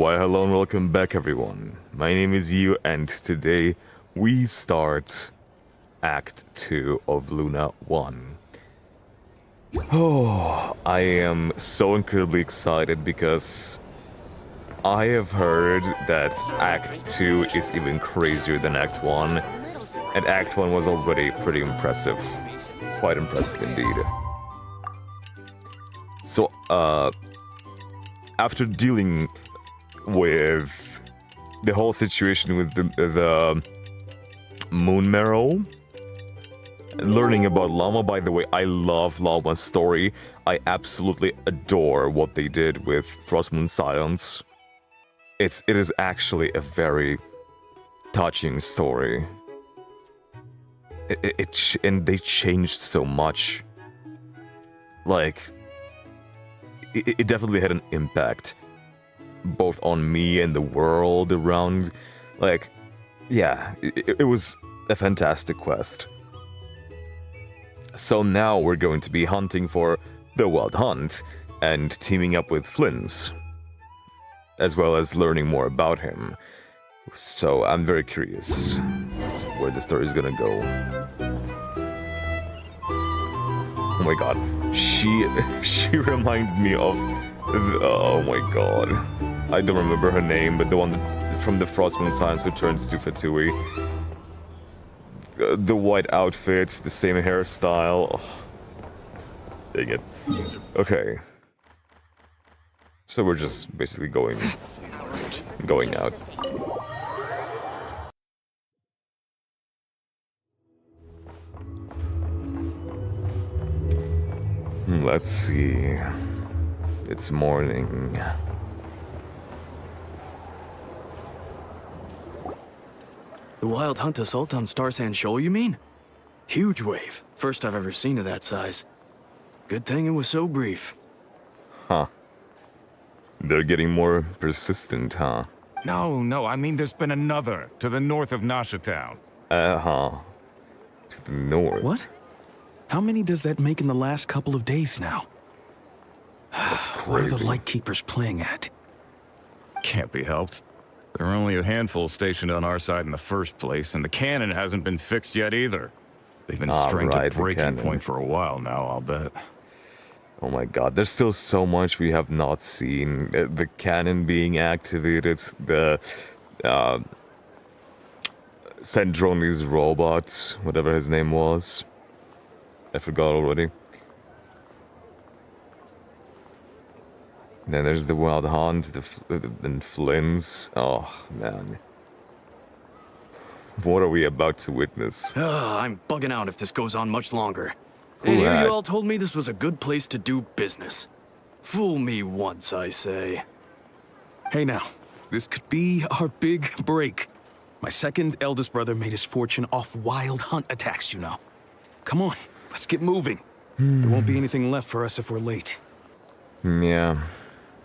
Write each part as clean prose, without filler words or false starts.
Why hello and welcome back everyone. My name is Yu and today we start Act 2 of Luna 1. Oh, I am so incredibly excited because I have heard that Act 2 is even crazier than Act 1, and Act 1 was already pretty impressive. Quite impressive indeed. So, after dealing with the whole situation with the moon marrow, learning about Llama. By the way, I love Llama's story. I absolutely adore what they did with Frost Moon Silence. It is actually a very touching story. And they changed so much. Like, it definitely had an impact, both on me and the world around. Like, yeah, it was a fantastic quest. So now we're going to be hunting for the Wild Hunt and teaming up with Flynn's, as well as learning more about him. So I'm very curious where the story is gonna go. Oh my god, she reminded me of oh my god, I don't remember her name, but the one from the Frost Moon Silence who turns to Fatui. The white outfits, the same hairstyle. Oh, dang it. Okay. So we're just basically going out. Let's see. It's morning. The Wild Hunt assault on Star Sand Shoal, you mean? Huge wave. First I've ever seen of that size. Good thing it was so brief. Huh. They're getting more persistent, huh? No, I mean there's been another, to the north of Nasha Town. Uh-huh. To the north. What? How many does that make in the last couple of days now? That's crazy. What are the Lightkeepers playing at? Can't be helped. There are only a handful stationed on our side in the first place, and the cannon hasn't been fixed yet either. They've been strained to breaking point for a while now, I'll bet. Oh my god, there's still so much we have not seen. The cannon being activated, the Sandroni's robot, whatever his name was. I forgot already. Then there's the Wild Hunt, and Flynn's. Oh, man. What are we about to witness? I'm bugging out if this goes on much longer. And here you all told me this was a good place to do business. Fool me once, I say. Hey now, this could be our big break. My second eldest brother made his fortune off Wild Hunt attacks, you know. Come on, let's get moving. There won't be anything left for us if we're late. Yeah.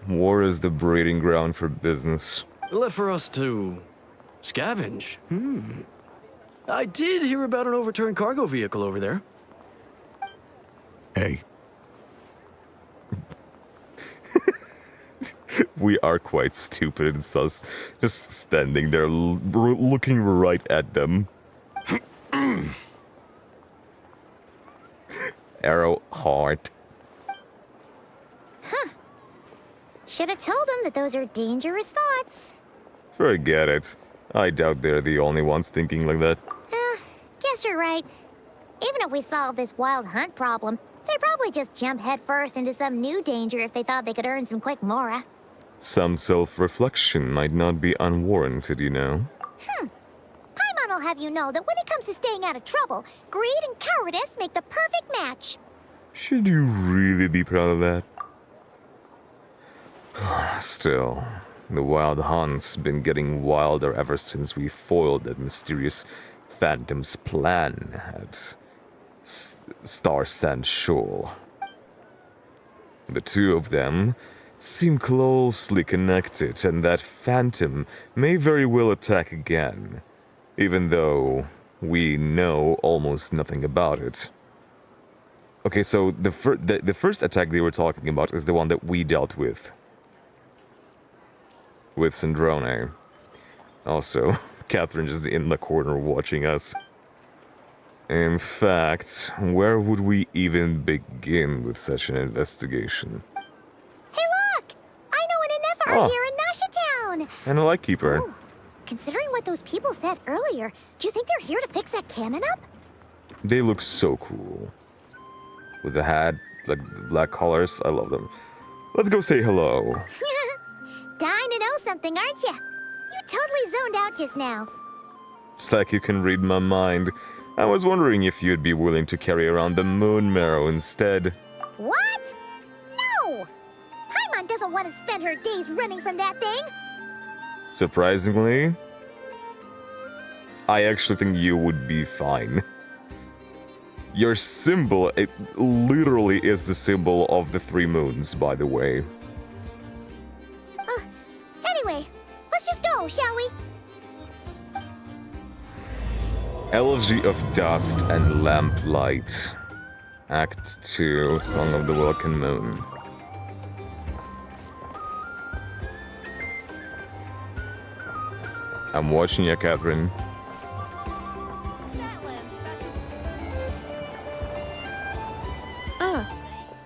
War is the breeding ground for business. Left for us to scavenge. I did hear about an overturned cargo vehicle over there. Hey. We are quite stupid and sus, just standing there looking right at them. Arrow heart. Should have told them that those are dangerous thoughts. Forget it. I doubt they're the only ones thinking like that. Guess you're right. Even if we solve this Wild Hunt problem, they'd probably just jump headfirst into some new danger if they thought they could earn some quick mora. Some self-reflection might not be unwarranted, you know. Paimon will have you know that when it comes to staying out of trouble, greed and cowardice make the perfect match. Should you really be proud of that? Still, the Wild Hunt's been getting wilder ever since we foiled that mysterious Phantom's plan at Star Sand Shoal. The two of them seem closely connected, and that Phantom may very well attack again, even though we know almost nothing about it. Okay, so the first attack they were talking about is the one that we dealt with. with Sandrone. Also, Catherine just in the corner watching us. In fact, where would we even begin with such an investigation? Hey, look! I know an Nefer here in Nashatown! And a lightkeeper. Oh, considering what those people said earlier, do you think they're here to fix that cannon up? They look so cool. With the hat, like the black collars, I love them. Let's go say hello. Dying to know something, aren't you? You totally zoned out just now. Just like you can read my mind. I was wondering if you'd be willing to carry around the moon marrow instead. What? No! Paimon doesn't want to spend her days running from that thing. Surprisingly, I actually think you would be fine. Your symbol, it literally is the symbol of the three moons, by the way. Anyway, let's just go, shall we? Elegy of Dust and Lamplight. Act 2, Song of the Welkin Moon. I'm watching you, Catherine.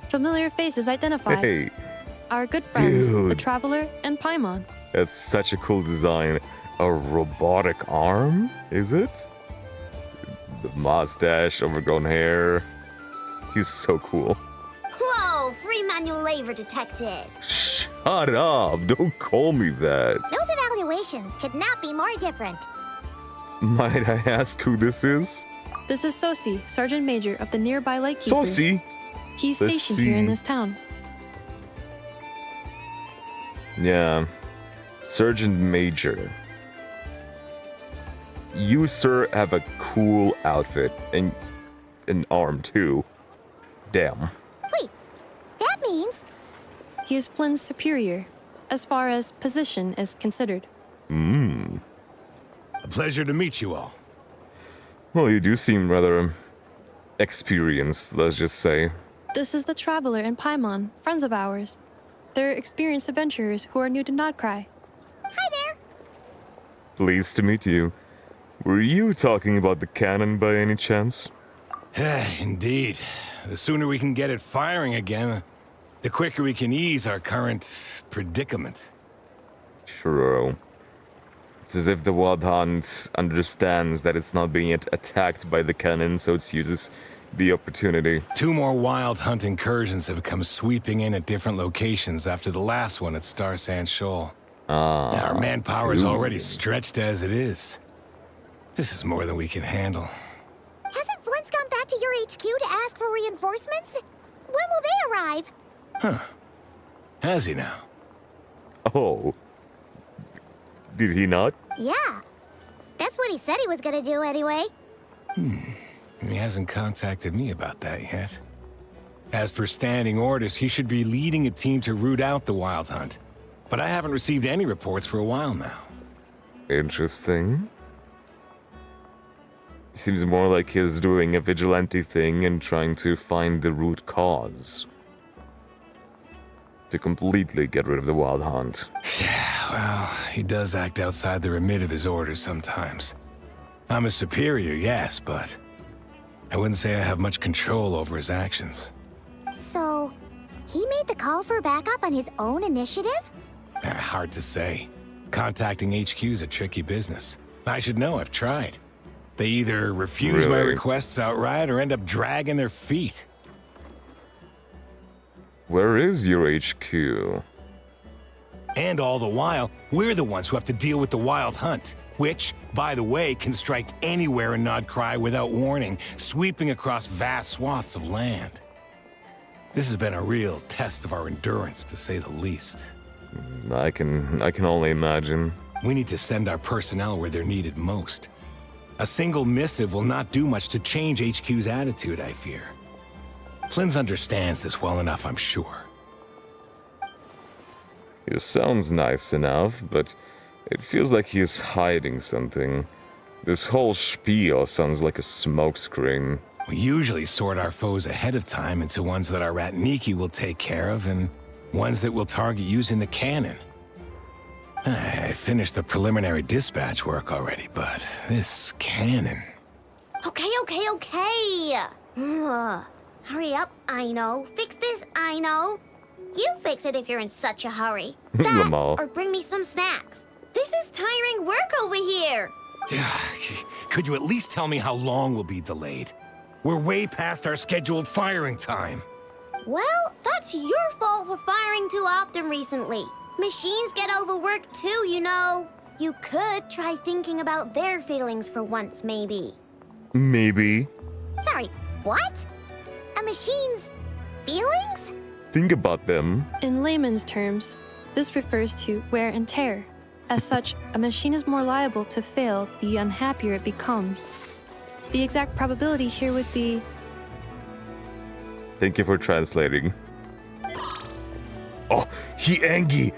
Familiar faces identified. Hey. Our good friends, Dude. the Traveler and Paimon. That's such a cool design. A robotic arm, is it? The mustache, overgrown hair. He's so cool. Whoa, free manual labor detected. Shut up! Don't call me that. Those evaluations could not be more different. Might I ask who this is? This is Sosi, Sergeant Major of the nearby Lightkeepers. Sosi! He's Let's stationed here in see. this town. Yeah. Sergeant Major. You, sir, have a cool outfit. And an arm, too. Damn. Wait, that means... He is Flynn's superior, as far as position is considered. Mmm. A pleasure to meet you all. Well, you do seem rather experienced, let's just say. This is the Traveler and Paimon, friends of ours. They're experienced adventurers who are new to Nodcry. Hi there. Pleased to meet you. Were you talking about the cannon by any chance? Indeed. The sooner we can get it firing again, the quicker we can ease our current predicament. True. It's as if the Wild Hunt understands that it's not being attacked by the cannon, so it uses the opportunity. 2 more Wild Hunt incursions have come sweeping in at different locations after the last one at Star Sand Shoal. Our manpower is already stretched as it is. This is more than we can handle. Hasn't Flint's gone back to your HQ to ask for reinforcements? When will they arrive? Huh. Has he now? Oh. Did he not? Yeah. That's what he said he was gonna do anyway. He hasn't contacted me about that yet. As per standing orders, he should be leading a team to root out the Wild Hunt. But I haven't received any reports for a while now. Interesting. Seems more like he's doing a vigilante thing and trying to find the root cause. To completely get rid of the Wild Hunt. Yeah, well, he does act outside the remit of his orders sometimes. I'm a superior, yes, but I wouldn't say I have much control over his actions. So, he made the call for backup on his own initiative? Hard to say. Contacting HQ's a tricky business. I should know, I've tried. They either refuse my Really? requests outright or end up dragging their feet. Where is your HQ? And all the while, we're the ones who have to deal with the Wild Hunt, which, by the way, can strike anywhere in Nodcry without warning, sweeping across vast swaths of land. This has been a real test of our endurance, to say the least. I can only imagine. We need to send our personnel where they're needed most. A single missive will not do much to change HQ's attitude, I fear. Flynn understands this well enough, I'm sure. It sounds nice enough, but it feels like he's hiding something. This whole spiel sounds like a smokescreen. We usually sort our foes ahead of time into ones that our rat Niki will take care of and ones that we'll target using the cannon. I finished the preliminary dispatch work already, but this cannon... Okay. Hurry up, I know. Fix this, I know. You fix it if you're in such a hurry. That, Llama. or bring me some snacks. This is tiring work over here. Could you at least tell me how long we'll be delayed? We're way past our scheduled firing time. Well, that's your fault for firing too often recently. Machines get overworked too, you know. You could try thinking about their feelings for once, maybe. Maybe. Sorry, what? A machine's feelings? Think about them. In layman's terms, this refers to wear and tear. As such, a machine is more liable to fail the unhappier it becomes. The exact probability here would be... Thank you for translating. Oh, he angry.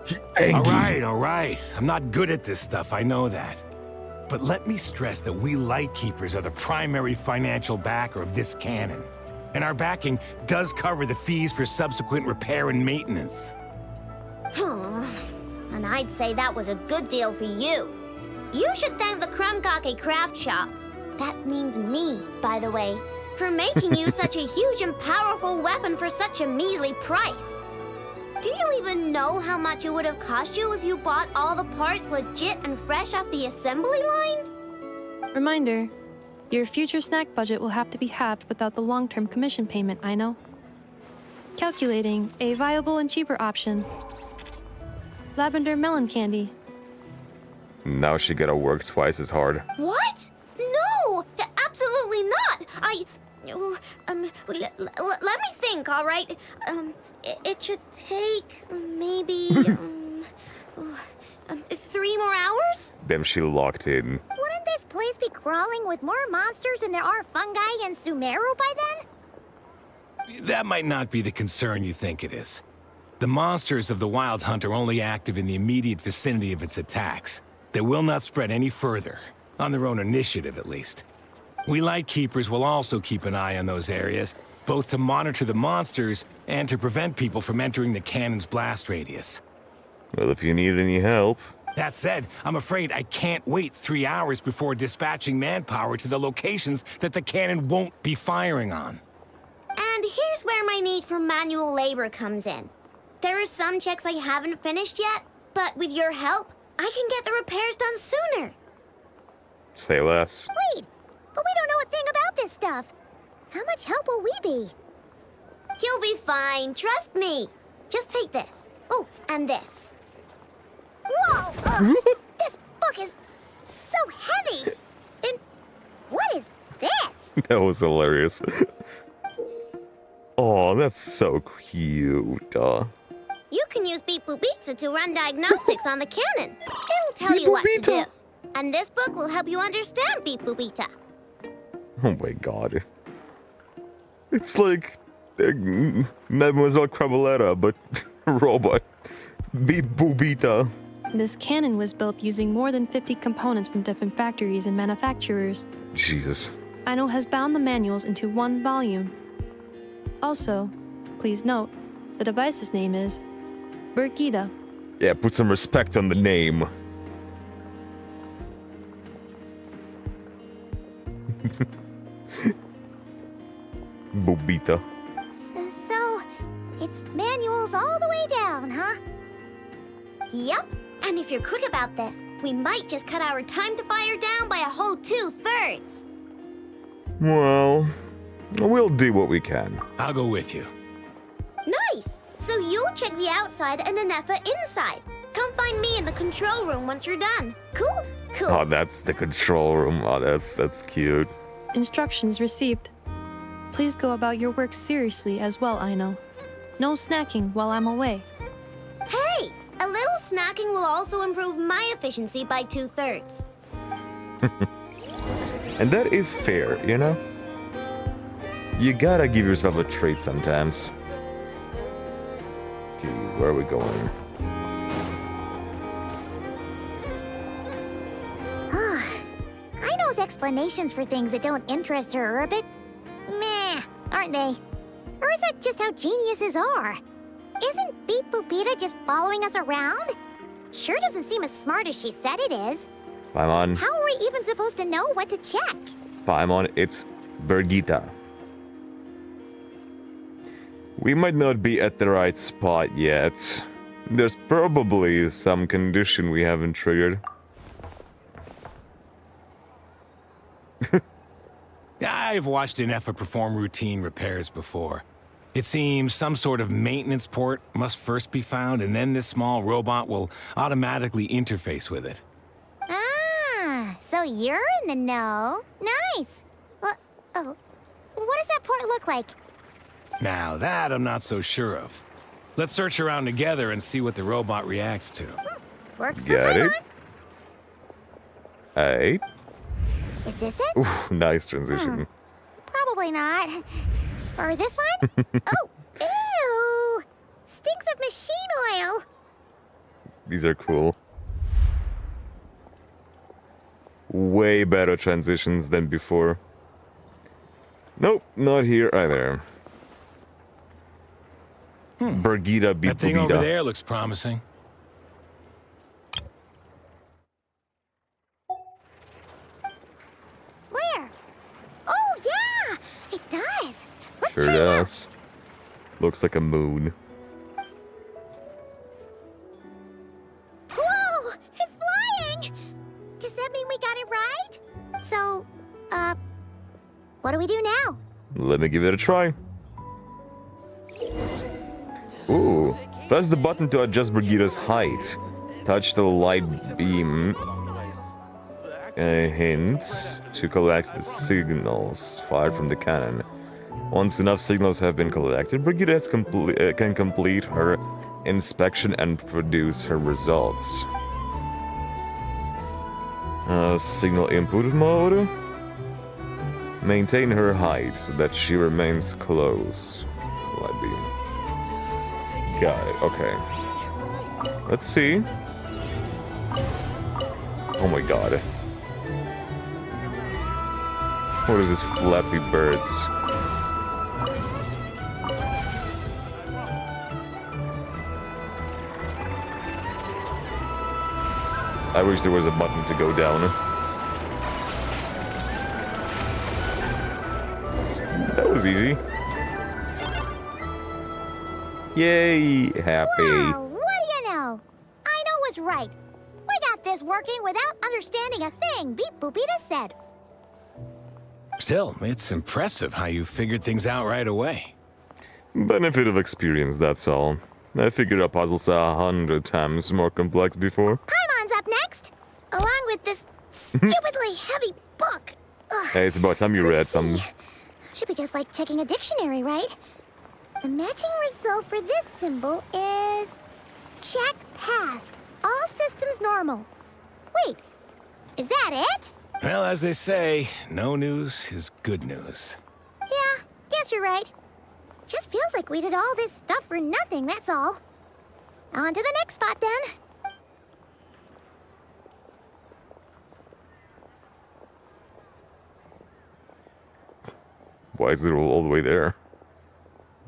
He angry. All right. I'm not good at this stuff, I know that. But let me stress that we Lightkeepers are the primary financial backer of this cannon. And our backing does cover the fees for subsequent repair and maintenance. And I'd say that was a good deal for you. You should thank the Krumkake Craft Shop. That means me, by the way, for making you such a huge and powerful weapon for such a measly price. Do you even know how much it would have cost you if you bought all the parts legit and fresh off the assembly line? Reminder, your future snack budget will have to be halved without the long-term commission payment, I know. Calculating a viable and cheaper option. Lavender melon candy. Now she gotta work twice as hard. What? No! Absolutely not! Let me think, all right? It should take maybe 3 more hours? Then she locked in. Wouldn't this place be crawling with more monsters than there are fungi and Sumeru by then? That might not be the concern you think it is. The monsters of the Wild Hunt are only active in the immediate vicinity of its attacks. They will not spread any further, on their own initiative at least. We Lightkeepers will also keep an eye on those areas, both to monitor the monsters and to prevent people from entering the cannon's blast radius. Well, if you need any help. That said, I'm afraid I can't wait 3 hours before dispatching manpower to the locations that the cannon won't be firing on. And here's where my need for manual labor comes in. There are some checks I haven't finished yet, but with your help, I can get the repairs done sooner. Say less. Wait, but we don't know a thing about this stuff. How much help will we be? You'll be fine, trust me. Just take this. Oh, and this. Whoa! This book is so heavy. And what is this? That was hilarious. Oh, that's so cute. You can use Beep Boop Pizza to run diagnostics on the cannon. It'll tell you what to do. And this book will help you understand Beep Boop Pizza. Oh my god. It's like Mademoiselle Craboletta, but robot. Beep Boobita. This cannon was built using more than 50 components from different factories and manufacturers. Jesus. Aino has bound the manuals into one volume. Also, please note, the device's name is Birgitta. Yeah, put some respect on the name. Bobita. So, it's manuals all the way down, huh? Yep. And if you're quick about this, we might just cut our time to fire down by a whole 2/3. Well, we'll do what we can. I'll go with you. Nice. So you'll check the outside and Anefa inside. Come find me in the control room once you're done. Cool? Cool. Oh, that's the control room. Oh, that's cute. Instructions received. Please go about your work seriously as well, Aino. No snacking while I'm away. Hey, a little snacking will also improve my efficiency by 2/3. And that is fair, you know? You gotta give yourself a treat sometimes. Okay, where are we going? Aino's explanations for things that don't interest her are a bit meh, aren't they? Or is that just how geniuses are? Isn't Beep Boopita just following us around? Sure doesn't seem as smart as she said it is. Paimon. How are we even supposed to know what to check? Paimon, it's Birgitta. We might not be at the right spot yet. There's probably some condition we haven't triggered. I've watched an EFA perform routine repairs before. It seems some sort of maintenance port must first be found, and then this small robot will automatically interface with it. Ah, so you're in the know. Nice. Well, oh, what does that port look like? Now that I'm not so sure of. Let's search around together and see what the robot reacts to. Works for Got it. Paimon. Hey. Is this it? Ooh, nice transition. Probably not. Or this one? Oh, ew! Stinks of machine oil. These are cool. Way better transitions than before. Nope, not here either. Birgitta That thing over there looks promising. Where? Oh, yeah! It does. Let's Sure try it out. does. Looks like a moon. Whoa! It's flying! Does that mean we got it right? So, what do we do now? Let me give it a try. Ooh. Press the button to adjust Brigitta's height. Touch the light beam. Hint to collect the signals fired from the cannon. Once enough signals have been collected, Brigitta can complete her inspection and produce her results. Signal input mode. Maintain her height so that she remains close. Light beam. Got it, okay. Let's see. Oh my god. What is this flappy birds? I wish there was a button to go down. That was easy. Yay, happy. Wow, what do you know? I know was right. We got this working without understanding a thing, Beep Boopita said. Still, it's impressive how you figured things out right away. Benefit of experience, that's all. I figured out puzzles 100 times more complex before. Paimon's up next, along with this stupidly heavy book. Ugh. Hey, it's about time you read Let's some. see. Should be just like checking a dictionary, right? The matching result for this symbol is... check passed. All systems normal. Wait, is that it? Well, as they say, no news is good news. Yeah, guess you're right. Just feels like we did all this stuff for nothing, that's all. On to the next spot, then. Why is it all the way there?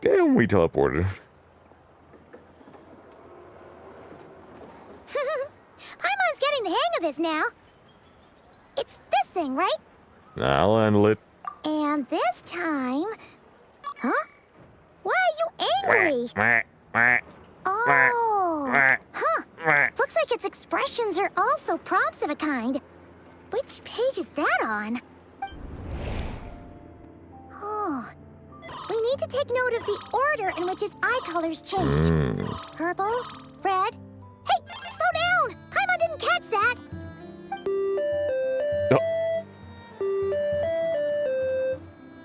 Damn, we teleported. Paimon's getting the hang of this now. It's this thing, right? I'll handle it. And this time... Huh? Why are you angry? Oh. Huh. Looks like its expressions are also prompts of a kind. Which page is that on? Oh. We need to take note of the order in which its eye colors change. Purple, red... Hey, slow down! Paimon didn't catch that!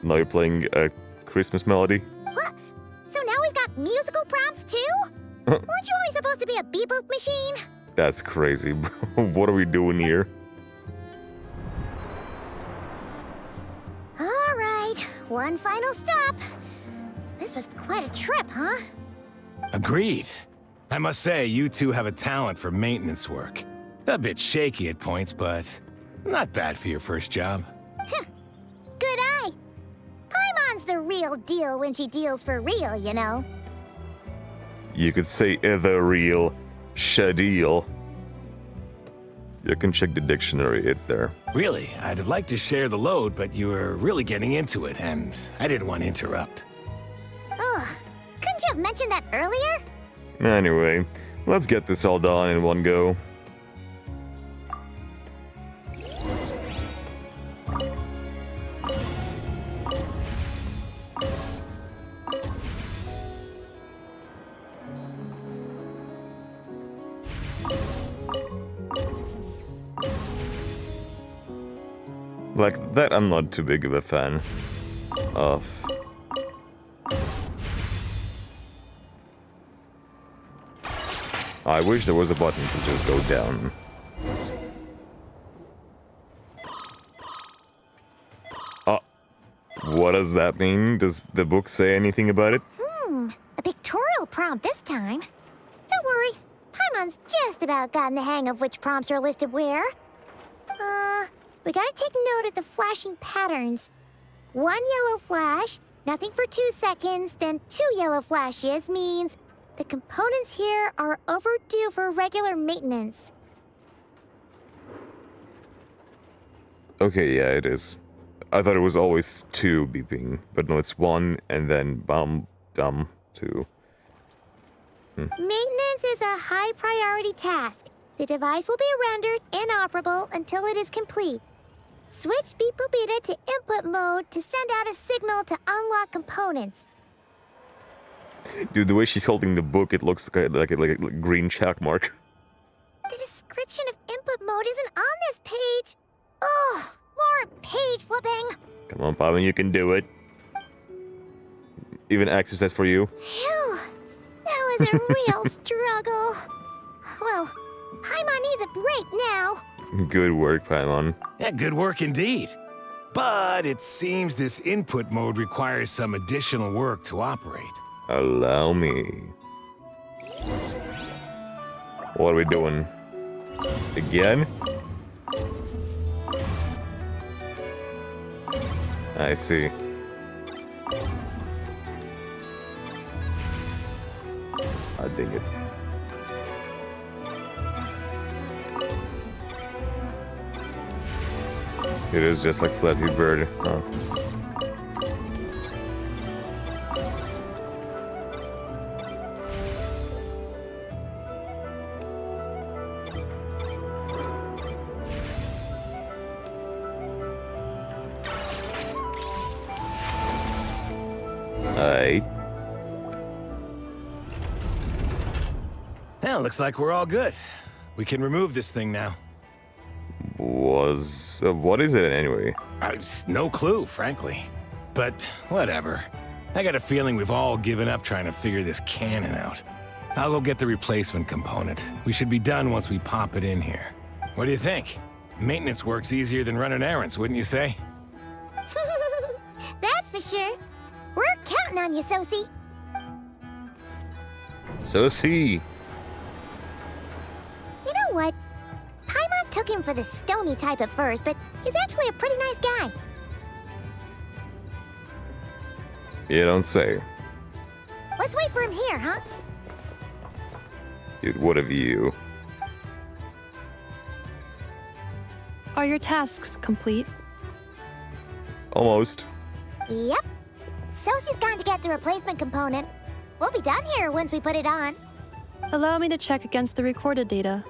Now you're playing a Christmas melody? What? So now we've got musical prompts too? Weren't you only supposed to be a beep-boop machine? That's crazy, bro. What are we doing here? All right, one final stop. This was quite a trip, huh? Agreed. I must say, you two have a talent for maintenance work. A bit shaky at points, but not bad for your first job. Good eye. Paimon's the real deal when she deals for real, you know. You could say the real Shadil. You can check the dictionary, it's there. Really, I'd have liked to share the load, but you were really getting into it, and I didn't want to interrupt. Ugh, couldn't you have mentioned that earlier? Anyway, let's get this all done in one go. Like, that I'm not too big of a fan of. I wish there was a button to just go down. What does that mean? Does the book say anything about it? A pictorial prompt this time. Don't worry, Paimon's just about gotten the hang of which prompts are listed where. We gotta take note of the flashing patterns. 1 yellow flash, nothing for 2 seconds, then 2 yellow flashes means the components here are overdue for regular maintenance. Okay, yeah, it is. I thought it was always 2 beeping, but no, it's 1 and then bum, dum, 2. Maintenance is a high priority task. The device will be rendered inoperable until it is complete. Switch Beep Boopita to input mode to send out a signal to unlock components. Dude, the way she's holding the book, it looks like a green check mark. The description of input mode isn't on this page. Ugh, more page flipping. Come on, Paimon, you can do it. Even exercise for you. Phew, that was a real struggle. Well, Paimon needs a break now. Good work, Paimon. Yeah, good work indeed. But it seems this input mode requires some additional work to operate. Allow me. What are we doing? Again? I see. I dig it. It is just like Flappy Bird, huh? Aight. Well, looks like we're all good. We can remove this thing now. What is it anyway? No clue, frankly. But whatever. I got a feeling we've all given up trying to figure this cannon out. I'll go get the replacement component. We should be done once we pop it in here. What do you think? Maintenance work's easier than running errands, wouldn't you say? That's for sure. We're counting on you, Sosie. Sosie! You know what? Paimon took him for the stony type at first, but he's actually a pretty nice guy. You don't say. Let's wait for him here, huh? Dude, what of you? Are your tasks complete? Almost. Yep. Sosie's gone to get the replacement component. We'll be done here once we put it on. Allow me to check against the recorded data.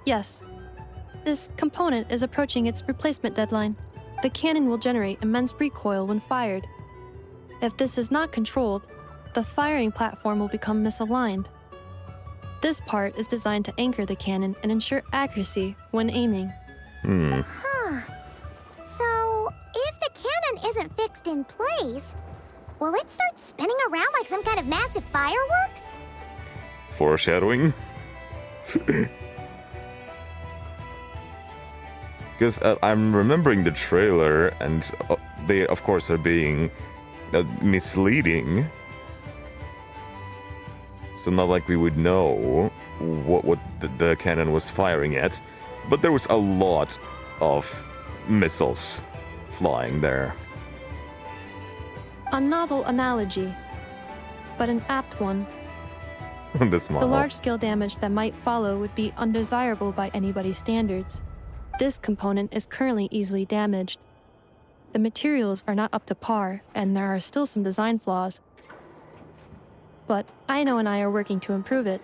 Yes. This component is approaching its replacement deadline. The cannon will generate immense recoil when fired. If this is not controlled, the firing platform will become misaligned. This part is designed to anchor the cannon and ensure accuracy when aiming. Huh. So, if the cannon isn't fixed in place, will it start spinning around like some kind of massive firework? Foreshadowing? Because I'm remembering the trailer, and they, of course, are being misleading. So not like we would know what the cannon was firing at. But there was a lot of missiles flying there. A novel analogy, but an apt one. This model. The large-scale damage that might follow would be undesirable by anybody's standards. This component is currently easily damaged. The materials are not up to par, and there are still some design flaws. But Aino and I are working to improve it.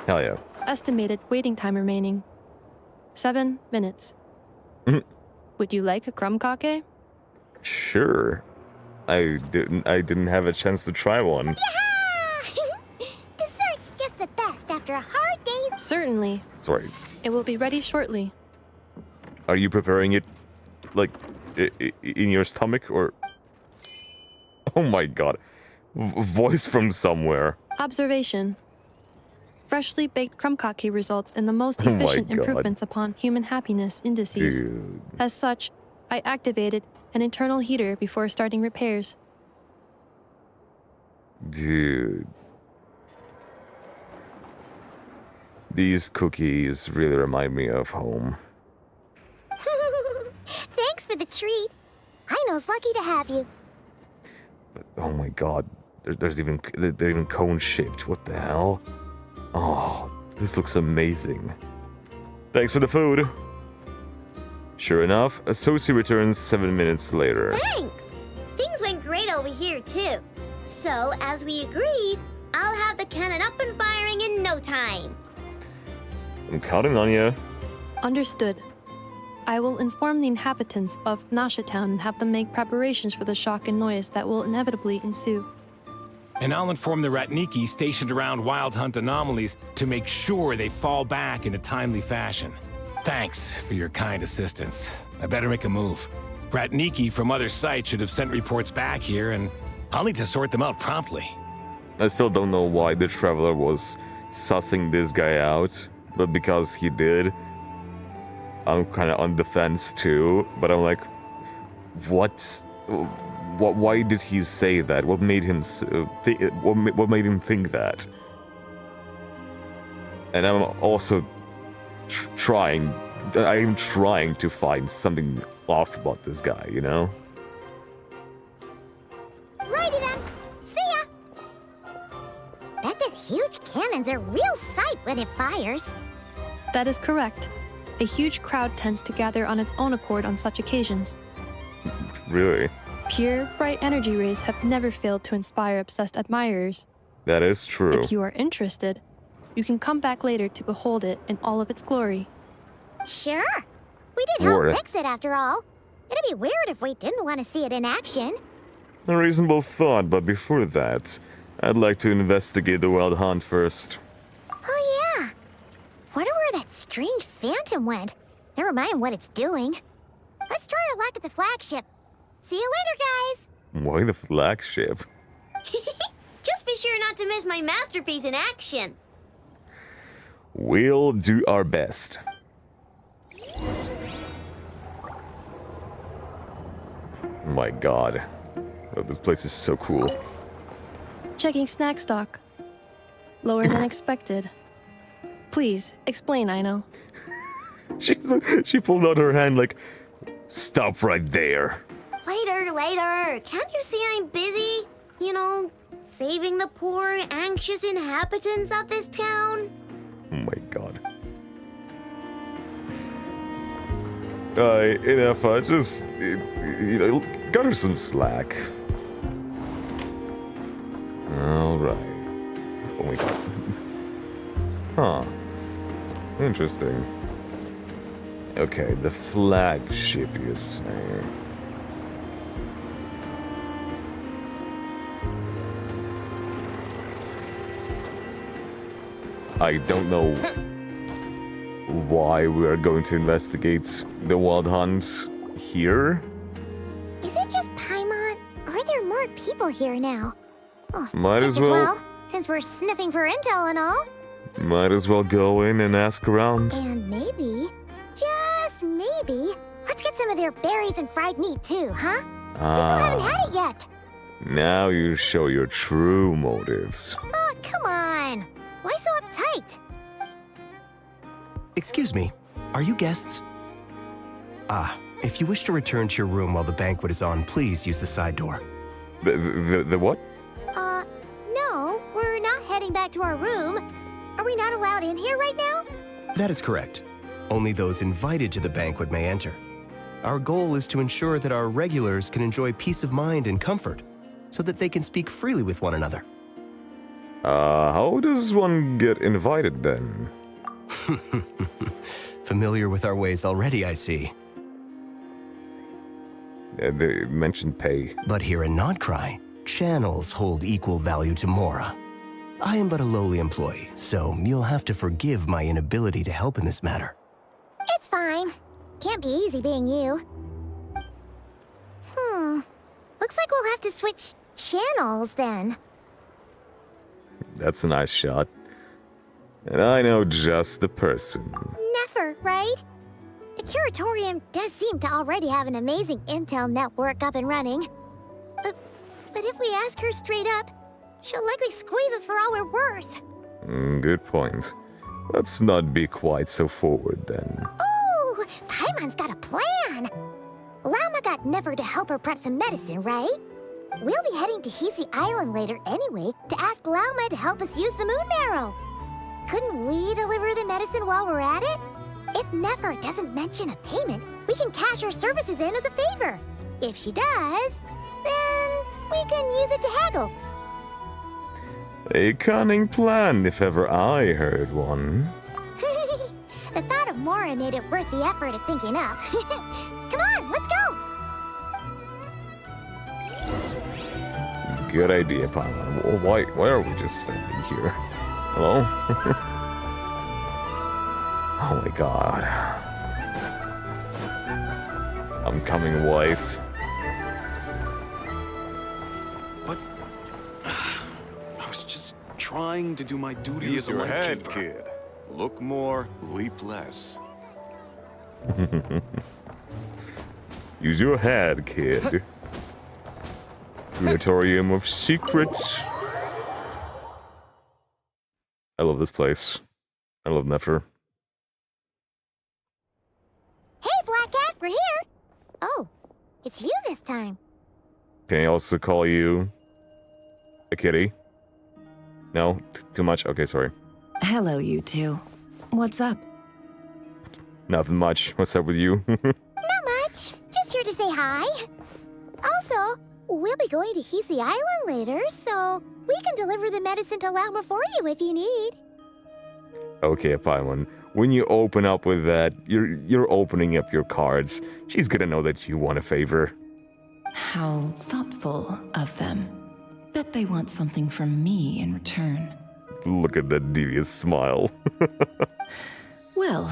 Hell yeah. Estimated waiting time remaining 7 minutes. Would you like a crumb cake? Sure. I didn't have a chance to try one. Yeah! Dessert's just the best after a hard day's... Certainly. Sorry. It will be ready shortly. Are you preparing it, like, in your stomach, or... Oh my god. Voice from somewhere. Observation. Freshly baked crumb cake results in the most efficient improvements upon human happiness indices. Dude. As such, I activated an internal heater before starting repairs. Dude. These cookies really remind me of home. Thanks for the treat. Aino's lucky to have you. But, oh my god. They're even cone-shaped. What the hell? Oh, this looks amazing. Thanks for the food. Sure enough, Associate returns 7 minutes later. Thanks! Things went great over here, too. So, as we agreed, I'll have the cannon up and firing in no time. I'm counting on you. Understood. I will inform the inhabitants of Nasha Town and have them make preparations for the shock and noise that will inevitably ensue. And I'll inform the Ratniki stationed around Wild Hunt anomalies to make sure they fall back in a timely fashion. Thanks for your kind assistance. I better make a move. Ratniki from other sites should have sent reports back here, and I'll need to sort them out promptly. I still don't know why the Traveler was sussing this guy out, but because he did, I'm kind of on the fence too. But I'm like, what? Why did he say that? What made him what made him think that? And I'm also trying to find something off about this guy, you know? Righty then. See ya! Bet this huge cannon's a real sight when it fires. That is correct. A huge crowd tends to gather on its own accord on such occasions. Really? Pure, bright energy rays have never failed to inspire obsessed admirers. That is true. If you are interested, you can come back later to behold it in all of its glory. Sure. We did help fix it after all. It'd be weird if we didn't want to see it in action. A reasonable thought, but before that, I'd like to investigate the Wild Hunt first. Oh yeah. Wonder where that strange phantom went. Never mind what it's doing. Let's try our luck at the flagship. See you later, guys. Why the flagship? Just be sure not to miss my masterpiece in action. We'll do our best. My god. Oh, this place is so cool. Checking snack stock. Lower than expected. Please, explain, Aino. She pulled out her hand like, stop right there. Later. Can't you see I'm busy? You know, saving the poor, anxious inhabitants of this town? Oh my god. Enough, just, cut her some slack. Alright. Oh my god. Huh. Interesting. Okay, the flagship, you say. I don't know why we are going to investigate the Wild Hunt here. Is it just Paimon, or are there more people here now? Oh, Might just as well, since we're sniffing for intel and all. Might as well go in and ask around. And maybe, just maybe, let's get some of their berries and fried meat too, huh? We still haven't had it yet. Now you show your true motives. Oh, come on. Why so uptight? Excuse me, are you guests? If you wish to return to your room while the banquet is on, please use the side door. The what? No, we're not heading back to our room. Are we not allowed in here right now? That is correct. Only those invited to the banquet may enter. Our goal is to ensure that our regulars can enjoy peace of mind and comfort, so that they can speak freely with one another. How does one get invited then? Familiar with our ways already, I see. They mentioned pay. But here in Nodcry, channels hold equal value to Mora. I am but a lowly employee, so you'll have to forgive my inability to help in this matter. It's fine. Can't be easy being you. Looks like we'll have to switch channels then. That's a nice shot. And I know just the person. Never, right? The Curatorium does seem to already have an amazing intel network up and running. But if we ask her straight up, she'll likely squeeze us for all we're worth. Good point. Let's not be quite so forward then. Ooh, Paimon's got a plan! Llama got Never to help her prep some medicine, right? We'll be heading to Hisi Island later anyway to ask Llama to help us use the moon marrow. Couldn't we deliver the medicine while we're at it? If Never doesn't mention a payment, we can cash our services in as a favor. If she does, then we can use it to haggle. A cunning plan, if ever I heard one. The thought of Mora made it worth the effort of thinking up. Come on, let's go! Good idea, Paimon. Why are we just standing here? Hello? Oh my god. I'm coming, wife. But I was just trying to do my duty Use as a your head, lightkeeper. kid. Look more, leap less. Use your head, kid. Curatorium of Secrets. I love this place. I love Nefer. Hey, Black Cat, we're here! Oh, it's you this time. Can I also call you a kitty? No? Too much? Okay, sorry. Hello, you two. What's up? Nothing much. What's up with you? Not much. Just here to say hi. Also, we'll be going to Hisi Island later, so we can deliver the medicine to Llama for you if you need. Okay, Paimon. When you open up with that, you're opening up your cards. She's gonna know that you want a favor. How thoughtful of them. Bet they want something from me in return. Look at that devious smile. Well,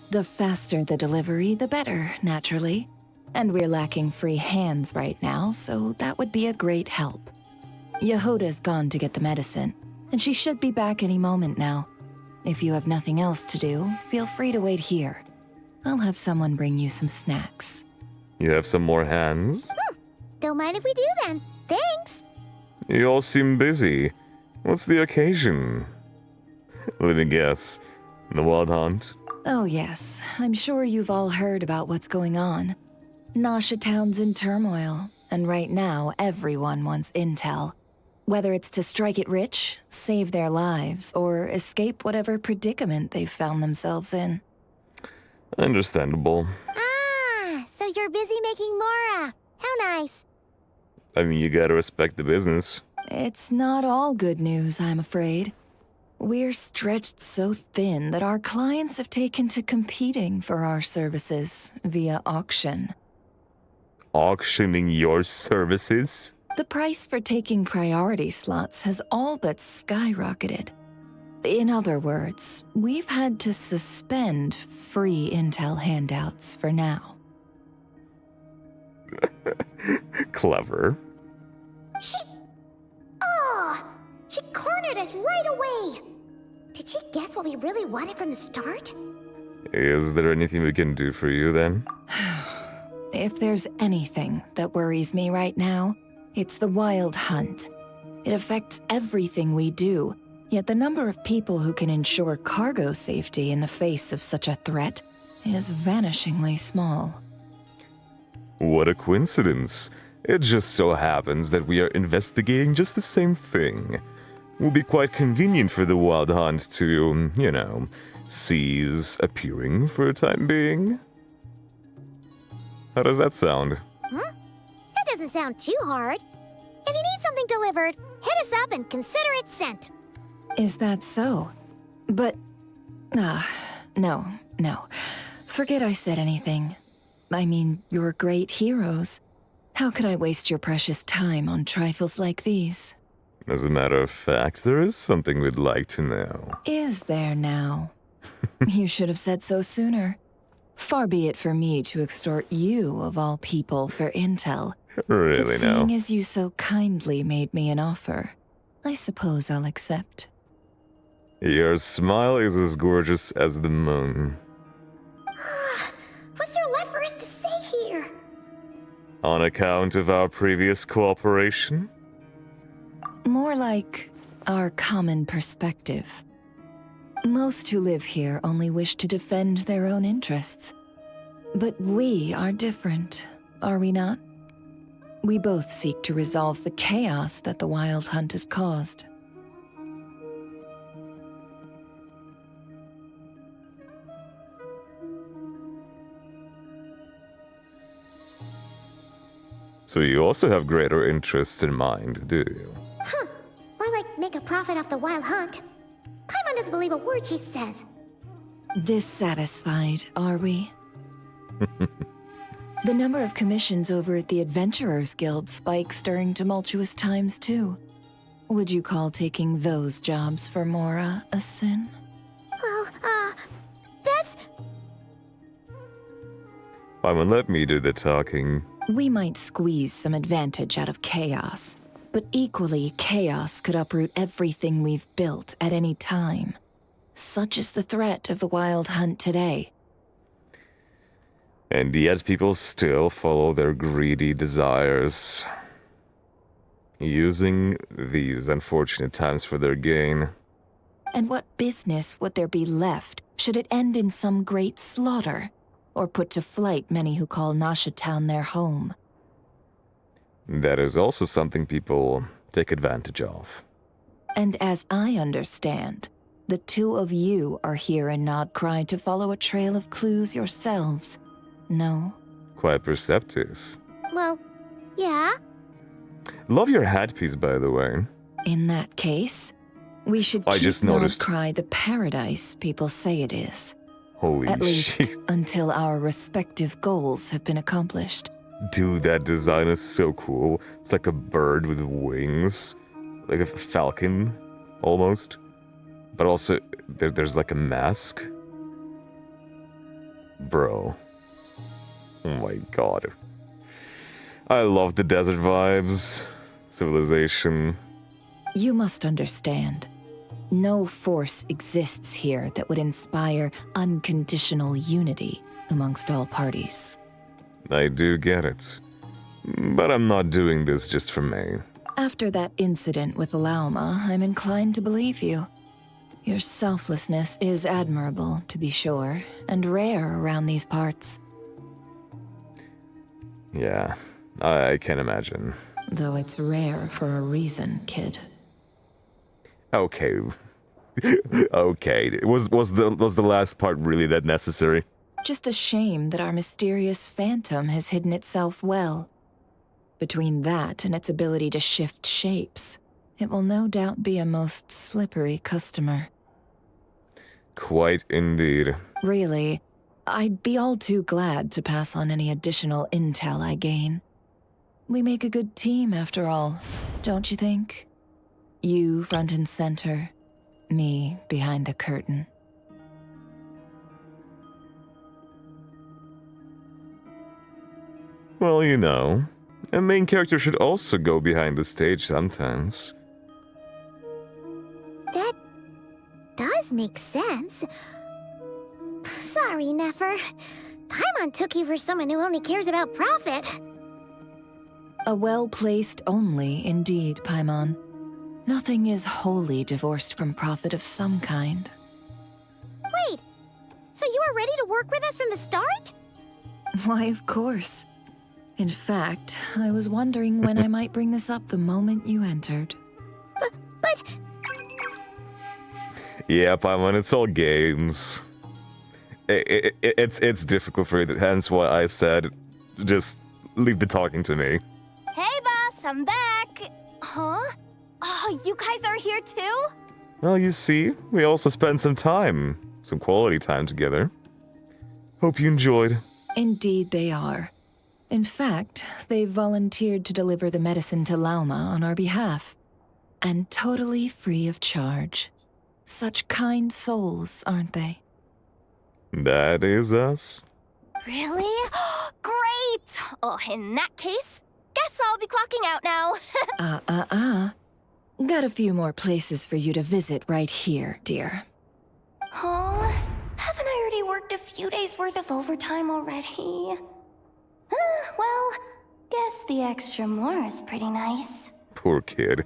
the faster the delivery, the better, naturally. And we're lacking free hands right now, so that would be a great help. Yehoda's gone to get the medicine, and she should be back any moment now. If you have nothing else to do, feel free to wait here. I'll have someone bring you some snacks. You have some more hands? Don't mind if we do then. Thanks. You all seem busy. What's the occasion? Let me guess. The Wild Hunt? Oh yes, I'm sure you've all heard about what's going on. Nasha Town's in turmoil, and right now everyone wants intel. Whether it's to strike it rich, save their lives, or escape whatever predicament they've found themselves in. Understandable. Ah, so you're busy making Mora. How nice. I mean, you gotta respect the business. It's not all good news, I'm afraid. We're stretched so thin that our clients have taken to competing for our services via auction. Auctioning your services? The price for taking priority slots has all but skyrocketed. In other words, we've had to suspend free intel handouts for now. Clever. She cornered us right away. Did she guess what we really wanted from the start? Is there anything we can do for you then? If there's anything that worries me right now, it's the Wild Hunt. It affects everything we do, yet the number of people who can ensure cargo safety in the face of such a threat is vanishingly small. What a coincidence. It just so happens that we are investigating just the same thing. will be quite convenient for the Wild Hunt to, you know, cease appearing for a time being. How does that sound? That doesn't sound too hard. If you need something delivered, hit us up and consider it sent. Is that so? But... no. Forget I said anything. I mean, you're great heroes. How could I waste your precious time on trifles like these? As a matter of fact, there is something we'd like to know. Is there now? You should have said so sooner. Far be it for me to extort you, of all people, for intel. Really, but seeing as you so kindly made me an offer, I suppose I'll accept. Your smile is as gorgeous as the moon. What's there left for us to say here? On account of our previous cooperation? More like our common perspective. Most who live here only wish to defend their own interests. But we are different, are we not? We both seek to resolve the chaos that the Wild Hunt has caused. So you also have greater interests in mind, do you? Or like make a profit off the Wild Hunt. Paimon doesn't believe a word she says. Dissatisfied, are we? The number of commissions over at the Adventurers Guild spikes during tumultuous times, too. Would you call taking those jobs for Mora a sin? Well, that's... Paimon, let me do the talking. We might squeeze some advantage out of chaos, but equally, chaos could uproot everything we've built at any time. Such is the threat of the Wild Hunt today. And yet people still follow their greedy desires, using these unfortunate times for their gain. And what business would there be left should it end in some great slaughter, or put to flight many who call Nasha Town their home? That is also something people take advantage of. And as I understand, the two of you are here in Nodcry to follow a trail of clues yourselves. No? Quite perceptive. Well, yeah. Love your headpiece, by the way. In that case, we should keep Nodcry the paradise people say it is. Holy shit. At least until our respective goals have been accomplished. Dude, that design is so cool. It's like a bird with wings. Like a falcon, almost. But also, there's like a mask. Bro. Oh my god. I love the desert vibes. Civilization. You must understand. No force exists here that would inspire unconditional unity amongst all parties. I do get it. But I'm not doing this just for me. After that incident with Llama, I'm inclined to believe you. Your selflessness is admirable, to be sure, and rare around these parts. Yeah, I can imagine. Though it's rare for a reason, kid. Okay. Okay. Was the last part really that necessary? Just a shame that our mysterious phantom has hidden itself well. Between that and its ability to shift shapes, it will no doubt be a most slippery customer. Quite indeed. Really, I'd be all too glad to pass on any additional intel I gain. We make a good team, after all, don't you think? You front and center, me behind the curtain. Well, you know, a main character should also go behind the stage sometimes. That does make sense. Sorry, Nefer. Paimon took you for someone who only cares about profit. A well-placed only, indeed, Paimon. Nothing is wholly divorced from profit of some kind. Wait, so you were ready to work with us from the start? Why, of course. In fact, I was wondering when I might bring this up the moment you entered. But Yeah, Paimon, it's all games. It's difficult for you, hence why I said just leave the talking to me. Hey, boss, I'm back. Huh? Oh, you guys are here too? Well, you see, we also spent some quality time together. Hope you enjoyed. Indeed they are. In fact, they volunteered to deliver the medicine to Llama on our behalf. And totally free of charge. Such kind souls, aren't they? That is us. Really? Great! Oh, in that case, guess I'll be clocking out now. Got a few more places for you to visit right here, dear. Huh? Haven't I already worked a few days' worth of overtime already? Well, guess the extra more is pretty nice. Poor kid.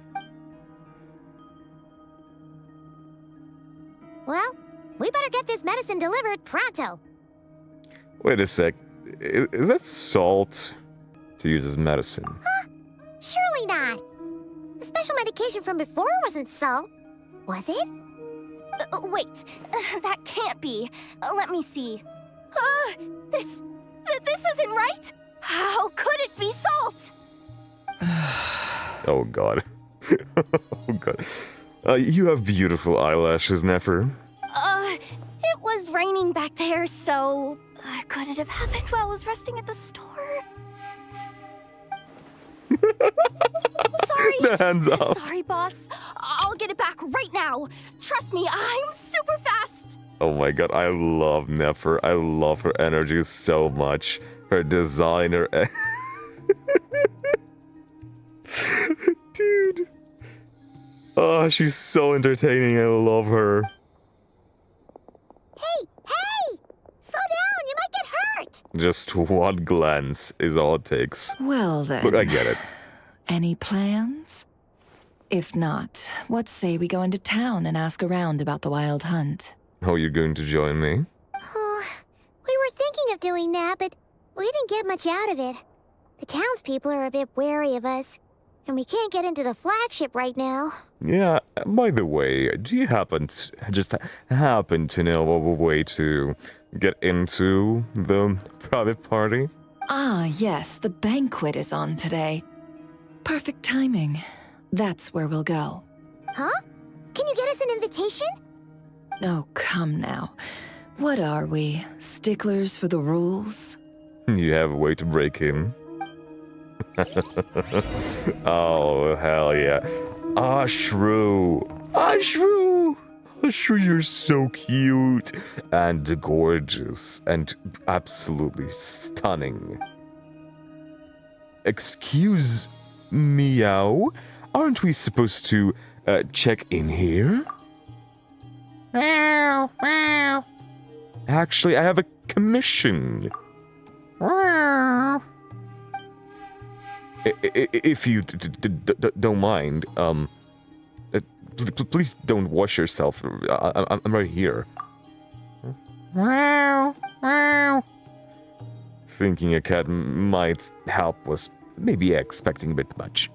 Well, we better get this medicine delivered pronto. Wait a sec. Is that salt to use as medicine? Huh? Surely not. The special medication from before wasn't salt, was it? Wait, that can't be. Let me see. This isn't right. How could it be salt? Oh god. Oh god. You have beautiful eyelashes, Nefer. It was raining back there, so could it have happened while I was resting at the store? Sorry. The hands up. Sorry, boss. I'll get it back right now. Trust me, I'm super fast. Oh my god, I love Nefer. I love her energy so much. Her designer. Dude. Oh, she's so entertaining. I love her. Hey! Slow down, you might get hurt! Just one glance is all it takes. Well then. Look, I get it. Any plans? If not, what say we go into town and ask around about the wild hunt? Oh, you're going to join me? Oh, we were thinking of doing that, but we didn't get much out of it. The townspeople are a bit wary of us, and we can't get into the flagship right now. Yeah, by the way, do you happen to know of a way to get into the private party? Ah, yes, the banquet is on today. Perfect timing. That's where we'll go. Huh? Can you get us an invitation? Oh, come now. What are we, sticklers for the rules? You have a way to break in? Oh, hell yeah. Ashru, you're so cute and gorgeous and absolutely stunning. Excuse meow, aren't we supposed to check in here? Meow, meow. Actually, I have a commission. Meow. If you don't mind, please don't wash yourself. I'm right here. Thinking a cat might help was maybe expecting a bit much.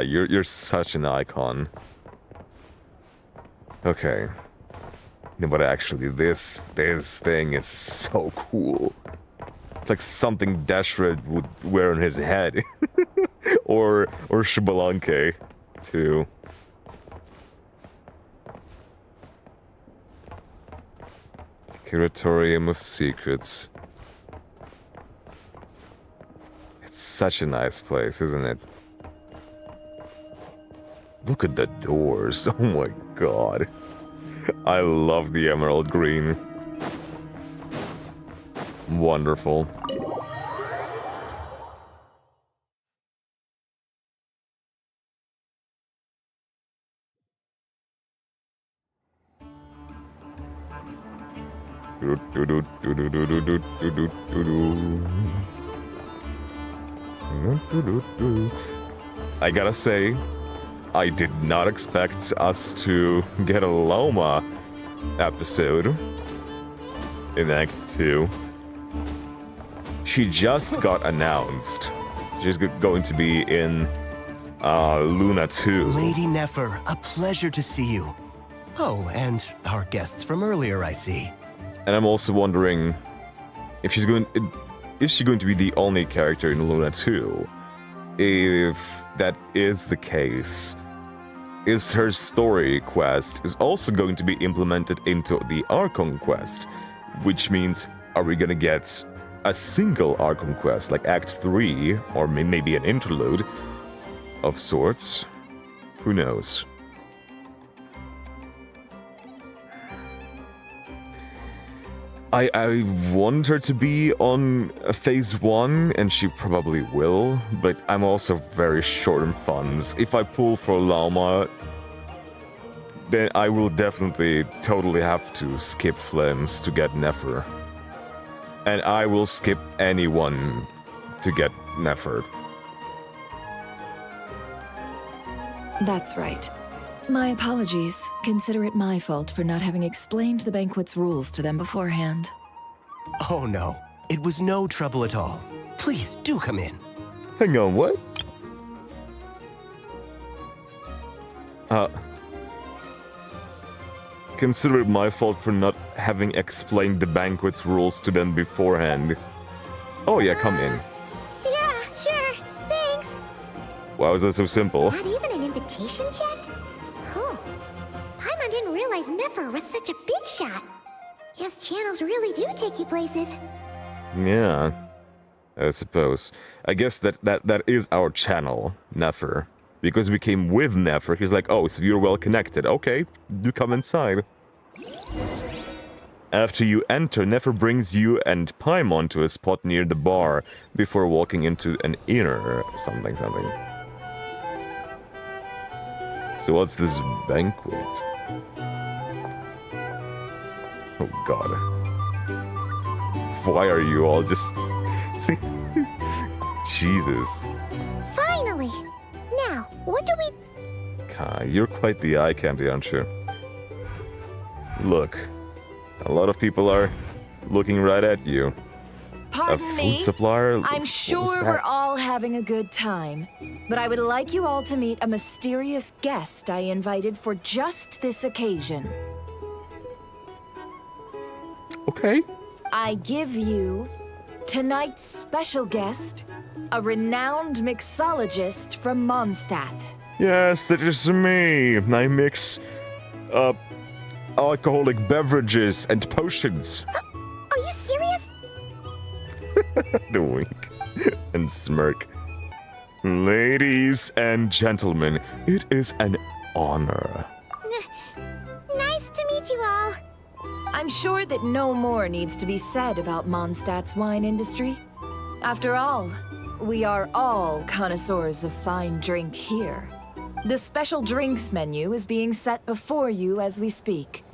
You're such an icon. Okay. No, but actually, this thing is so cool. It's like something Dashred would wear on his head. or Xbalanque, too. Curatorium of Secrets. It's such a nice place, isn't it? Look at the doors. Oh my god. I love the emerald green. Wonderful. I gotta say, I did not expect us to get a Llama episode in Act 2. She just got announced. She's going to be in Luna 2. Lady Nefer, a pleasure to see you. Oh, and our guests from earlier, I see. And I'm also wondering if is she going to be the only character in Luna 2? If that is the case, is her story quest is also going to be implemented into the Archon quest, which means are we gonna get a single Archon quest like Act 3 or maybe an interlude of sorts? Who knows? I want her to be on phase 1, and she probably will, but I'm also very short on funds. If I pull for Llama, then I will definitely totally have to skip Flynn's to get Nefer. And I will skip anyone to get Nefer. That's right. My apologies. Consider it my fault for not having explained the banquet's rules to them beforehand. Oh no, it was no trouble at all. Please, do come in. Hang on, what? Consider it my fault for not having explained the banquet's rules to them beforehand. Oh yeah, come in. Yeah, sure. Thanks. Why was that so simple? Not even an invitation check? Oh. Paimon didn't realize Nefer was such a big shot. Yes, channels really do take you places. Yeah, I suppose. I guess that is our channel, Nefer. Because we came with Nefer, he's like, oh, so you're well connected. Okay, do come inside. After you enter, Nefer brings you and Paimon to a spot near the bar before walking into an inner something. So what's this banquet? Oh god. Why are you all just... Jesus. Finally! Now, what do we... Kai, you're quite the eye candy, aren't you? Look, a lot of people are looking right at you. Pardon a food me? supplier? I'm sure we're all having a good time, but I would like you all to meet a mysterious guest I invited for just this occasion. Okay. I give you tonight's special guest, a renowned mixologist from Mondstadt. Yes, that is me. I mix alcoholic beverages and potions. Are you serious? The wink and smirk. Ladies and gentlemen, it is an honor. Nice to meet you all. I'm sure that no more needs to be said about Mondstadt's wine industry. After all, we are all connoisseurs of fine drink here. The special drinks menu is being set before you as we speak.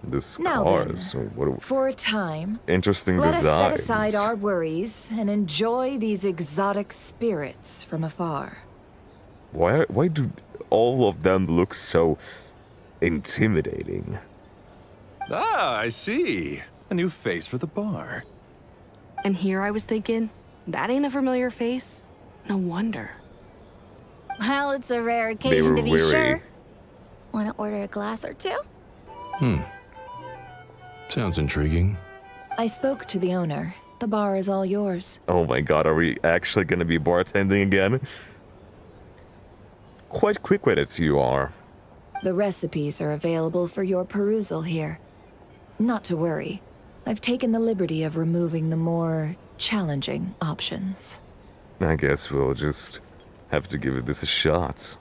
The Now scars. then, for a time, Interesting let us set designs. aside our worries and enjoy these exotic spirits from afar. Why do all of them look so intimidating? Ah, I see. A new face for the bar. And here I was thinking, that ain't a familiar face. No wonder. Well, it's a rare occasion to be weary. sure. Want to order a glass or two? Sounds intriguing. I spoke to the owner. The bar is all yours. Oh my god, are we actually gonna be bartending again? Quite quick-witted you are. The recipes are available for your perusal here. Not to worry. I've taken the liberty of removing the more challenging options. I guess we'll just have to give this a shot.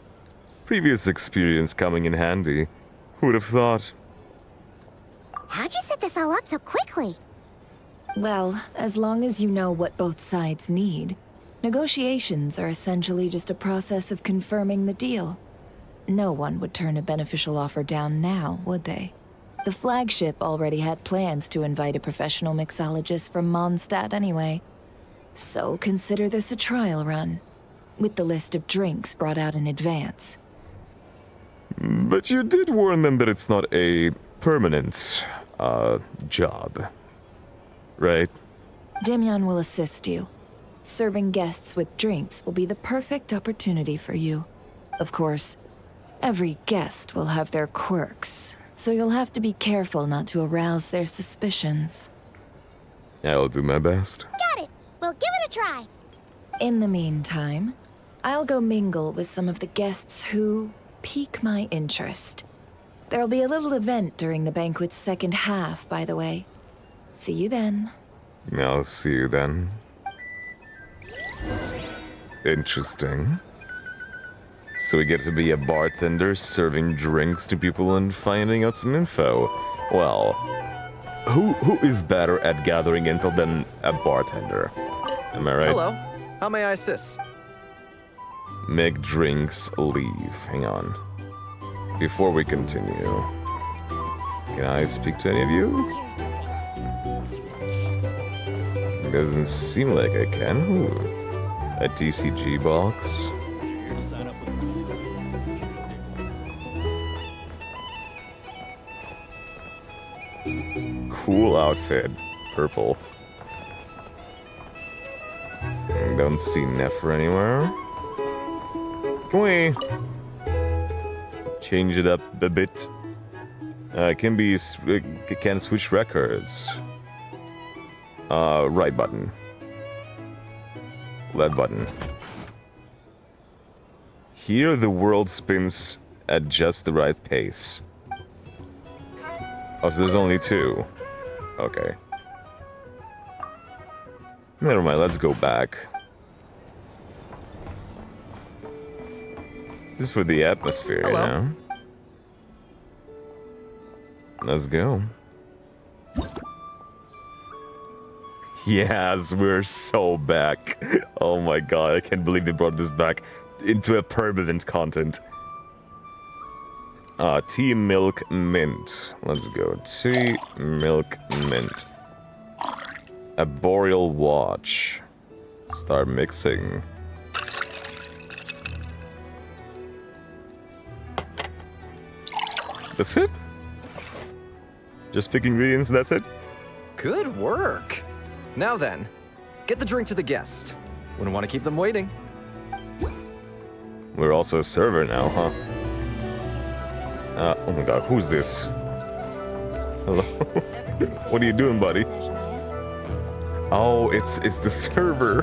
Previous experience coming in handy. Who'd have thought? How'd you set this all up so quickly? Well, as long as you know what both sides need, negotiations are essentially just a process of confirming the deal. No one would turn a beneficial offer down now, would they? The flagship already had plans to invite a professional mixologist from Mondstadt anyway. So consider this a trial run, with the list of drinks brought out in advance. But you did warn them that it's not a permanent, job. Right? Damian will assist you. Serving guests with drinks will be the perfect opportunity for you. Of course, every guest will have their quirks, so you'll have to be careful not to arouse their suspicions. I'll do my best. Got it. We'll give it a try. In the meantime, I'll go mingle with some of the guests who pique my interest. There'll be a little event during the banquet's second half, by the way. See you then. I'll see you then. Interesting. So we get to be a bartender serving drinks to people and finding out some info. Well, who is better at gathering intel than a bartender? Am I right? Hello. How may I assist? Make drinks, leave. Hang on. Before we continue, can I speak to any of you? Doesn't seem like I can. Ooh. A TCG box. Cool outfit. Purple. Don't see Nefer anywhere. Can we change it up a bit? Can switch records. Right button. Left button. Here the world spins at just the right pace. Oh, so there's only two. Okay. Never mind, let's go back. This is for the atmosphere, Hello. you know? Let's go. Yes, we're so back. Oh my god, I can't believe they brought this back into a permanent content. Tea, milk, mint. Let's go. Tea, milk, mint. A boreal watch. Start mixing. That's it? Just pick ingredients, that's it? Good work. Now then, get the drink to the guest. Wouldn't want to keep them waiting. We're also a server now, huh? Oh my god, who's this? Hello? What are you doing, buddy? Oh, it's the server.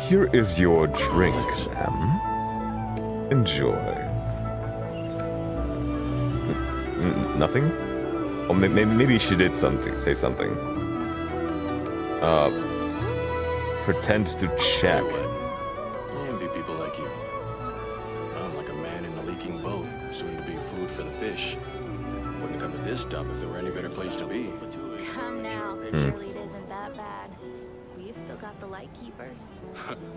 Here is your drink, ma'am. Enjoy. Nothing? Oh, maybe she did something. Say something. Pretend to check. Envy people like you. I'm like a man in a leaking boat, soon to be food for the fish. Wouldn't come to this dump if there were any better place to be. Come now. Surely it isn't that bad. We've still got the light keepers.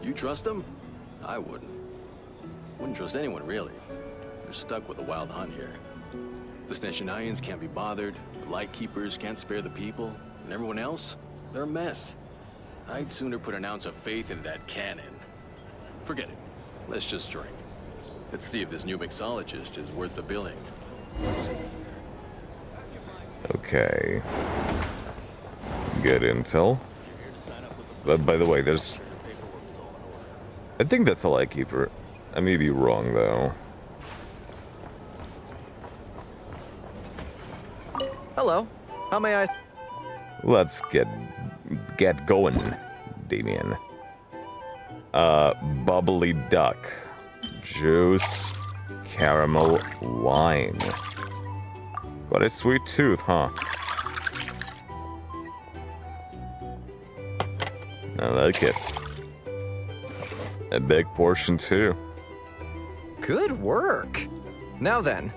You trust them? I wouldn't. Wouldn't trust anyone, really. You're stuck with the wild hunt here. The Sneshanians can't be bothered, the Lightkeepers can't spare the people, and everyone else, they're a mess. I'd sooner put an ounce of faith in that cannon. Forget it. Let's just drink. Let's see if this new mixologist is worth the billing. Okay. Good intel. But by the way, there's... I think that's a Lightkeeper. I may be wrong, though. Hello. How may I... Let's get going, Damien. Bubbly duck. Juice. Caramel. Wine. Got a sweet tooth, huh? I like it. A big portion, too. Good work. Now then.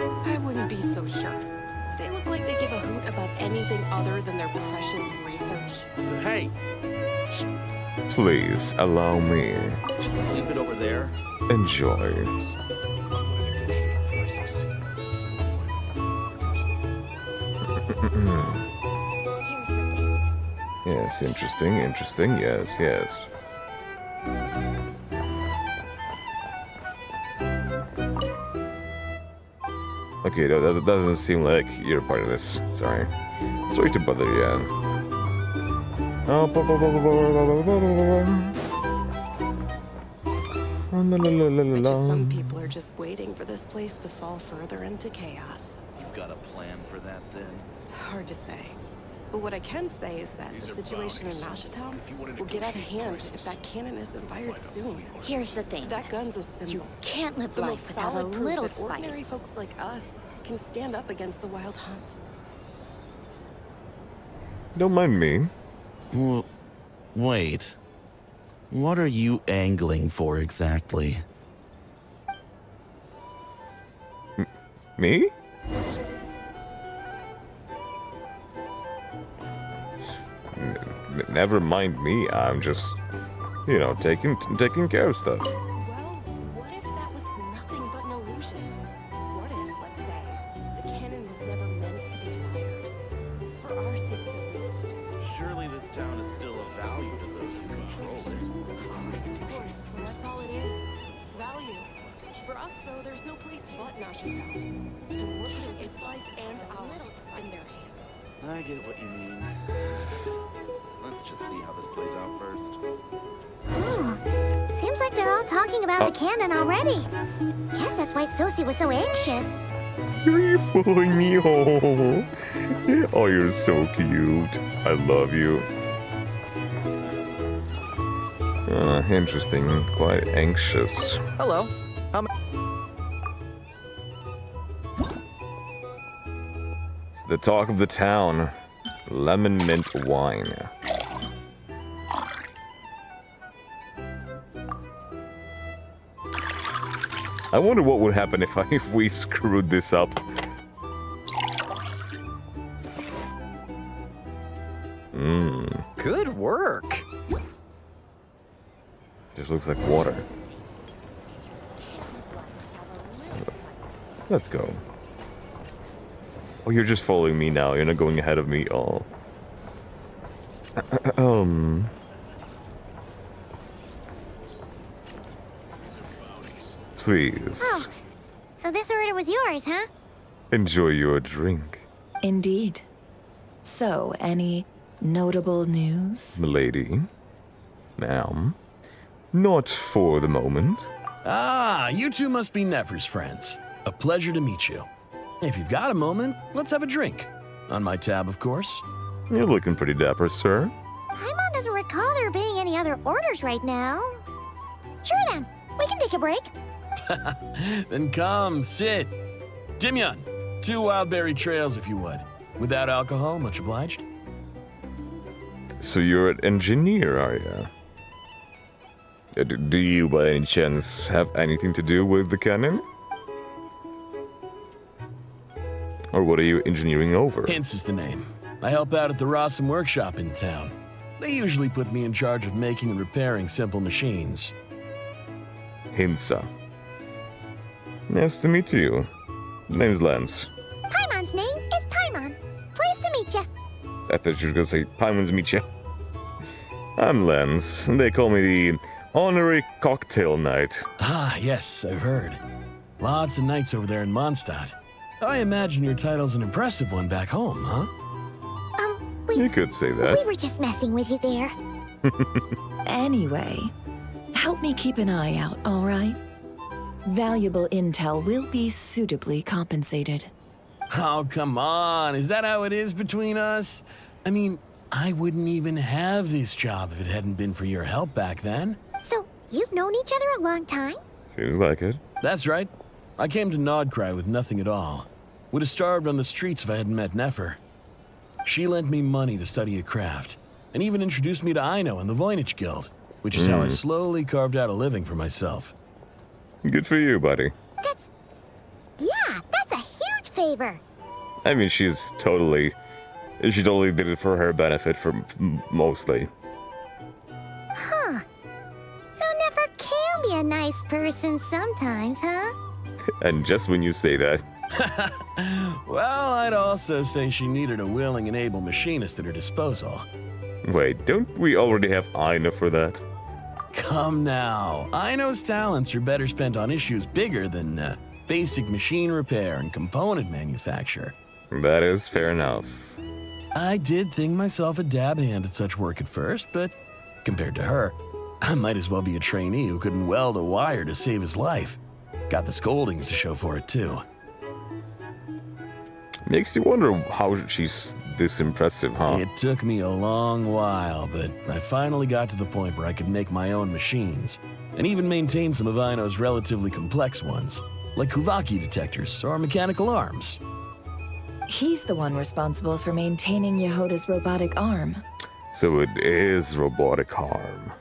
I wouldn't be so sure. They look like they give a hoot about anything other than their precious research. Hey! Please allow me. Just leave it over there. Enjoy. Yes, interesting, yes. Okay, that doesn't seem like you're part of this. Sorry to bother you. Bet you some people are just waiting for this place to fall further into chaos. You've got a plan for that, then? Hard to say. But what I can say is that the situation in Nashatown will get out of hand if that cannon isn't fired soon. Here's the thing. That gun's a symbol. You can't live the life most without a solid proof little that ordinary spice. folks like us can stand up against the wild hunt. Don't mind me. Well, wait. What are you angling for exactly? Me? Never mind me. I'm just, taking care of stuff. Well, what if that was nothing but an illusion? What if, let's say, the cannon was never meant to be fired? For our sakes, at least. Surely this town is still of value to those who control it. Of course. Well, that's all it is. Value. For us, though, there's no place but Nashatown. And we're putting its life and ours in their hands. I get what you mean. Let's just see how this plays out first. Seems like they're all talking about the cannon already. Guess that's why Sosie was so anxious. You're following me home. Oh, you're so cute. I love you. Interesting. Quite anxious. Hello. It's the talk of the town. Lemon mint wine. I wonder what would happen if we screwed this up. Good work. Just looks like water. Let's go. Oh, you're just following me now. You're not going ahead of me. Oh. Please. Oh, so this order was yours, huh? Enjoy your drink. Indeed. So, any notable news? Milady. Ma'am. Not for the moment. Ah, you two must be Nefer's friends. A pleasure to meet you. If you've got a moment, let's have a drink. On my tab, of course. You're looking pretty dapper, sir. Paimon doesn't recall there being any other orders right now. Sure then, we can take a break. Then come, sit. Dimyon, 2 wildberry trails if you would. Without alcohol, much obliged. So you're an engineer, are you? Do you, by any chance, have anything to do with the cannon? Or what are you engineering over? Hints is the name. I help out at the Rossum workshop in town. They usually put me in charge of making and repairing simple machines. Hintsa. Nice to meet you. Name's Lance. Paimon's name is Paimon. Pleased to meet ya. I thought you were gonna say Paimon's meet ya. I'm Lance. They call me the Honorary Cocktail Knight. Ah, yes, I've heard. Lots of nights over there in Mondstadt. I imagine your title's an impressive one back home, huh? You could say that. We were just messing with you there. Anyway, help me keep an eye out, all right? Valuable intel will be suitably compensated. Oh, come on. Is that how it is between us? I mean, I wouldn't even have this job if it hadn't been for your help back then. So, you've known each other a long time? Seems like it. That's right. I came to Nodcry with nothing at all. Would have starved on the streets if I hadn't met Nefer. She lent me money to study a craft, and even introduced me to Aino and the Voynich Guild, which is how I slowly carved out a living for myself. Good for you, buddy. That's a huge favor. I mean, she totally did it for her benefit, mostly. Huh. So Nefer can be a nice person sometimes, huh? And just when you say that, Well, I'd also say she needed a willing and able machinist at her disposal. Wait, don't we already have Aina for that? Come now. Aino's talents are better spent on issues bigger than basic machine repair and component manufacture. That is fair enough. I did think myself a dab hand at such work at first, but compared to her, I might as well be a trainee who couldn't weld a wire to save his life. Got the scoldings to show for it, too. Makes you wonder how she's this impressive, huh? It took me a long while, but I finally got to the point where I could make my own machines, and even maintain some of Aino's relatively complex ones, like Kuvaki detectors or mechanical arms. He's the one responsible for maintaining Yehoda's robotic arm. So it is robotic arm.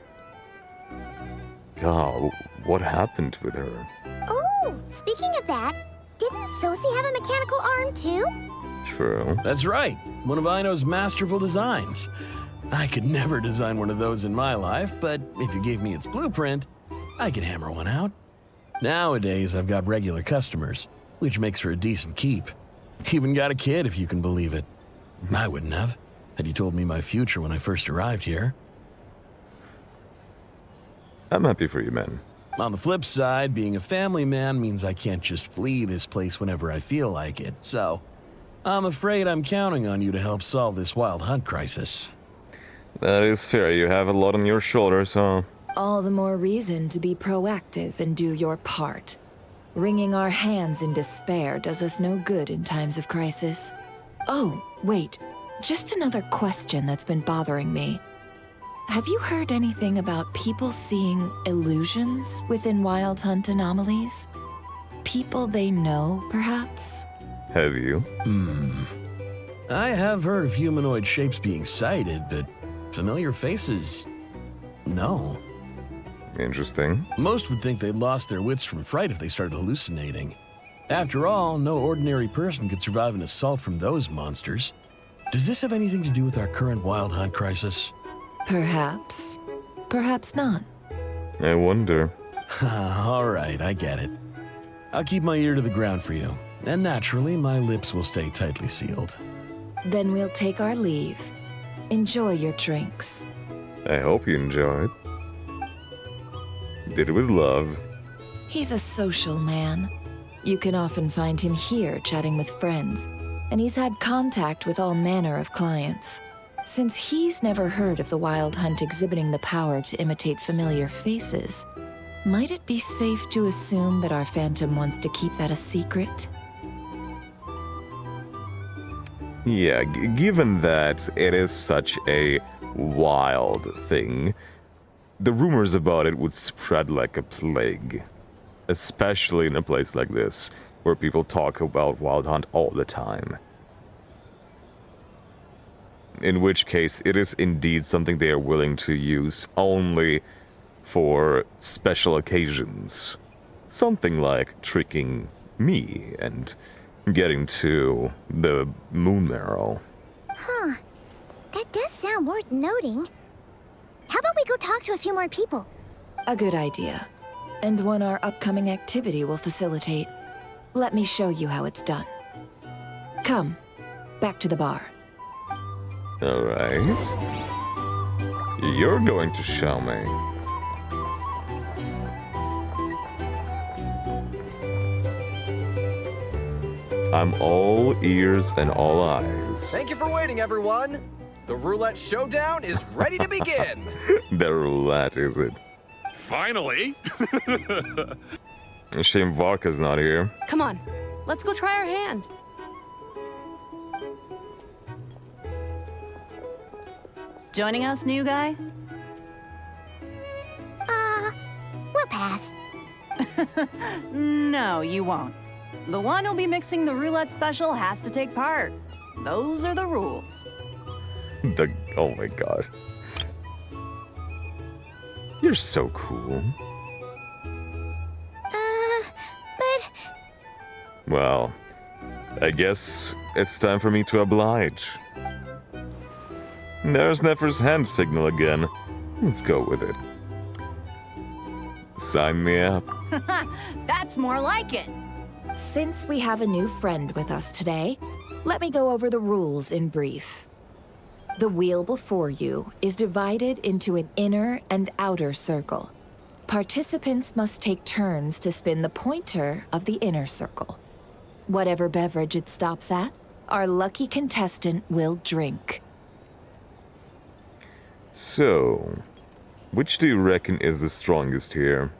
God, what happened with her? Oh, speaking of that, didn't Sosie have a mechanical arm too? True. That's right, one of Aino's masterful designs. I could never design one of those in my life, but if you gave me its blueprint, I could hammer one out. Nowadays, I've got regular customers, which makes for a decent keep. Even got a kid, if you can believe it. I wouldn't have, had you told me my future when I first arrived here. I'm happy for you, man. On the flip side, being a family man means I can't just flee this place whenever I feel like it, so I'm afraid I'm counting on you to help solve this wild hunt crisis. That is fair. You have a lot on your shoulders, huh? All the more reason to be proactive and do your part. Wringing our hands in despair does us no good in times of crisis. Oh, wait. Just another question that's been bothering me. Have you heard anything about people seeing illusions within Wild Hunt anomalies? People they know, perhaps? Have you? I have heard of humanoid shapes being sighted, but familiar faces? No. Interesting. Most would think they'd lost their wits from fright if they started hallucinating. After all, no ordinary person could survive an assault from those monsters. Does this have anything to do with our current Wild Hunt crisis? Perhaps. Perhaps not. I wonder. All right, I get it. I'll keep my ear to the ground for you, and naturally, my lips will stay tightly sealed. Then we'll take our leave. Enjoy your drinks. I hope you enjoy it. Did it with love. He's a social man. You can often find him here chatting with friends, and he's had contact with all manner of clients. Since he's never heard of the Wild Hunt exhibiting the power to imitate familiar faces, might it be safe to assume that our Phantom wants to keep that a secret? Yeah, given that it is such a wild thing, the rumors about it would spread like a plague. Especially in a place like this, where people talk about Wild Hunt all the time. In which case, it is indeed something they are willing to use only for special occasions. Something like tricking me and getting to the moon marrow. Huh. That does sound worth noting. How about we go talk to a few more people? A good idea. And one our upcoming activity will facilitate. Let me show you how it's done. Come, back to the bar. Alright. You're going to show me. I'm all ears and all eyes. Thank you for waiting, everyone. The Roulette showdown is ready to begin. The roulette, is it? Finally! Shame Varka's not here. Come on, let's go try our hand. Joining us, new guy? We'll pass. No, you won't. The one who'll be mixing the roulette special has to take part. Those are the rules. Oh my god. You're so cool. But... Well, I guess it's time for me to oblige. There's Nefer's hand signal again. Let's go with it. Sign me up. That's more like it. Since we have a new friend with us today, let me go over the rules in brief. The wheel before you is divided into an inner and outer circle. Participants must take turns to spin the pointer of the inner circle. Whatever beverage it stops at, our lucky contestant will drink. So, which do you reckon is the strongest here?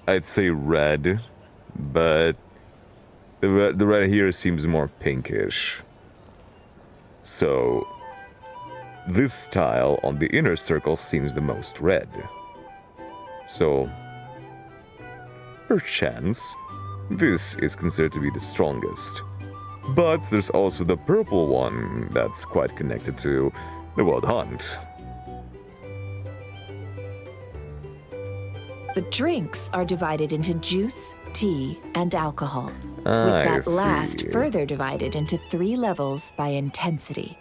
I'd say red, but the red here seems more pinkish. So, this tile on the inner circle seems the most red. So, perchance, this is considered to be the strongest. But there's also the purple one that's quite connected to the Wild Hunt. The drinks are divided into juice, tea, and alcohol, with that last further divided into 3 levels by intensity.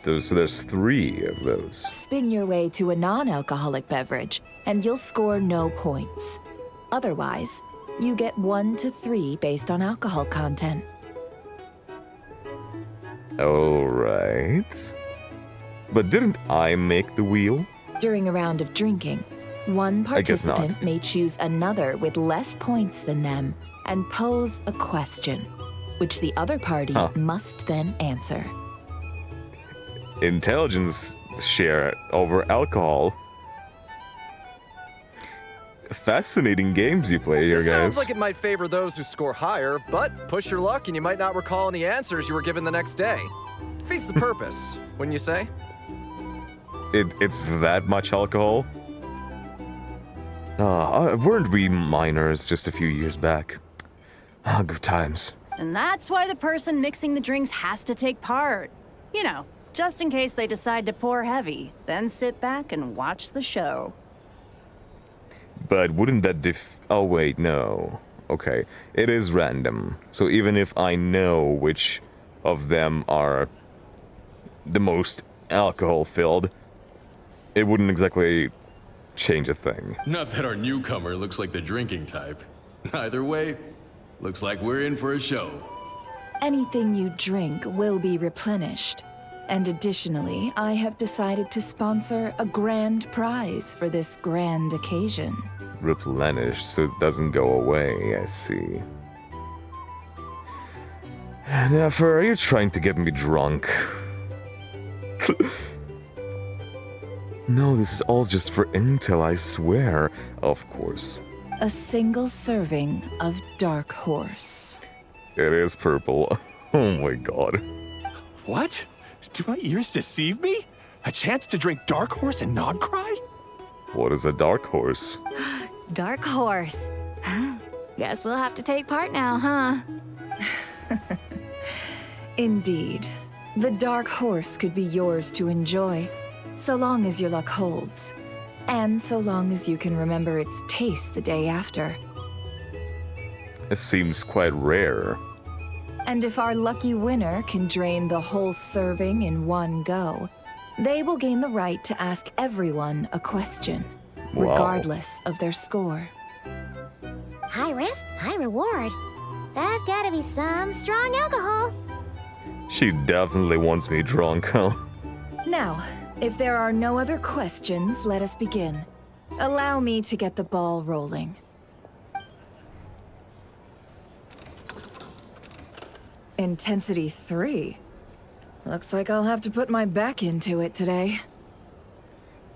So there's 3 of those. Spin your way to a non-alcoholic beverage, and you'll score no points. Otherwise, you get 1 to 3 based on alcohol content. Alright. But didn't I make the wheel? During a round of drinking, one participant may choose another with less points than them and pose a question, which the other party must then answer. Intelligence share over alcohol. Fascinating games you play here, This guys. sounds like it might favor those who score higher, but push your luck and you might not recall any answers you were given the next day. Defeats the purpose, wouldn't you say? It's that much alcohol? Weren't we minors just a few years back? Good times. And that's why the person mixing the drinks has to take part. You know, just in case they decide to pour heavy, then sit back and watch the show. But wouldn't that oh wait, no. Okay, it is random. So even if I know which of them are the most alcohol-filled, it wouldn't exactly change a thing. Not that our newcomer looks like the drinking type. Either way, looks like we're in for a show. Anything you drink will be replenished. And additionally, I have decided to sponsor a grand prize for this grand occasion. Replenished, so it doesn't go away, I see. Nefer, are you trying to get me drunk? No, this is all just for intel, I swear. Of course. A single serving of Dark Horse. It is purple. Oh my god. What? Do my ears deceive me? A chance to drink Dark Horse and not cry? What is a Dark Horse? Dark Horse. Guess we'll have to take part now, huh? Indeed. The Dark Horse could be yours to enjoy, so long as your luck holds. And so long as you can remember its taste the day after. It seems quite rare. And if our lucky winner can drain the whole serving in one go, they will gain the right to ask everyone a question, regardless of their score. High risk, high reward. That's gotta be some strong alcohol. She definitely wants me drunk, huh? Now, if there are no other questions, let us begin. Allow me to get the ball rolling. Intensity 3. Looks like I'll have to put my back into it today.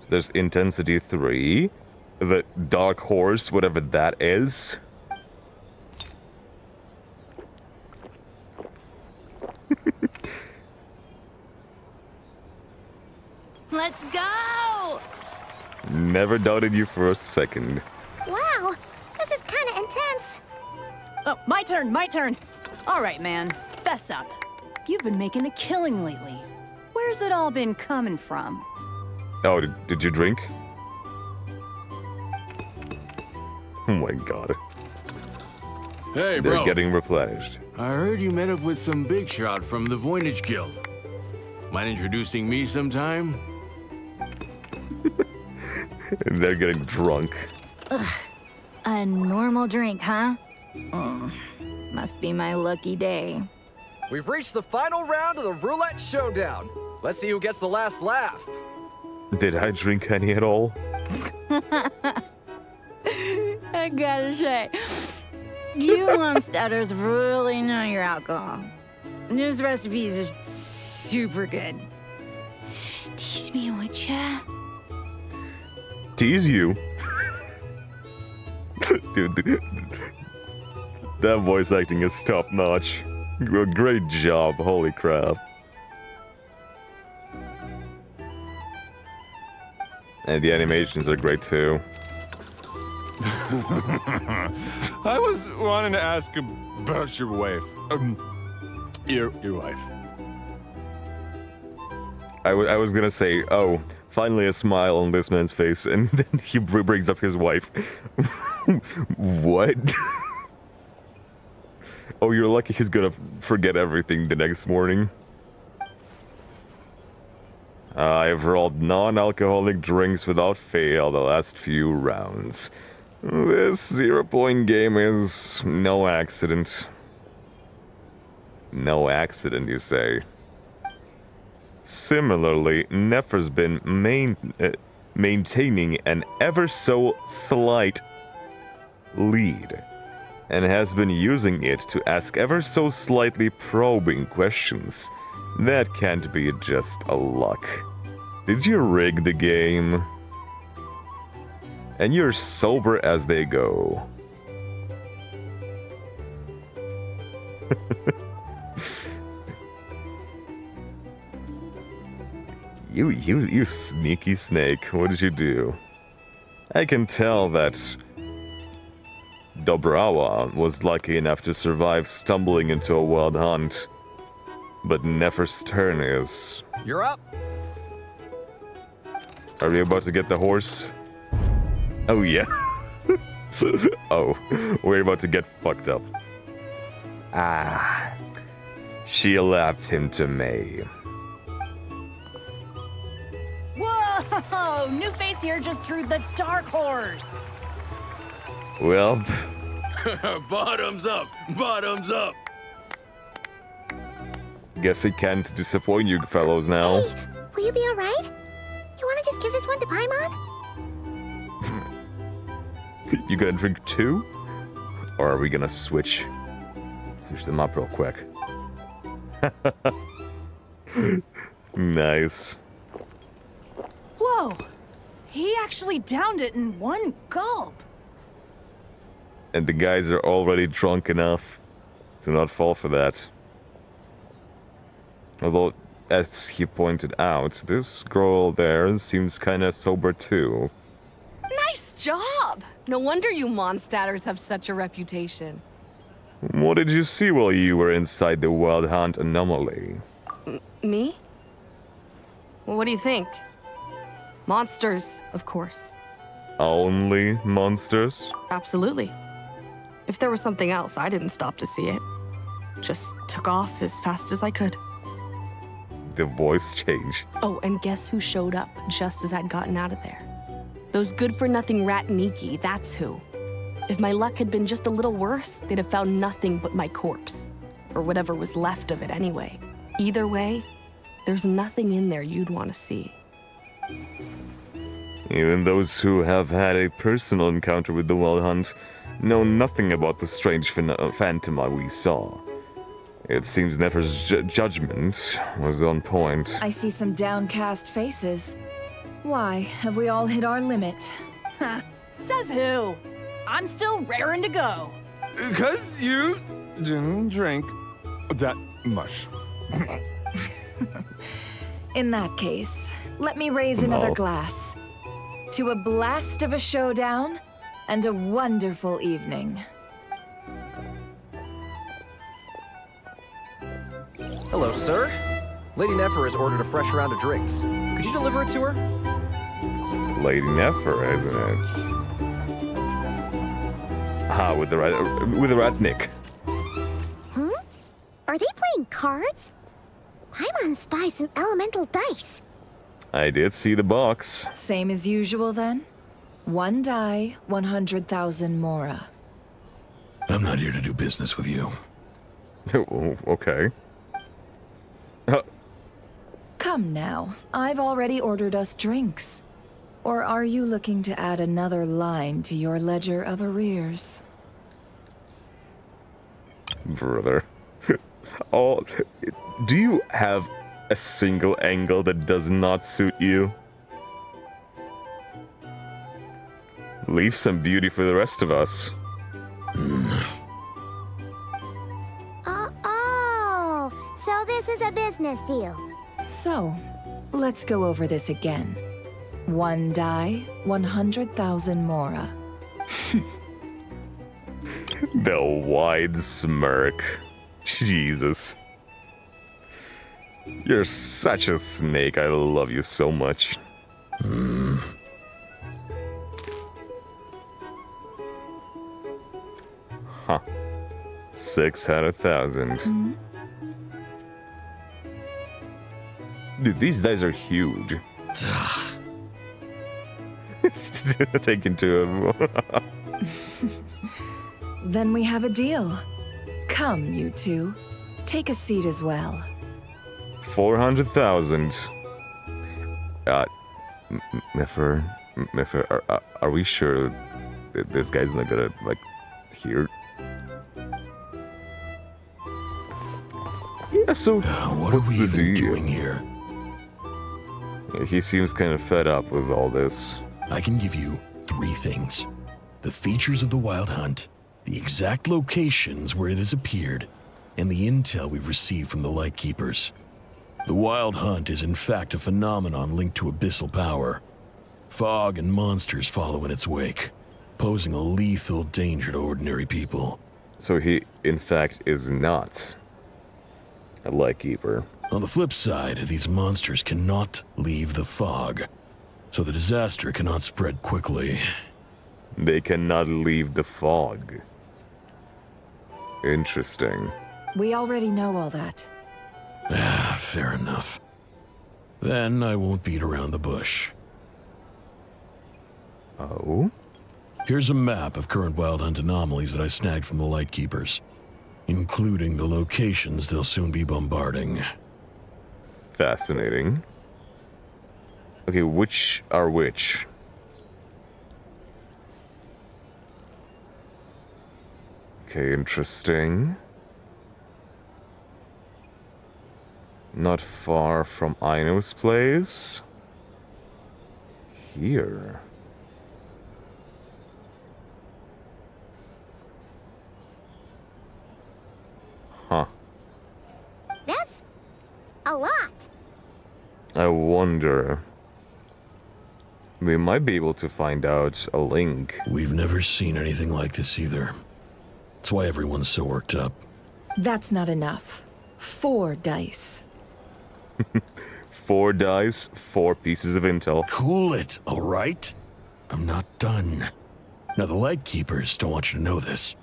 So there's intensity 3, the Dark Horse, whatever that is. Let's go! Never doubted you for a second. Wow, this is kind of intense. Oh, my turn, my turn. All right, man, fess up. You've been making a killing lately. Where's it all been coming from? Oh, did you drink? Oh my god. Hey, They're bro. getting replenished. I heard you met up with some big shot from the Voynich Guild. Mind introducing me sometime? They're getting drunk. Ugh. A normal drink, huh? Must be my lucky day. We've reached the final round of the Roulette showdown. Let's see who gets the last laugh. Did I drink any at all? I gotta say, you monsters really know your alcohol. This recipe is super good. Tease me, would ya? Tease you? Dude, that voice acting is top notch. Great job, holy crap. And the animations are great too. I was wanting to ask about your wife. Your wife. I was gonna say, oh, finally a smile on this man's face, and then he brings up his wife. What? Oh, you're lucky he's gonna forget everything the next morning. I've rolled non-alcoholic drinks without fail the last few rounds. This 0-point game is no accident. No accident, you say? Similarly, Nefer's been maintaining an ever so slight lead, and has been using it to ask ever so slightly probing questions. That can't be just a luck. Did you rig the game? And you're sober as they go. You sneaky snake, what did you do? I can tell that Dobrawa was lucky enough to survive stumbling into a wild hunt. But Nefer's turn is... You're up! Are we about to get the horse? Oh yeah. Oh, we're about to get fucked up. Ah. She left him to me. Whoa! New face here just drew the dark horse. Well... Bottoms up! Bottoms up! Guess he can't disappoint you fellows now. Hey, will you be alright? You wanna just give this one to Paimon? You gonna drink two? Or are we gonna switch? Switch them up real quick. Nice. Whoa! He actually downed it in one gulp. And the guys are already drunk enough to not fall for that. Although, as he pointed out, this girl there seems kinda sober too. Nice job! No wonder you monsters have such a reputation. What did you see while you were inside the Wild Hunt anomaly? Me? Well, what do you think? Monsters, of course. Only monsters? Absolutely. If there was something else, I didn't stop to see it. Just took off as fast as I could. The voice change. Oh, and guess who showed up just as I'd gotten out of there? Those good-for-nothing Ratniki, that's who. If my luck had been just a little worse, they'd have found nothing but my corpse. Or whatever was left of it anyway. Either way, there's nothing in there you'd want to see. Even those who have had a personal encounter with the Wild Hunt know nothing about the strange phantom we saw. It seems Nefer's judgment was on point. I see some downcast faces. Why, have we all hit our limit? Huh. Says who? I'm still raring to go. 'Cause you didn't drink that much. In that case, let me raise another glass. To a blast of a showdown and a wonderful evening. Hello, sir. Lady Nefer has ordered a fresh round of drinks. Could you deliver it to her? Lady Nefer, isn't it? Ah, with the Ratnik. Hmm? Are they playing cards? Paimon spies some elemental dice. I did see the box. Same as usual then? One die, 100,000 mora. I'm not here to do business with you. Oh, okay. Come now, I've already ordered us drinks. Or are you looking to add another line to your ledger of arrears? Brother. Oh, do you have a single angle that does not suit you? Leave some beauty for the rest of us. Oh, so this is a business deal. So, let's go over this again. 1 die, 100,000 mora. The wide smirk. Jesus. You're such a snake. I love you so much. Huh. 600,000. Dude, these dice are huge. Taken two of them. Then we have a deal. Come, you two. Take a seat as well. 400,000. Miffer, are we sure that this guy's not gonna, like, hear? Yeah, so what are we even doing here? He seems kind of fed up with all this. I can give you 3 things. The features of the Wild Hunt, the exact locations where it has appeared, and the intel we've received from the Lightkeepers. The Wild Hunt is in fact a phenomenon linked to abyssal power. Fog and monsters follow in its wake, posing a lethal danger to ordinary people. So he, in fact, is not a Lightkeeper. On the flip side, these monsters cannot leave the fog, so the disaster cannot spread quickly. They cannot leave the fog. Interesting. We already know all that. Fair enough. Then I won't beat around the bush. Oh? Here's a map of current Wild Hunt anomalies that I snagged from the Lightkeepers, including the locations they'll soon be bombarding. Fascinating. Okay, which are which? Okay, interesting. Not far from Aino's place. Here. Huh. That's a lot. I wonder. We might be able to find out a link. We've never seen anything like this either. That's why everyone's so worked up. That's not enough. 4 dice. 4 dice, 4 pieces of intel. Cool it, all right? I'm not done. Now, the Lightkeepers don't want you to know this,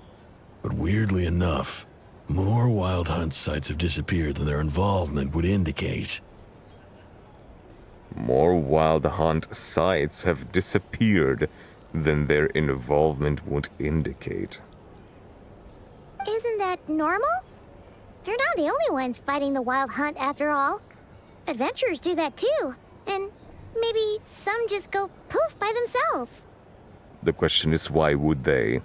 but weirdly enough, more Wild Hunt sites have disappeared than their involvement would indicate. More Wild Hunt sites have disappeared than their involvement would indicate. Isn't that normal? They're not the only ones fighting the Wild Hunt after all. Adventurers do that too. And maybe some just go poof by themselves. The question is, why would they?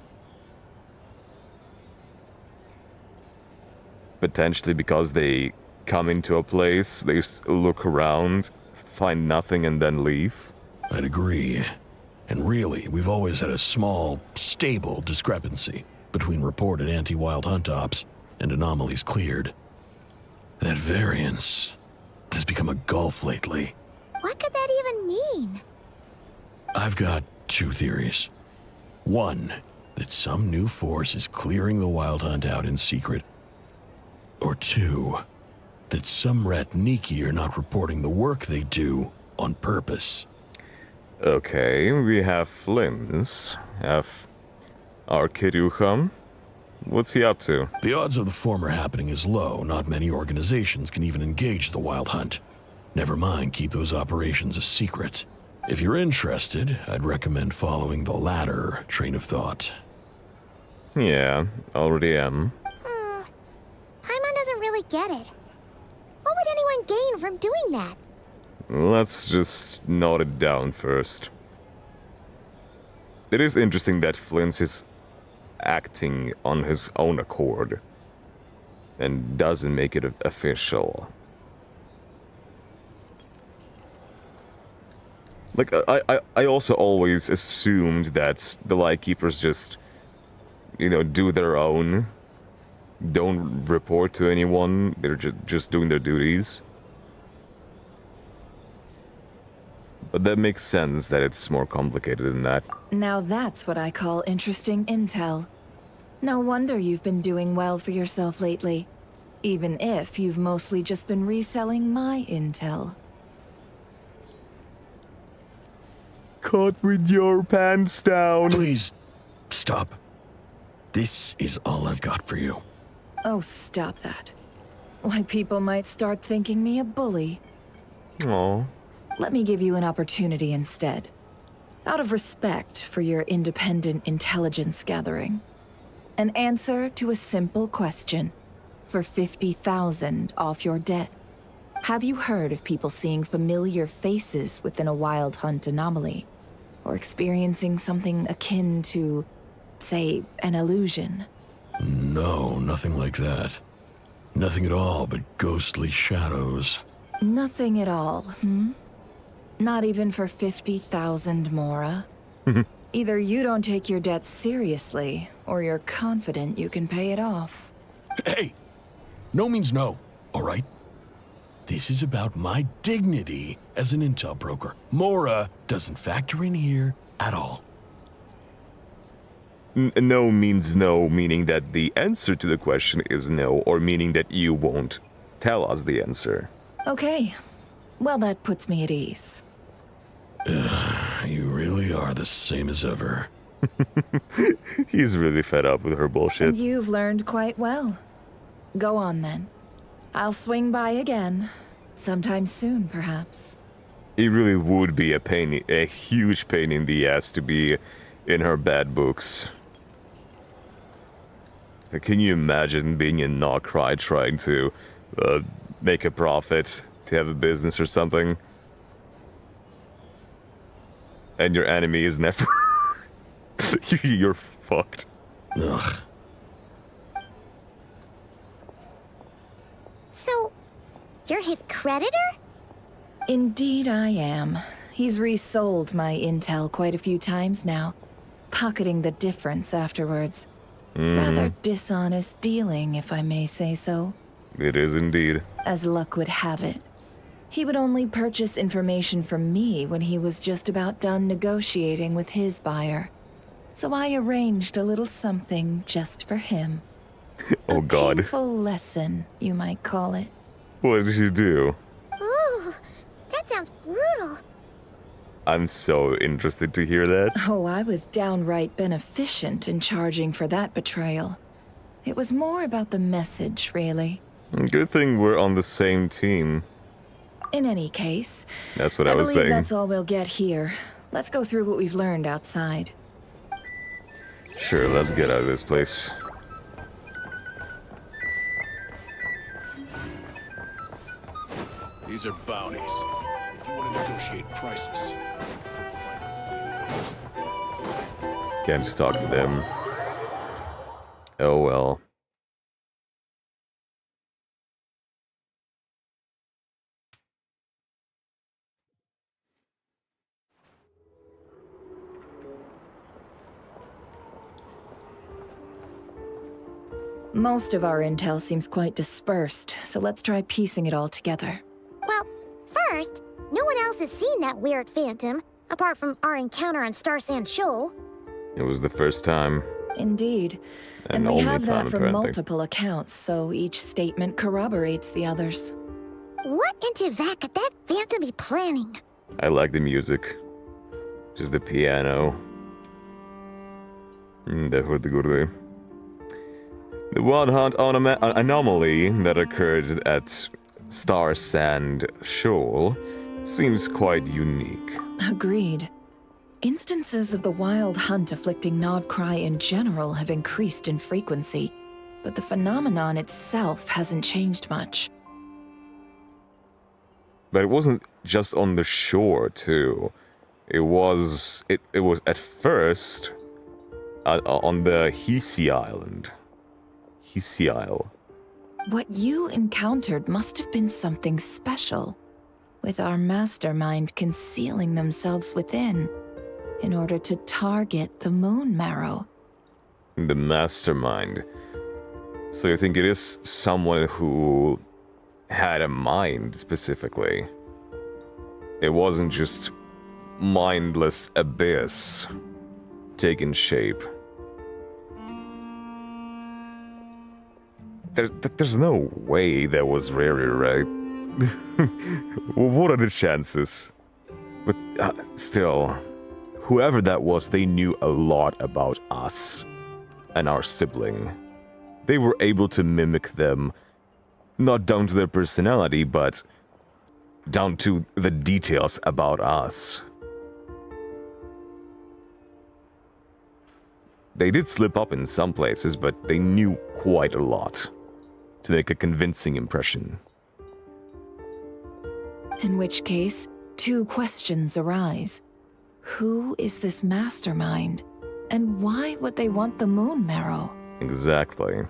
Potentially because they come into a place, they look around, find nothing, and then leave? I'd agree. And really, we've always had a small, stable discrepancy between reported anti-Wild Hunt ops and anomalies cleared. That variance has become a gulf lately. What could that even mean? I've got 2 theories. 1, that some new force is clearing the Wild Hunt out in secret. Or 2, that some Ratniki are not reporting the work they do on purpose. Okay, we have Flynn's, have our Kiruham. What's he up to? The odds of the former happening is low. Not many organizations can even engage the Wild Hunt. Never mind keep those operations a secret. If you're interested, I'd recommend following the latter train of thought. Yeah, already am. Paimon doesn't really get it. What would anyone gain from doing that? Let's just note it down first. It is interesting that Flynn is acting on his own accord and doesn't make it official. Like, I also always assumed that the Lightkeepers just, you know, do their own. Don't report to anyone. They're just doing their duties. But that makes sense that it's more complicated than that. Now that's what I call interesting intel. No wonder you've been doing well for yourself lately. Even if you've mostly just been reselling my intel. Caught with your pants down. Please, stop. This is all I've got for you. Oh, stop that. Why, people might start thinking me a bully. Aw. Let me give you an opportunity instead. Out of respect for your independent intelligence gathering. An answer to a simple question. For 50,000 off your debt. Have you heard of people seeing familiar faces within a wild hunt anomaly? Or experiencing something akin to, say, an illusion? No, nothing like that. Nothing at all but ghostly shadows. Nothing at all, Not even for 50,000 Mora? Either you don't take your debt seriously, or you're confident you can pay it off. Hey! No means no, all right? This is about my dignity as an intel broker. Mora doesn't factor in here at all. No means no, meaning that the answer to the question is no, or meaning that you won't tell us the answer. Okay. Well, that puts me at ease. You really are the same as ever. He's really fed up with her bullshit. And you've learned quite well. Go on, then. I'll swing by again. Sometime soon, perhaps. It really would be a huge pain in the ass to be in her bad books. Can you imagine being in Nokrai trying to make a profit, to have a business or something? And your enemy is never... You're fucked. Ugh. So, you're his creditor? Indeed I am. He's resold my intel quite a few times now, pocketing the difference afterwards. Rather dishonest dealing, if I may say so. It is indeed. As luck would have it. He would only purchase information from me when he was just about done negotiating with his buyer. So I arranged a little something just for him. Oh God. A painful lesson, you might call it. What did you do? Ooh, that sounds brutal. I'm so interested to hear that. Oh, I was downright beneficent in charging for that betrayal. It was more about the message, really. Good thing we're on the same team. In any case, that's what I was saying. That's all we'll get here. Let's go through what we've learned outside. Sure, let's get out of this place. These are bounties. If you want to negotiate prices, go find a free market. Can't just talk to them. Oh well. Most of our intel seems quite dispersed, so let's try piecing it all together. Well, first, no one else has seen that weird phantom, apart from our encounter on Star Sand Shoal. It was the first time. Indeed. And we have that from multiple accounts, so each statement corroborates the others. What in Tavak could that phantom be planning? I like the music. Just the piano. Det hurdy-gurdy. The Wild Hunt anomaly that occurred at Star Sand Shoal seems quite unique. Agreed. Instances of the wild hunt afflicting Nodcry in general have increased in frequency, but the phenomenon itself hasn't changed much. But it wasn't just on the shore, too. It was at first on the Hisi Island. Hisi Isle. What you encountered must have been something special, with our mastermind concealing themselves within, in order to target the moon marrow. The mastermind. So you think it is someone who had a mind, specifically? It wasn't just mindless abyss taking shape. There's no way that was Rary, right? What are the chances? But still, whoever that was, they knew a lot about us and our sibling. They were able to mimic them, not down to their personality, but down to the details about us. They did slip up in some places, but they knew quite a lot to make a convincing impression. In which case, two questions arise. Who is this mastermind? And why would they want the moon marrow? Exactly.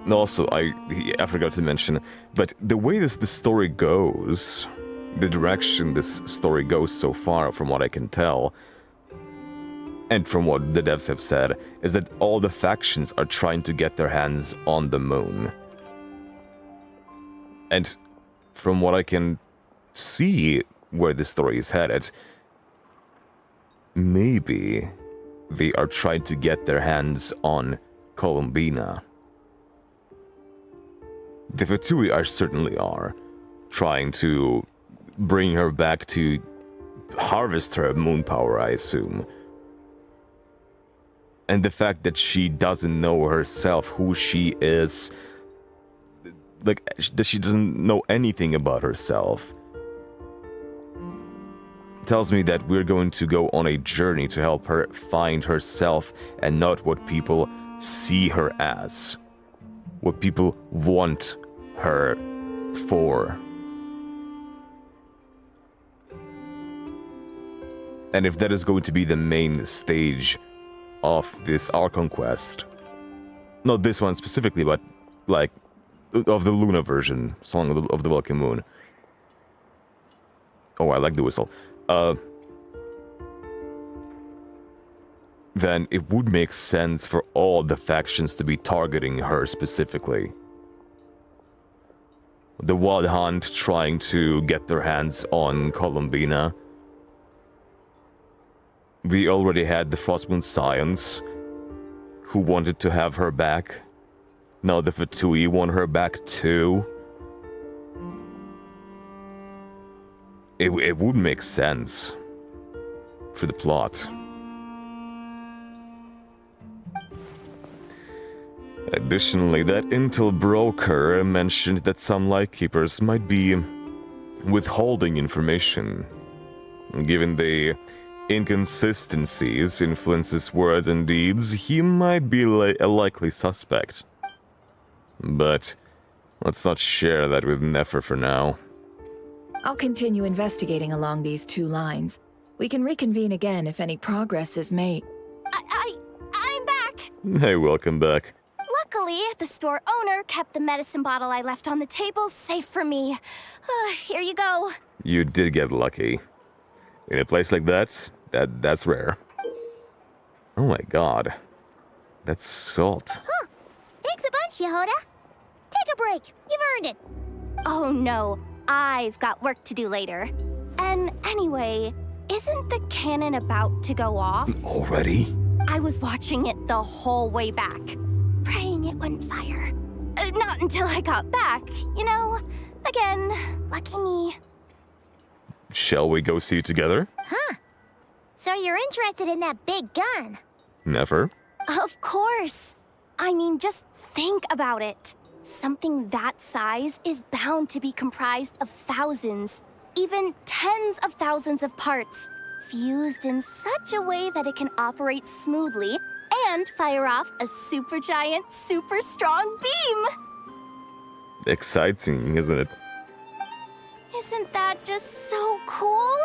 Also, I forgot to mention, but the way the story goes, the direction this story goes so far, from what I can tell, and from what the devs have said, is that all the factions are trying to get their hands on the moon. And from what I can see where the story is headed, maybe they are trying to get their hands on Colombina. The Fatui certainly are trying to bring her back to harvest her moon power, I assume. And the fact that she doesn't know herself who she is, like, that she doesn't know anything about herself, tells me that we're going to go on a journey to help her find herself and not what people see her as. What people want her for. And if that is going to be the main stage of this Archon quest, not this one specifically, but like of the Luna version, Song of the Welcome Moon. Oh, I like the whistle. Then it would make sense for all the factions to be targeting her specifically. The Wild Hunt trying to get their hands on Colombina. We already had the Frostmoon Scions, who wanted to have her back. Now the Fatui want her back too. It would make sense for the plot. Additionally, that intel broker mentioned that some Lightkeepers might be withholding information. Given the inconsistencies in Flynn's words and deeds, he might be a likely suspect. But let's not share that with Nefer for now. I'll continue investigating along these two lines. We can reconvene again if any progress is made. I'm back! Hey, welcome back. Luckily, the store owner kept the medicine bottle I left on the table safe for me. Here you go. You did get lucky. In a place like that's rare. Oh my god. That's salt. Huh. Thanks a bunch, Yehoda. Take a break. You've earned it. Oh no, I've got work to do later. And anyway, isn't the cannon about to go off? Already? I was watching it the whole way back. Praying it wouldn't fire. Not until I got back, you know? Again, lucky me. Shall we go see it together? Huh. So you're interested in that big gun? Never. Of course. I mean, just think about it. Something that size is bound to be comprised of thousands, even tens of thousands of parts, fused in such a way that it can operate smoothly and fire off a supergiant, super strong beam. Exciting, isn't it? Isn't that just so cool?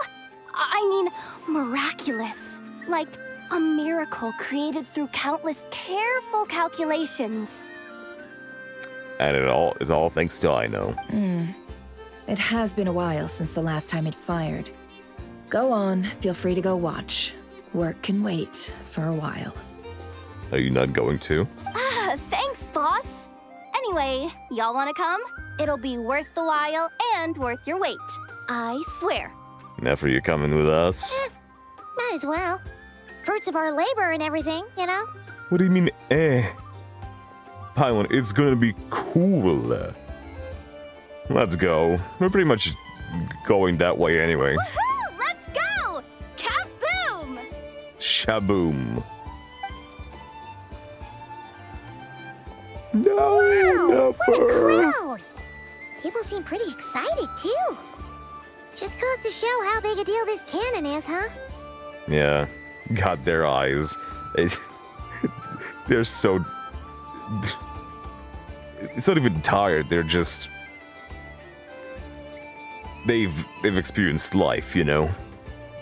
I mean, miraculous. Like a miracle created through countless careful calculations. And it all is all thanks to Aino. It has been a while since the last time it fired. Go on, feel free to go watch. Work can wait for a while. Are you not going to? Thanks, boss. Anyway, y'all wanna come? It'll be worth the while and worth your wait. I swear. Never you coming with us? Might as well. Fruits of our labor and everything, you know? What do you mean, Paimon, it's gonna be cool. Let's go. We're pretty much going that way anyway. Woohoo! Let's go! Kaboom! Shaboom. No, Wow, what a never. crowd! People seem pretty excited, too. Just goes to show how big a deal this cannon is, huh? Yeah, got their eyes. They're so... It's not even tired, they're just... They've experienced life, you know?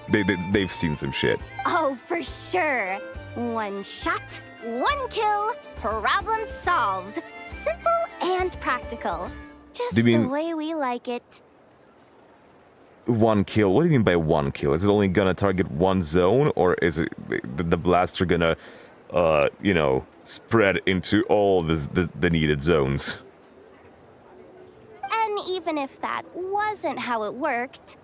They've seen some shit. Oh, for sure. One shot, one kill, problem solved. Simple and practical. Just Do you the mean- way we like it. One kill? What do you mean by one kill? Is it only gonna target one zone, or is it the blaster gonna, you know, spread into all the needed zones? And even if that wasn't how it worked,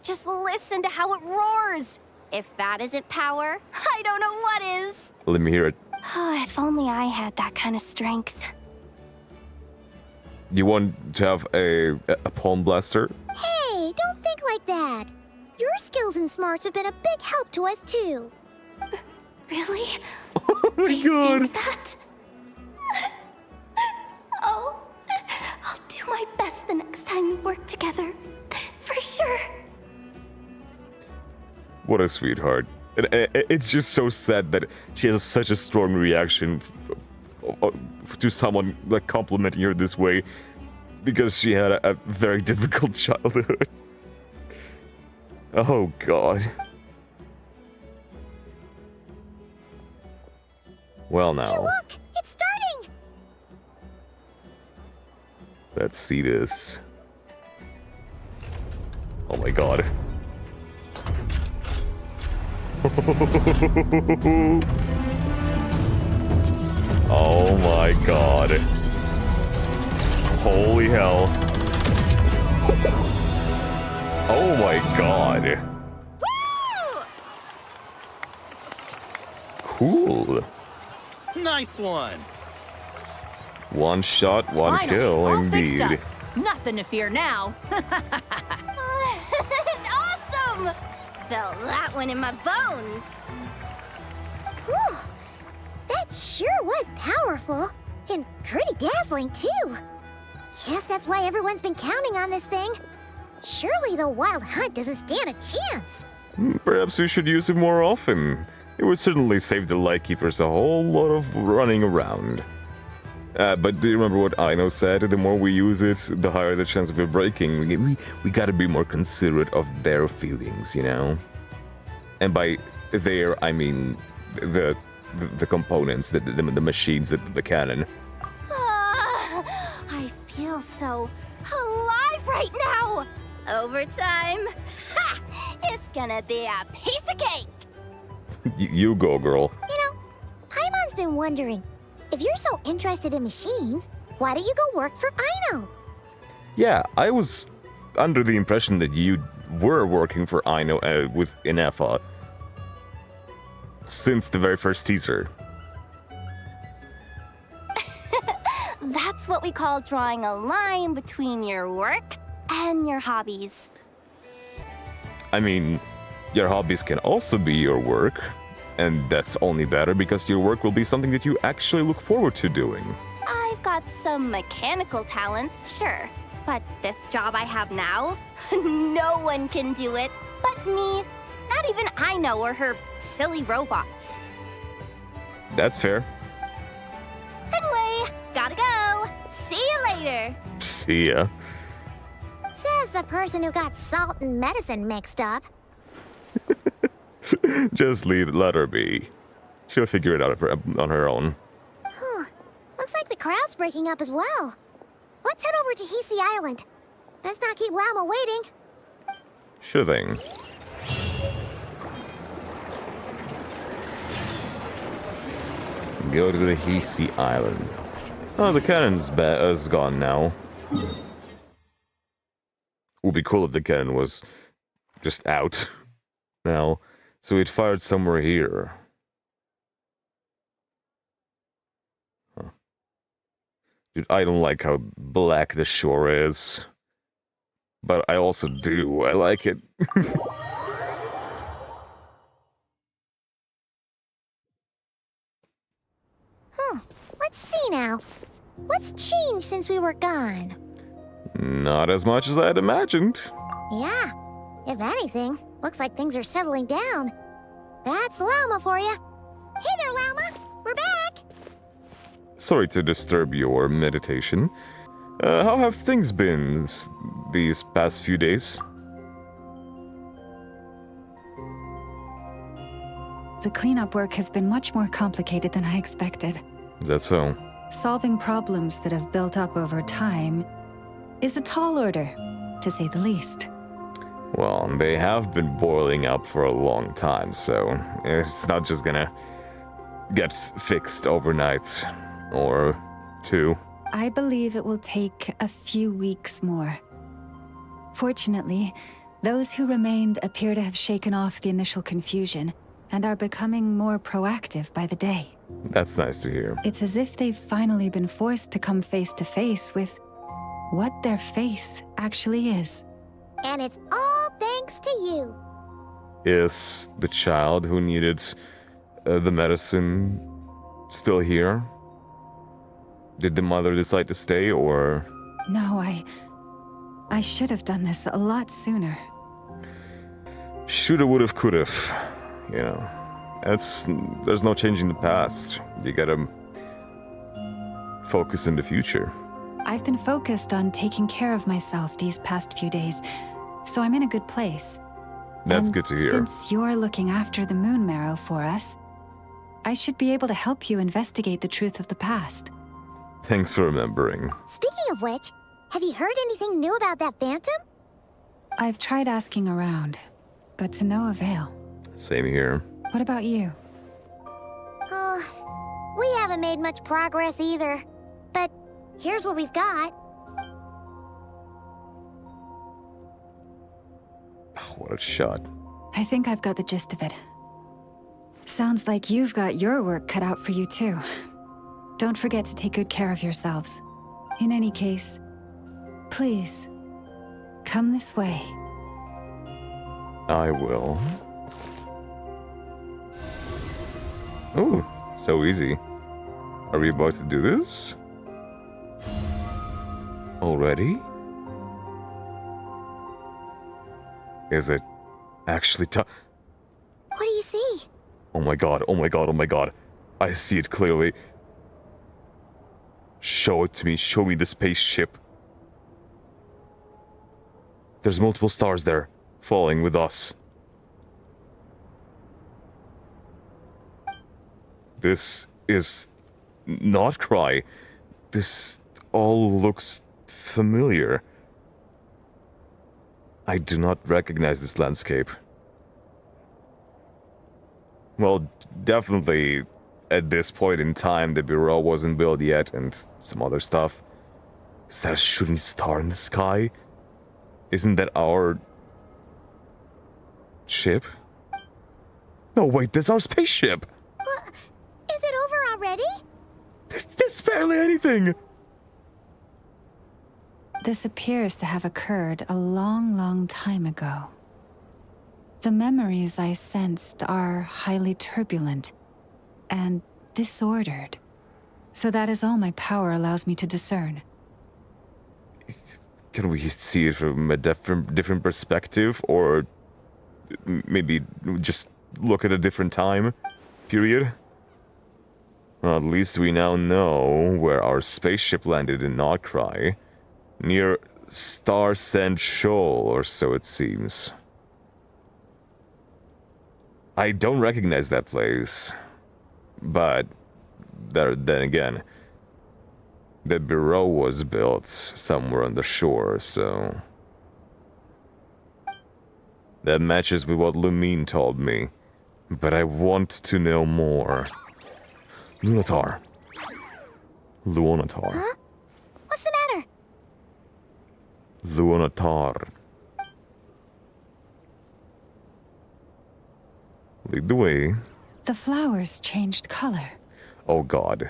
just listen to how it roars. If that isn't power, I don't know what is. Let me hear it. If only I had that kind of strength. You want to have a palm blaster? Hey, don't think like that. Your skills and smarts have been a big help to us, too. Really? Oh my god! Think that? Oh, I'll do my best the next time we work together. For sure. What a sweetheart. It's just so sad that she has such a strong reaction to someone like complimenting her this way, because she had a very difficult childhood. Oh god. Well now. Hey, look! It's starting! Let's see this. Oh my god. Oh my god. Holy hell. Oh my god. Cool. Nice one. One shot, one Finally, kill, all fixed indeed. up. Nothing to fear now. Awesome! Felt that one in my bones. Whew. That sure was powerful. And pretty dazzling, too. Guess that's why everyone's been counting on this thing. Surely the Wild Hunt doesn't stand a chance. Perhaps we should use it more often. It would certainly save the Lightkeepers a whole lot of running around. But do you remember what Aino said? The more we use it, the higher the chance of it breaking. We gotta be more considerate of their feelings, you know? And by their, I mean the components, the machines, the cannon. I feel so alive right now. Overtime. Ha! It's gonna be a piece of cake. You go, girl. You know, Paimon's been wondering, if you're so interested in machines, why don't you go work for Aino? Yeah, I was under the impression that you were working for Aino with Inefa since the very first teaser. That's what we call drawing a line between your work and your hobbies. I mean, your hobbies can also be your work, and that's only better because your work will be something that you actually look forward to doing. I've got some mechanical talents, sure. But this job I have now, no one can do it but me. Not even Ino or her silly robots. That's fair. Anyway, gotta go. See you later. See ya. Says the person who got salt and medicine mixed up. Just let her be. She'll figure it out on her own. Huh. Looks like the crowd's breaking up as well. Let's head over to Hisi Island. Best not keep Llama waiting. Sure thing. Go to the Hisi Island. Oh, the cannon's is gone now. Would be cool if the cannon was just out now. So it fired somewhere here. Huh. Dude, I don't like how black the shore is. But I also do. I like it. Let's see now. What's changed since we were gone? Not as much as I had imagined. Yeah. If anything, looks like things are settling down. That's Llama for you. Hey there, Llama. We're back. Sorry to disturb your meditation. How have things been these past few days? The cleanup work has been much more complicated than I expected. Is that so? Solving problems that have built up over time is a tall order, to say the least. Well, they have been boiling up for a long time, so it's not just gonna get fixed overnight, or two. I believe it will take a few weeks more. Fortunately, those who remained appear to have shaken off the initial confusion and are becoming more proactive by the day. That's nice to hear. It's as if they've finally been forced to come face to face with what their faith actually is. And it's all thanks to you. Is the child who needed the medicine still here? Did the mother decide to stay, or...? No, I should have done this a lot sooner. Shoulda, woulda, could've. You know, there's no changing the past. You gotta focus in the future. I've been focused on taking care of myself these past few days, so I'm in a good place. That's And good to hear. Since you're looking after the moon marrow for us, I should be able to help you investigate the truth of the past. Thanks for remembering. Speaking of which, have you heard anything new about that phantom? I've tried asking around, but to no avail. Same here. What about you? We haven't made much progress either. But here's what we've got. What a shot. I think I've got the gist of it. Sounds like you've got your work cut out for you too. Don't forget to take good care of yourselves. In any case, please, come this way. I will. Ooh, so easy. Are we about to do this? Already? Is it actually What do you see? Oh my god, oh my god, oh my god. I see it clearly. Show it to me, show me the spaceship. There's multiple stars there, falling with us. This is not Cry. This all looks familiar. I do not recognize this landscape. Well, definitely at this point in time, the Bureau wasn't built yet, and some other stuff. Is that a shooting star in the sky? Isn't that our ship? No, wait, that's our spaceship! What? Is it over already? There's barely anything! This appears to have occurred a long, long time ago. The memories I sensed are highly turbulent and disordered. So that is all my power allows me to discern. Can we see it from a different perspective, or maybe just look at a different time period? Well, at least we now know where our spaceship landed in Notcry, near Star Sand Shoal, or so it seems. I don't recognize that place, but then again, the bureau was built somewhere on the shore, so that matches with what Lumine told me, but I want to know more. Lunatar. Lunatar. Huh? What's the matter? Lunatar. Lead the way. The flowers changed color. Oh god.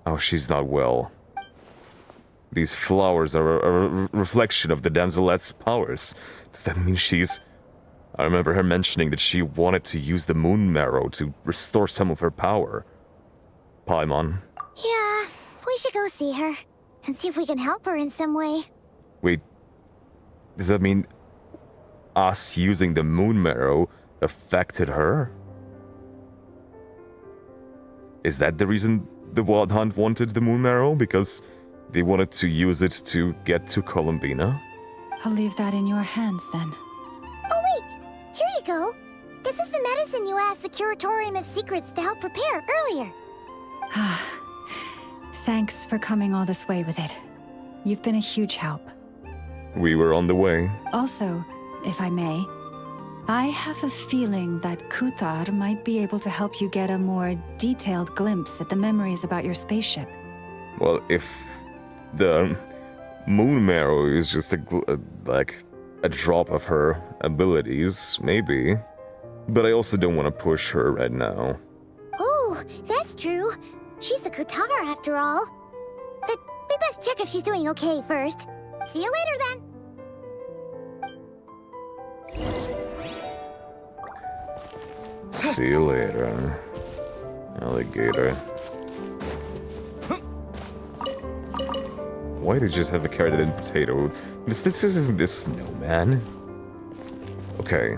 Oh, she's not well. These flowers are a reflection of the damselette's powers. Does that mean she's... I remember her mentioning that she wanted to use the moon marrow to restore some of her power. Paimon. Yeah, we should go see her and see if we can help her in some way. Wait, does that mean us using the moon marrow affected her? Is that the reason the Wild Hunt wanted the moon marrow? Because they wanted to use it to get to Colombina? I'll leave that in your hands then. Oh wait, here you go. This is the medicine you asked the Curatorium of Secrets to help prepare earlier. Thanks for coming all this way with it. You've been a huge help. We were on the way. Also, if I may, I have a feeling that Kuthar might be able to help you get a more detailed glimpse at the memories about your spaceship. Well, if the moon marrow is just like a drop of her abilities, maybe. But I also don't want to push her right now. Oh, that's true. She's the Kutara after all. But we best check if she's doing okay first. See you later then. See you later, alligator. Why did you just have a carrot and potato? This isn't this snowman. Okay.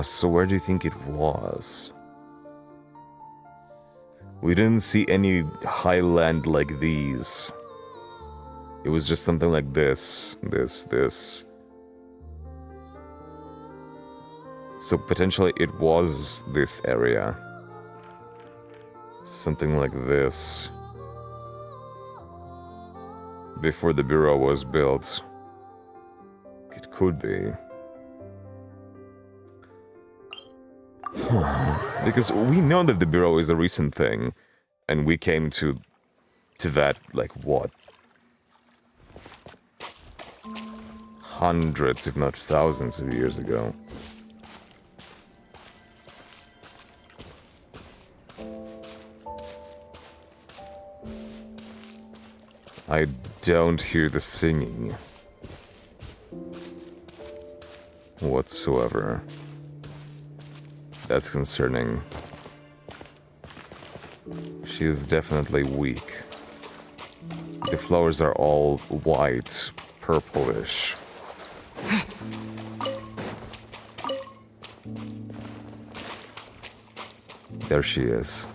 So where do you think it was? We didn't see any highland like these. It was just something like this. So potentially it was this area. Something like this. Before the bureau was built. It could be. Because we know that the bureau is a recent thing. And we came to that, like, what? Hundreds, if not thousands of years ago. I don't hear the singing whatsoever. That's concerning. She is definitely weak. The flowers are all white, purplish. There she is.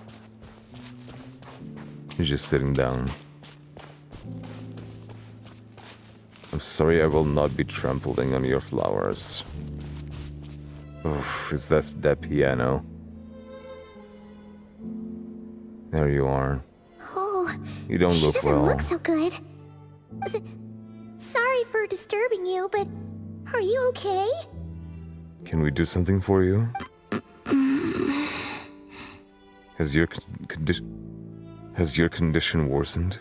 She's just sitting down. I'm sorry, I will not be trampling on your flowers. Oof, is that piano? There you are. Oh, you don't look well. She doesn't look so good. Sorry for disturbing you, but are you okay? Can we do something for you? Has your condition worsened?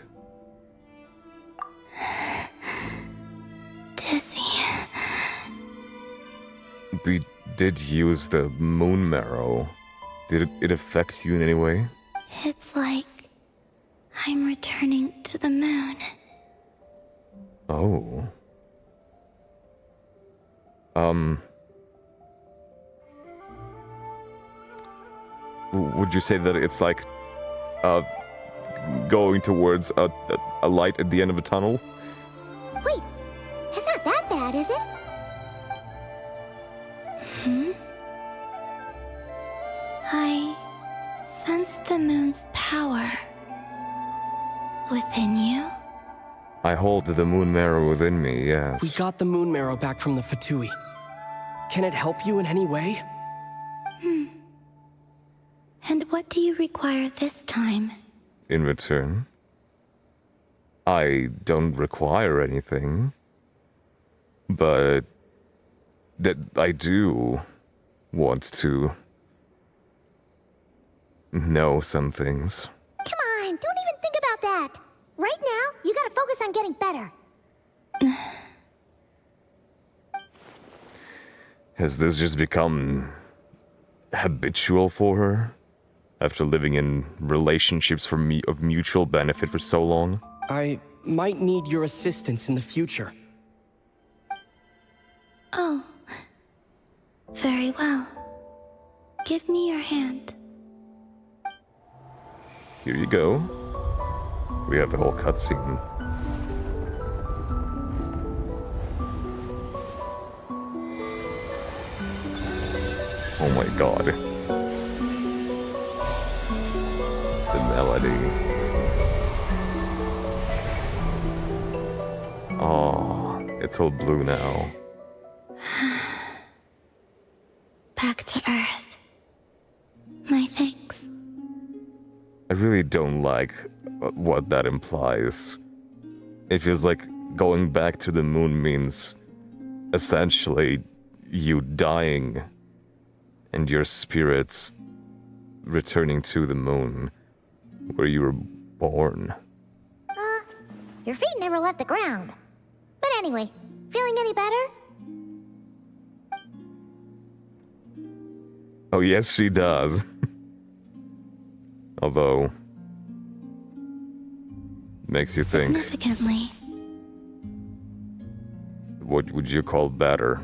Dizzy. We did use the moon marrow. Did it affect you in any way? It's like I'm returning to the moon. Oh. would you say that it's like going towards a light at the end of a tunnel? Wait, it's not that bad, is it? I sense the moon's power within you. I hold the moon marrow within me, yes. We got the moon marrow back from the Fatui. Can it help you in any way? And what do you require this time? In return? I don't require anything. But that I do want to know some things. Come on, don't even think about that. Right now, you gotta focus on getting better. Has this just become habitual for her? After living in relationships of mutual benefit for so long? I might need your assistance in the future. Oh. Very well. Give me your hand. Here you go. We have a whole cutscene. Oh my god. The melody. Oh, it's all blue now. Back to Earth. My thanks. I really don't like what that implies. It feels like going back to the moon means essentially you dying and your spirits returning to the moon where you were born. Your feet never left the ground. But anyway, feeling any better? Oh yes, she does. Although, makes you think, Significantly. what would you call better?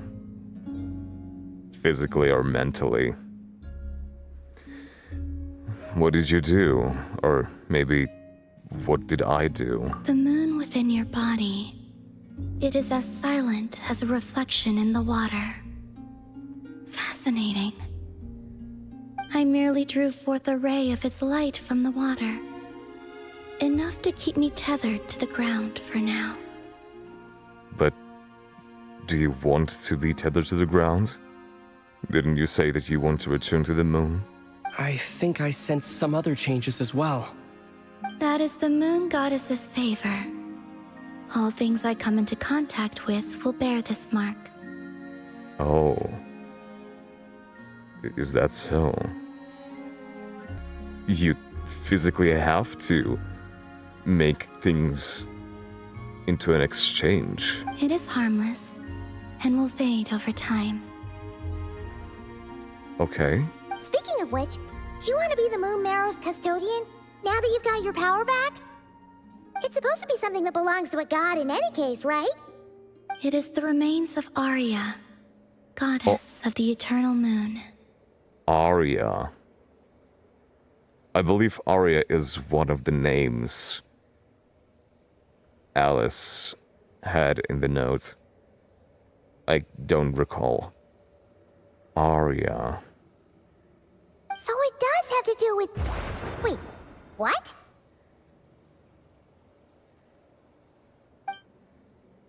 Physically or mentally? What did you do? Or maybe, what did I do? The moon within your body. It is as silent as a reflection in the water. Fascinating. I merely drew forth a ray of its light from the water. Enough to keep me tethered to the ground for now. But do you want to be tethered to the ground? Didn't you say that you want to return to the moon? I think I sense some other changes as well. That is the moon goddess's favor. All things I come into contact with will bear this mark. Oh. Is that so? You physically have to make things into an exchange. It is harmless and will fade over time. Okay. Speaking of which, do you want to be the Moon Marrow's custodian now that you've got your power back? It's supposed to be something that belongs to a god in any case, right? It is the remains of Arya, goddess of the eternal moon. Arya. I believe Arya is one of the names Alice had in the note. I don't recall. Arya. So it does have to do with... Wait, what?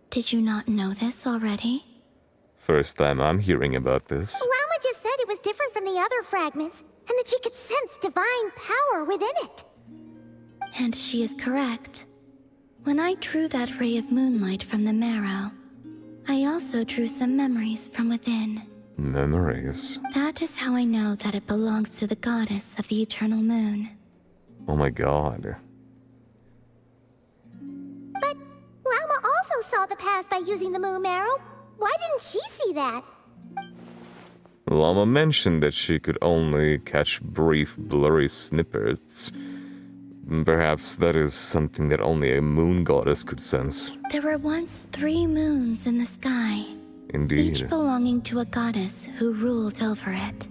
Did you not know this already? First time I'm hearing about this. Llama just said it was different from the other fragments, and that she could sense divine power within it. And she is correct. When I drew that ray of moonlight from the marrow, I also drew some memories from within. Memories? That is how I know that it belongs to the goddess of the eternal moon. Oh my god. But Llama also saw the past by using the moon marrow. Why didn't she see that? Llama mentioned that she could only catch brief, blurry snippets. Perhaps that is something that only a moon goddess could sense. There were once 3 moons in the sky. Indeed. Each belonging to a goddess who ruled over it.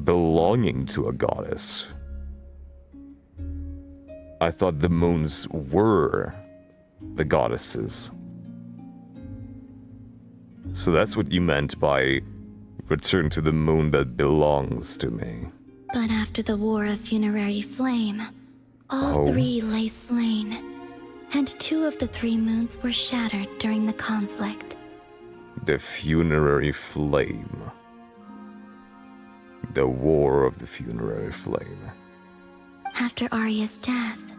belonging to a goddess. I thought the moons were the goddesses. So that's what you meant by return to the moon that belongs to me. But after the War of Funerary Flame, all 3 lay slain, and 2 of the 3 moons were shattered during the conflict. The Funerary Flame. The War of the Funerary Flame. After Arya's death,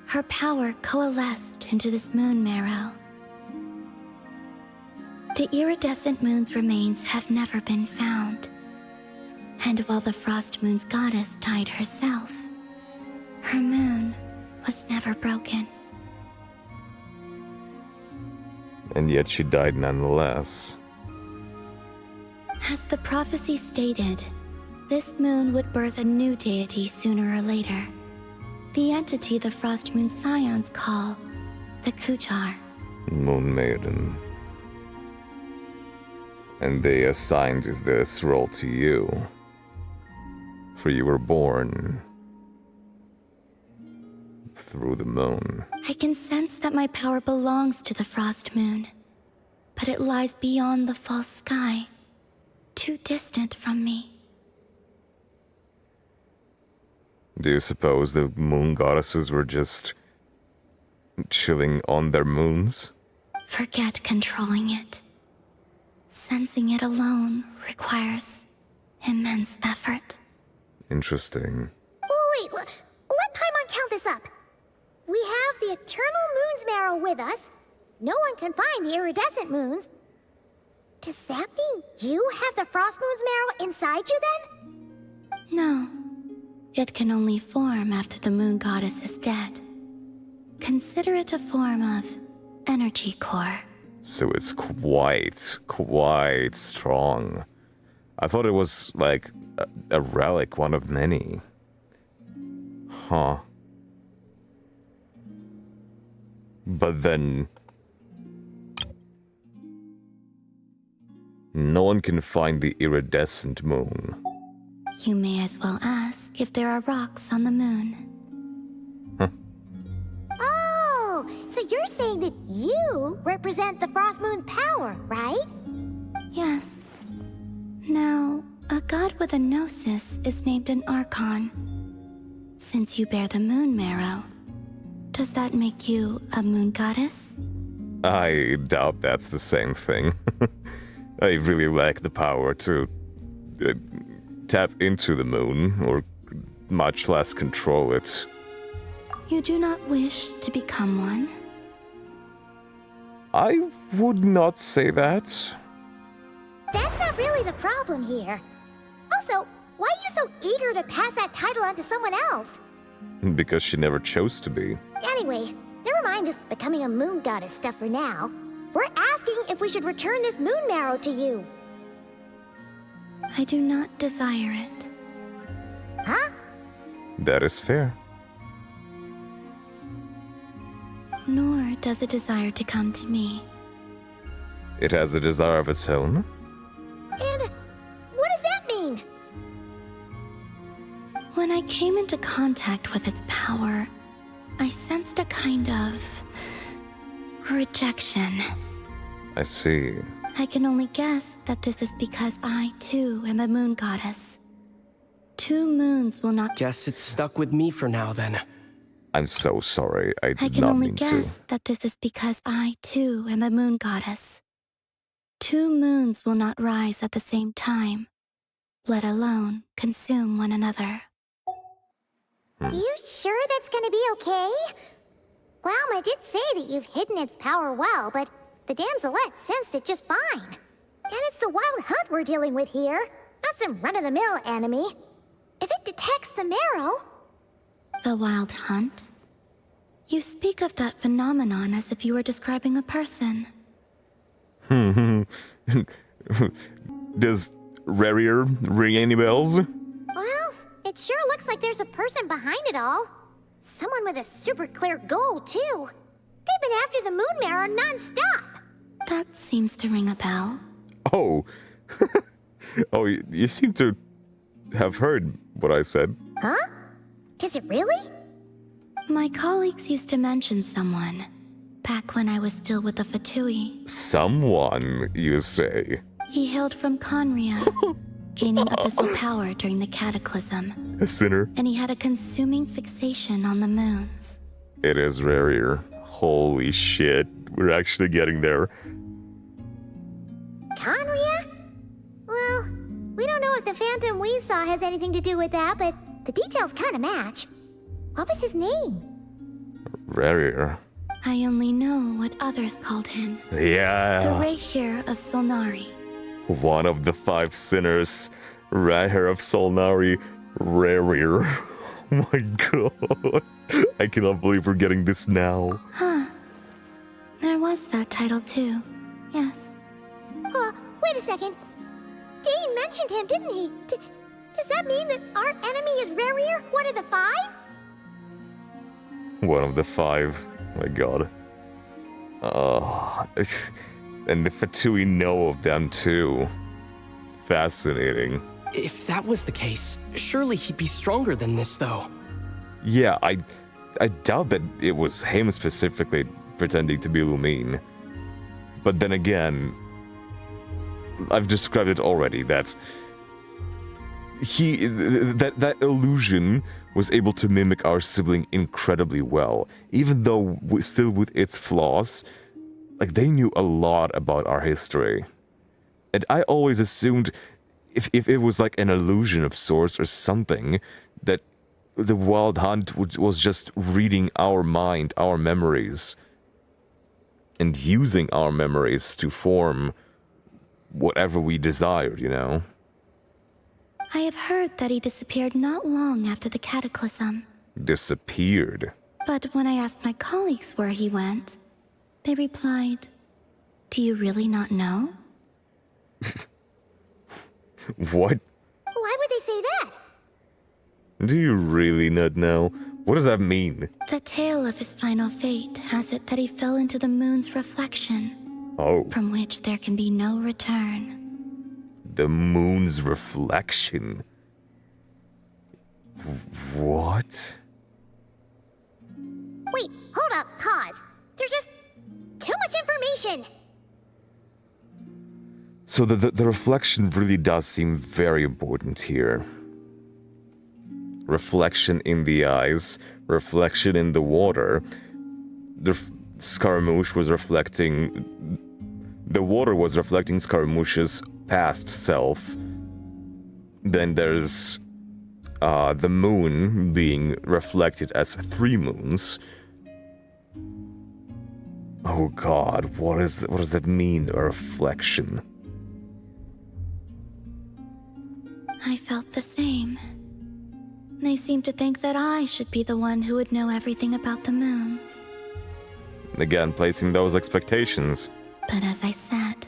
her power coalesced into this moon marrow. The iridescent moon's remains have never been found. And while the Frost Moon's goddess died herself, her moon was never broken. And yet she died nonetheless. As the prophecy stated, this moon would birth a new deity sooner or later. The entity the Frost Moon Scions call the Kutar. Moon Maiden. And they assigned this role to you. For you were born through the moon. I can sense that my power belongs to the Frost Moon, but it lies beyond the false sky, too distant from me. Do you suppose the moon goddesses were just chilling on their moons? Forget controlling it. Sensing it alone requires immense effort. Interesting. Oh, wait, let Paimon count this up. We have the Eternal Moon's Marrow with us. No one can find the iridescent moons. Does that mean you have the Frost Moon's Marrow inside you then? No. It can only form after the moon goddess is dead. Consider it a form of energy core. So it's quite strong. I thought it was like a relic, one of many. Huh. But then no one can find the iridescent moon. You may as well ask if there are rocks on the moon. Huh. Oh, so you're saying that you represent the Frost Moon's power, right? Yes. Now, a god with a gnosis is named an Archon. Since you bear the moon marrow, does that make you a moon goddess? I doubt that's the same thing. I really lack the power to tap into the moon, or much less control it. You do not wish to become one? I would not say that. That's not really the problem here. Also, why are you so eager to pass that title on to someone else? Because she never chose to be. Anyway, never mind this becoming a moon goddess stuff for now. We're asking if we should return this moon marrow to you. I do not desire it. Huh? That is fair. Nor does it desire to come to me. It has a desire of its own? And what does that mean? When I came into contact with its power, I sensed a kind of rejection. I see. I can only guess that this is because I, too, am a moon goddess. 2 moons will not... Guess it's stuck with me for now, then. I'm so sorry. I did can not only mean guess that this is because I, too, am a moon goddess. 2 moons will not rise at the same time, let alone consume one another. You sure that's gonna be okay? Llama did say that you've hidden its power well, but the damselette sensed it just fine. And it's the wild hunt we're dealing with here, not some run-of-the-mill enemy. If it detects the marrow... The wild hunt? You speak of that phenomenon as if you were describing a person. Does Rarier ring any bells? Well, it sure looks like there's a person behind it all. Someone with a super clear goal, too. They've been after the moon marrow non-stop. That seems to ring a bell. Oh. Oh, you seem to have heard what I said. Huh? Is it really? My colleagues used to mention someone, back when I was still with the Fatui. Someone, you say? He hailed from Conria, gaining abyssal power during the Cataclysm. A sinner? And he had a consuming fixation on the moons. It is rarer. Holy shit, we're actually getting there. Conria? Well, we don't know if the phantom we saw has anything to do with that, but the details kind of match. What was his name? Rarer. I only know what others called him. Yeah. The Rayhir of Solnari. One of the 5 sinners. Rarer of Solnari. Rarer. Oh my god. I cannot believe we're getting this now. Huh. There was that title too. Yes. Wait a second. Dane mentioned him, didn't he? Does that mean that our enemy is Rarir, one of the 5? One of the 5. My god. And the Fatui know of them too. Fascinating. If that was the case, surely he'd be stronger than this, though. Yeah, I doubt that it was him specifically pretending to be Lumine. But then again, I've described it already, that that illusion was able to mimic our sibling incredibly well, even though still with its flaws. Like, they knew a lot about our history. And I always assumed if it was like an illusion of sorts or something, that the Wild Hunt was just reading our mind, our memories, and using our memories to form whatever we desired, you know? I have heard that he disappeared not long after the Cataclysm. Disappeared? But when I asked my colleagues where he went, they replied, "Do you really not know?" What? Why would they say that? Do you really not know? What does that mean? The tale of his final fate has it that he fell into the moon's reflection. Oh. From which there can be no return. The moon's reflection? What? Wait, hold up, pause. There's just too much information. So the reflection really does seem very important here. Reflection in the eyes, reflection in the water. The Scaramouche was reflecting... The water was reflecting Scaramouche's past self. Then there's the moon being reflected as 3 moons. Oh god, what does that mean, a reflection? I felt the same. They seemed to think that I should be the one who would know everything about the moons. Again, placing those expectations. But as I said,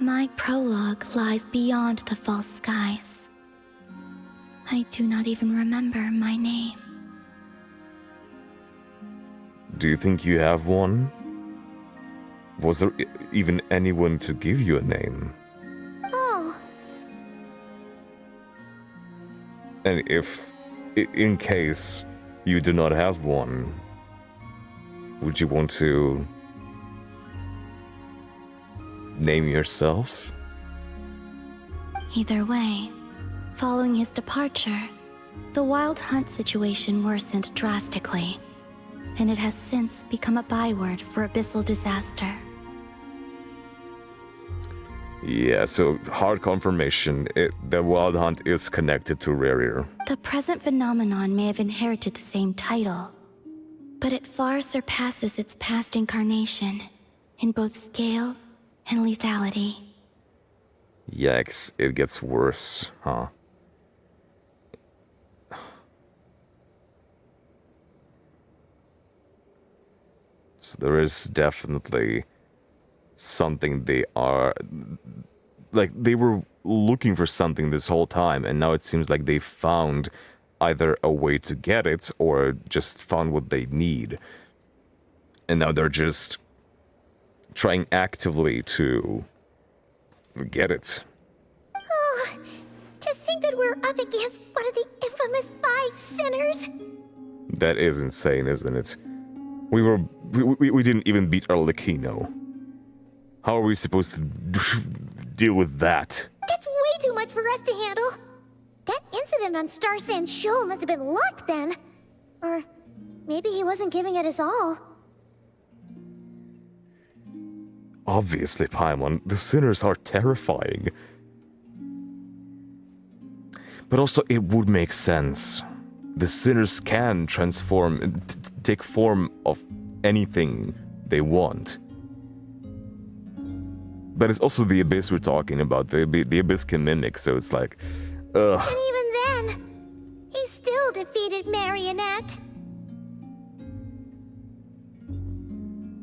my prologue lies beyond the false skies. I do not even remember my name. Do you think you have one? Was there even anyone to give you a name? Oh. And if, in case you do not have one, would you want to name yourself? Either way, following his departure, the Wild Hunt situation worsened drastically, and it has since become a byword for abyssal disaster. Yeah, so hard confirmation, the Wild Hunt is connected to Rarir. The present phenomenon may have inherited the same title, but it far surpasses its past incarnation in both scale and lethality. Yikes, it gets worse, huh? So there is definitely something they are... Like, they were looking for something this whole time, and now it seems like they found either a way to get it, or just found what they need. And now they're just trying actively to get it. Oh, to see think that we're up against one of the infamous 5 sinners? That is insane, isn't it? We didn't even beat Arlecchino. How are we supposed to deal with that? That's way too much for us to handle. That incident on Star Sand Shoal must have been luck then. Or maybe he wasn't giving it his all. Obviously, Paimon, the sinners are terrifying. But also, it would make sense. The sinners can transform, take form of anything they want. But it's also the Abyss we're talking about. The Abyss can mimic, so it's like, ugh. And even then, he still defeated Marionette.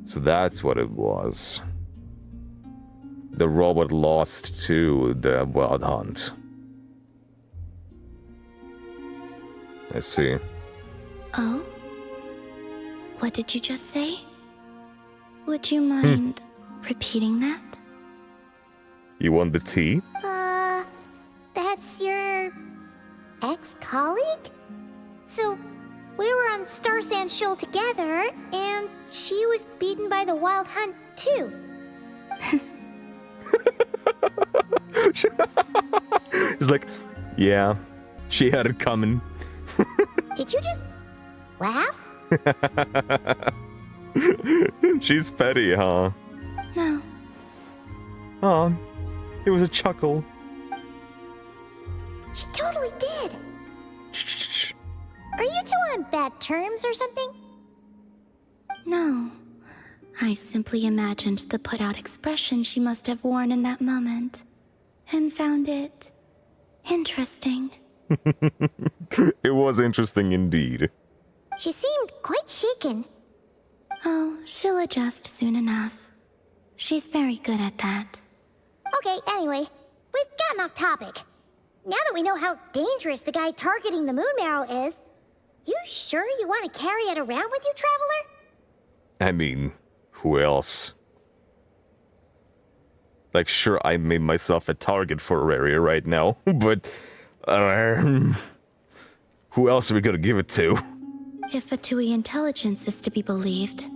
So that's what it was. The robot lost to the Wild Hunt. I see. Oh? What did you just say? Would you mind repeating that? You want the tea? That's your ex-colleague? So, we were on Star Sand Shoal together, and she was beaten by the Wild Hunt, too. It's like, yeah, she had it coming. Did you just laugh? She's petty, huh? No. Oh, it was a chuckle. She totally did. Are you two on bad terms or something? No. I simply imagined the put-out expression she must have worn in that moment, and found it interesting. It was interesting indeed. She seemed quite shaken. Oh, she'll adjust soon enough. She's very good at that. Okay, anyway, we've gotten off topic. Now that we know how dangerous the guy targeting the moon marrow is, you sure you want to carry it around with you, Traveler? I mean, who else? Like, sure, I made myself a target for Aurelia right now, but who else are we gonna give it to? If Fatui intelligence is to be believed,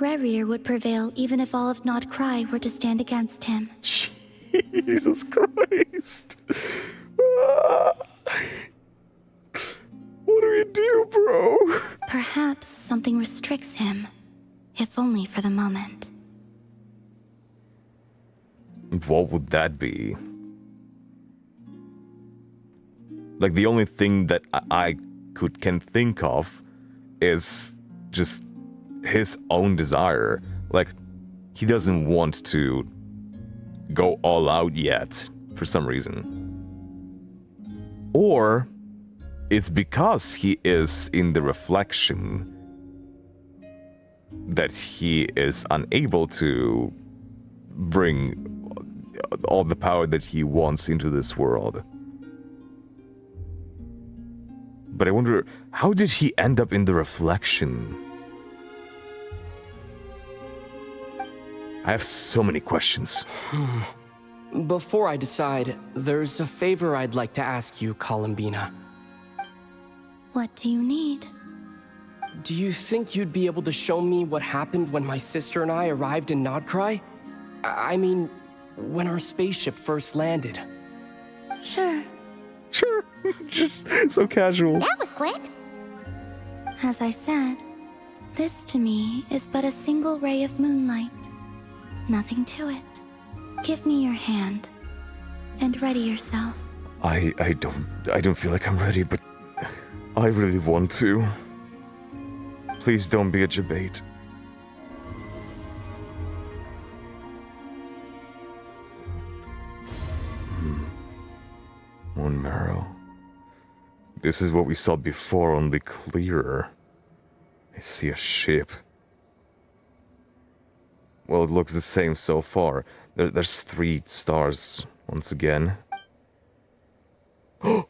Rerir would prevail even if all of Nod Cry were to stand against him. Jesus Christ. What do we do, bro? Perhaps something restricts him, if only for the moment. What would that be? Like, the only thing that I can think of is just his own desire. Like, he doesn't want to go all out yet, for some reason. Or it's because he is in the reflection that he is unable to bring all the power that he wants into this world. But I wonder, how did he end up in the reflection? I have so many questions. Before I decide, there's a favor I'd like to ask you, Colombina. What do you need? Do you think you'd be able to show me what happened when my sister and I arrived in Nodcry? I mean, when our spaceship first landed. Sure. Sure. Just so casual. That was quick. As I said, this to me is but a single ray of moonlight. Nothing to it. Give me your hand, and ready yourself. I don't feel like I'm ready, but I really want to. Please don't be a debate. One marrow. This is what we saw before, only clearer. I see a ship. Well, it looks the same so far. There's 3 stars once again. Oh,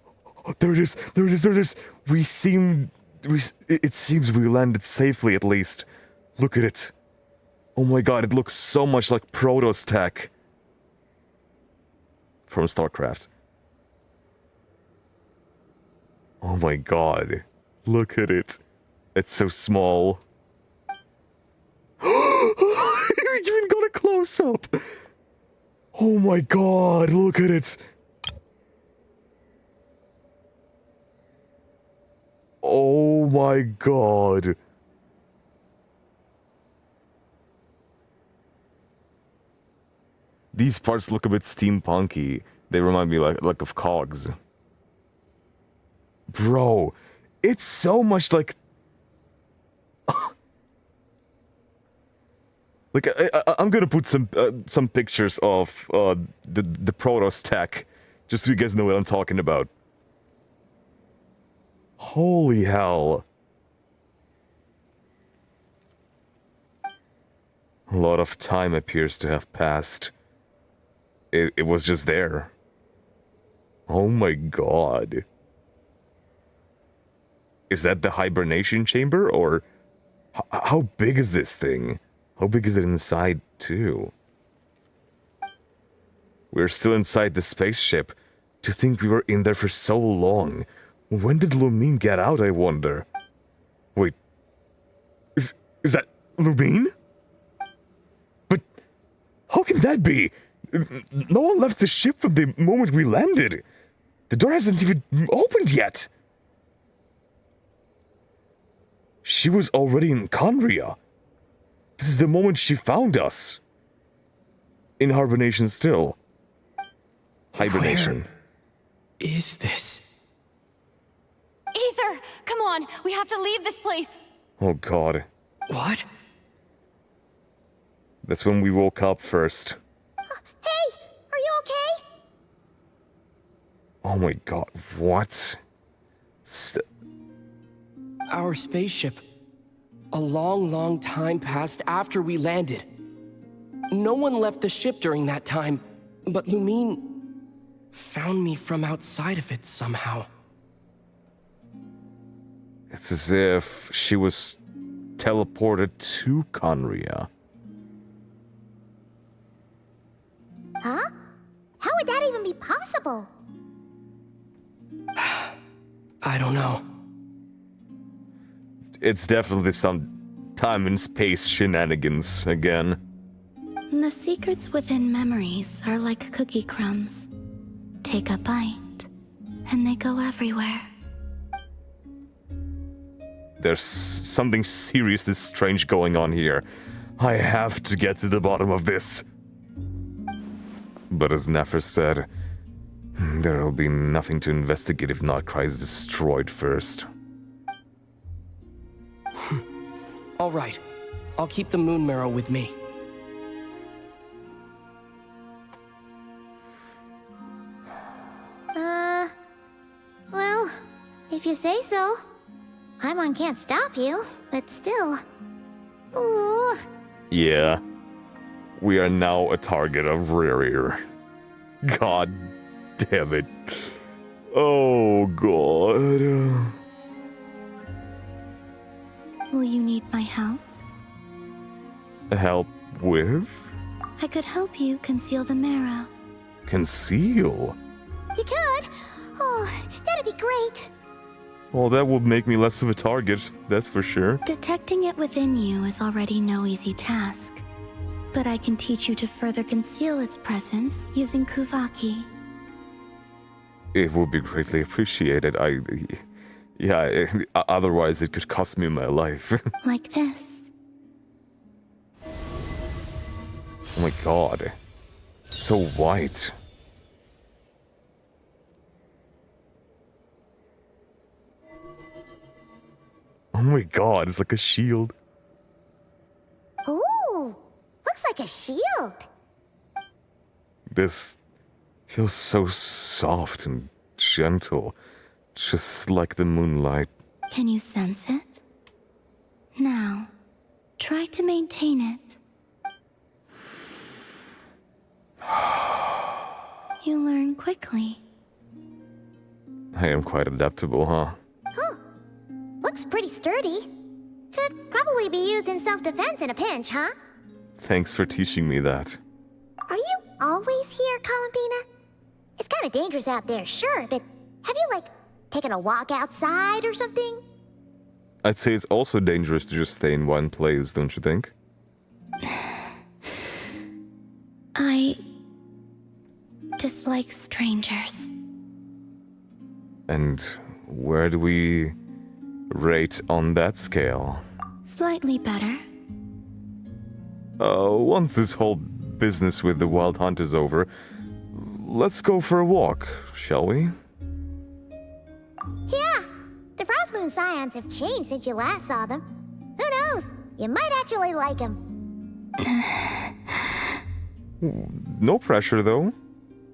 there it is! There it is! There it is! It seems we landed safely at least. Look at it. Oh my god, it looks so much like Protoss tech. From StarCraft. my god. Look at it. It's so small. You even got a close-up. Oh my god, look at it. Oh my god. These parts look a bit steampunky. They remind me like of cogs. Bro, it's so much like... Like, I'm gonna put some pictures of the Protoss tech, just so you guys know what I'm talking about. Holy hell. A lot of time appears to have passed. It was just there. Oh my god. Is that the hibernation chamber, or... How big is this thing? How big is it inside, too? We're still inside the spaceship. To think we were in there for so long. When did Lumine get out, I wonder? Wait. Is that Lumine? But how can that be? No one left the ship from the moment we landed. The door hasn't even opened yet. She was already in Conria. This is the moment she found us. In hibernation still. Hibernation. Where is this? Ether, come on, we have to leave this place. Oh god. What? That's when we woke up first. Hey, are you okay? Oh my god, what? Our spaceship. A long, long time passed after we landed. No one left the ship during that time, but Lumine found me from outside of it somehow. It's as if she was teleported to Conria. Huh? How would that even be possible? I don't know. It's definitely some time and space shenanigans again. The secrets within memories are like cookie crumbs. Take a bite, and they go everywhere. There's something seriously strange going on here. I have to get to the bottom of this. But as Nefer said, there will be nothing to investigate if Notcry is destroyed first. All right. I'll keep the moon marrow with me. Well, if you say so. Paimon can't stop you, but still. Ooh. Yeah. We are now a target of Rerir. God damn it. Oh god. Will you need my help? Help with? I could help you conceal the marrow. Conceal? You could? Oh, that'd be great. Well, that would make me less of a target, that's for sure. Detecting it within you is already no easy task. But I can teach you to further conceal its presence using Kuvaki. It would be greatly appreciated. Otherwise it could cost me my life. Like this. Oh my god. So white. Oh my god, it's like a shield. Ooh, looks like a shield. This feels so soft and gentle, just like the moonlight. Can you sense it? Now, try to maintain it. You learn quickly. I am quite adaptable, huh? Huh. Looks pretty sturdy. Could probably be used in self-defense in a pinch, huh? Thanks for teaching me that. Are you always here, Colombina? It's kind of dangerous out there, sure, but have you, taking a walk outside or something? I'd say it's also dangerous to just stay in one place, don't you think? I dislike strangers. And where do we rate on that scale? Slightly better. Once this whole business with the Wild Hunt is over, let's go for a walk, shall we? Yeah, the Frost Moon Scions have changed since you last saw them. Who knows? You might actually like them. No pressure, though.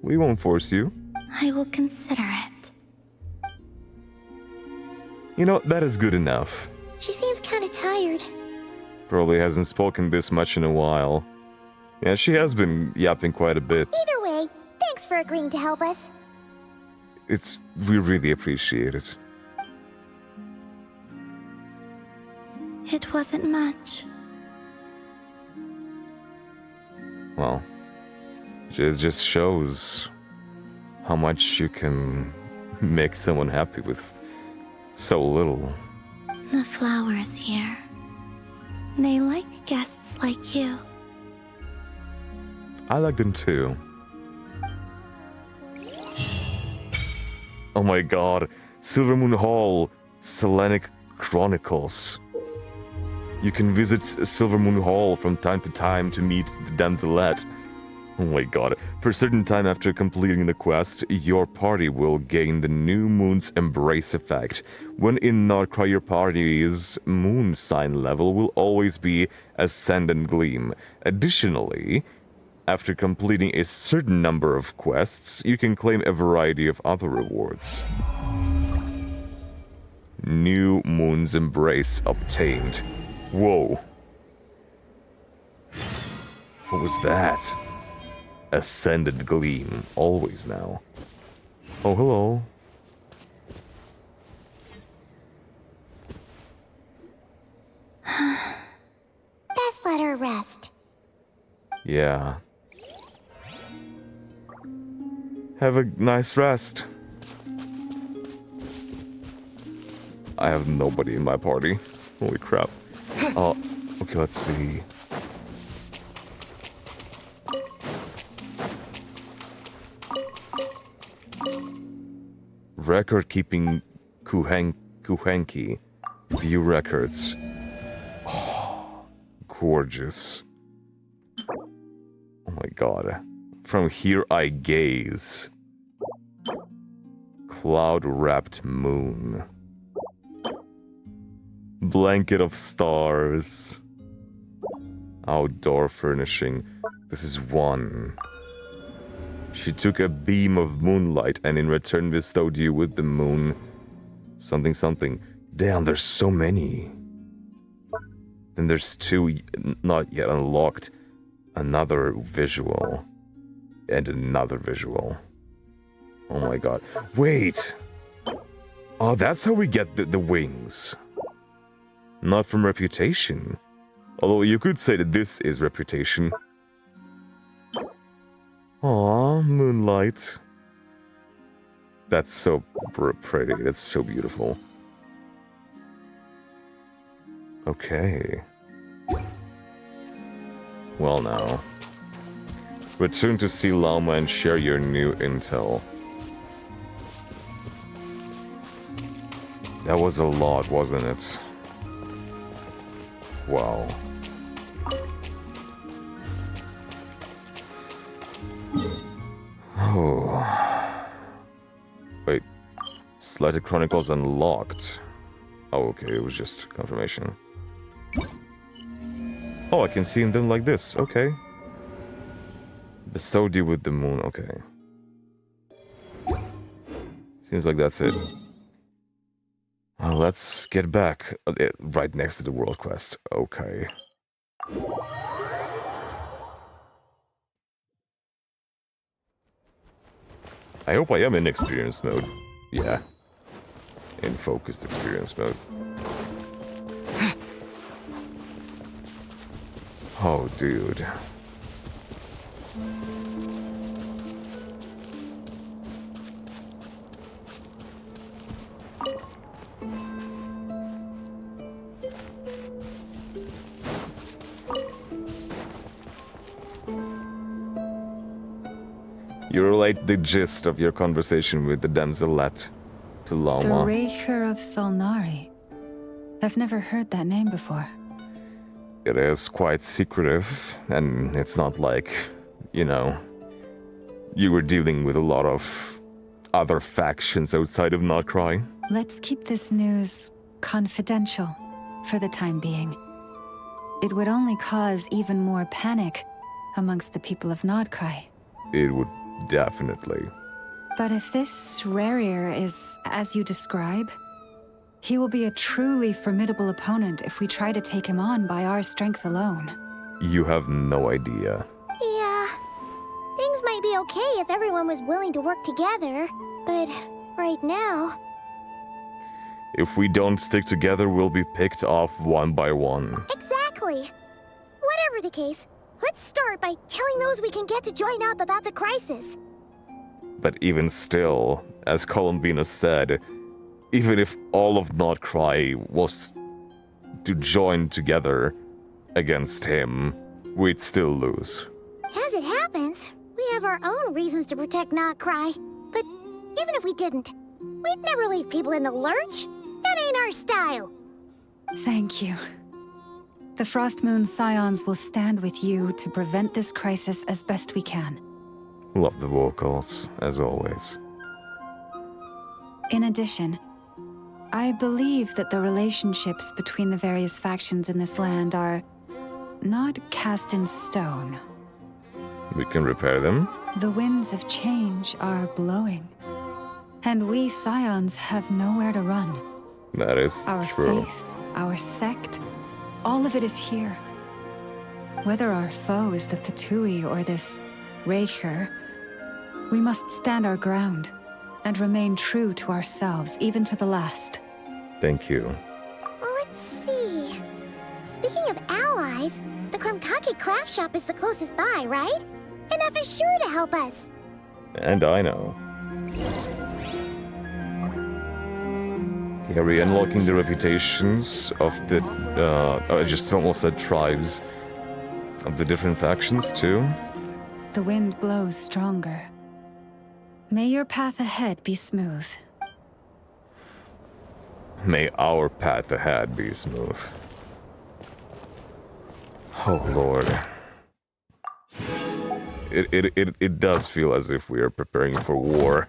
We won't force you. I will consider it. You know, that is good enough. She seems kind of tired. Probably hasn't spoken this much in a while. Yeah, she has been yapping quite a bit. Either way, thanks for agreeing to help us. We really appreciate it. It wasn't much. Well, it just shows how much you can make someone happy with so little. The flowers here. They like guests like you. I like them too. Oh my god, Silvermoon Hall, Selenic Chronicles. You can visit Silvermoon Hall from time to time to meet the damselette. Oh my god. For a certain time after completing the quest, your party will gain the New Moon's Embrace effect. When in Nordcry, your party's moon sign level will always be Ascendant Gleam. Additionally, after completing a certain number of quests, you can claim a variety of other rewards. New Moon's Embrace obtained. Whoa. What was that? Ascended Gleam. Always now. Oh, hello. Best let her rest. Yeah. Have a nice rest. I have nobody in my party. Holy crap. Okay, let's see. Record keeping Kuhenki. View records. Oh, gorgeous. Oh my god. From here I gaze. Cloud-wrapped moon. Blanket of stars. Outdoor furnishing. This is one. She took a beam of moonlight and in return bestowed you with the moon. Something, something. Damn, there's so many. Then there's two not yet unlocked. Another visual. And another visual. Oh my god. Wait! Oh, that's how we get the wings. Not from reputation. Although you could say that this is reputation. Aww, moonlight. That's so pretty. That's so beautiful. Okay. Well now. Return to see Llama and share your new intel. That was a lot, wasn't it? Wow. Oh. Wait. Slighted Chronicles unlocked. Oh, okay, it was just confirmation. Oh, I can see them like this. Okay. Bestowed you with the moon. Okay. Seems like that's it. Well, let's get back. Right next to the world quest. Okay. I hope I am in experience mode. Yeah. In focused experience mode. Oh, dude. You relate the gist of your conversation with the damselette to Llama. The Raker of Solnari. I've never heard that name before. It is quite secretive, and it's not like, you know, you were dealing with a lot of other factions outside of Notcry. Let's keep this news confidential for the time being. It would only cause even more panic amongst the people of Notcry. It would definitely. But if this Rarier is as you describe, he will be a truly formidable opponent if we try to take him on by our strength alone. You have no idea. Yeah. Things might be okay if everyone was willing to work together, but right now... If we don't stick together, we'll be picked off one by one. Exactly. Whatever the case, let's start by telling those we can get to join up about the crisis. But even still, as Colombina said, even if all of Notcry was to join together against him, we'd still lose. As it happens, we have our own reasons to protect Notcry. But even if we didn't, we'd never leave people in the lurch. That ain't our style. Thank you. The Frostmoon Scions will stand with you to prevent this crisis as best we can. Love the vocals, as always. In addition, I believe that the relationships between the various factions in this land are not cast in stone. We can repair them. The winds of change are blowing, and we Scions have nowhere to run. That is our true. Faith, our sect, all of it is here. Whether our foe is the Fatui or this Raker, we must stand our ground and remain true to ourselves, even to the last. Thank you. Let's see. Speaking of allies, the Krumkake craft shop is the closest by, right? And F is sure to help us. And I know. Yeah, we're unlocking the reputations of the, I just almost said tribes, of the different factions too. The wind blows stronger. May your path ahead be smooth. May our path ahead be smooth. Oh Lord. It does feel as if we are preparing for war.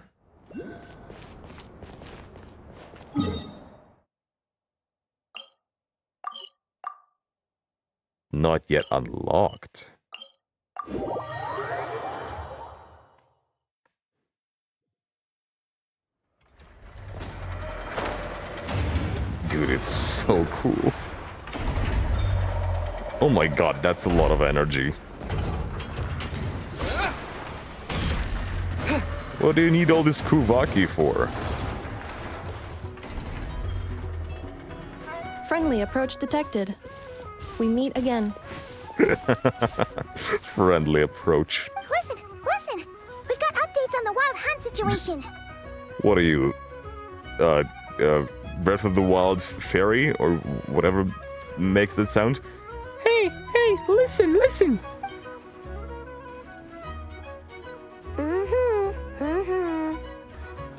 Not yet unlocked. Dude, it's so cool. Oh my god, that's a lot of energy. What do you need all this Kuvaki for? Friendly approach detected. We meet again. Friendly approach. Listen! We've got updates on the Wild Hunt situation. What are you? Breath of the Wild fairy? Or whatever makes that sound? Hey, listen!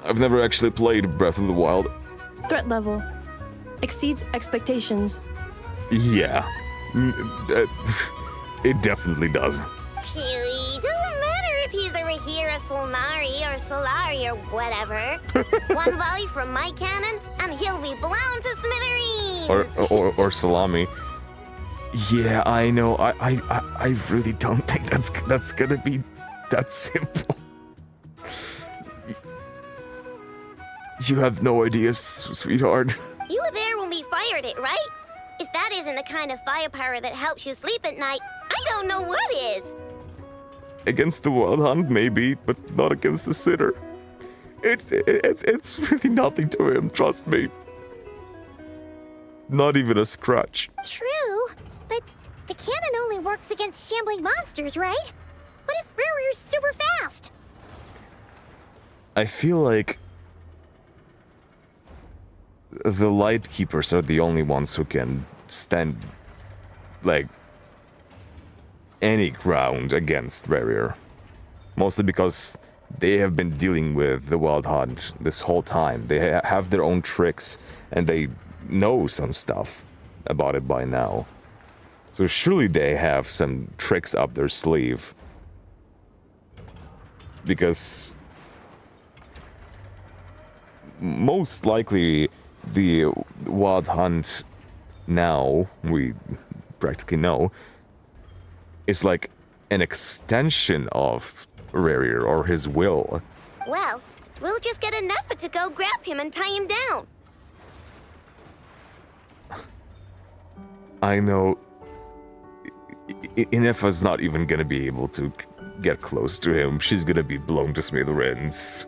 I've never actually played Breath of the Wild. Threat level exceeds expectations. Yeah. It definitely does. Doesn't matter if he's the Rahira Solnari or Solari or whatever. One volley from my cannon, and he'll be blown to smithereens. Or salami. Yeah, I know. I really don't think that's gonna be that simple. You have no idea, sweetheart. You were there when we fired it, right? If that isn't the kind of firepower that helps you sleep at night, I don't know what is. Against the Wild Hunt, maybe, but not against the Sitter. It's really nothing to him, trust me. Not even a scratch. True, but the cannon only works against shambling monsters, right? What if Rarier's super fast? I feel like the Light Keepers are the only ones who can stand, like, any ground against Rarier. Mostly because they have been dealing with the Wild Hunt this whole time. They have their own tricks, and they know some stuff about it by now. So surely they have some tricks up their sleeve. Because most likely the Wild Hunt now, we practically know, is like an extension of Rarier or his will. Well, we'll just get an effort to go grab him and tie him down. I know Inefa's not even gonna be able to get close to him. She's gonna be blown to smithereens.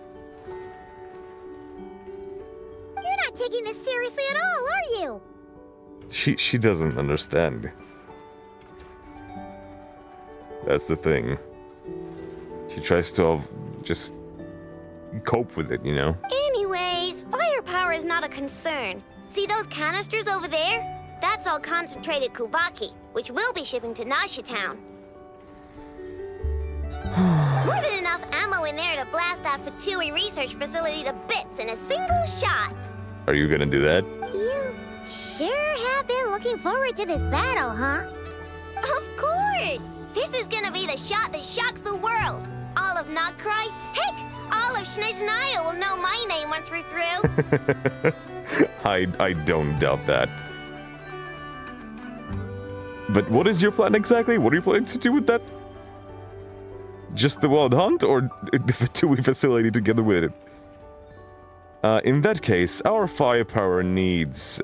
You're not taking this seriously at all, are you? She doesn't understand. That's the thing. She tries to just cope with it, you know? Anyways, firepower is not a concern. See those canisters over there? That's all concentrated Kuvaki, which we'll be shipping to Nasha Town. More than enough ammo in there to blast that Fatui research facility to bits in a single shot. Are you gonna do that? You sure have been looking forward to this battle, huh? Of course! This is gonna be the shot that shocks the world. All of Nagcry, heck, all of Snezhnaya will know my name once we're through. I don't doubt that. But what is your plan exactly? What are you planning to do with that? Just the Wild Hunt, or the Fatui facility together with it? In that case, our firepower needs,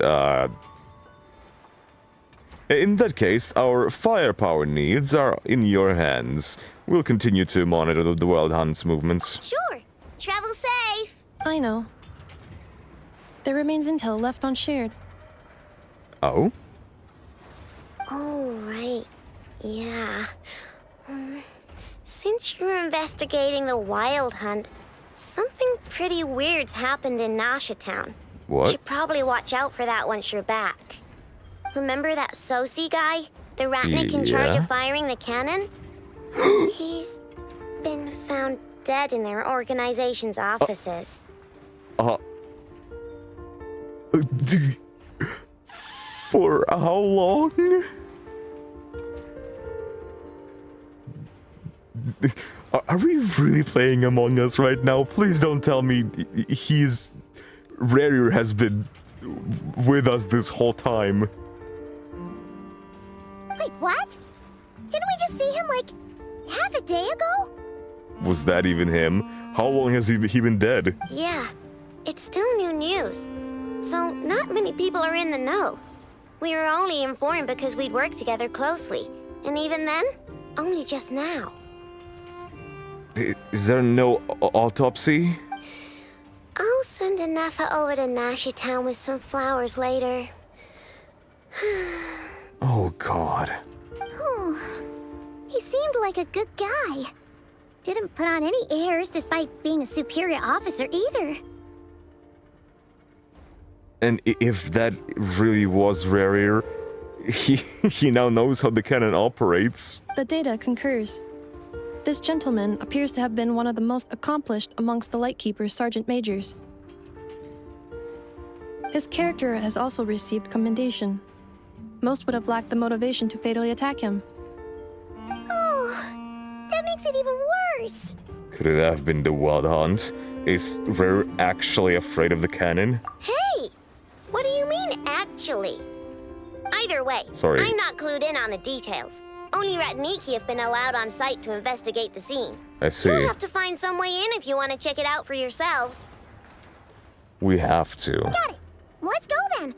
In that case, our firepower needs are in your hands. We'll continue to monitor the Wild Hunt's movements. Sure. Travel safe. I know. There remains intel left unshared. Oh? Oh, right. Yeah. Since you're investigating the Wild Hunt, something pretty weird's happened in Nasha Town. What? Should probably watch out for that once you're back. Remember that Sosi guy? The Ratnik in charge of firing the cannon? He's been found dead in their organization's offices. For how long? Are we really playing Among Us right now? Please don't tell me Rarier has been with us this whole time. Wait, what? Didn't we just see him like half a day ago? Was that even him? How long has he been dead? Yeah, it's still new news. So not many people are in the know. We were only informed because we'd worked together closely. And even then, only just now. Is there no autopsy? I'll send Anefa over to Nasha Town with some flowers later. Oh, God. Oh, he seemed like a good guy. Didn't put on any airs despite being a superior officer either. And if that really was Rarier, he now knows how the cannon operates. The data concurs. This gentleman appears to have been one of the most accomplished amongst the Lightkeeper's sergeant majors. His character has also received commendation. Most would have lacked the motivation to fatally attack him. Oh, that makes it even worse. Could it have been the Wild Hunt? Is Rarier actually afraid of the cannon? Hey! What do you mean, actually? Either way, Sorry. I'm not clued in on the details. Only Ratniki have been allowed on site to investigate the scene. I see. You'll have to find some way in if you want to check it out for yourselves. We have to. Got it. Let's go then.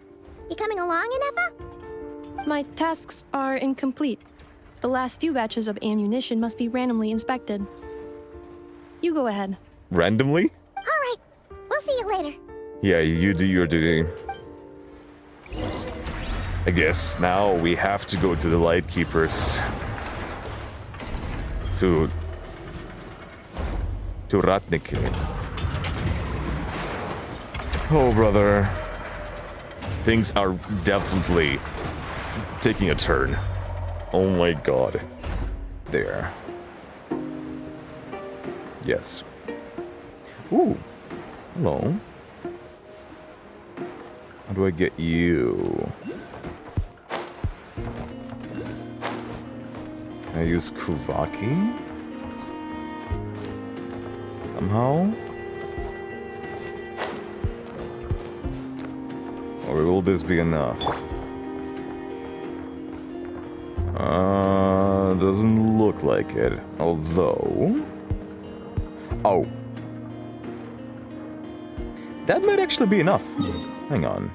You coming along, Anefa? My tasks are incomplete. The last few batches of ammunition must be randomly inspected. You go ahead. Randomly? All right. We'll see you later. Yeah, you do your duty. I guess now we have to go to the Lightkeepers. To Ratnik. Oh, brother. Things are definitely taking a turn. Oh my god. There. Yes. Ooh. Hello. How do I get you? Can I use Kuvaki? Somehow? Or will this be enough? Doesn't look like it. Although... Oh. That might actually be enough. Hang on.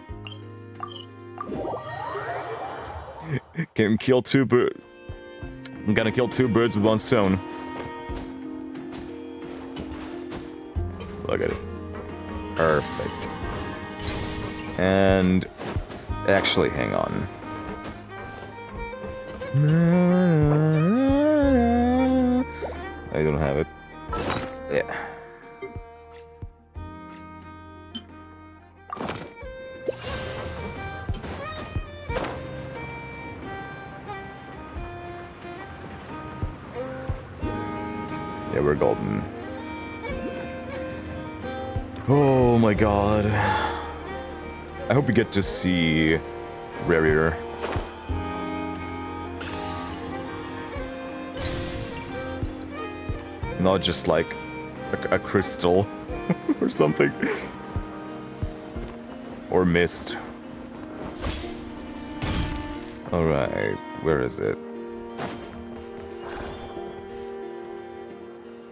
Can kill two birds. I'm gonna kill two birds with one stone. Look at it. Perfect. And... Actually, hang on. I don't have it. Yeah. Yeah, we're golden. Oh my god. I hope we get to see Rarier. Not just like a crystal or something. Or mist. Alright, where is it?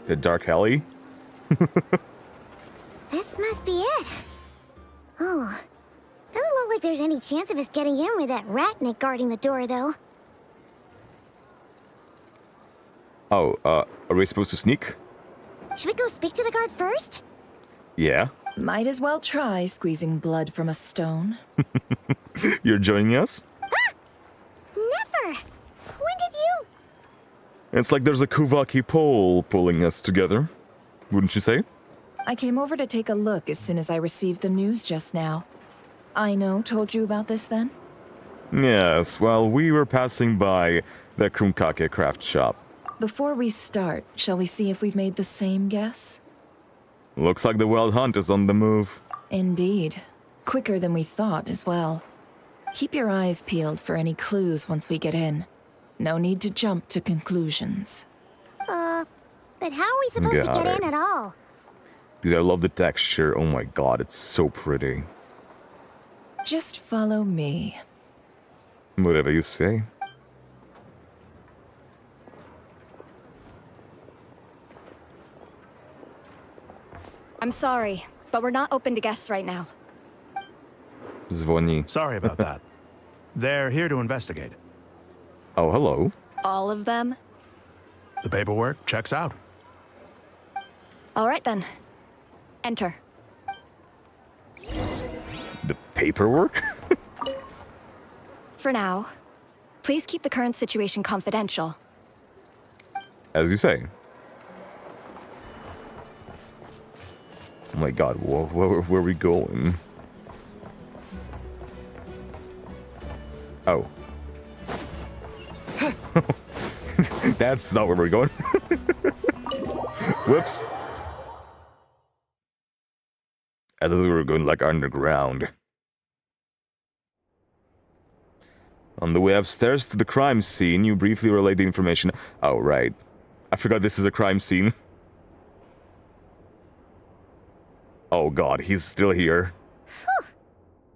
The Dark Alley? This must be it. Oh. Doesn't look like there's any chance of us getting in with that ratnik guarding the door, though. Oh, are we supposed to sneak? Should we go speak to the guard first? Yeah. Might as well try squeezing blood from a stone. You're joining us? Ah! Never! When did you... It's like there's a Kuvaki pole pulling us together. Wouldn't you say? I came over to take a look as soon as I received the news just now. Aino told you about this then? Yes, well, we were passing by the Krunkake craft shop. Before we start, shall we see if we've made the same guess? Looks like the Wild Hunt is on the move. Indeed. Quicker than we thought as well. Keep your eyes peeled for any clues once we get in. No need to jump to conclusions. But how are we supposed to get in at all? Dude, I love the texture. Oh my god, it's so pretty. Just follow me. Whatever you say. I'm sorry, but we're not open to guests right now. Zvoni. Sorry about that. They're here to investigate. Oh, hello. All of them? The paperwork checks out. All right then. Enter. The paperwork? For now. Please keep the current situation confidential. As you say. Oh my god, where are we going? Oh. That's not where we're going. Whoops. I thought we were going like underground. On the way upstairs to the crime scene, you briefly relay the information. Oh, right. I forgot this is a crime scene. Oh god, he's still here. Whew.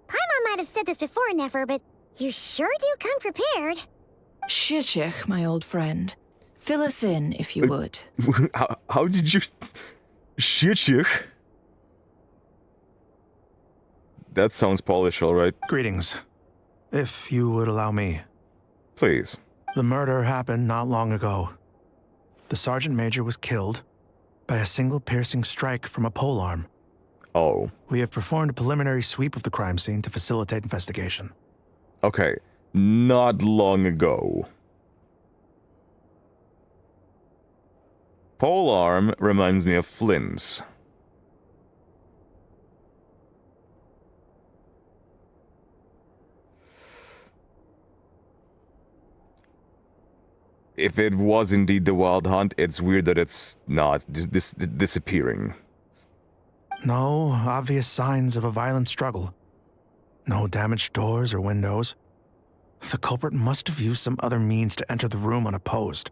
Paimon might have said this before, Nefer, but you sure do come prepared. Shishich, my old friend. Fill us in, if you would. How did you... Shishich? That sounds Polish, alright. Greetings. If you would allow me. Please. The murder happened not long ago. The Sergeant Major was killed by a single piercing strike from a polearm. Oh. We have performed a preliminary sweep of the crime scene to facilitate investigation. Okay. Not long ago. Polearm reminds me of Flynn's. If it was indeed the Wild Hunt, it's weird that it's not disappearing. No obvious signs of a violent struggle. No damaged doors or windows. The culprit must have used some other means to enter the room unopposed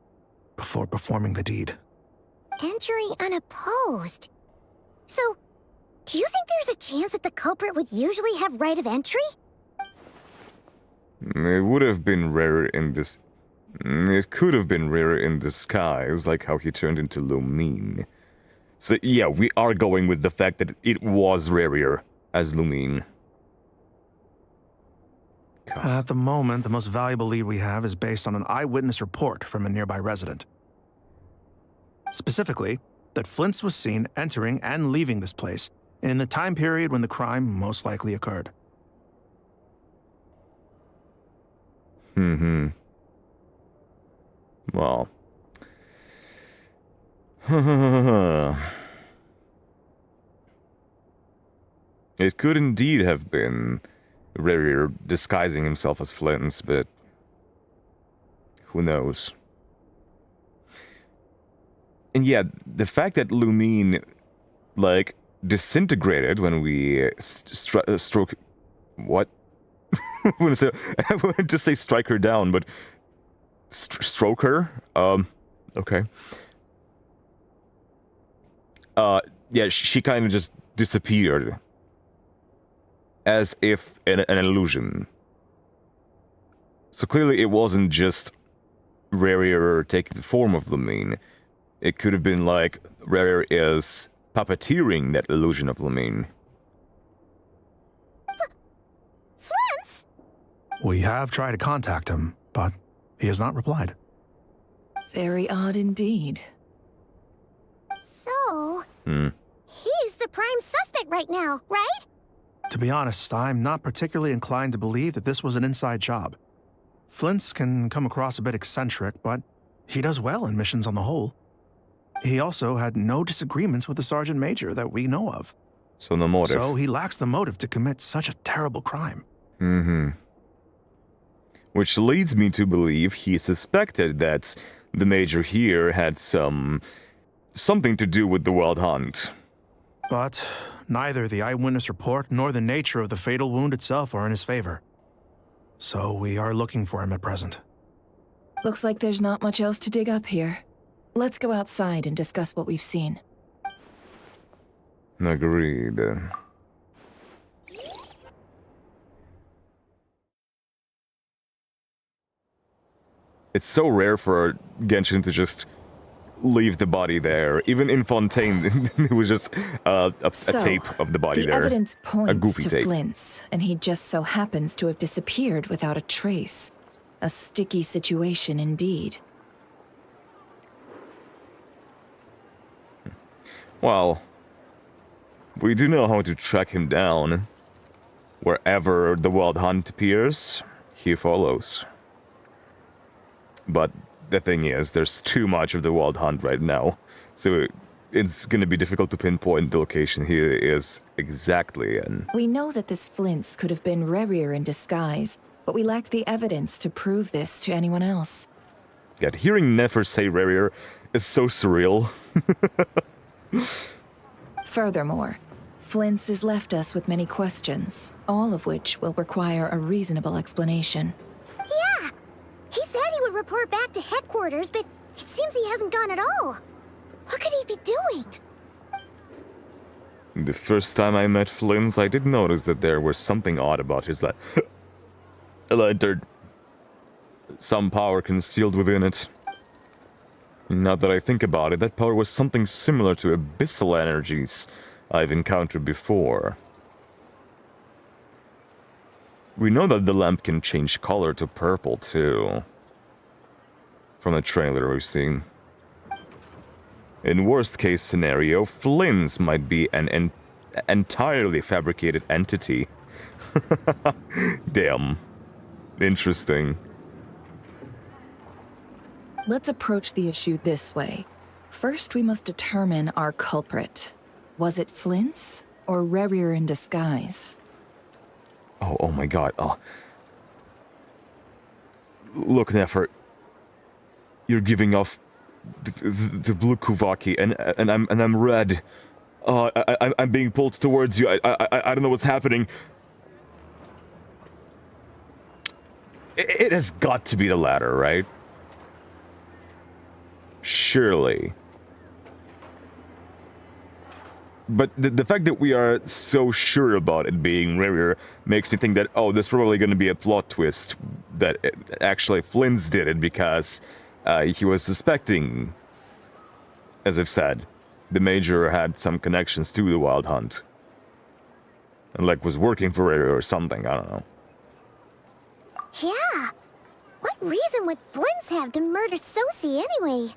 before performing the deed. Entering unopposed? So, do you think there's a chance that the culprit would usually have right of entry? It would have been rarer in this... It could have been rarer in disguise, like how he turned into Lumine. So yeah, we are going with the fact that it was rarer as Lumine. At the moment, the most valuable lead we have is based on an eyewitness report from a nearby resident. Specifically, that Flint was seen entering and leaving this place in the time period when the crime most likely occurred. Well. It could indeed have been Rarier disguising himself as Flynn's, but who knows? And yeah, the fact that Lumine, like, disintegrated when we stroke... What? I wanted to say strike her down, but... stroke her? Okay. Yeah, she kind of just disappeared. As if an illusion. So clearly it wasn't just Rarier taking the form of Lumine. It could have been like Rarier is puppeteering that illusion of Lumine. Flint? We have tried to contact him, but he has not replied. Very odd indeed. So, he's the prime suspect right now, right? To be honest, I'm not particularly inclined to believe that this was an inside job. Flint's can come across a bit eccentric, but he does well in missions on the whole. He also had no disagreements with the Sergeant Major that we know of. So no motive. So he lacks the motive to commit such a terrible crime. Which leads me to believe he suspected that the Major here had something to do with the Wild Hunt. But neither the eyewitness report nor the nature of the fatal wound itself are in his favor. So we are looking for him at present. Looks like there's not much else to dig up here. Let's go outside and discuss what we've seen. Agreed. It's so rare for Genshin to just leave the body there. Even in Fontaine, it was just a tape of the body there. The evidence a points goofy to tape. Flint's, and he just so happens to have disappeared without a trace. A sticky situation indeed. Well, we do know how to track him down. Wherever the Wild Hunt appears, he follows. But the thing is, there's too much of the Wild Hunt right now, so it's gonna be difficult to pinpoint the location he is exactly in. We know that this Flint's could have been Rarier in disguise, but we lack the evidence to prove this to anyone else. Yet hearing Nefer say Rarier is so surreal. Furthermore, Flint's has left us with many questions, all of which will require a reasonable explanation. Yeah! He said he would report back to headquarters, but it seems he hasn't gone at all. What could he be doing? The first time I met Flynn's, I did notice that there was something odd about his lantern. Some power concealed within it. Now that I think about it, that power was something similar to abyssal energies I've encountered before. We know that the lamp can change color to purple, too. From the trailer we've seen. In worst case scenario, Flynn's might be an entirely fabricated entity. Damn. Interesting. Let's approach the issue this way. First, we must determine our culprit. Was it Flint's or Rarier in disguise? Oh my god. Oh. Look, Nefer. You're giving off the blue Kuvaki, and I'm red. I'm being pulled towards you. I don't know what's happening. It has got to be the latter, right? Surely. But the fact that we are so sure about it being Rarier makes me think that, oh, there's probably going to be a plot twist that actually Flynn's did it because he was suspecting, as I've said, the Major had some connections to the Wild Hunt. And, like, was working for Rarier or something, I don't know. Yeah. What reason would Flynn's have to murder Sosie anyway?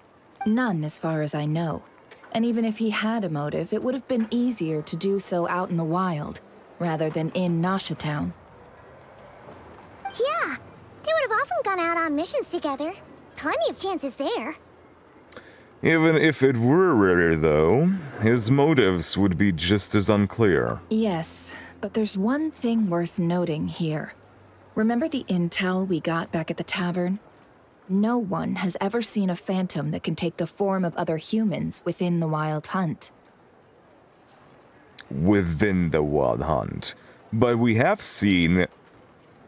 None, as far as I know. And even if he had a motive, it would have been easier to do so out in the wild, rather than in Nasha Town. Yeah, they would have often gone out on missions together. Plenty of chances there. Even if it were Rarier, though, his motives would be just as unclear. Yes, but there's one thing worth noting here. Remember the intel we got back at the tavern? No one has ever seen a phantom that can take the form of other humans within the Wild Hunt. Within the Wild Hunt. But we have seen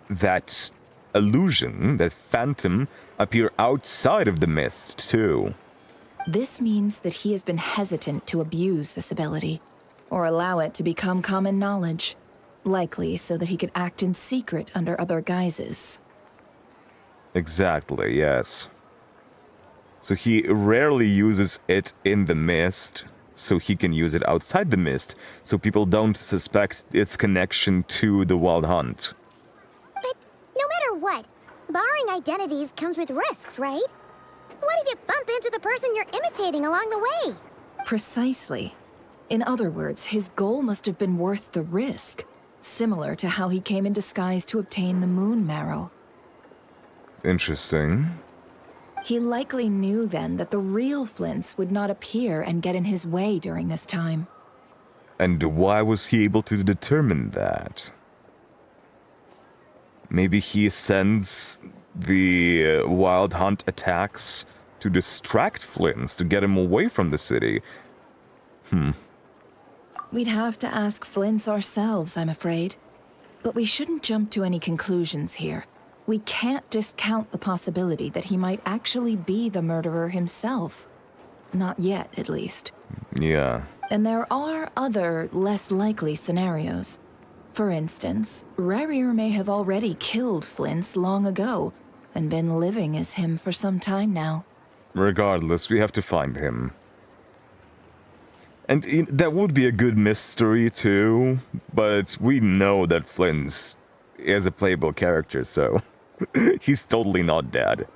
that illusion, that phantom, appear outside of the mist, too. This means that he has been hesitant to abuse this ability, or allow it to become common knowledge. Likely so that he could act in secret under other guises. Exactly, yes. So he rarely uses it in the mist, so he can use it outside the mist, so people don't suspect its connection to the Wild Hunt. But no matter what, borrowing identities comes with risks, right? What if you bump into the person you're imitating along the way? Precisely. In other words, his goal must have been worth the risk, similar to how he came in disguise to obtain the moon marrow. Interesting. He likely knew then that the real Flints would not appear and get in his way during this time. And why was he able to determine that? Maybe he sends the Wild Hunt attacks to distract Flynn's, to get him away from the city. We'd have to ask Flynn's ourselves, I'm afraid. But we shouldn't jump to any conclusions here. We can't discount the possibility that he might actually be the murderer himself. Not yet, at least. Yeah. And there are other, less likely scenarios. For instance, Rarier may have already killed Flynn's long ago, and been living as him for some time now. Regardless, we have to find him. And that would be a good mystery, too, but we know that Flynn's is a playable character, so he's totally not dead.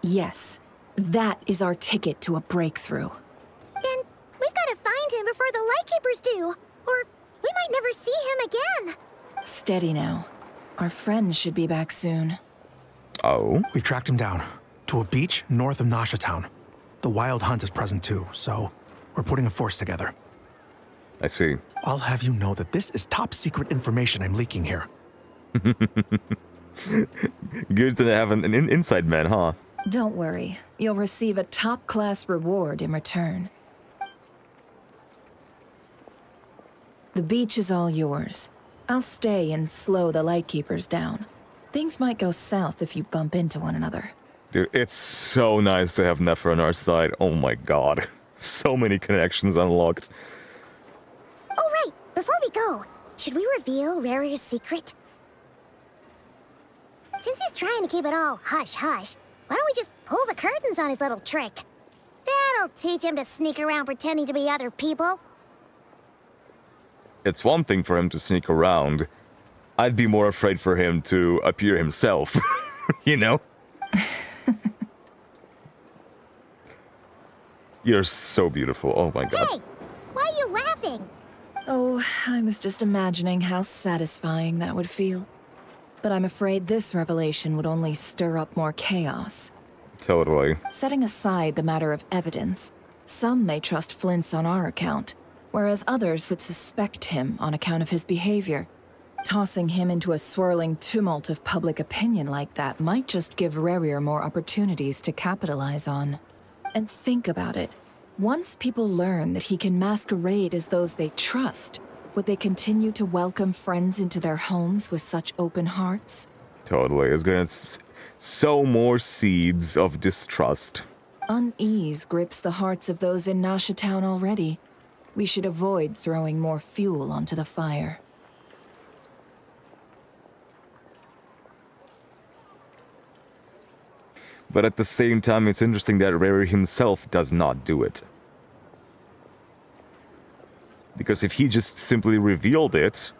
Yes, that is our ticket to a breakthrough. Then we've got to find him before the Lightkeepers do, or we might never see him again. Steady now. Our friend should be back soon. Oh? We've tracked him down to a beach north of Nasha Town. The Wild Hunt is present too, so we're putting a force together. I see. I'll have you know that this is top secret information I'm leaking here. Good to have an inside man, huh? Don't worry. You'll receive a top-class reward in return. The beach is all yours. I'll stay and slow the Lightkeepers down. Things might go south if you bump into one another. Dude, it's so nice to have Nefer on our side. Oh my god. So many connections unlocked. Oh, right. Before we go, should we reveal Rarier's secret? Since he's trying to keep it all hush-hush, why don't we just pull the curtains on his little trick? That'll teach him to sneak around pretending to be other people. It's one thing for him to sneak around. I'd be more afraid for him to appear himself. You know? You're so beautiful. Oh my god. Hey! Why are you laughing? Oh, I was just imagining how satisfying that would feel. But I'm afraid this revelation would only stir up more chaos. Totally. Setting aside the matter of evidence, some may trust Flynn's on our account, whereas others would suspect him on account of his behavior. Tossing him into a swirling tumult of public opinion like that might just give Rarier more opportunities to capitalize on. And think about it. Once people learn that he can masquerade as those they trust, would they continue to welcome friends into their homes with such open hearts? Totally. It's gonna sow more seeds of distrust. Unease grips the hearts of those in Nasha Town already. We should avoid throwing more fuel onto the fire. But at the same time, it's interesting that Rary himself does not do it. Because if he just simply revealed it,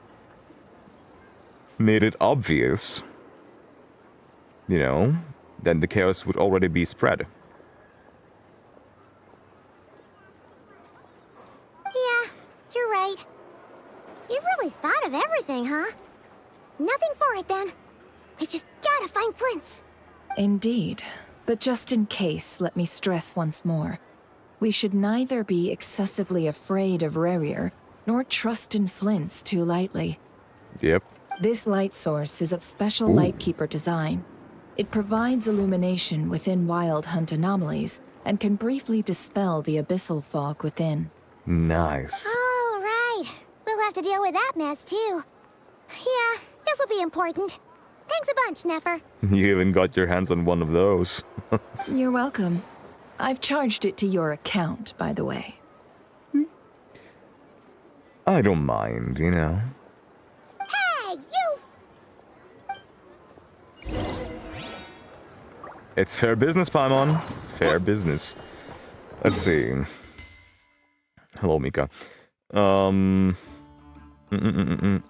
made it obvious, you know, then the chaos would already be spread. Yeah, you're right. You've really thought of everything, huh? Nothing for it then. We've just gotta find Flint's. Indeed. But just in case, let me stress once more. We should neither be excessively afraid of Rarier, nor trust in Flint's too lightly. Yep. This light source is of special Lightkeeper design. It provides illumination within Wild Hunt anomalies, and can briefly dispel the abyssal fog within. Nice. All right. We'll have to deal with that mess, too. Yeah, this'll be important. Thanks a bunch, Nefer. You even got your hands on one of those. You're welcome. I've charged it to your account, by the way. I don't mind, you know. Hey, you! It's fair business, Paimon. Fair business. Let's see. Hello, Mika.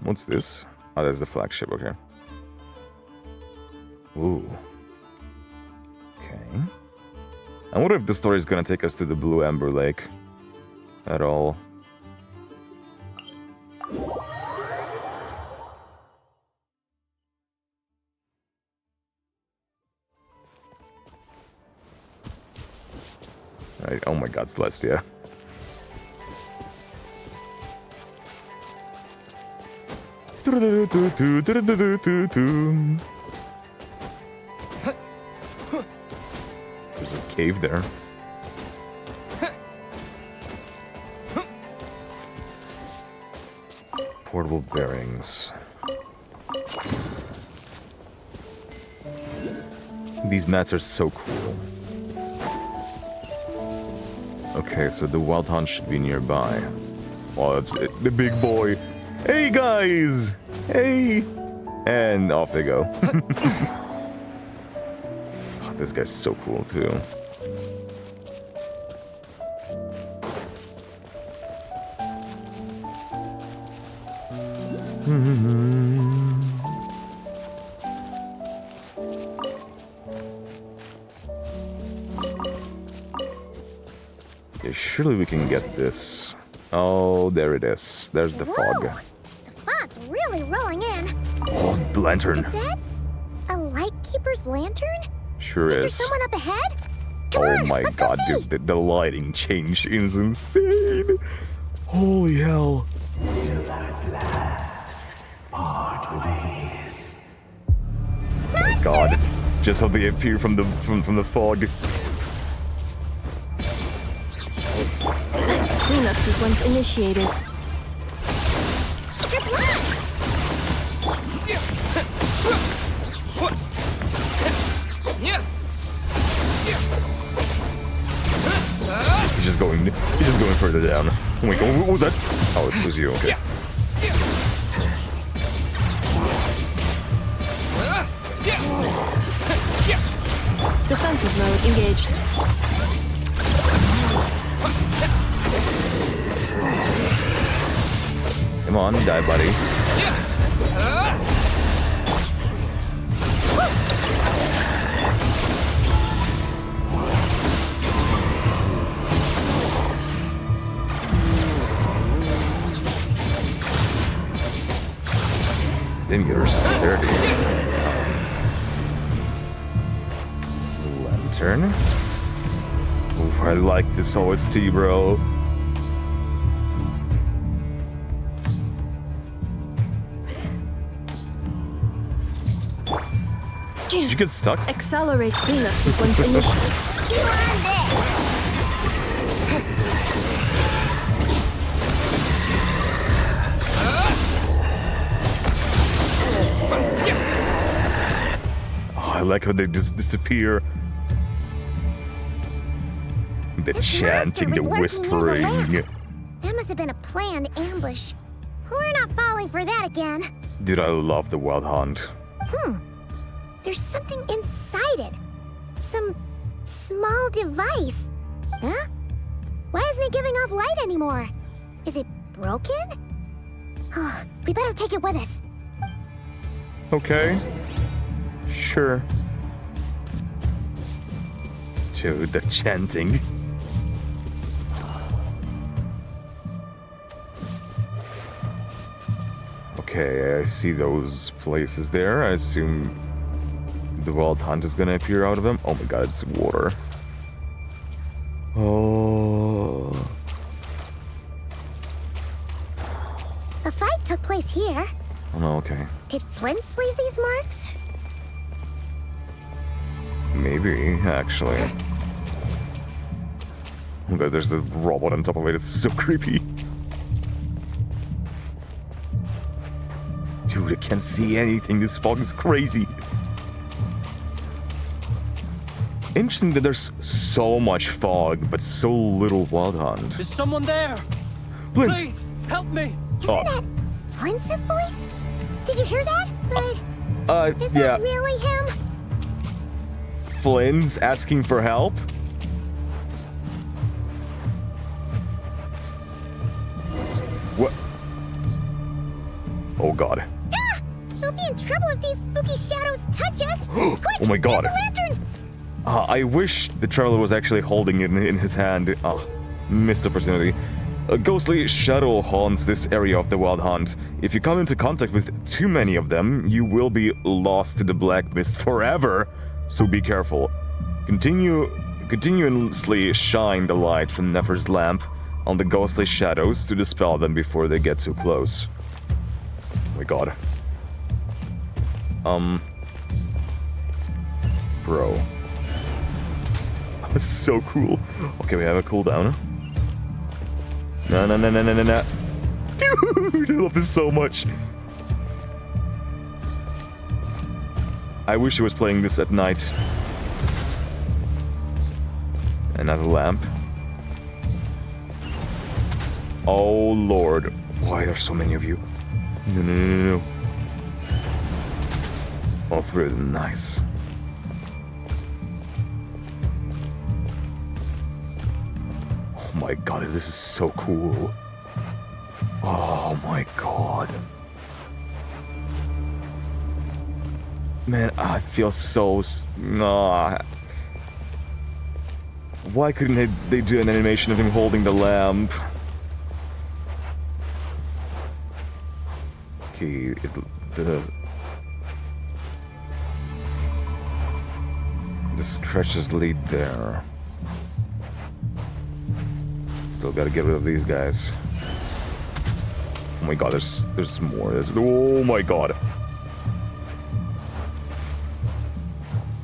What's this? Oh, that's the flagship, okay. Ooh. Okay. I wonder if the story is gonna take us to the Blue Amber Lake at all. Right. Oh my god, Celestia. There's a cave there. Portable bearings. These mats are so cool. Okay, so the Wild Hunt should be nearby. Well, it's the big boy. Hey guys! Hey! And off they go. Oh, this guy's so cool too. Okay, surely we can get this. Oh, there it is. There's the fog. The fog's really rolling in. Oh, the lantern. Is that a Lightkeeper's lantern? Sure Is is. there someone up ahead? Come Oh on, my let's god, go see. dude, the lighting change is insane. Holy hell. Till at last, part ways. Oh my god. Just how they appear from the fog. Cleanup sequence initiated. He's just going further down. Oh my god, what was that? Oh, it was you, okay. Defensive mode engaged. Come on, die, buddy. Then you're sturdy. Lantern. Oof, I like this OST, bro. Did you get stuck? Accelerate cleanup sequence initiated. I like how they just disappear. The chanting, the whispering. That must have been a planned ambush. We're not falling for that again. Dude, I love the Wild Hunt. There's something inside it. Some small device. Huh? Why isn't it giving off light anymore? Is it broken? Oh, we better take it with us. Okay. Sure. Dude, the chanting. Okay, I see those places there. I assume the Wild Hunt is gonna appear out of them. Oh my god, it's water. Oh. A fight took place here. Oh no, okay. Did Flynn leave these marks? Maybe, actually. Oh god, there's a robot on top of it. It's so creepy. Dude, I can't see anything. This fog is crazy. Interesting that there's so much fog, but so little Wild Hunt. Is someone there? Flint! Please, help me! Isn't that Flynn's voice? Did you hear that? Right? Is yeah. that really him? Flynn's asking for help? What? Oh god. Ah! We'll be in trouble if these spooky shadows touch us! Quick! Oh my god. Use the lantern! I wish the traveler was actually holding it in his hand. Missed opportunity. A ghostly shadow haunts this area of the Wild Hunt. If you come into contact with too many of them, you will be lost to the black mist forever. So be careful. Continuously shine the light from Nefer's lamp on the ghostly shadows to dispel them before they get too close. Oh my god. Bro. That's so cool. Okay, we have a cooldown. No. Dude, I love this so much. I wish I was playing this at night. Another lamp. Oh lord. Why are there so many of you? No. All three of them, nice. Oh my god, this is so cool. Oh my god. Man, I feel so... Why couldn't they do an animation of him holding the lamp? Okay, the scratches lead there. Still gotta get rid of these guys. Oh my god, there's more. Oh my god.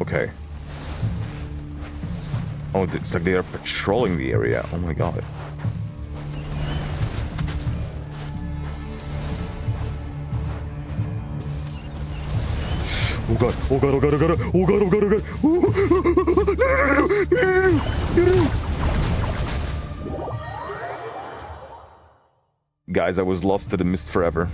Okay. Oh, it's like they are patrolling the area. Oh my god. Oh god, oh god, oh god, oh god, oh god, oh god, oh god. Guys, I was lost to the mist forever.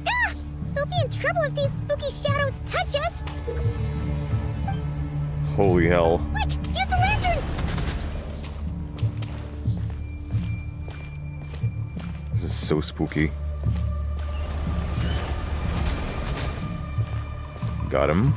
Ah! We'll be in trouble if these spooky shadows touch us! Holy hell. Quick, use the lantern! This is so spooky. Got him.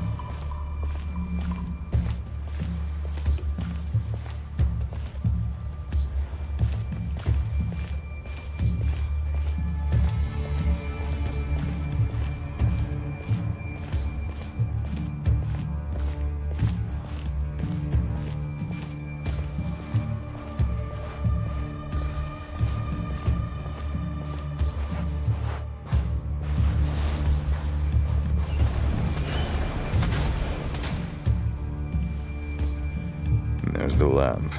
There's the lamp.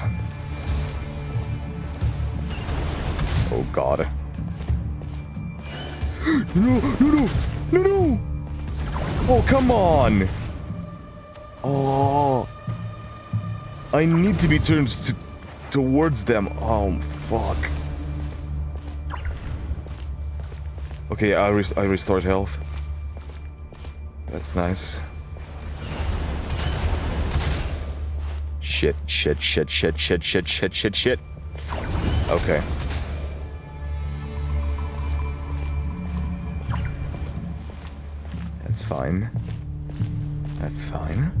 Oh god. No! Oh, come on! Oh, I need to be turned towards them. Oh, fuck. Okay, I restored health. That's nice. Shit. Okay. That's fine. That's fine.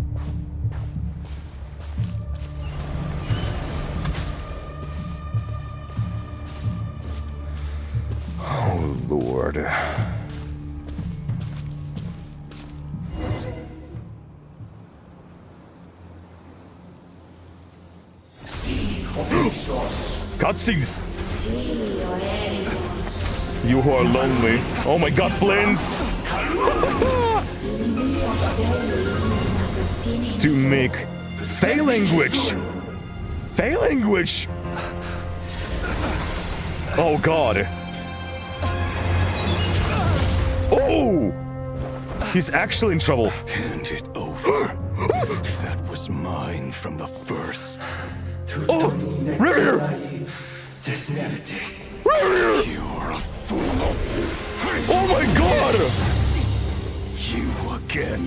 Oh, Lord. Cutscenes! You who are lonely. Oh my god, Flynn's! It's to make Fey language! Fey language! Oh god. Oh! He's actually in trouble. Hand it over. That was mine from the first. Oh! Revere! You're a fool. Oh my god! You again.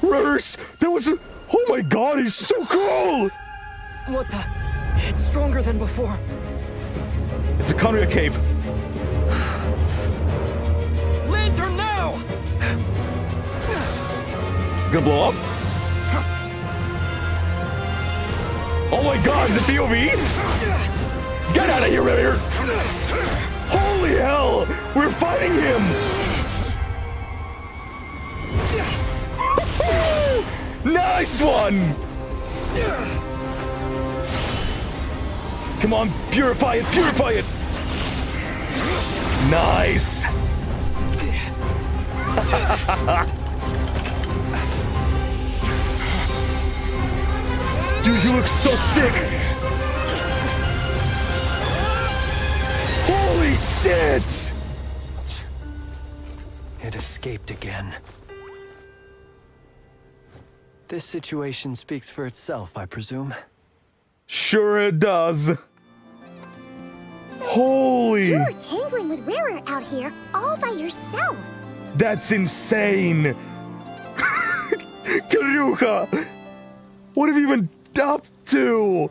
Reverse! That was a... Oh my god, he's so cool! What the? It's stronger than before. It's a counter cape. Lantern now! It's gonna blow up. Oh my god, the POV! Get out of here, Revere! Holy hell! We're fighting him! Nice one! Come on, purify it, purify it! Nice! Dude, you look so sick! Holy shit! It escaped again. This situation speaks for itself, I presume. Sure it does. Holy! You're tangling with Rarer out here all by yourself. That's insane! Karuha! What have you been up to?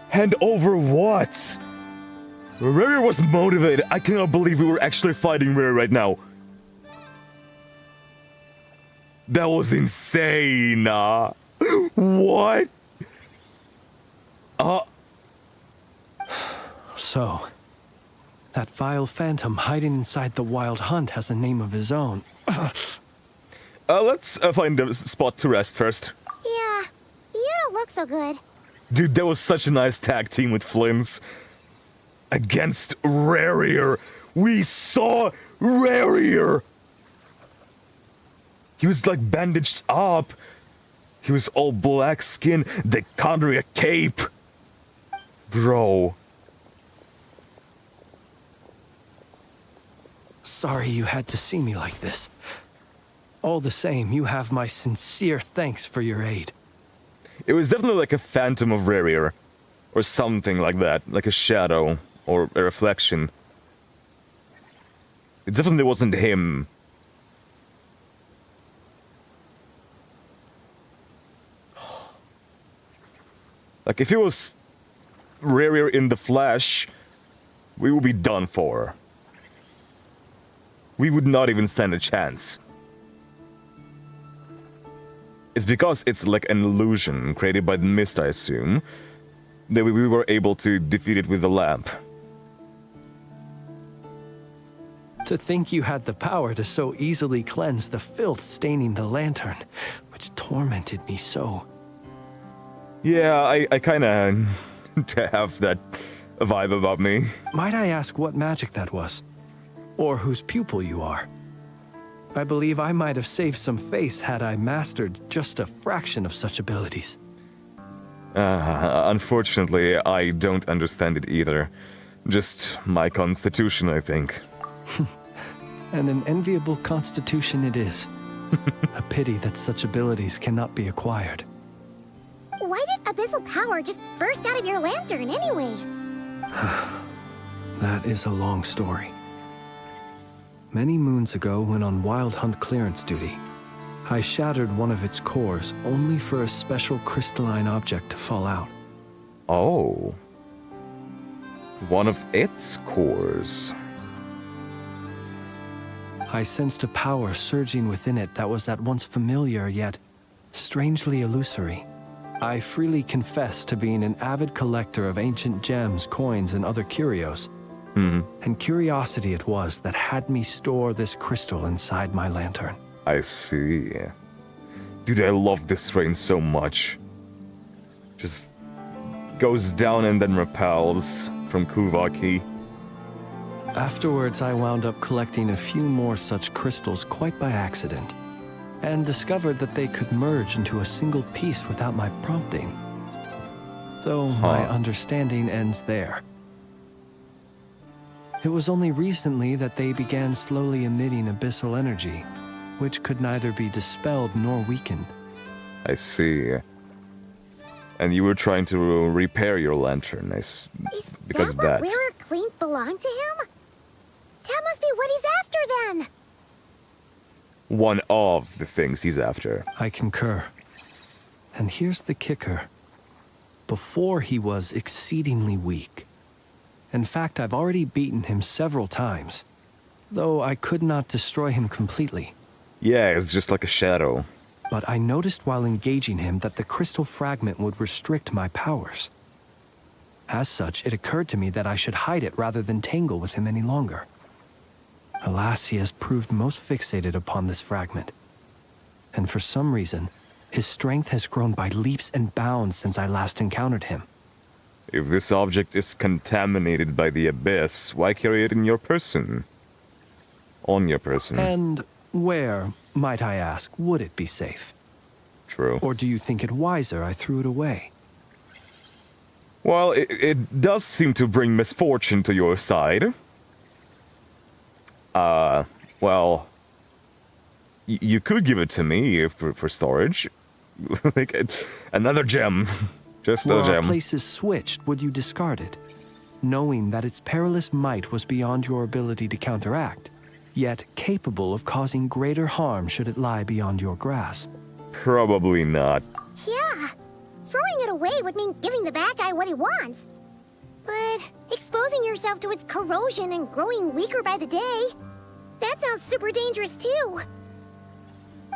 Hand over what? Rare was motivated. I cannot believe we were actually fighting Rare right now. That was insane. What? So, that vile phantom hiding inside the Wild Hunt has a name of his own. Let's find a spot to rest first. Yeah, you don't look so good. Dude, that was such a nice tag team with Flynn's. Against Rarier. We saw Rarier. He was like bandaged up. He was all black skin. They counter a cape. Bro. Sorry you had to see me like this. All the same, you have my sincere thanks for your aid. It was definitely like a phantom of Rarier. Or something like that. Like a shadow. Or a reflection. It definitely wasn't him. Like, if it was Rarier in the flesh, we would be done for. We would not even stand a chance. It's because it's like an illusion created by the mist, I assume, that we were able to defeat it with the lamp. To think you had the power to so easily cleanse the filth staining the lantern, which tormented me so. Yeah, I kinda have that vibe about me. Might I ask what magic that was? Or whose pupil you are? I believe I might have saved some face had I mastered just a fraction of such abilities. Unfortunately, I don't understand it either. Just my constitution, I think. And an enviable constitution it is. A pity that such abilities cannot be acquired. Why did abyssal power just burst out of your lantern anyway? That is a long story. Many moons ago, when on Wild Hunt clearance duty, I shattered one of its cores only for a special crystalline object to fall out. Oh. One of its cores. I sensed a power surging within it that was at once familiar yet strangely illusory. I freely confess to being an avid collector of ancient gems, coins, and other curios. And curiosity it was that had me store this crystal inside my lantern. I see. Dude, I love this rain so much. Just goes down and then repels from Kuvaki. Afterwards, I wound up collecting a few more such crystals quite by accident, and discovered that they could merge into a single piece without my prompting. Though my understanding ends there. It was only recently that they began slowly emitting abyssal energy, which could neither be dispelled nor weakened. I see. And you were trying to repair your lantern, because of that. Is that what Rarer Clink belonged to him? That must be what he's after then! One of the things he's after. I concur. And here's the kicker. Before he was exceedingly weak. In fact, I've already beaten him several times, though I could not destroy him completely. Yeah, it's just like a shadow. But I noticed while engaging him that the crystal fragment would restrict my powers. As such, it occurred to me that I should hide it rather than tangle with him any longer. Alas, he has proved most fixated upon this fragment. And for some reason, his strength has grown by leaps and bounds since I last encountered him. If this object is contaminated by the abyss, why carry it in your person? On your person. And where, might I ask, would it be safe? True. Or do you think it wiser I threw it away? Well, it does seem to bring misfortune to your side. Well, you could give it to me for storage. Like, another gem. Just a gem. Were our places switched, would you discard it? Knowing that its perilous might was beyond your ability to counteract, yet capable of causing greater harm should it lie beyond your grasp. Probably not. Yeah. Throwing it away would mean giving the bad guy what he wants. But exposing yourself to its corrosion and growing weaker by the day, that sounds super dangerous too.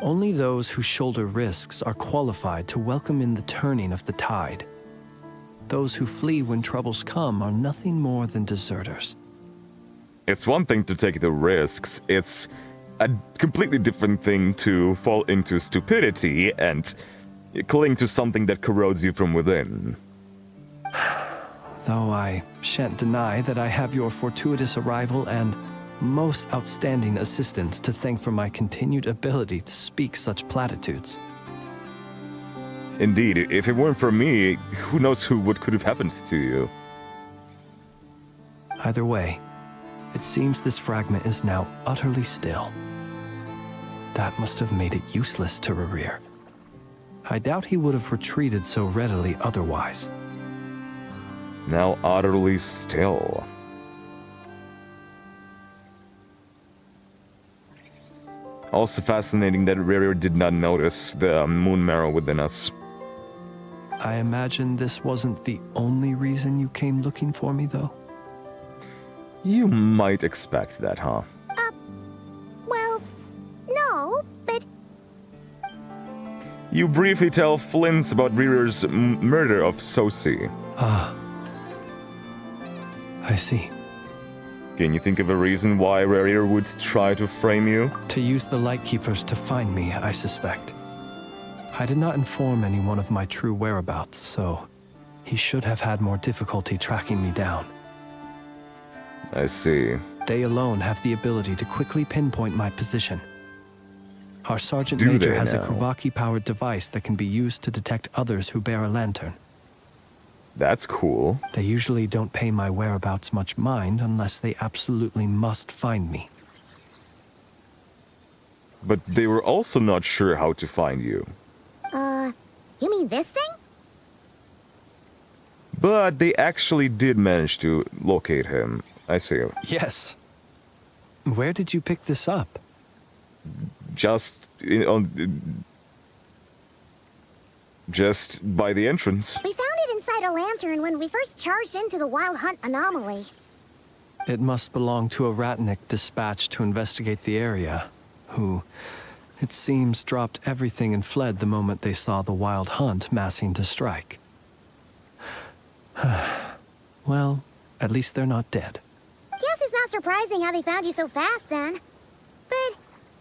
Only those who shoulder risks are qualified to welcome in the turning of the tide. Those who flee when troubles come are nothing more than deserters. It's one thing to take the risks, it's a completely different thing to fall into stupidity and cling to something that corrodes you from within. Though I shan't deny that I have your fortuitous arrival and most outstanding assistance to thank for my continued ability to speak such platitudes. Indeed, if it weren't for me, who knows what could have happened to you. Either way, it seems this fragment is now utterly still. That must have made it useless to Rarir. I doubt he would have retreated so readily otherwise. Now utterly still. Also fascinating that Rarir did not notice the moon marrow within us. I imagine this wasn't the only reason you came looking for me, though? You might expect that, huh? Well, no, but... You briefly tell Flynn's about Rarir's murder of Sosi. Ah. I see. Can you think of a reason why Rarir would try to frame you? To use the Lightkeepers to find me, I suspect. I did not inform anyone of my true whereabouts, so he should have had more difficulty tracking me down. I see. They alone have the ability to quickly pinpoint my position. Our Sergeant Major has a Kuvaki-powered device that can be used to detect others who bear a lantern. That's cool. They usually don't pay my whereabouts much mind unless they absolutely must find me. But they were also not sure how to find you. You mean this thing? But they actually did manage to locate him. I see. Yes. Where did you pick this up? Just by the entrance. We found it inside a lantern when we first charged into the Wild Hunt anomaly. It must belong to a ratnik dispatched to investigate the area, who, it seems, dropped everything and fled the moment they saw the Wild Hunt massing to strike. Well, at least they're not dead. Guess it's not surprising how they found you so fast, then. But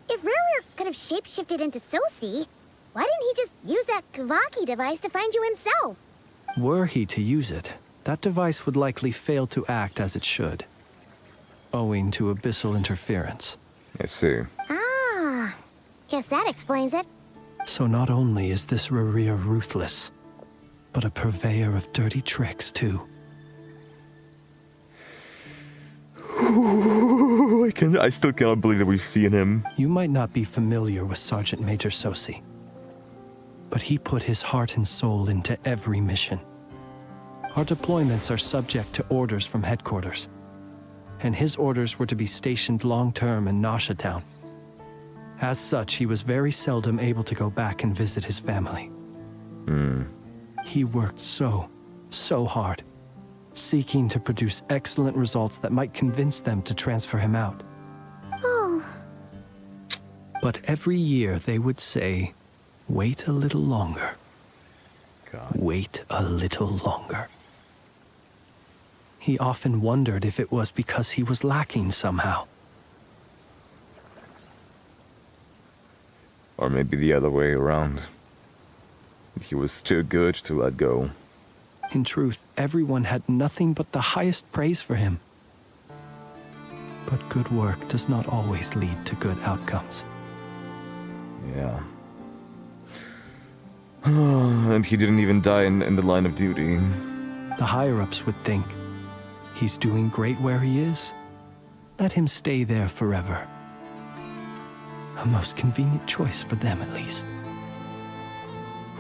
if Rurir could have shapeshifted into Sosi, why didn't he just use that Kavaki device to find you himself? Were he to use it, that device would likely fail to act as it should, owing to abyssal interference. I see. Ah, guess that explains it. So not only is this Rurir ruthless, but a purveyor of dirty tricks, too. I still cannot believe that we've seen him. You might not be familiar with Sergeant Major Sosi, but he put his heart and soul into every mission. Our deployments are subject to orders from headquarters, and his orders were to be stationed long-term in Nasha Town. As such, he was very seldom able to go back and visit his family. He worked so hard, seeking to produce excellent results that might convince them to transfer him out. Oh. But every year they would say, wait a little longer. God. Wait a little longer. He often wondered if it was because he was lacking somehow. Or maybe the other way around. He was too good to let go. In truth, everyone had nothing but the highest praise for him. But good work does not always lead to good outcomes. Yeah. And he didn't even die in the line of duty. The higher-ups would think, he's doing great where he is. Let him stay there forever. A most convenient choice for them, at least.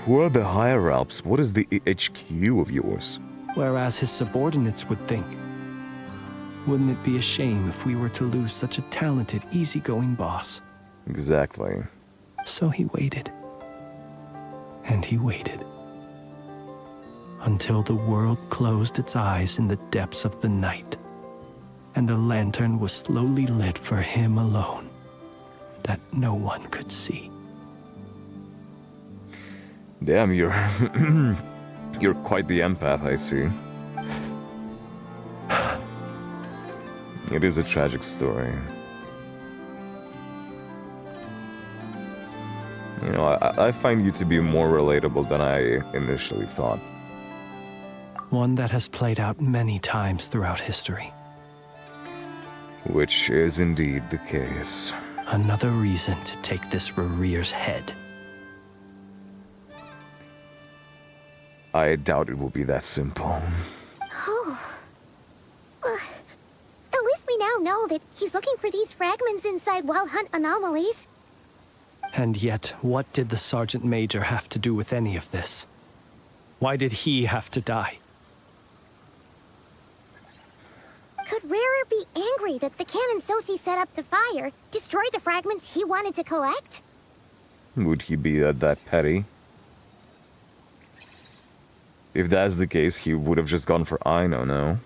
Who are the higher-ups? What is the HQ of yours? Whereas his subordinates would think, wouldn't it be a shame if we were to lose such a talented, easygoing boss? Exactly. So he waited. And he waited. Until the world closed its eyes in the depths of the night, and a lantern was slowly lit for him alone, that no one could see. Damn, you're you're quite the empath, I see. It is a tragic story. You know, I find you to be more relatable than I initially thought. One that has played out many times throughout history. Which is indeed the case. Another reason to take this Rurir's head. I doubt it will be that simple. Oh. At least we now know that he's looking for these fragments inside Wild Hunt anomalies. And yet, what did the Sergeant Major have to do with any of this? Why did he have to die? Could Rurir be angry that the cannon Sosi set up to fire destroyed the fragments he wanted to collect? Would he be that petty? If that's the case, he would have just gone for Aino, no?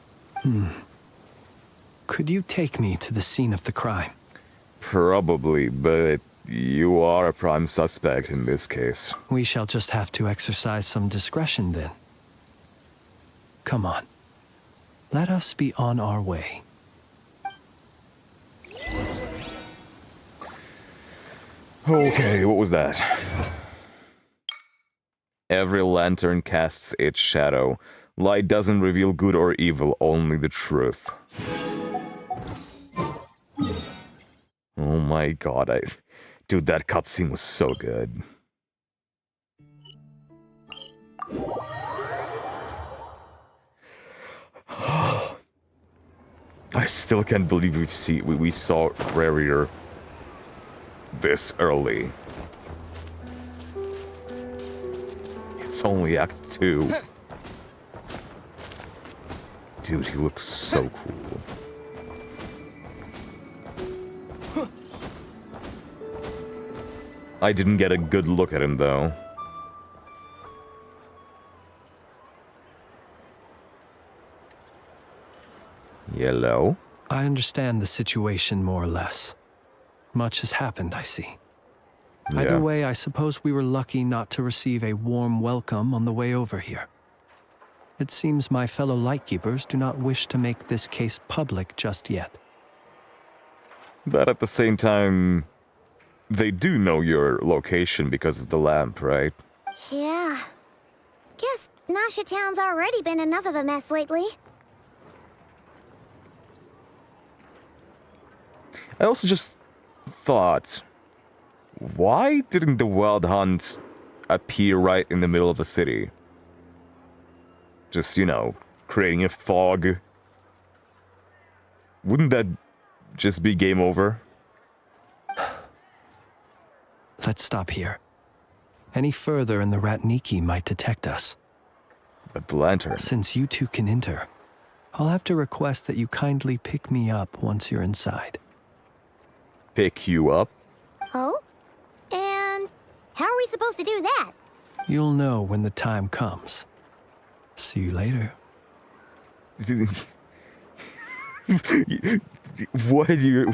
Could you take me to the scene of the crime? Probably, but you are a prime suspect in this case. We shall just have to exercise some discretion then. Come on. Let us be on our way. Okay, what was that? Every lantern casts its shadow. Light doesn't reveal good or evil, only the truth. Oh my god, dude, that cutscene was so good. I still can't believe we saw Rarier this early. It's only Act 2. Dude, he looks so cool. I didn't get a good look at him, though. Yellow? I understand the situation more or less. Much has happened, I see. Yeah. Either way, I suppose we were lucky not to receive a warm welcome on the way over here. It seems my fellow Lightkeepers do not wish to make this case public just yet. But at the same time, they do know your location because of the lamp, right? Yeah. Guess Nasha Town's already been enough of a mess lately. I also just thought, why didn't the Wild Hunt appear right in the middle of the city? Just, you know, creating a fog. Wouldn't that just be game over? Let's stop here. Any further and the Ratniki might detect us. But the lantern... Since you two can enter, I'll have to request that you kindly pick me up once you're inside. Pick you up? Oh? And how are we supposed to do that? You'll know when the time comes. See you later. What did you...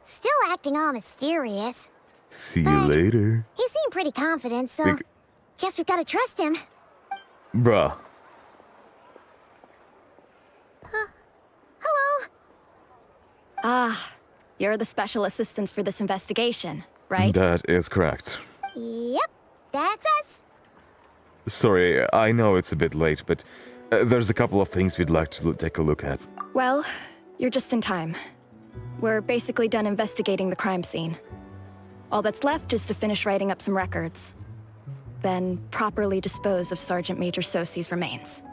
Still acting all mysterious. See you later. He seemed pretty confident, so guess we've got to trust him. Bruh. Hello? Ah, you're the special assistants for this investigation, right? That is correct. Yep, that's us. Sorry, I know it's a bit late, but there's a couple of things we'd like to take a look at. Well, you're just in time. We're basically done investigating the crime scene. All that's left is to finish writing up some records. Then properly dispose of Sergeant Major Sosi's remains.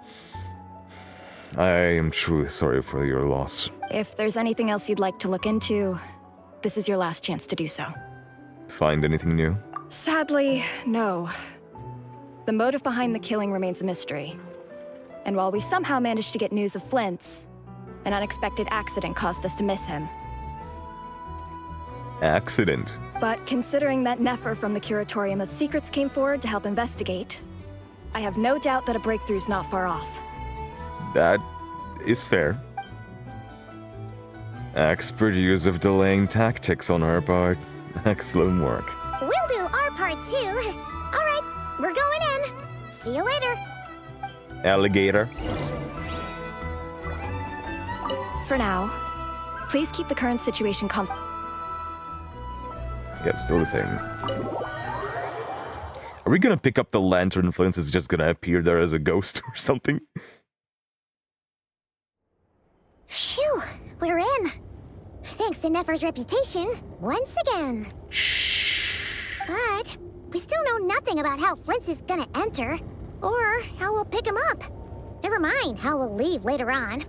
I am truly sorry for your loss. If there's anything else you'd like to look into, this is your last chance to do so. Find anything new? Sadly, no. The motive behind the killing remains a mystery. And while we somehow managed to get news of Flint's, an unexpected accident caused us to miss him. Accident? But considering that Nefer from the Curatorium of Secrets came forward to help investigate, I have no doubt that a breakthrough's not far off. That is fair. Expert use of delaying tactics on our part. Excellent work. We'll do our part too. All right, we're going in. See you later. Alligator. For now, please keep the current situation Yep, still the same. Are we gonna pick up the lantern? Flint is just gonna appear there as a ghost or something? Phew, we're in. Thanks to Nefer's reputation, once again. But we still know nothing about how Flint is gonna enter, or how we'll pick him up. Never mind how we'll leave later on.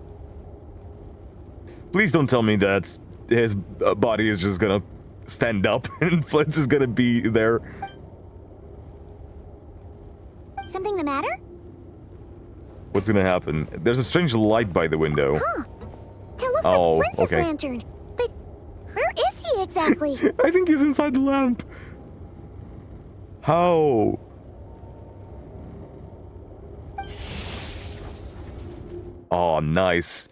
Please don't tell me that his body is just gonna stand up and Flint is gonna be there. Something the matter? What's gonna happen? There's a strange light by the window. Huh. It looks like Flint's lantern. But where is he exactly? I think he's inside the lamp. How? Oh, nice.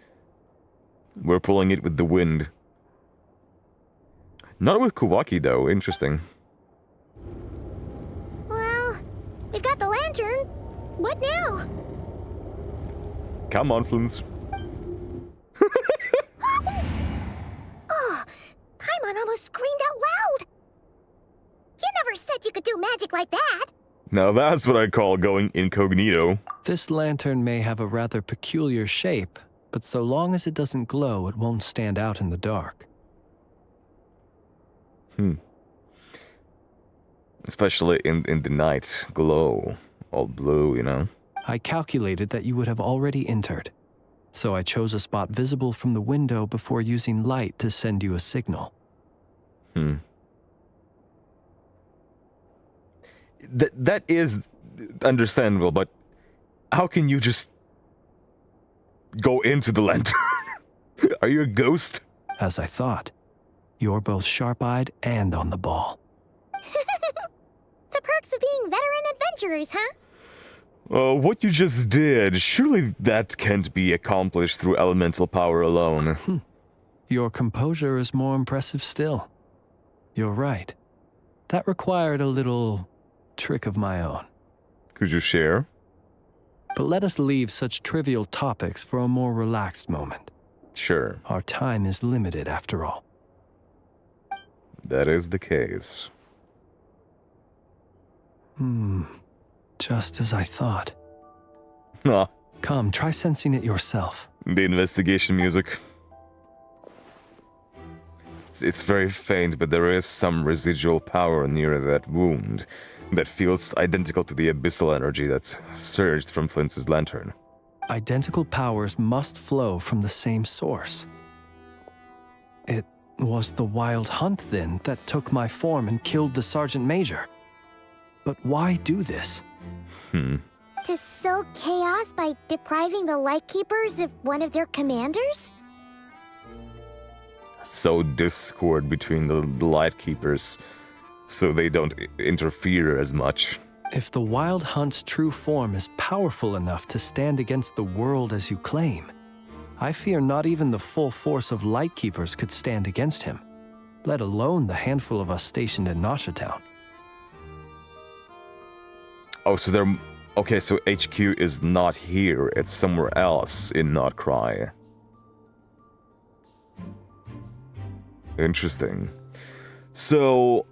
We're pulling it with the wind. Not with Kawaki, though. Interesting. Well, we've got the lantern. What now? Come on, Flins. Oh, Paimon almost screamed out loud. You never said you could do magic like that. Now that's what I call going incognito. This lantern may have a rather peculiar shape, but so long as it doesn't glow, it won't stand out in the dark. Especially in the night glow. All blue, you know? I calculated that you would have already entered, so I chose a spot visible from the window before using light to send you a signal. That is understandable, but how can you just go into the lantern? Are you a ghost? As I thought, you're both sharp-eyed and on the ball. The perks of being veteran adventurers, huh? What you just did, surely that can't be accomplished through elemental power alone. Your composure is more impressive still. You're right. That required a little trick of my own. Could you share? But let us leave such trivial topics for a more relaxed moment. Sure. Our time is limited after all. That is the case. Just as I thought. Ah. Come, try sensing it yourself. The investigation music. It's very faint, but there is some residual power near that wound that feels identical to the abyssal energy that's surged from Flynn's lantern. Identical powers must flow from the same source. It was the Wild Hunt, then, that took my form and killed the Sergeant Major. But why do this? To sow chaos by depriving the Lightkeepers of one of their commanders? Sow discord between the Lightkeepers so they don't interfere as much. If the Wild Hunt's true form is powerful enough to stand against the world as you claim, I fear not even the full force of Lightkeepers could stand against him, let alone the handful of us stationed in Noshatown. Oh, so they're... Okay, so HQ is not here, it's somewhere else in Not Cry. Interesting. So,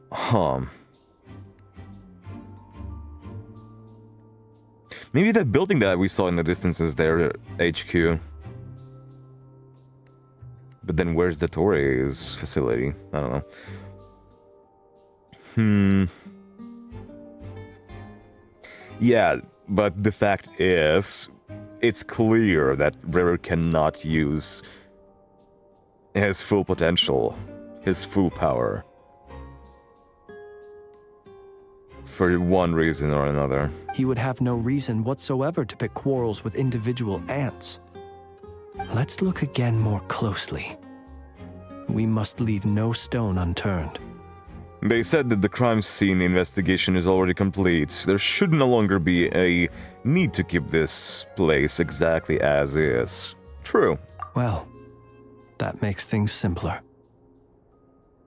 maybe that building that we saw in the distance is their HQ. But then where's the Torres facility? I don't know. Yeah, but the fact is, it's clear that River cannot use his full potential, his full power, for one reason or another. He would have no reason whatsoever to pick quarrels with individual ants. Let's look again more closely. We must leave no stone unturned. They said that the crime scene investigation is already complete. There should no longer be a need to keep this place exactly as is. True. Well, that makes things simpler.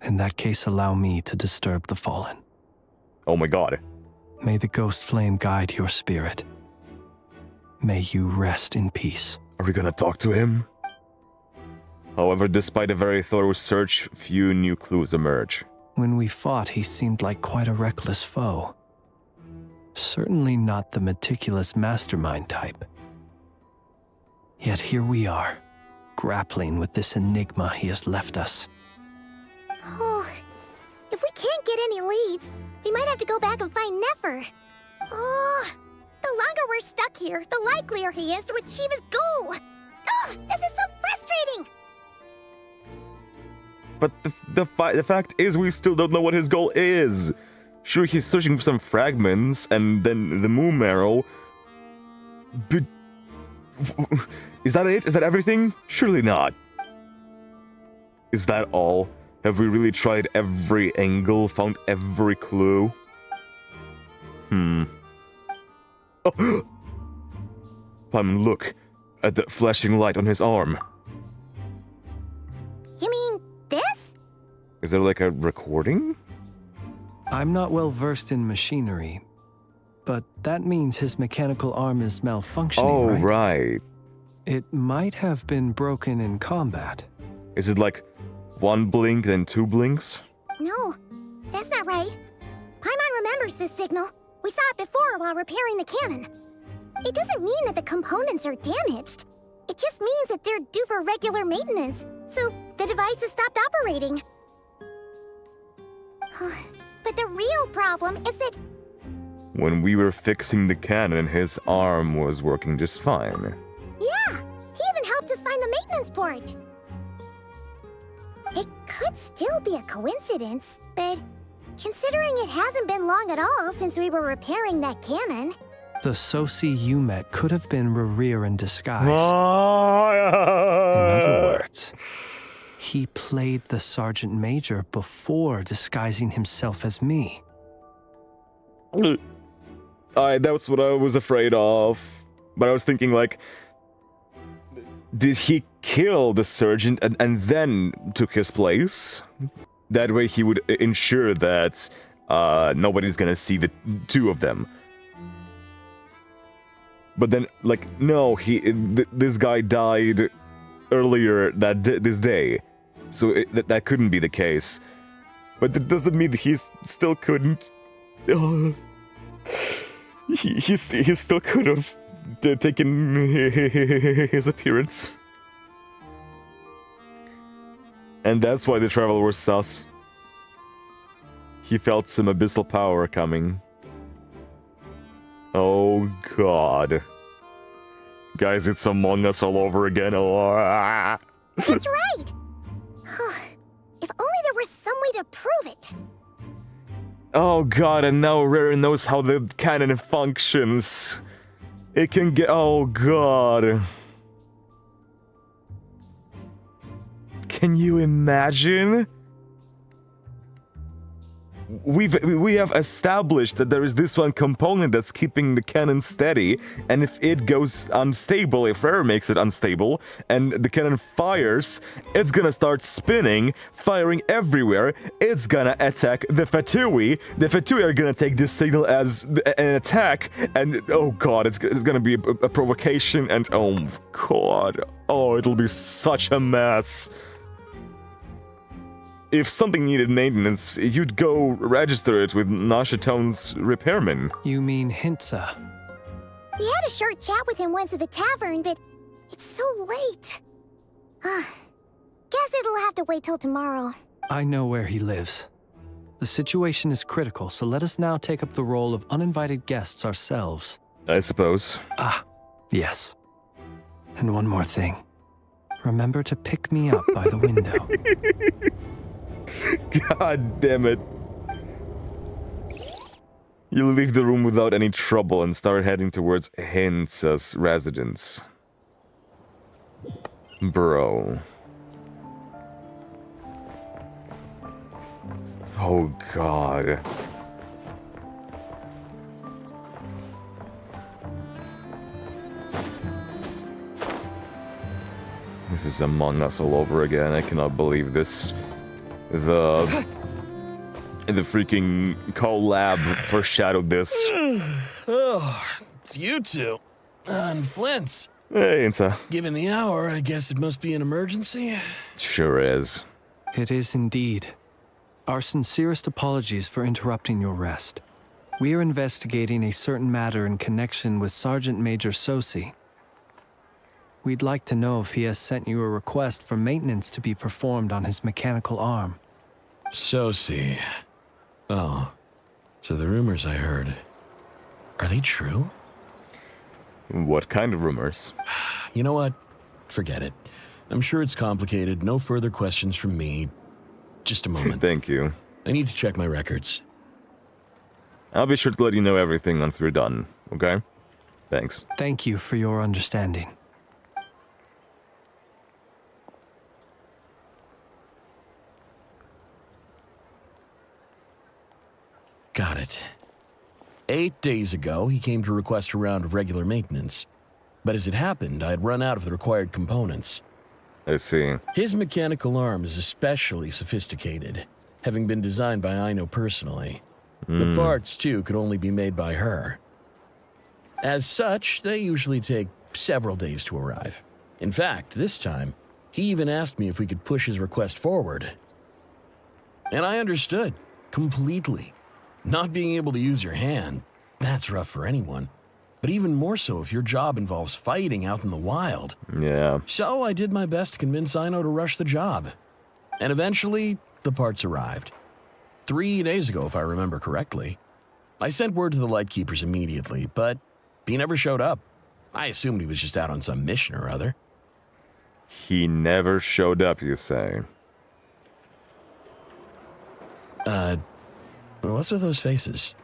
In that case, allow me to disturb the fallen. Oh my god. May the ghost flame guide your spirit. May you rest in peace. Are we gonna talk to him? However, despite a very thorough search, few new clues emerge. When we fought, he seemed like quite a reckless foe. Certainly not the meticulous mastermind type. Yet here we are, grappling with this enigma he has left us. Oh, if we can't get any leads, we might have to go back and find Nefer. Oh, the longer we're stuck here, the likelier he is to achieve his goal. Oh, this is so frustrating! But the fact is, we still don't know what his goal is. Sure, he's searching for some fragments and then the moon marrow. But is that it? Is that everything? Surely not. Is that all? Have we really tried every angle, found every clue? Oh. Paimon, look at the flashing light on his arm. You mean this? Is there like a recording? I'm not well versed in machinery, but that means his mechanical arm is malfunctioning, Oh, right? right. It might have been broken in combat. Is it like one blink, then two blinks? No, that's not right. Paimon remembers this signal. We saw it before while repairing the cannon. It doesn't mean that the components are damaged. It just means that they're due for regular maintenance, so the device has stopped operating. But the real problem is that When we were fixing the cannon, his arm was working just fine. Yeah, he even helped us find the maintenance port. It could still be a coincidence, but considering it hasn't been long at all since we were repairing that cannon. The Sosi you met could have been Rerir in disguise. In other words, he played the Sergeant Major before disguising himself as me. That's what I was afraid of. But I was thinking, like, did he kill the sergeant and then took his place? That way he would ensure that nobody's gonna see the two of them. But then, like, no, this guy died earlier this day. So that couldn't be the case. But that doesn't mean that he still couldn't... He still could have taken his appearance. And that's why the Traveler was sus. He felt some abyssal power coming. Oh god. Guys, it's Among Us all over again. That's right! If only there were some way to prove it. Oh god, and now Rare knows how the cannon functions. It can get... Oh god. Can you imagine? We have established that there is this one component that's keeping the cannon steady, and if it goes unstable, if Rare makes it unstable, and the cannon fires, it's gonna start spinning, firing everywhere, it's gonna attack the Fatui are gonna take this signal as an attack, and oh god, it's gonna be a provocation, and oh god, oh, it'll be such a mess. If something needed maintenance, you'd go register it with Nashatone's repairman. You mean Hintsa? We had a short chat with him once at the tavern, but it's so late. Guess it'll have to wait till tomorrow. I know where he lives. The situation is critical, so let us now take up the role of uninvited guests ourselves. I suppose. Yes. And one more thing. Remember to pick me up by the window. God damn it. You leave the room without any trouble and start heading towards Hintsa's residence. Bro. Oh god. This is Among Us all over again. I cannot believe this. The freaking collab foreshadowed this. Oh, it's you two. And Flint's. Hey, Insa. Given the hour, I guess it must be an emergency. Sure is. It is indeed. Our sincerest apologies for interrupting your rest. We are investigating a certain matter in connection with Sergeant Major Sosi. We'd like to know if he has sent you a request for maintenance to be performed on his mechanical arm. Sosi. Oh, so the rumors I heard, are they true? What kind of rumors? You know what? Forget it. I'm sure it's complicated. No further questions from me. Just a moment. Thank you. I need to check my records. I'll be sure to let you know everything once we're done, okay? Thanks. Thank you for your understanding. Got it. 8 days ago, he came to request a round of regular maintenance. But as it happened, I had run out of the required components. I see. His mechanical arm is especially sophisticated, having been designed by Aino personally. The parts, too, could only be made by her. As such, they usually take several days to arrive. In fact, this time, he even asked me if we could push his request forward. And I understood, completely. Not being able to use your hand, that's rough for anyone. But even more so if your job involves fighting out in the wild. Yeah. So I did my best to convince Aino to rush the job. And eventually, the parts arrived. 3 days ago, if I remember correctly. I sent word to the Lightkeepers immediately, but he never showed up. I assumed he was just out on some mission or other. He never showed up, you say? What's with those faces?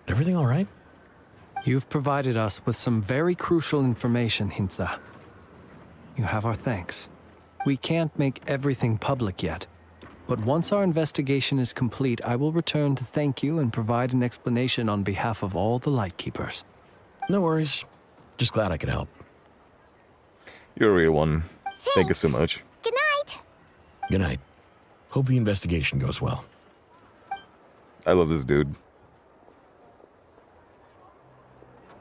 Everything all right? You've provided us with some very crucial information, Hintsa. You have our thanks. We can't make everything public yet, but once our investigation is complete, I will return to thank you and provide an explanation on behalf of all the Lightkeepers. No worries. Just glad I could help. You're a real one. Thank you so much. Good night. Good night. Hope the investigation goes well. I love this dude.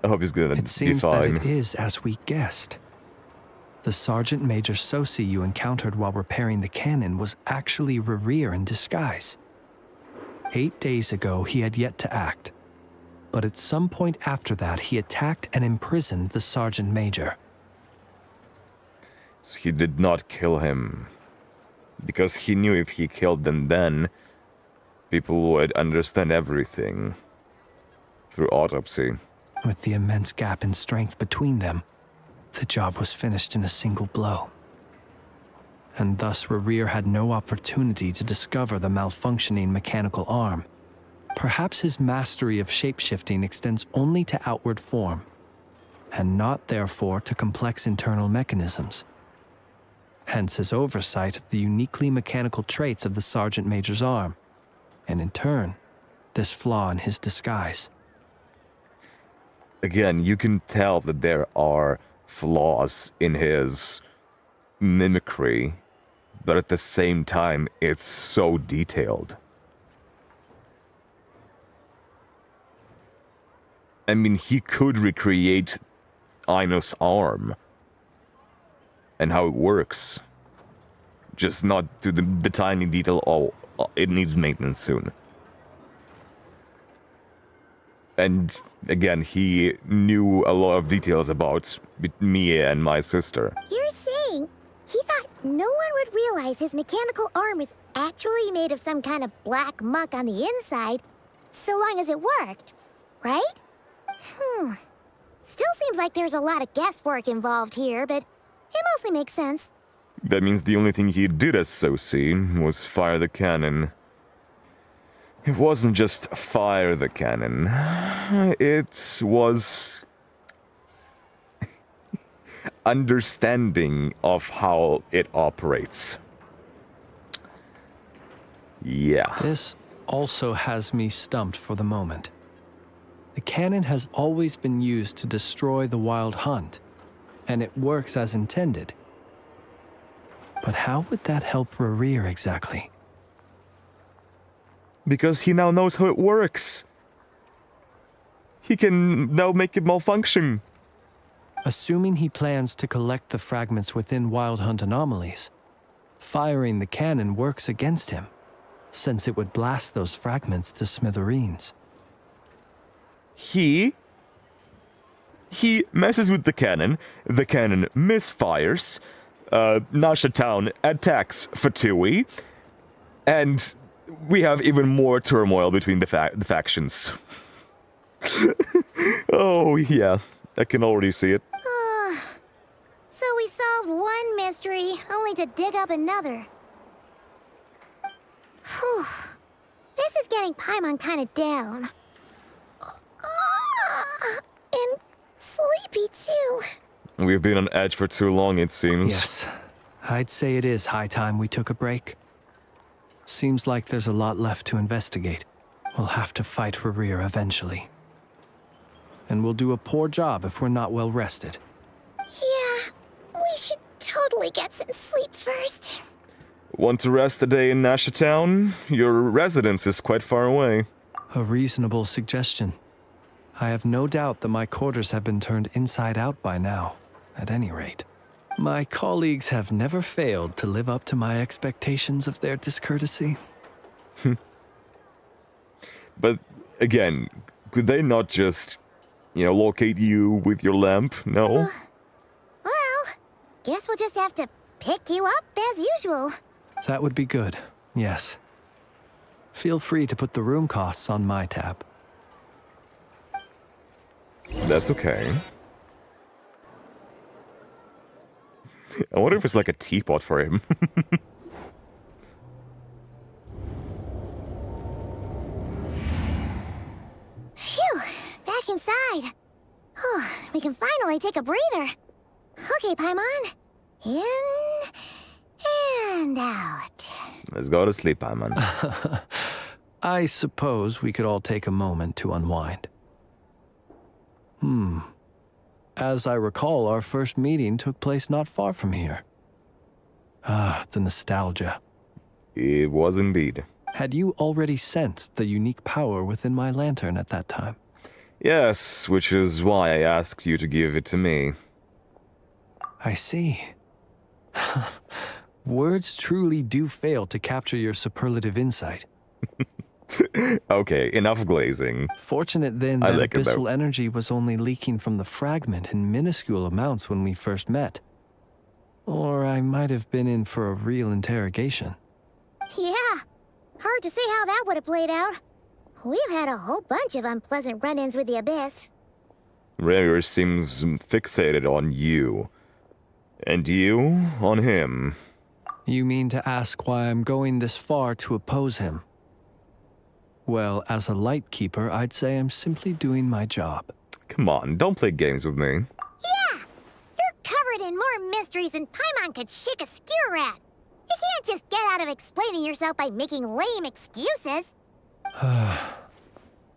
I hope he's gonna be fine. It seems that it is as we guessed. The Sergeant Major Sosi you encountered while repairing the cannon was actually Rerir in disguise. 8 days ago, he had yet to act. But at some point after that, he attacked and imprisoned the Sergeant Major. So he did not kill him. Because he knew if he killed them then, people would understand everything. Through autopsy. With the immense gap in strength between them, the job was finished in a single blow. And thus Rerir had no opportunity to discover the malfunctioning mechanical arm. Perhaps his mastery of shapeshifting extends only to outward form, and not therefore to complex internal mechanisms. Hence his oversight of the uniquely mechanical traits of the Sergeant Major's arm, and in turn, this flaw in his disguise. Again, you can tell that there are flaws in his mimicry, but at the same time, it's so detailed. I mean, he could recreate Aino's arm and how it works. Just not to the tiny detail, oh, it needs maintenance soon. And again, he knew a lot of details about me and my sister. You're saying he thought no one would realize his mechanical arm is actually made of some kind of black muck on the inside, so long as it worked, right? Still seems like there's a lot of guesswork involved here, but it mostly makes sense. That means the only thing he did as Sosi was fire the cannon. It wasn't just fire the cannon. It was understanding of how it operates. Yeah. This also has me stumped for the moment. The cannon has always been used to destroy the Wild Hunt, and it works as intended. But how would that help Rerir exactly? Because he now knows how it works. He can now make it malfunction. Assuming he plans to collect the fragments within Wild Hunt anomalies, firing the cannon works against him, since it would blast those fragments to smithereens. He messes with the cannon misfires, Nasha Town attacks Fatui, and we have even more turmoil between the factions. Oh, yeah, I can already see it. So we solved one mystery, only to dig up another. Whew. This is getting Paimon kind of down. And sleepy, too. We've been on edge for too long, it seems. Yes, I'd say it is high time we took a break. Seems like there's a lot left to investigate. We'll have to fight Rerir eventually. And we'll do a poor job if we're not well rested. Yeah, we should totally get some sleep first. Want to rest a day in Nasha Town? Your residence is quite far away. A reasonable suggestion. I have no doubt that my quarters have been turned inside out by now, at any rate. My colleagues have never failed to live up to my expectations of their discourtesy. But again, could they not just, locate you with your lamp? No? Well, guess we'll just have to pick you up as usual. That would be good, yes. Feel free to put the room costs on my tab. That's okay. I wonder if it's like a teapot for him. Phew, back inside. We can finally take a breather. Okay, Paimon. In and out. Let's go to sleep, Paimon. I suppose we could all take a moment to unwind. As I recall, our first meeting took place not far from here. Ah, the nostalgia. It was indeed. Had you already sensed the unique power within my lantern at that time? Yes, which is why I asked you to give it to me. I see. Words truly do fail to capture your superlative insight. Okay, enough glazing. Fortunate then that abyssal energy was only leaking from the fragment in minuscule amounts when we first met. Or I might have been in for a real interrogation. Yeah, hard to say how that would have played out. We've had a whole bunch of unpleasant run-ins with the Abyss. Rarier seems fixated on you. And you on him. You mean to ask why I'm going this far to oppose him? Well, as a light keeper, I'd say I'm simply doing my job. Come on, don't play games with me. Yeah! You're covered in more mysteries than Paimon could shake a skewer at. You can't just get out of explaining yourself by making lame excuses.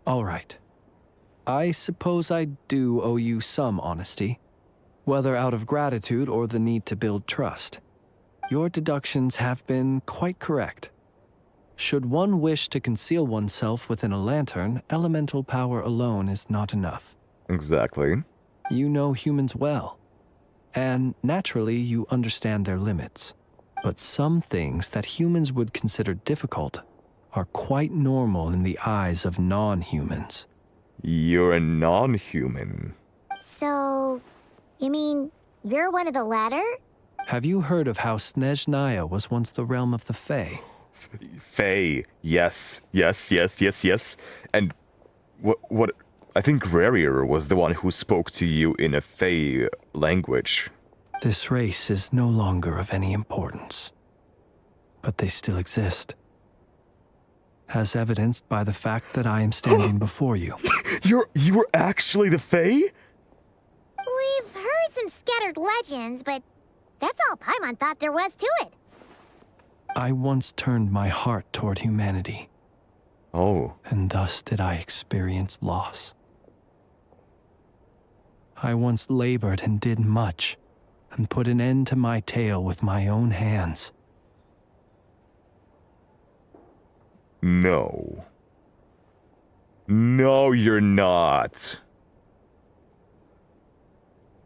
All right. I suppose I do owe you some honesty, whether out of gratitude or the need to build trust. Your deductions have been quite correct. Should one wish to conceal oneself within a lantern, elemental power alone is not enough. Exactly. You know humans well, and naturally you understand their limits. But some things that humans would consider difficult are quite normal in the eyes of non-humans. You're a non-human. So, you mean you're one of the latter? Have you heard of how Snezhnaya was once the realm of the Fae? Fae, yes. And what I think Rarier was the one who spoke to you in a Fae language. This race is no longer of any importance, but they still exist. As evidenced by the fact that I am standing before you. You were actually the Fae? We've heard some scattered legends, but that's all Paimon thought there was to it. I once turned my heart toward humanity. Oh. And thus did I experience loss. I once labored and did much, and put an end to my tale with my own hands. No. No, you're not.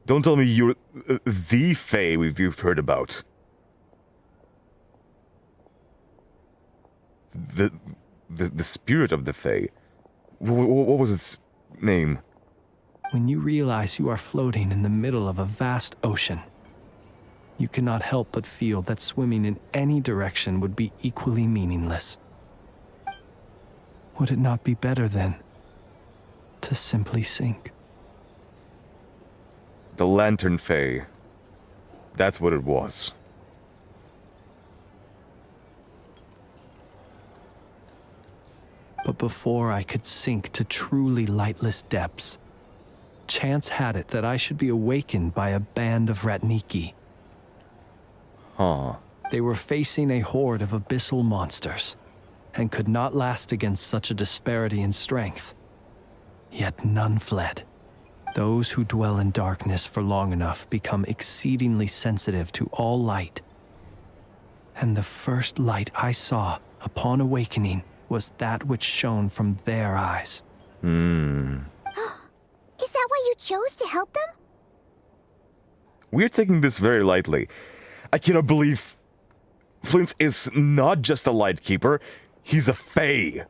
Don't tell me you're the Fae we've heard about. The spirit of the Fae. What was its name? When you realize you are floating in the middle of a vast ocean, you cannot help but feel that swimming in any direction would be equally meaningless. Would it not be better, then, to simply sink? The Lantern Fae. That's what it was. But before I could sink to truly lightless depths, chance had it that I should be awakened by a band of Ratniki. Huh. They were facing a horde of abyssal monsters, and could not last against such a disparity in strength. Yet none fled. Those who dwell in darkness for long enough become exceedingly sensitive to all light. And the first light I saw upon awakening was that which shone from their eyes. Is that why you chose to help them? We're taking this very lightly. I cannot believe Flint is not just a light keeper, he's a Fae.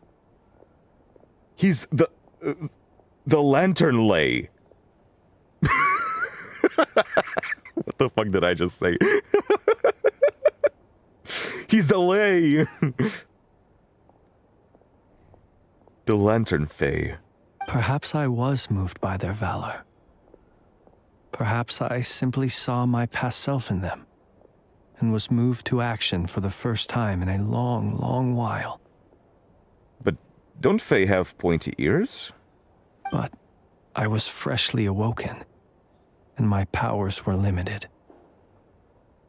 He's the Lantern Lay. What the fuck did I just say? He's the Lay. The Lantern Fae. Perhaps I was moved by their valor. Perhaps I simply saw my past self in them, and was moved to action for the first time in a long, long while. But don't Fae have pointy ears? But I was freshly awoken, and my powers were limited.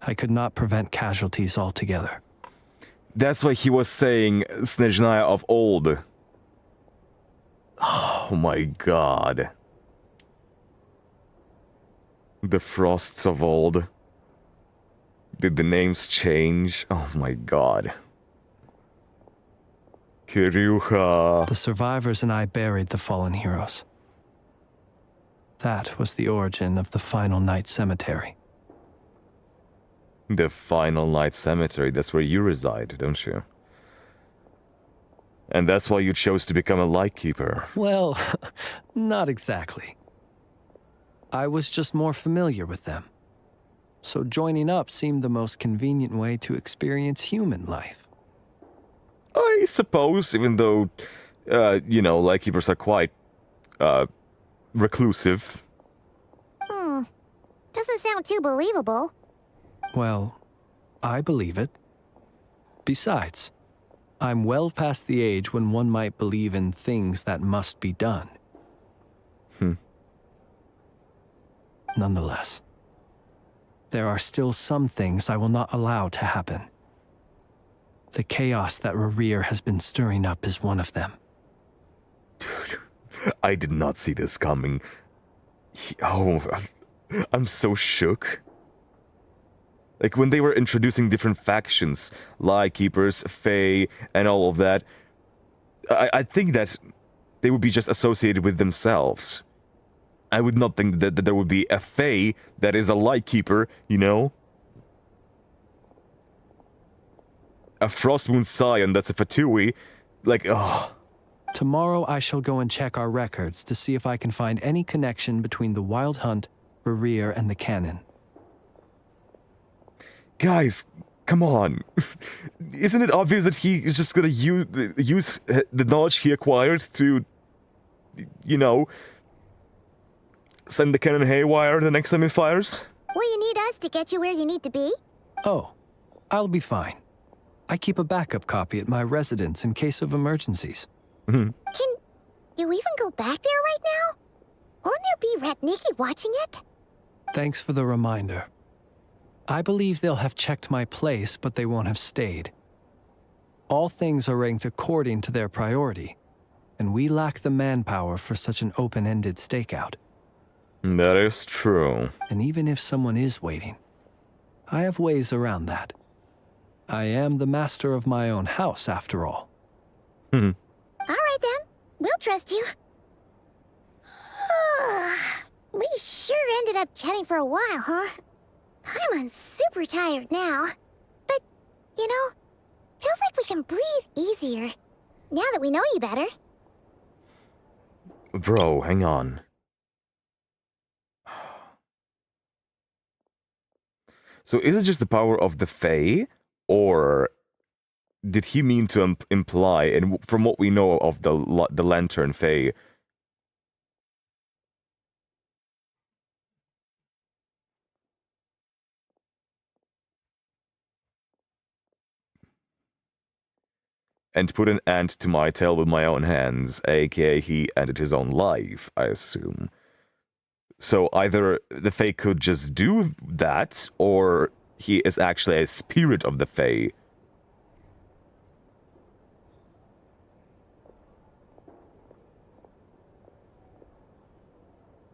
I could not prevent casualties altogether. That's why he was saying Snezhnaya of old. Oh my god. The Frosts of old. Did the names change? Oh my god. Kiruha. The survivors and I buried the fallen heroes. That was the origin of the Final Night Cemetery. The Final Night Cemetery, that's where you reside, don't you? And that's why you chose to become a lightkeeper. Well, not exactly. I was just more familiar with them. So joining up seemed the most convenient way to experience human life. I suppose, even though, you know, lightkeepers are quite, reclusive. Doesn't sound too believable. Well, I believe it. Besides, I'm well past the age when one might believe in things that must be done. Nonetheless, there are still some things I will not allow to happen. The chaos that Rerir has been stirring up is one of them. Dude, I did not see this coming. I'm so shook. Like, when they were introducing different factions, Lightkeepers, Fae, and all of that, I think that they would be just associated with themselves. I would not think that there would be a Fae that is a Lightkeeper, you know? A Frostmoon Scion that's a Fatui, like, ugh. Tomorrow I shall go and check our records to see if I can find any connection between the Wild Hunt, Rerir, and the Canon. Guys, come on. Isn't it obvious that he is just gonna use the knowledge he acquired to, you know, send the cannon haywire the next time it fires? Will you need us to get you where you need to be? Oh, I'll be fine. I keep a backup copy at my residence in case of emergencies. Can you even go back there right now? Won't there be Ratniki watching it? Thanks for the reminder. I believe they'll have checked my place, but they won't have stayed. All things are ranked according to their priority, and we lack the manpower for such an open-ended stakeout. That is true. And even if someone is waiting, I have ways around that. I am the master of my own house, after all. All right, then. We'll trust you. We sure ended up chatting for a while, huh? I'm super tired now. But, you know, feels like we can breathe easier now that we know you better. Bro, hang on. So is it just the power of the Fae, or did he mean to imply, and from what we know of the Lantern Fae, and put an end to my tale with my own hands, aka he ended his own life, I assume. So either the Fae could just do that, or he is actually a spirit of the Fae.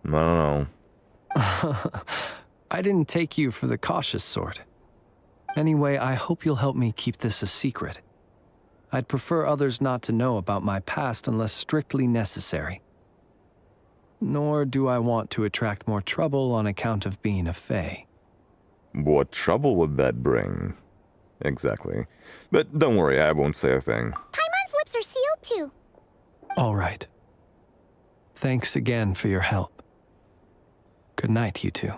I don't know. I didn't take you for the cautious sort. Anyway, I hope you'll help me keep this a secret. I'd prefer others not to know about my past unless strictly necessary. Nor do I want to attract more trouble on account of being a Fae. What trouble would that bring? Exactly. But don't worry, I won't say a thing. Paimon's lips are sealed too. All right. Thanks again for your help. Good night, you two.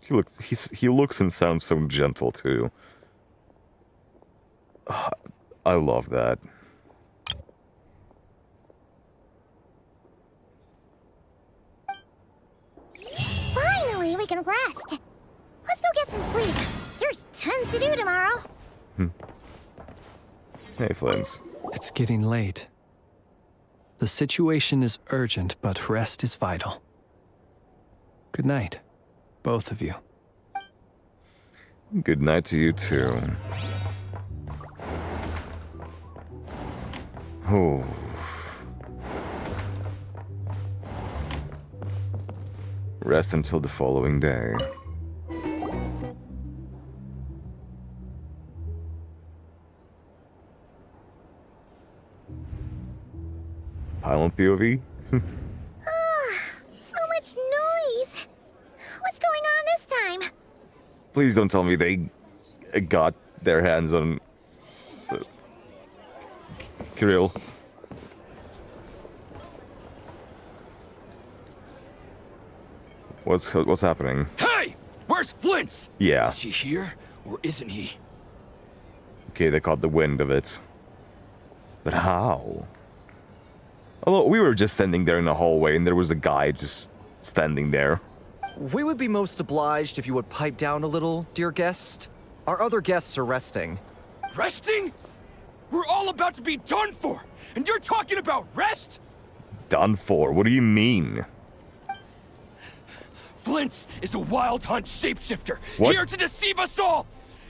He looks and sounds so gentle too. I love that. we can rest. Let's go get some sleep. There's tons to do tomorrow. Hey, Flynns. It's getting late. The situation is urgent, but rest is vital. Good night, both of you. Good night to you, too. Oh. Rest until the following day. Pylon POV? So much noise. What's going on this time? Please don't tell me they got their hands on Kirill. What's happening? Hey! Where's Flint's? Yeah. Is he here or isn't he? Okay, they caught the wind of it. But how? Although we were just standing there in the hallway and there was a guy just standing there. We would be most obliged if you would pipe down a little, dear guest. Our other guests are resting. Resting? We're all about to be done for, and you're talking about rest? Done for? What do you mean? Flint's is a wild hunt shapeshifter, What? here to deceive us all!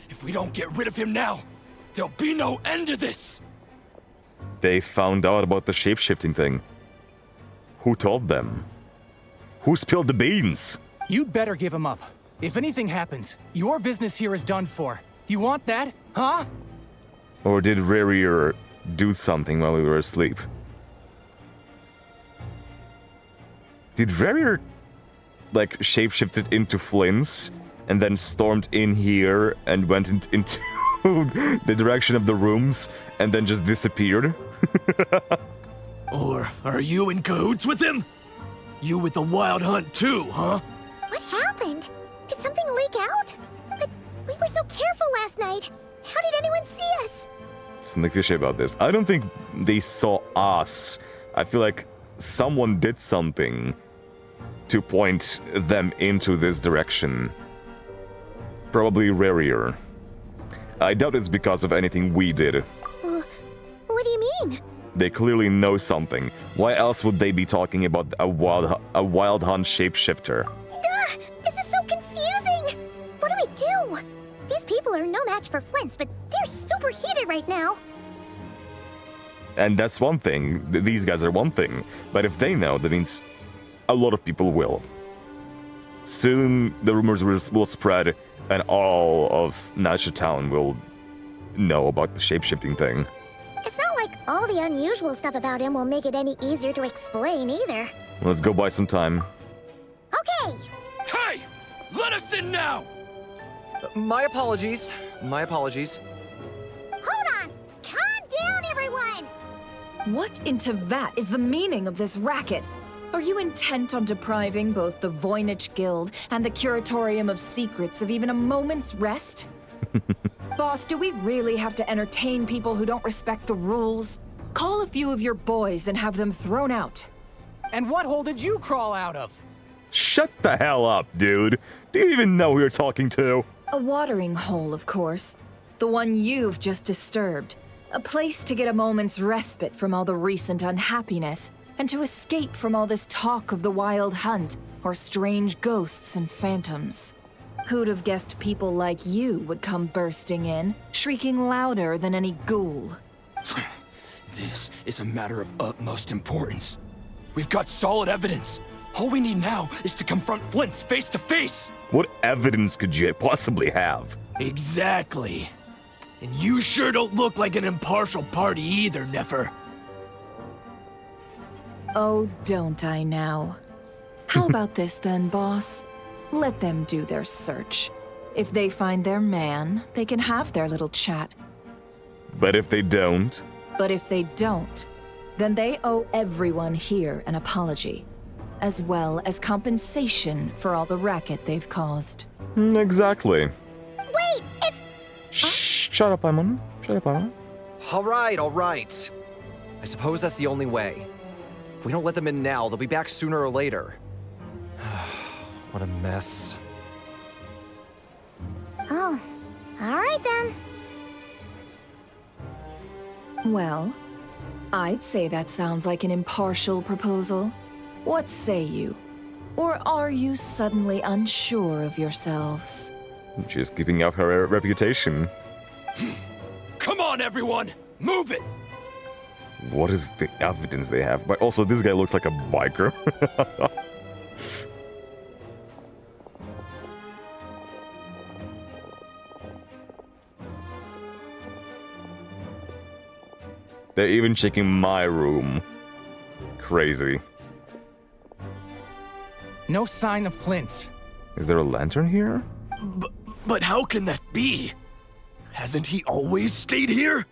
If we don't get rid of him now, there'll be no end to this! They found out about the shapeshifting thing. Who told them? Who spilled the beans? You'd better give him up. If anything happens, your business here is done for. You want that, huh? Or did Rarier do something while we were asleep? Did Rarier, like, shapeshifted into Flynn's and then stormed in here and went into the direction of the rooms and then just disappeared? Or are you in cahoots with him? You with the wild hunt too, huh? What happened? Did something leak out? But we were so careful last night. How did anyone see us? Something fishy about this. I don't think they saw us. I feel like someone did something to point them into this direction. Probably Rarier. I doubt it's because of anything we did. What do you mean? They clearly know something. Why else would they be talking about a wild hunt shapeshifter? This is so confusing! What do we do? These people are no match for Flint's, but they're super heated right now. And that's one thing. These guys are one thing. But if they know, that means a lot of people will. Soon the rumors will spread and all of Nasha Town will know about the shapeshifting thing. It's not like all the unusual stuff about him will make it any easier to explain either. Let's go buy some time. Okay! Hey! Let us in now! My apologies. My apologies. Hold on! Calm down, everyone! What into that is the meaning of this racket? Are you intent on depriving both the Voynich Guild and the Curatorium of Secrets of even a moment's rest? Boss, do we really have to entertain people who don't respect the rules? Call a few of your boys and have them thrown out. And what hole did you crawl out of? Shut the hell up, dude. Do you even know who you're talking to? A watering hole, of course. The one you've just disturbed. A place to get a moment's respite from all the recent unhappiness, and to escape from all this talk of the wild hunt, or strange ghosts and phantoms. Who'd have guessed people like you would come bursting in, shrieking louder than any ghoul? This is a matter of utmost importance. We've got solid evidence. All we need now is to confront Flint's face to face. What evidence could you possibly have? Exactly. And you sure don't look like an impartial party either, Nefer. Oh, don't I now? How about this then, boss? Let them do their search. If they find their man, they can have their little chat. But if they don't? But if they don't, then they owe everyone here an apology, as well as compensation for all the racket they've caused. Exactly. Wait, it's... Shh, shut up, Lemon. Shut up, Lemon. All right. I suppose that's the only way. If we don't let them in now, they'll be back sooner or later. What a mess. right then. Well, I'd say that sounds like an impartial proposal. What say you? Or are you suddenly unsure of yourselves? She's keeping up her reputation. Come on, everyone! Move it! What is the evidence they have? But also, this guy looks like a biker. They're even checking my room. Crazy. No sign of Flint's. Is there a lantern here? But how can that be? Hasn't he always stayed here?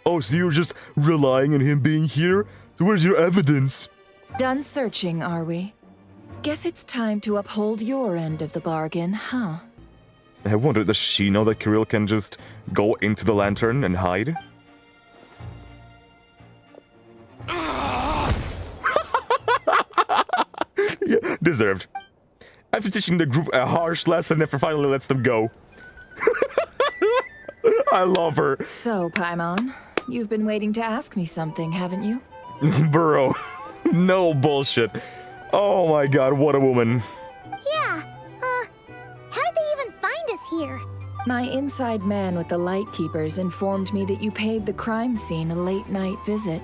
Oh, so you're just relying on him being here? So where's your evidence? Done searching, are we? Guess it's time to uphold your end of the bargain, huh? I wonder, does she know that Kirill can just go into the lantern and hide? Yeah, deserved. After teaching the group a harsh lesson, Nefer finally lets them go. I love her. So, Paimon, you've been waiting to ask me something, haven't you? Bro, no bullshit. Oh my god, what a woman. Yeah, how did they even find us here? My inside man with the Lightkeepers informed me that you paid the crime scene a late-night visit.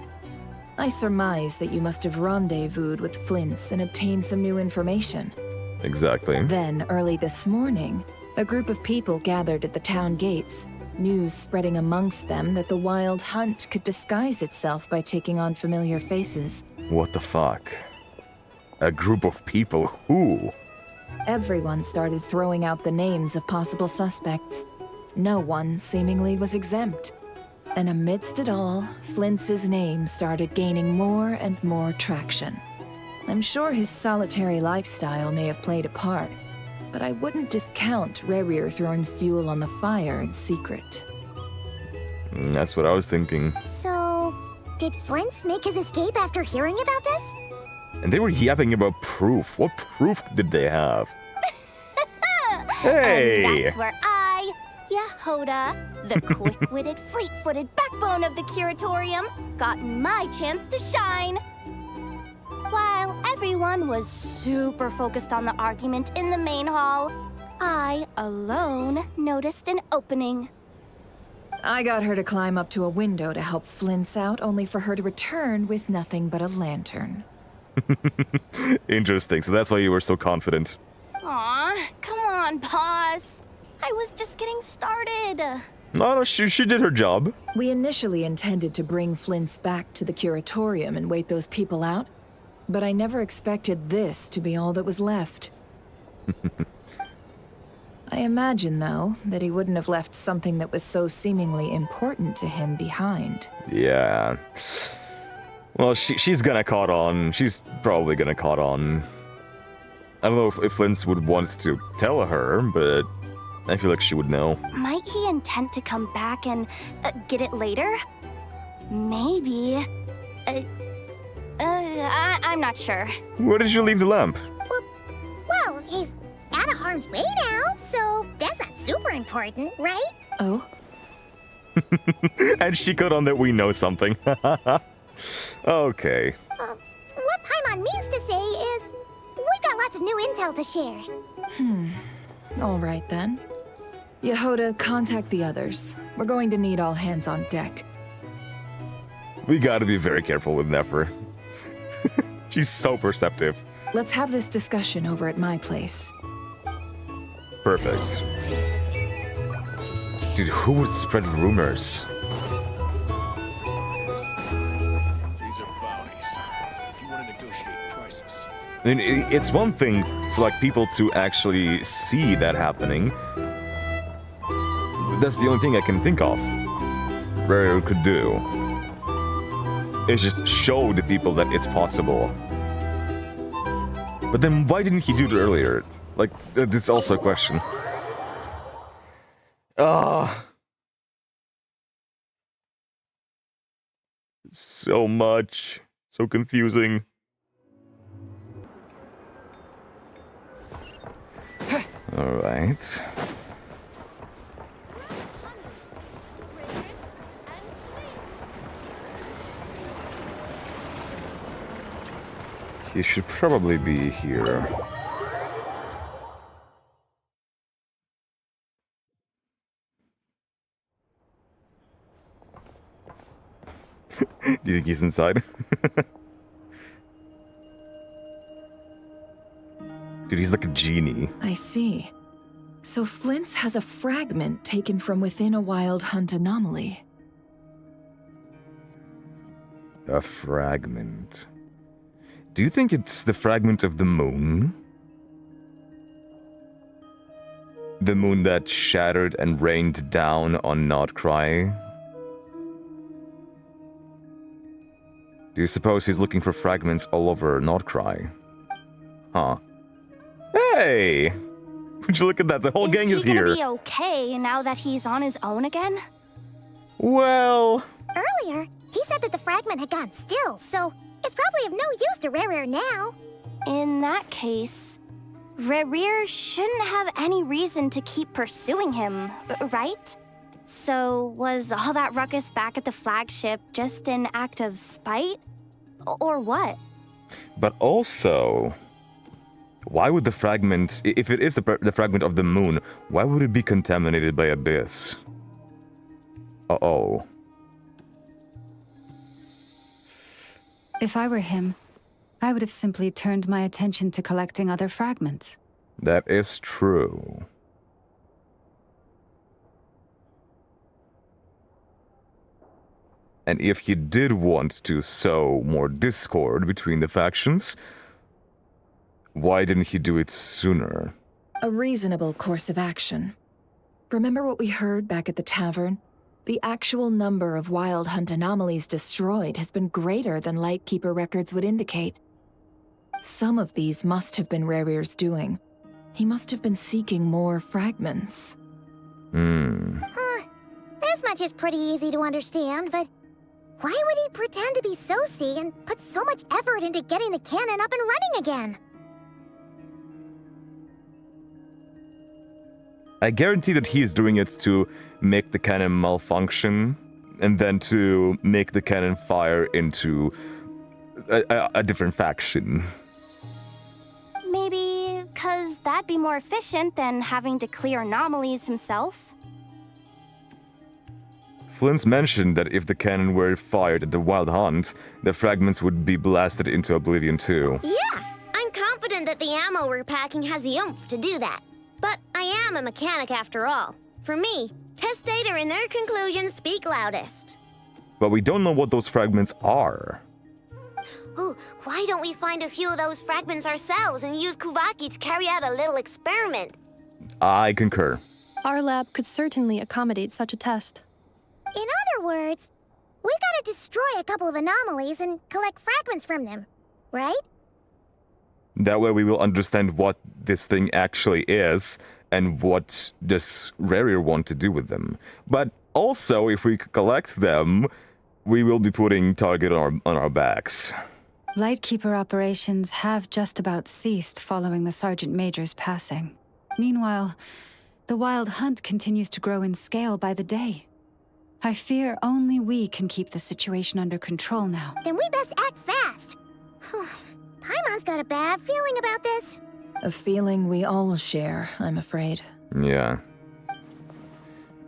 I surmise that you must have rendezvoused with Flint's and obtained some new information. Exactly. Then, early this morning, a group of people gathered at the town gates, news spreading amongst them that the Wild Hunt could disguise itself by taking on familiar faces. What the fuck? A group of people? Who? Everyone started throwing out the names of possible suspects. No one, seemingly, was exempt. And amidst it all, Flint's name started gaining more and more traction. I'm sure his solitary lifestyle may have played a part, but I wouldn't discount Rerir throwing fuel on the fire in secret. That's what I was thinking. So, did Flint's make his escape after hearing about this? And they were yapping about proof. What proof did they have? Hey! And that's where I, Yehoda, the quick-witted, fleet-footed backbone of the curatorium, got my chance to shine. While everyone was super focused on the argument in the main hall, I alone noticed an opening. I got her to climb up to a window to help Flint's out, only for her to return with nothing but a lantern. Interesting, so that's why you were so confident. Aw, come on, boss. I was just getting started. No, she did her job. We initially intended to bring Flint's back to the curatorium and wait those people out, but I never expected this to be all that was left. I imagine, though, that he wouldn't have left something that was so seemingly important to him behind. Yeah. Well, she's gonna caught on. She's probably gonna caught on. I don't know if Flint's would want to tell her, but I feel like she would know. Might he intend to come back and get it later? Maybe. I'm not sure. Where did you leave the lamp? Well, he's out of harm's way now, so that's not super important, right? Oh? And she caught on that we know something. Okay. What Paimon means to say is, we've got lots of new intel to share. All right, then. Yehoda, contact the others. We're going to need all hands on deck. We gotta be very careful with Nefer. She's so perceptive. Let's have this discussion over at my place. Perfect. Dude, who would spread rumors? I mean, it's one thing for like people to actually see that happening. That's the only thing I can think of Rare could do. Is just show the people that it's possible. But then why didn't he do it earlier? Like, that's also a question. So much. So confusing. Alright. He should probably be here. Do you think he's inside? Dude, he's like a genie. I see. So Flint's has a fragment taken from within a wild hunt anomaly. A fragment. Do you think it's the fragment of the moon? The moon that shattered and rained down on Notcry? Do you suppose he's looking for fragments all over Notcry? Huh. Hey! Would you look at that? The whole gang is here. Is he gonna be okay now that he's on his own again? Well... Earlier, he said that the fragment had gone still, so it's probably of no use to Rare now. In that case, Rare shouldn't have any reason to keep pursuing him, right? So was all that ruckus back at the flagship just an act of spite? Or what? But also... why would the fragment, if it is the fragment of the moon, why would it be contaminated by Abyss? Uh-oh. If I were him, I would have simply turned my attention to collecting other fragments. That is true. And if he did want to sow more discord between the factions, why didn't he do it sooner? A reasonable course of action. Remember what we heard back at the tavern? The actual number of wild hunt anomalies destroyed has been greater than Lightkeeper records would indicate. Some of these must have been Rare's doing. He must have been seeking more fragments. This much is pretty easy to understand, but why would he pretend to be Soci and put so much effort into getting the cannon up and running again? I guarantee that he is doing it to make the cannon malfunction, and then to make the cannon fire into a different faction. Maybe because that'd be more efficient than having to clear anomalies himself? Flynn's mentioned that if the cannon were fired at the Wild Hunt, the fragments would be blasted into oblivion too. Yeah, I'm confident that the ammo we're packing has the oomph to do that. But I am a mechanic after all. For me, test data and their conclusions speak loudest. But we don't know what those fragments are. Ooh, why don't we find a few of those fragments ourselves and use Kuvaki to carry out a little experiment? I concur. Our lab could certainly accommodate such a test. In other words, we gotta destroy a couple of anomalies and collect fragments from them, right? That way we will understand what this thing actually is, and what does Rare want to do with them. But also, if we collect them, we will be putting target on our backs. Lightkeeper operations have just about ceased following the Sergeant Major's passing. Meanwhile, the Wild Hunt continues to grow in scale by the day. I fear only we can keep the situation under control now. Then we best act fast. Paimon's got a bad feeling about this. A feeling we all share, I'm afraid. Yeah.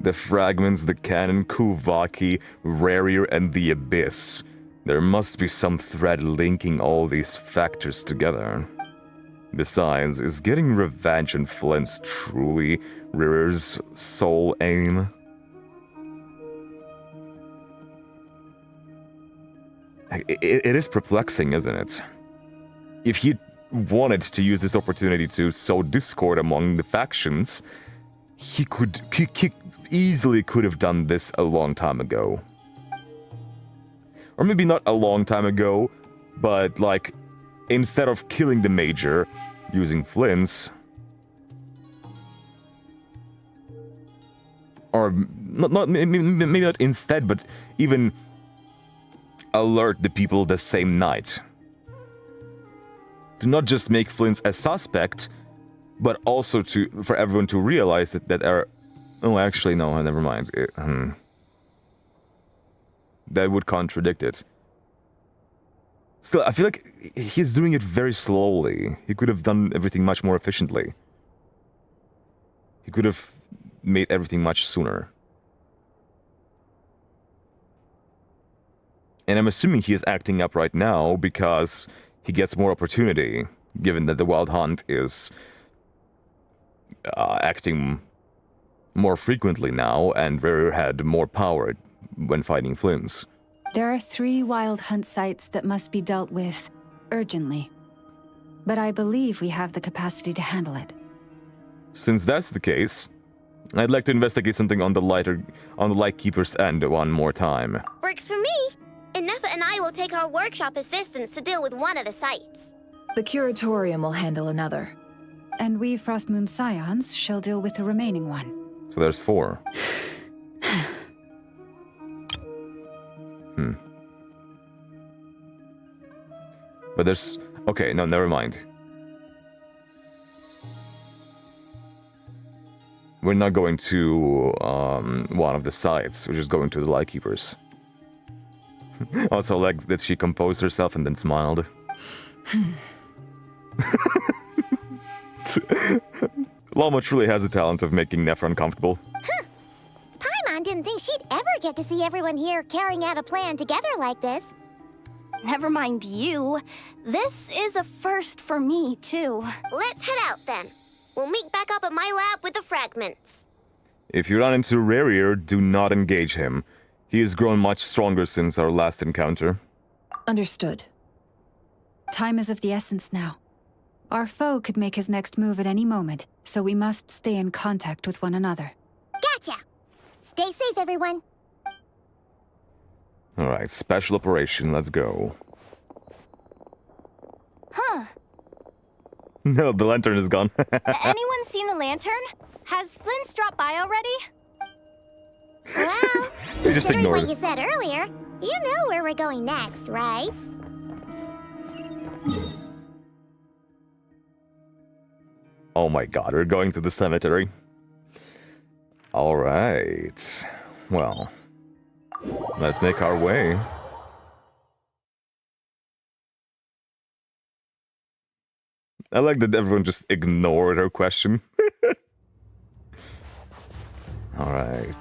The fragments, the cannon, Kuvaki, Rare, and the Abyss. There must be some thread linking all these factors together. Besides, is getting revenge on Flynn's truly Rare's sole aim? It is perplexing, isn't it? If he wanted to use this opportunity to sow discord among the factions, he easily could have done this a long time ago. Or maybe not a long time ago, but like, instead of killing the Major, using Flynn's. Or maybe not instead, but even alert the people the same night. To not just make Flynn's a suspect, but also for everyone to realize that oh, actually, no, never mind. That would contradict it. Still, I feel like he's doing it very slowly. He could have done everything much more efficiently. He could have made everything much sooner. And I'm assuming he is acting up right now because he gets more opportunity, given that the Wild Hunt is acting more frequently now, and Rare had more power when fighting Flynn's. There are 3 Wild Hunt sites that must be dealt with urgently. But I believe we have the capacity to handle it. Since that's the case, I'd like to investigate something on the Lightkeeper's end one more time. Works for me. Ineffa and I will take our workshop assistants to deal with one of the sites. The Curatorium will handle another. And we Frostmoon Scions shall deal with the remaining one. So there's 4. But there's... Okay, no, never mind. We're not going to one of the sites. We're just going to the Lightkeepers. Also, like that she composed herself and then smiled. Llama truly has a talent of making Nefra uncomfortable. Huh. Paimon didn't think she'd ever get to see everyone here carrying out a plan together like this. Never mind you. This is a first for me, too. Let's head out then. We'll meet back up at my lab with the fragments. If you run into Rarier, do not engage him. He has grown much stronger since our last encounter. Understood. Time is of the essence now. Our foe could make his next move at any moment, so we must stay in contact with one another. Gotcha! Stay safe, everyone. Alright, special operation, let's go. Huh. No, the lantern is gone. Anyone seen the lantern? Has Flynn dropped by already? Well, They just considering ignored. what you said earlier, you know where we're going next, right? Oh my god, we're going to the cemetery. Alright. Well, let's make our way. I like that everyone just ignored her question. Alright.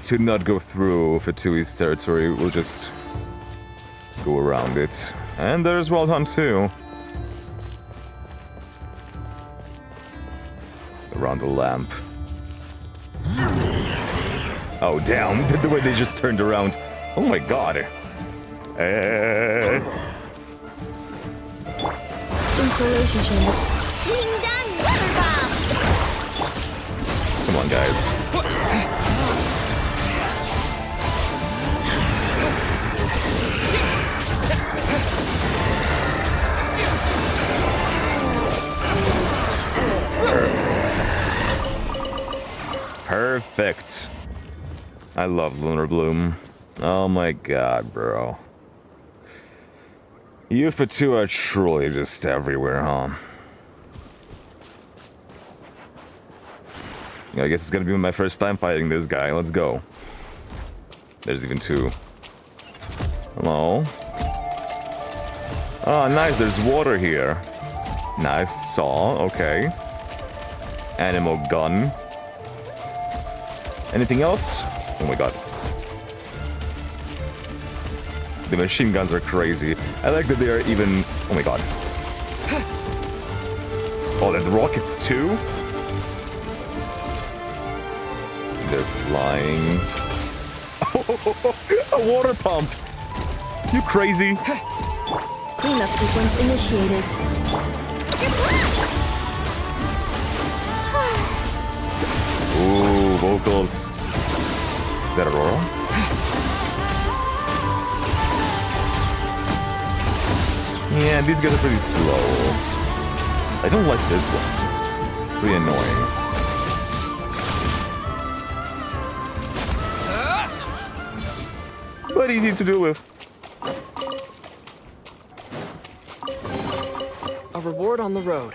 To not go through Fatui's territory, we'll just go around it. And there's Wild Hunt too. Around the lamp. Oh damn, the way they just turned around. Oh my god. Installation chamber. Ding dong, water bomb! Come on, guys. Perfect. I love Lunar Bloom. Oh my god, bro. You Fatu are truly just everywhere, huh? I guess it's gonna be my first time fighting this guy. Let's go. There's even 2. Hello? Oh, nice. There's water here. Nice saw. Okay. Animal gun. Anything else? Oh my god. The machine guns are crazy. I like that they are even... Oh my god. Oh, and rockets too? They're flying. Oh, a water pump! You crazy? Cleanup sequence initiated. Ooh, vocals. Is that Aurora? Yeah, these guys are pretty slow. I don't like this one. It's pretty annoying. But easy to deal with. A reward on the road.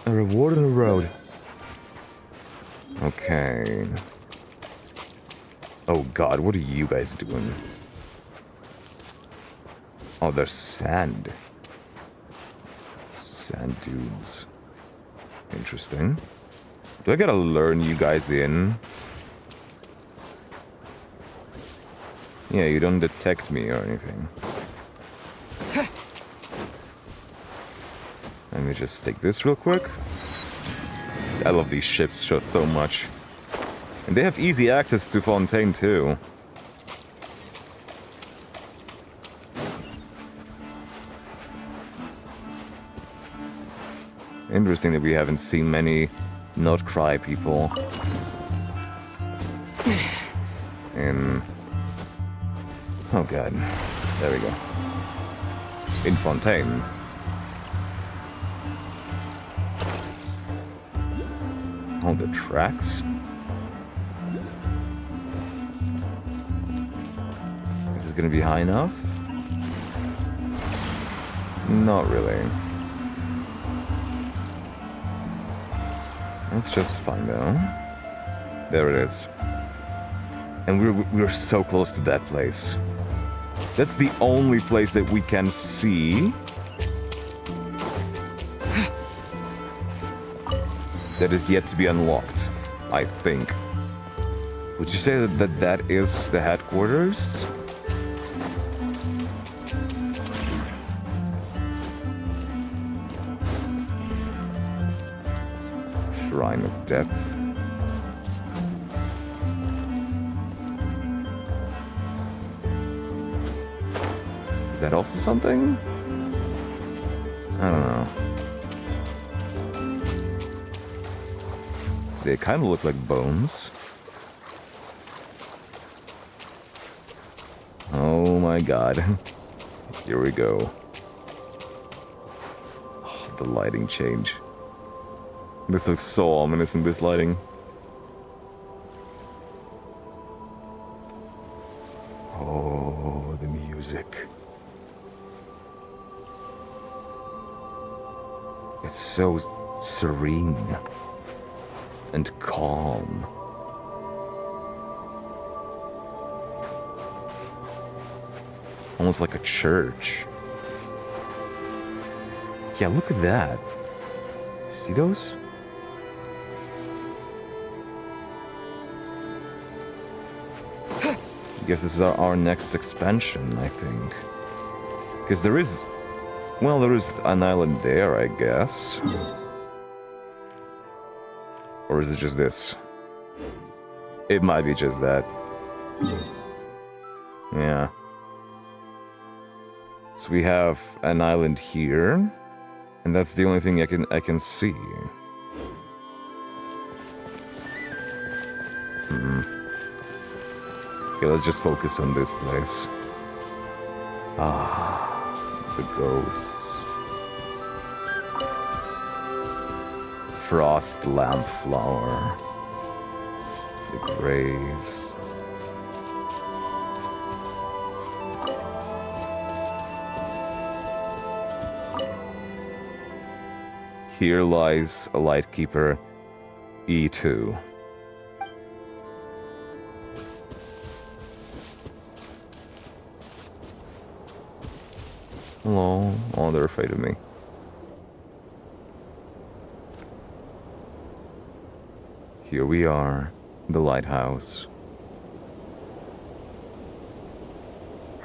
A reward on the road. Okay. Oh god, what are you guys doing? Oh, there's sand. Sand dunes. Interesting. Do I gotta lure you guys in? Yeah, you don't detect me or anything. Let me just take this real quick. I love these ships so much. And they have easy access to Fontaine too. Interesting that we haven't seen many not cry people in... Oh god. There we go. In Fontaine. Oh, the tracks? Is this gonna be high enough? Not really. Let's just find out. There it is. And we're so close to that place. That's the only place that we can see that is yet to be unlocked, I think. Would you say that is the headquarters? Shrine of Depth. Is that also something? I don't know. They kind of look like bones. Oh my god. Here we go. Oh, the lighting change. This looks so ominous in this lighting. Oh, the music. It's so serene and calm. Almost like a church. Yeah, look at that. See those? I guess this is our next expansion, I think. Because there is... Well, there is an island there, I guess. Or is it just this? It might be just that. Yeah. So we have an island here, and that's the only thing I can see. Okay, let's just focus on this place. Ah, the ghosts. Frost lamp flower. The graves. Here lies a lightkeeper, E2. Hello. Oh, they're afraid of me. Here we are, the lighthouse.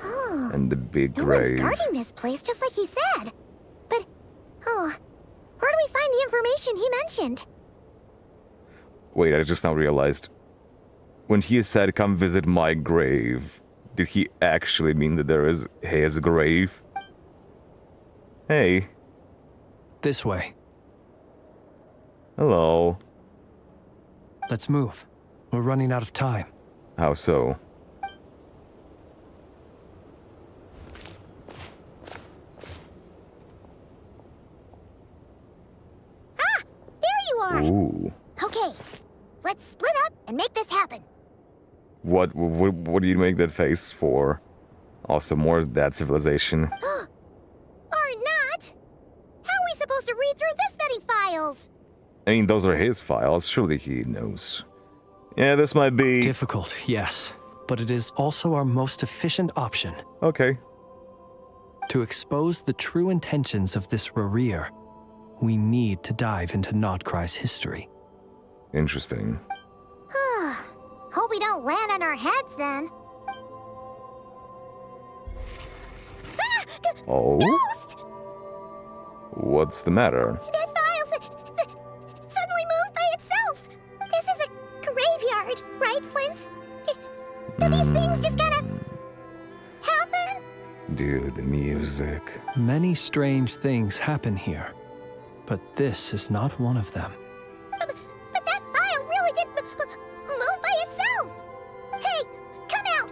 Oh, and the big no grave. one's guarding this place, just like he said. But, oh, where do we find the information he mentioned? Wait, I just now realized. When he said, "Come visit my grave," did he actually mean that there is his grave? Hey. This way. Hello. Let's move. We're running out of time. How so? Ah! There you are! Ooh. Okay, let's split up and make this happen. What do you make that face for? Also, more of that civilization. Or not! How are we supposed to read through this many files? I mean, those are his files. Surely he knows. Yeah, this might be... difficult, yes. But it is also our most efficient option. Okay. To expose the true intentions of this Rerir, we need to dive into Notcry's history. Interesting. Hope we don't land on our heads then. Oh? Ghost! What's the matter? That file suddenly moved by itself. This is a graveyard, right, Flint? Do these things just gotta happen? Dude, the music. Many strange things happen here, but this is not one of them. But that file really did move by itself. Hey, come out!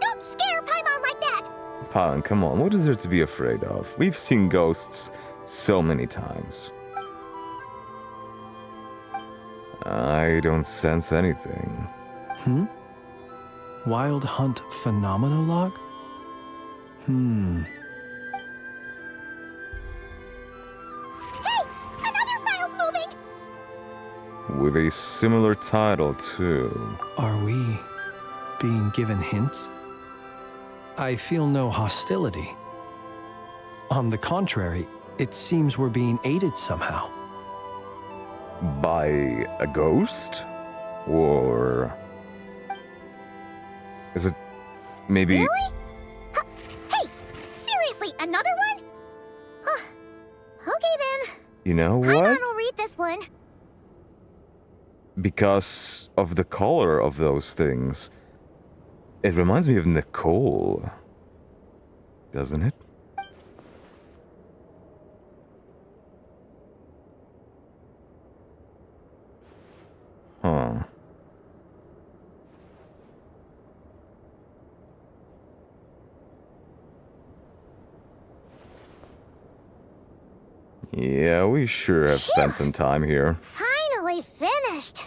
Don't scare Paimon like that! Paimon, come on, what is there to be afraid of? We've seen ghosts so many times. I don't sense anything. Wild Hunt Phenomenologue? Hey! Another file's moving! With a similar title, too. Are we being given hints? I feel no hostility. On the contrary, it seems we're being aided somehow. By a ghost? Or... is it maybe... Really? Hey, seriously, another one? Okay then. You know what? Paimon will read this one. Because of the color of those things. It reminds me of Nicole. Doesn't it? Huh. Yeah, we sure have spent some time here. Finally finished.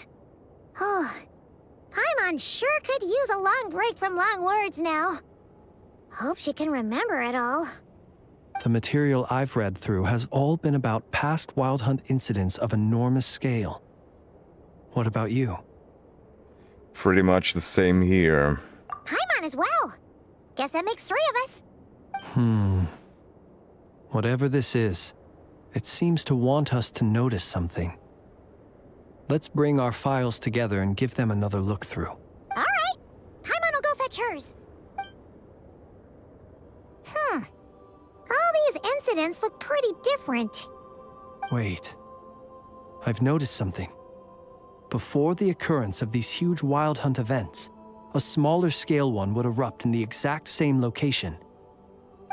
Oh, Paimon sure could use a long break from long words now. Hope she can remember it all. The material I've read through has all been about past Wild Hunt incidents of enormous scale. What about you? Pretty much the same here. Paimon as well. Guess that makes 3 of us. Whatever this is, it seems to want us to notice something. Let's bring our files together and give them another look through. All right. Paimon will go fetch hers. All these incidents look pretty different. Wait. I've noticed something. Before the occurrence of these huge Wild Hunt events, a smaller scale one would erupt in the exact same location.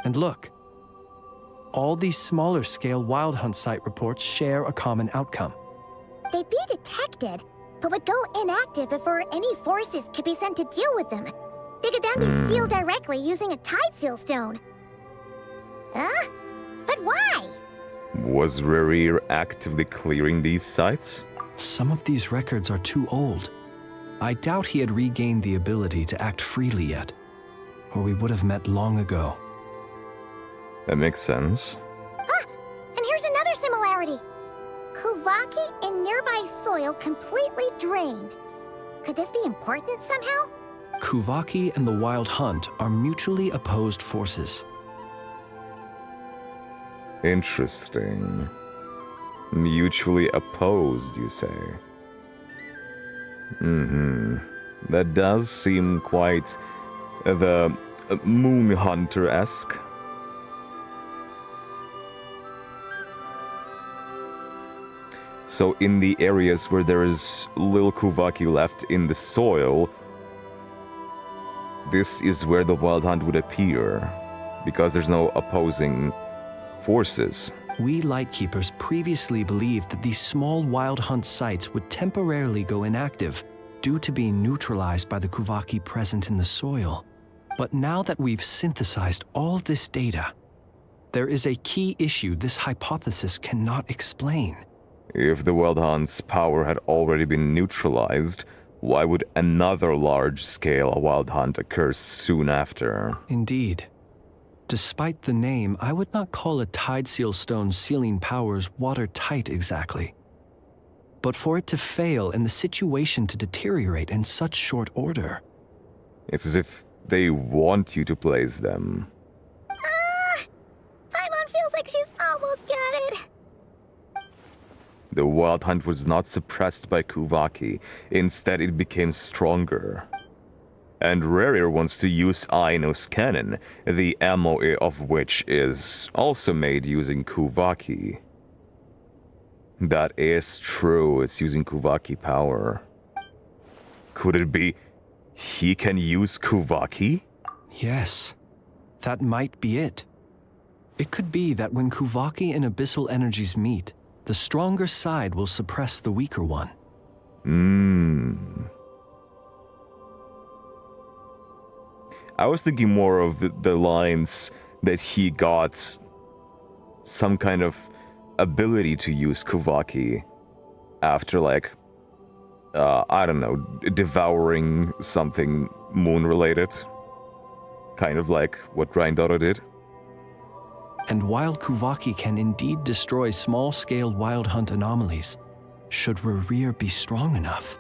And look. All these smaller scale Wild Hunt site reports share a common outcome. They'd be detected, but would go inactive before any forces could be sent to deal with them. They could then be sealed directly using a tide seal stone. Huh? But why? Was Rerir actively clearing these sites? Some of these records are too old. I doubt he had regained the ability to act freely yet, or we would have met long ago. That makes sense. And here's another similarity. Kuvaki and nearby soil completely drained. Could this be important somehow? Kuvaki and the Wild Hunt are mutually opposed forces. Interesting. Mutually opposed, you say? That does seem quite the Moon Hunter-esque. So in the areas where there is little Kuvaki left in the soil, this is where the Wild Hunt would appear, because there's no opposing forces. We Lightkeepers previously believed that these small Wild Hunt sites would temporarily go inactive due to being neutralized by the Kuvaki present in the soil. But now that we've synthesized all this data, there is a key issue this hypothesis cannot explain. If the Wild Hunt's power had already been neutralized, why would another large-scale Wild Hunt occur soon after? Indeed. Despite the name, I would not call a Tide Seal Stone's sealing powers watertight exactly. But for it to fail and the situation to deteriorate in such short order... It's as if they want you to place them. The Wild Hunt was not suppressed by Kuvaki. Instead, it became stronger. And Rarier wants to use Aino's cannon, the ammo of which is also made using Kuvaki. That is true, it's using Kuvaki power. Could it be he can use Kuvaki? Yes, that might be it. It could be that when Kuvaki and abyssal energies meet, the stronger side will suppress the weaker one. I was thinking more of the lines that he got some kind of ability to use Kuvaki after, like, I don't know, devouring something moon-related. Kind of like what Granddaughter did. And while Kuvaki can indeed destroy small-scale Wild Hunt anomalies, should Rarier be strong enough,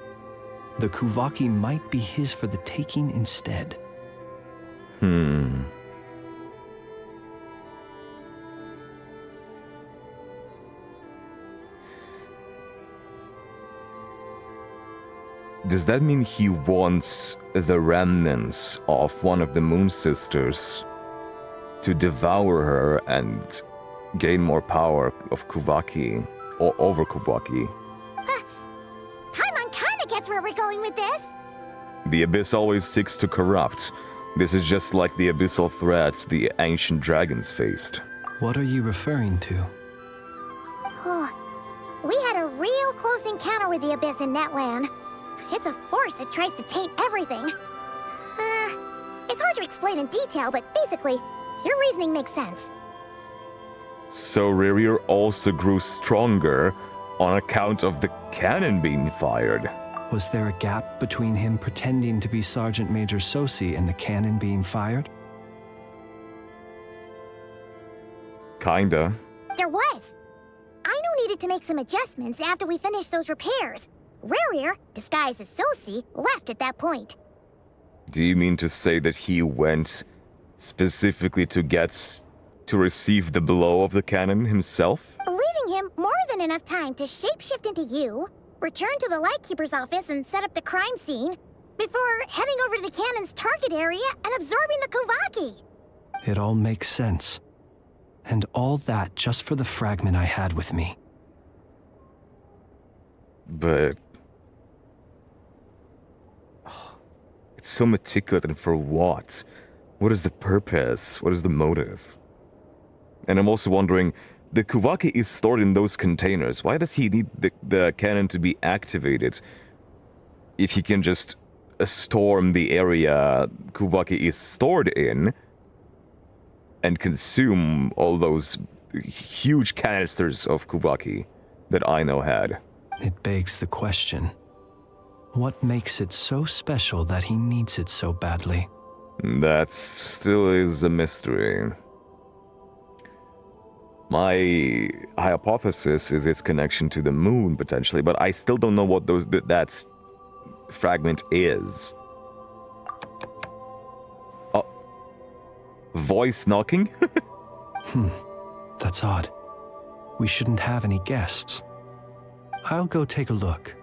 the Kuvaki might be his for the taking instead. Does that mean he wants the remnants of one of the Moon Sisters to devour her and gain more power of Kuvaki, or over Kuvaki? Paimon kinda gets where we're going with this. The Abyss always seeks to corrupt. This is just like the abyssal threats the ancient dragons faced. What are you referring to? We had a real close encounter with the Abyss in Netland. It's a force that tries to taint everything. It's hard to explain in detail, but basically, your reasoning makes sense. So Rarier also grew stronger on account of the cannon being fired. Was there a gap between him pretending to be Sergeant Major Sosi and the cannon being fired? Kinda. There was. Aino needed to make some adjustments after we finished those repairs. Rarier, disguised as Sosi, left at that point. Do you mean to say that he went specifically to receive the blow of the cannon himself? Leaving him more than enough time to shapeshift into you, return to the Lightkeeper's office and set up the crime scene, before heading over to the cannon's target area and absorbing the Kuvaki. It all makes sense. And all that just for the fragment I had with me. But it's so meticulous, and for what? What is the purpose? What is the motive? And I'm also wondering, the Kuvaki is stored in those containers. Why does he need the cannon to be activated if he can just storm the area Kuvaki is stored in and consume all those huge canisters of Kuvaki that Aino had? It begs the question, what makes it so special that he needs it so badly? That still is a mystery. My hypothesis is its connection to the moon, potentially, but I still don't know what that fragment is. Voice knocking? That's odd. We shouldn't have any guests. I'll go take a look.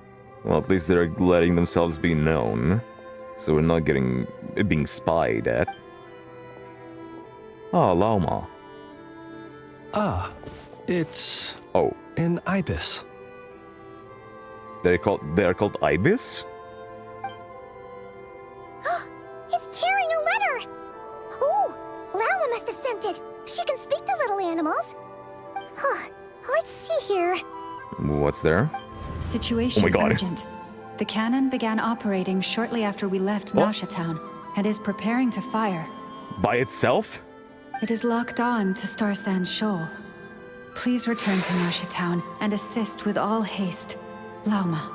Well, at least they're letting themselves be known, so we're not being spied at. Llama. It's... Oh. an ibis. They're called ibis? It's carrying a letter! Ooh, Llama must have sent it. She can speak to little animals. Let's see here. What's there? Situation Oh my God. urgent. The cannon began operating shortly after we left Nasha Town and is preparing to fire. By itself? It is locked on to Star Sand Shoal. Please return to Nasha Town and assist with all haste. Llama.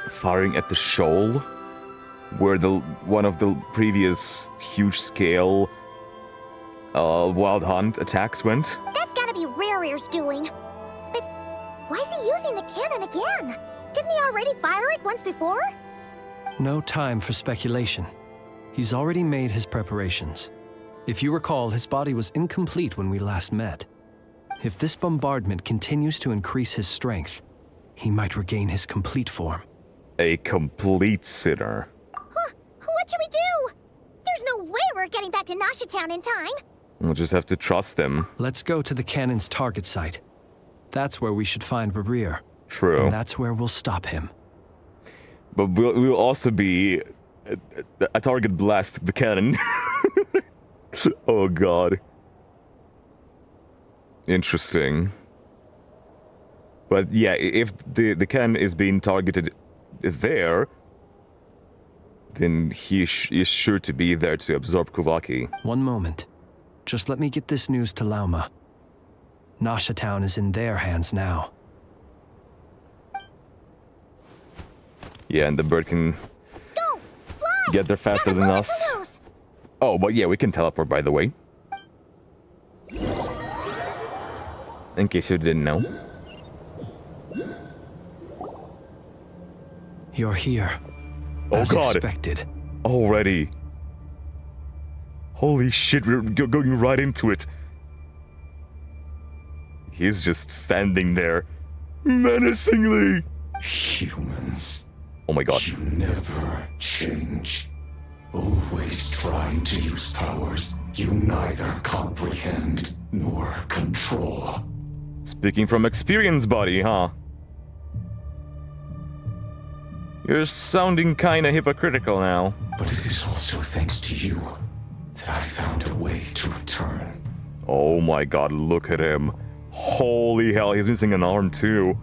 Firing at the shoal? Where one of the previous huge-scale Wild Hunt attacks went? That's gotta be Rarier's doing. But why is he using the cannon again? Didn't he already fire it once before? No time for speculation. He's already made his preparations. If you recall, his body was incomplete when we last met. If this bombardment continues to increase his strength, he might regain his complete form. A complete sinner. Huh, what should we do? There's no way we're getting back to Nasha Town in time. We'll just have to trust him. Let's go to the cannon's target site. That's where we should find Barir. True. And that's where we'll stop him. But we'll also be a target blast the cannon. Oh god. Interesting. But yeah, if the cannon is being targeted there, then he is sure to be there to absorb Kuvaki. One moment. Just let me get this news to Llama. Nasha Town is in their hands now. Yeah, and the bird can get there faster than us. Oh, but yeah, we can teleport, by the way. In case you didn't know. You're here. Oh as god. Expected. Already. Holy shit, we're going right into it. He's just standing there, menacingly. Humans. Oh my god. You never change. Always trying to use powers you neither comprehend nor control. Speaking from experience, buddy, huh? You're sounding kinda hypocritical now. But it is also thanks to you that I found a way to return. Oh my god, look at him. Holy hell, he's missing an arm too.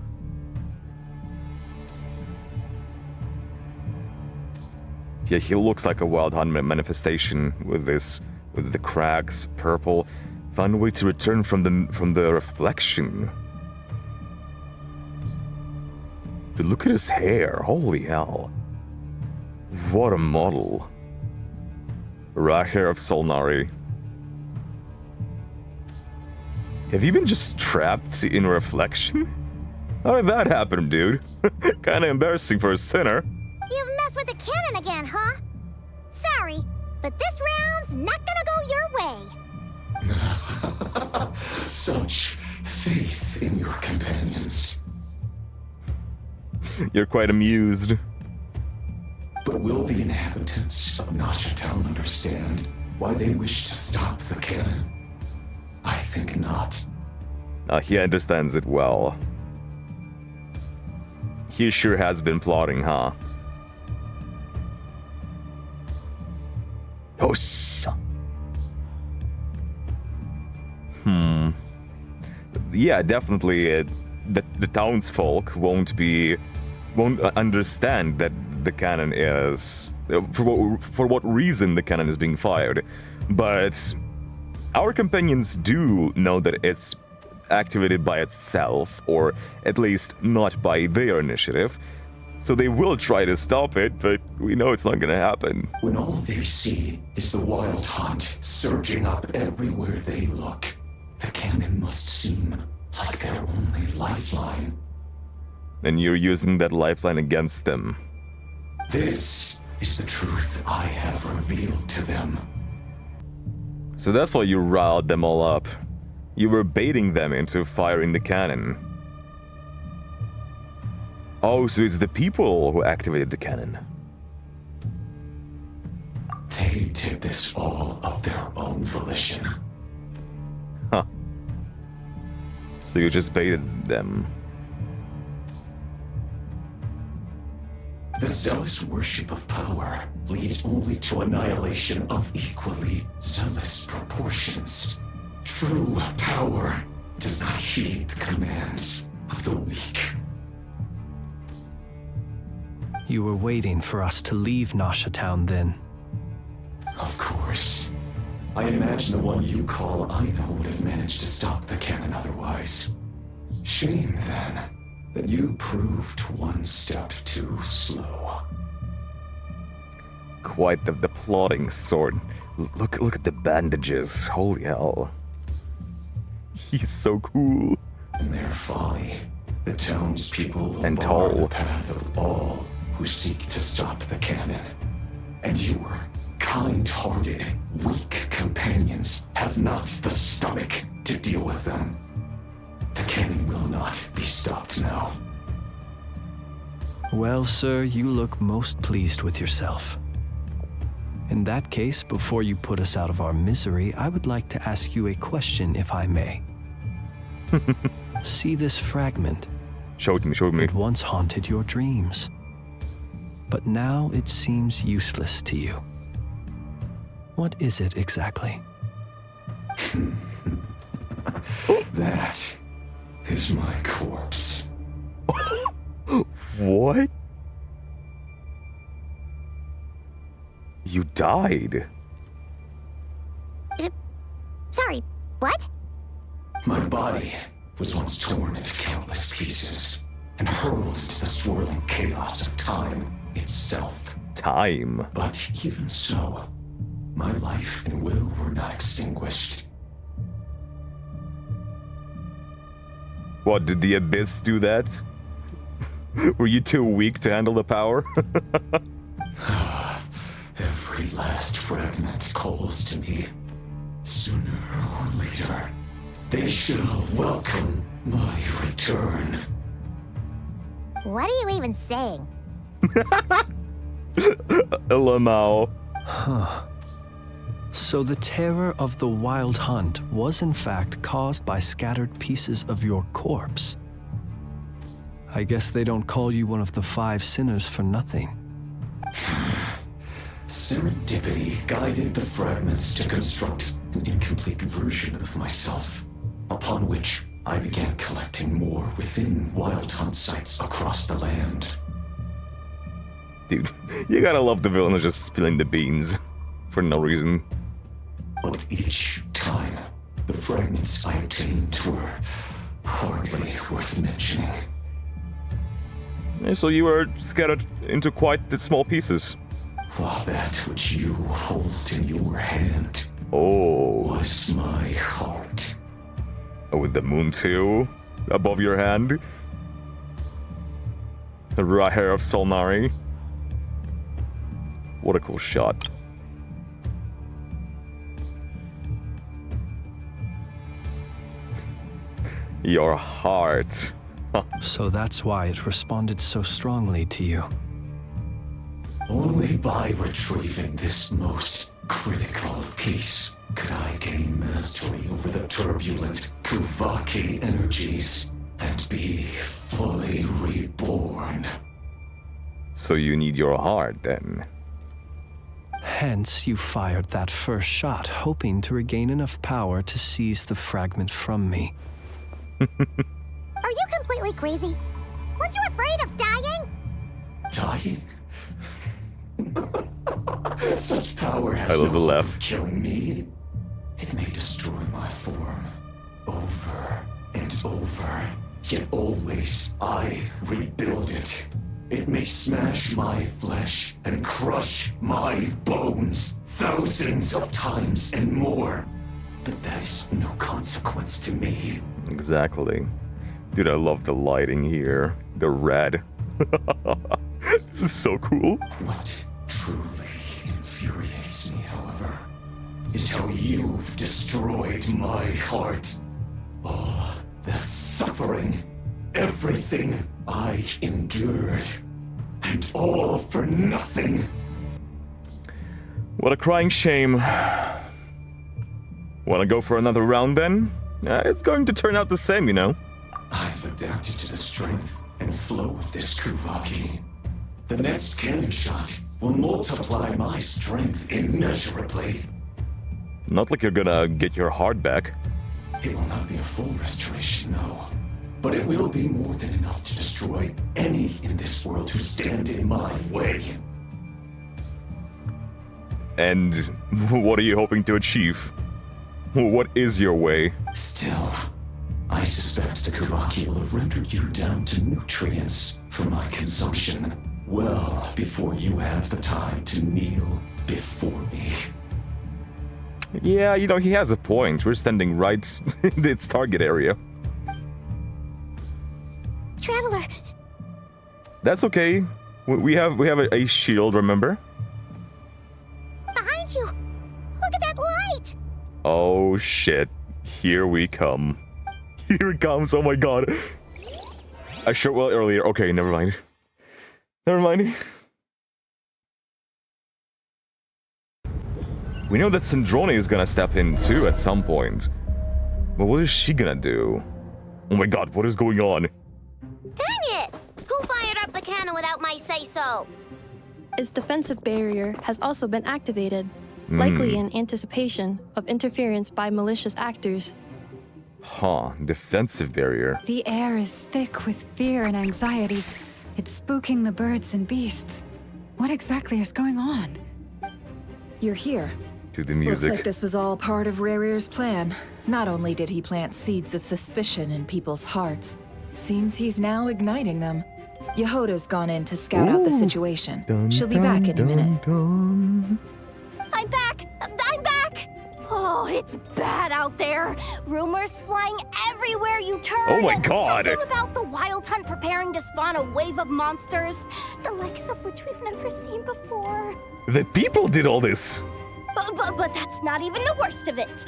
Yeah, he looks like a Wild Hunt manifestation with the cracks, purple. Found a way to return from the reflection. Dude, look at his hair, holy hell. What a model. Raw hair of Solnari. Have you been just trapped in a reflection? How did that happen, dude? Kinda embarrassing for a sinner. You've messed with the cannon again, huh? Sorry, but this round's not gonna go your way. Such faith in your companions. You're quite amused. But will the inhabitants of Nasha Town understand why they wish to stop the cannon? I think not. He understands it well. He sure has been plotting, huh? Oh, yeah, definitely. The townsfolk won't understand that the cannon is for what reason the cannon is being fired, but our companions do know that it's activated by itself, or at least not by their initiative. So they will try to stop it, but we know it's not gonna happen. When all they see is the Wild Hunt surging up everywhere they look, the cannon must seem like their only lifeline. And you're using that lifeline against them. This is the truth I have revealed to them. So that's why you riled them all up. You were baiting them into firing the cannon. Oh, so it's the people who activated the cannon. They did this all of their own volition. Huh. So you just baited them. The zealous worship of power leads only to annihilation of equally zealous proportions. True power does not heed the commands of the weak. You were waiting for us to leave Nasha Town then. Of course. I imagine the one you call Aino would have managed to stop the cannon otherwise. Shame, then, that you proved one step too slow. Quite the plotting sort. Look at the bandages. Holy hell. He's so cool. In their folly, the townspeople will and bar tall. the path of all who seek to stop the cannon. And your kind-hearted, weak companions have not the stomach to deal with them. Well, sir, you look most pleased with yourself. In that case, before you put us out of our misery, I would like to ask you a question, if I may. See this fragment? Showed me. It once haunted your dreams. But now it seems useless to you. What is it exactly? That is my corpse. What? You died? Sorry, what? My body was once torn into countless pieces and hurled into the swirling chaos of time itself. Time? But even so, my life and will were not extinguished. What, did the Abyss do that? Were you too weak to handle the power? Every last fragment calls to me. Sooner or later, they shall welcome my return. What are you even saying? Llama. Huh. So the terror of the Wild Hunt was in fact caused by scattered pieces of your corpse. I guess they don't call you one of the 5 sinners for nothing. Serendipity guided the fragments to construct an incomplete version of myself, upon which I began collecting more within Wild Hunt sites across the land. Dude, you gotta love the villains just spilling the beans for no reason. But each time, the fragments I obtained were hardly worth mentioning. So you were scattered into quite the small pieces. While that which you hold in your hand was my heart. With the moon too above your hand. The right hair of Solnari. What a cool shot. Your heart. So that's why it responded so strongly to you. Only by retrieving this most critical piece could I gain mastery over the turbulent Kuvaki energies and be fully reborn. So you need your heart, then? Hence, you fired that first shot, hoping to regain enough power to seize the fragment from me. Are you completely crazy? Weren't you afraid of dying? Dying? Such power has I love no the hope laugh. of killing me. It may destroy my form over and over, yet always I rebuild it. It may smash my flesh and crush my bones thousands of times and more, but that is of no consequence to me. Exactly. Dude, I love the lighting here. The red. This is so cool. What truly infuriates me, however, is how you've destroyed my heart. All that suffering, everything I endured, and all for nothing. What a crying shame. Wanna go for another round then? It's going to turn out the same, you know. I've adapted to the strength and flow of this Kuvaki. The next cannon shot will multiply my strength immeasurably. Not like you're gonna get your heart back. It will not be a full restoration, no. But it will be more than enough to destroy any in this world who stand in my way. And what are you hoping to achieve? What is your way? Still, I suspect the Kuvaki will have rendered you down to nutrients for my consumption well before you have the time to kneel before me. Yeah, you know, he has a point. We're standing right in its target area. Traveler, That's okay. We have a shield, remember? behind you! Look at that light! Oh shit. Here we come. Here it comes, oh my god. I showed well earlier. Okay, never mind. Never mind. We know that Sandrone is gonna step in too at some point. But what is she gonna do? Oh my god, what is going on? Dang it! Who fired up the cannon without my say-so? Its defensive barrier has also been activated, likely in anticipation of interference by malicious actors. Huh, defensive barrier. The air is thick with fear and anxiety. It's spooking the birds and beasts. What exactly is going on? You're here. To the music. Looks like this was all part of Rerir's plan. Not only did he plant seeds of suspicion in people's hearts, seems he's now igniting them. Yehoda's gone in to scout out the situation. She'll be back any minute. I'm back! I'm back! Oh, it's bad out there. Rumors flying everywhere you turn. Oh my god! Something about the Wild Hunt preparing to spawn a wave of monsters, the likes of which we've never seen before. The people did all this! But that's not even the worst of it.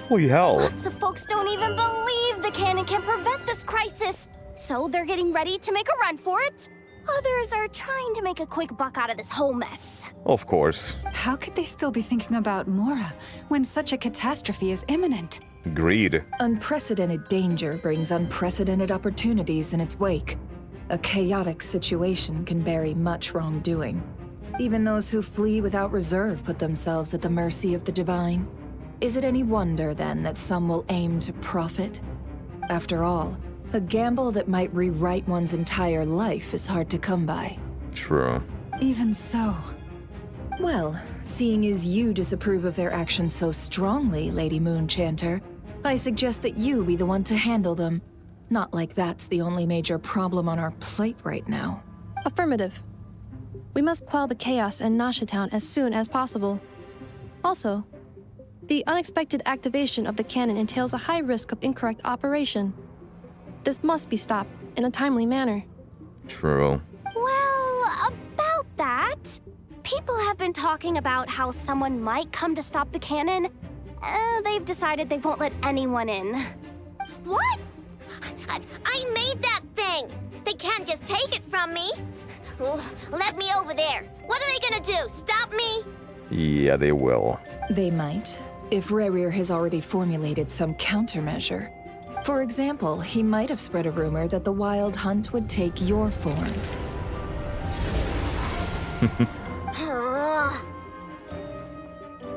Holy hell. Lots of folks don't even believe the cannon can prevent this crisis. So they're getting ready to make a run for it. Others are trying to make a quick buck out of this whole mess. Of course. How could they still be thinking about Mora when such a catastrophe is imminent? Agreed. Unprecedented danger brings unprecedented opportunities in its wake. A chaotic situation can bury much wrongdoing. Even those who flee without reserve put themselves at the mercy of the divine. Is it any wonder, then, that some will aim to profit? After all, a gamble that might rewrite one's entire life is hard to come by. True. Even so. Well, seeing as you disapprove of their actions so strongly, Lady Moonchanter, I suggest that you be the one to handle them. Not like that's the only major problem on our plate right now. Affirmative. We must quell the chaos in Nasha Town as soon as possible. Also, the unexpected activation of the cannon entails a high risk of incorrect operation. This must be stopped in a timely manner. True. Well, about that, people have been talking about how someone might come to stop the cannon. They've decided they won't let anyone in. What? I made that thing! They can't just take it from me! Let me over there! What are they gonna do? Stop me? Yeah, they will. They might, if Rerir has already formulated some countermeasure. For example, he might have spread a rumor that the Wild Hunt would take your form.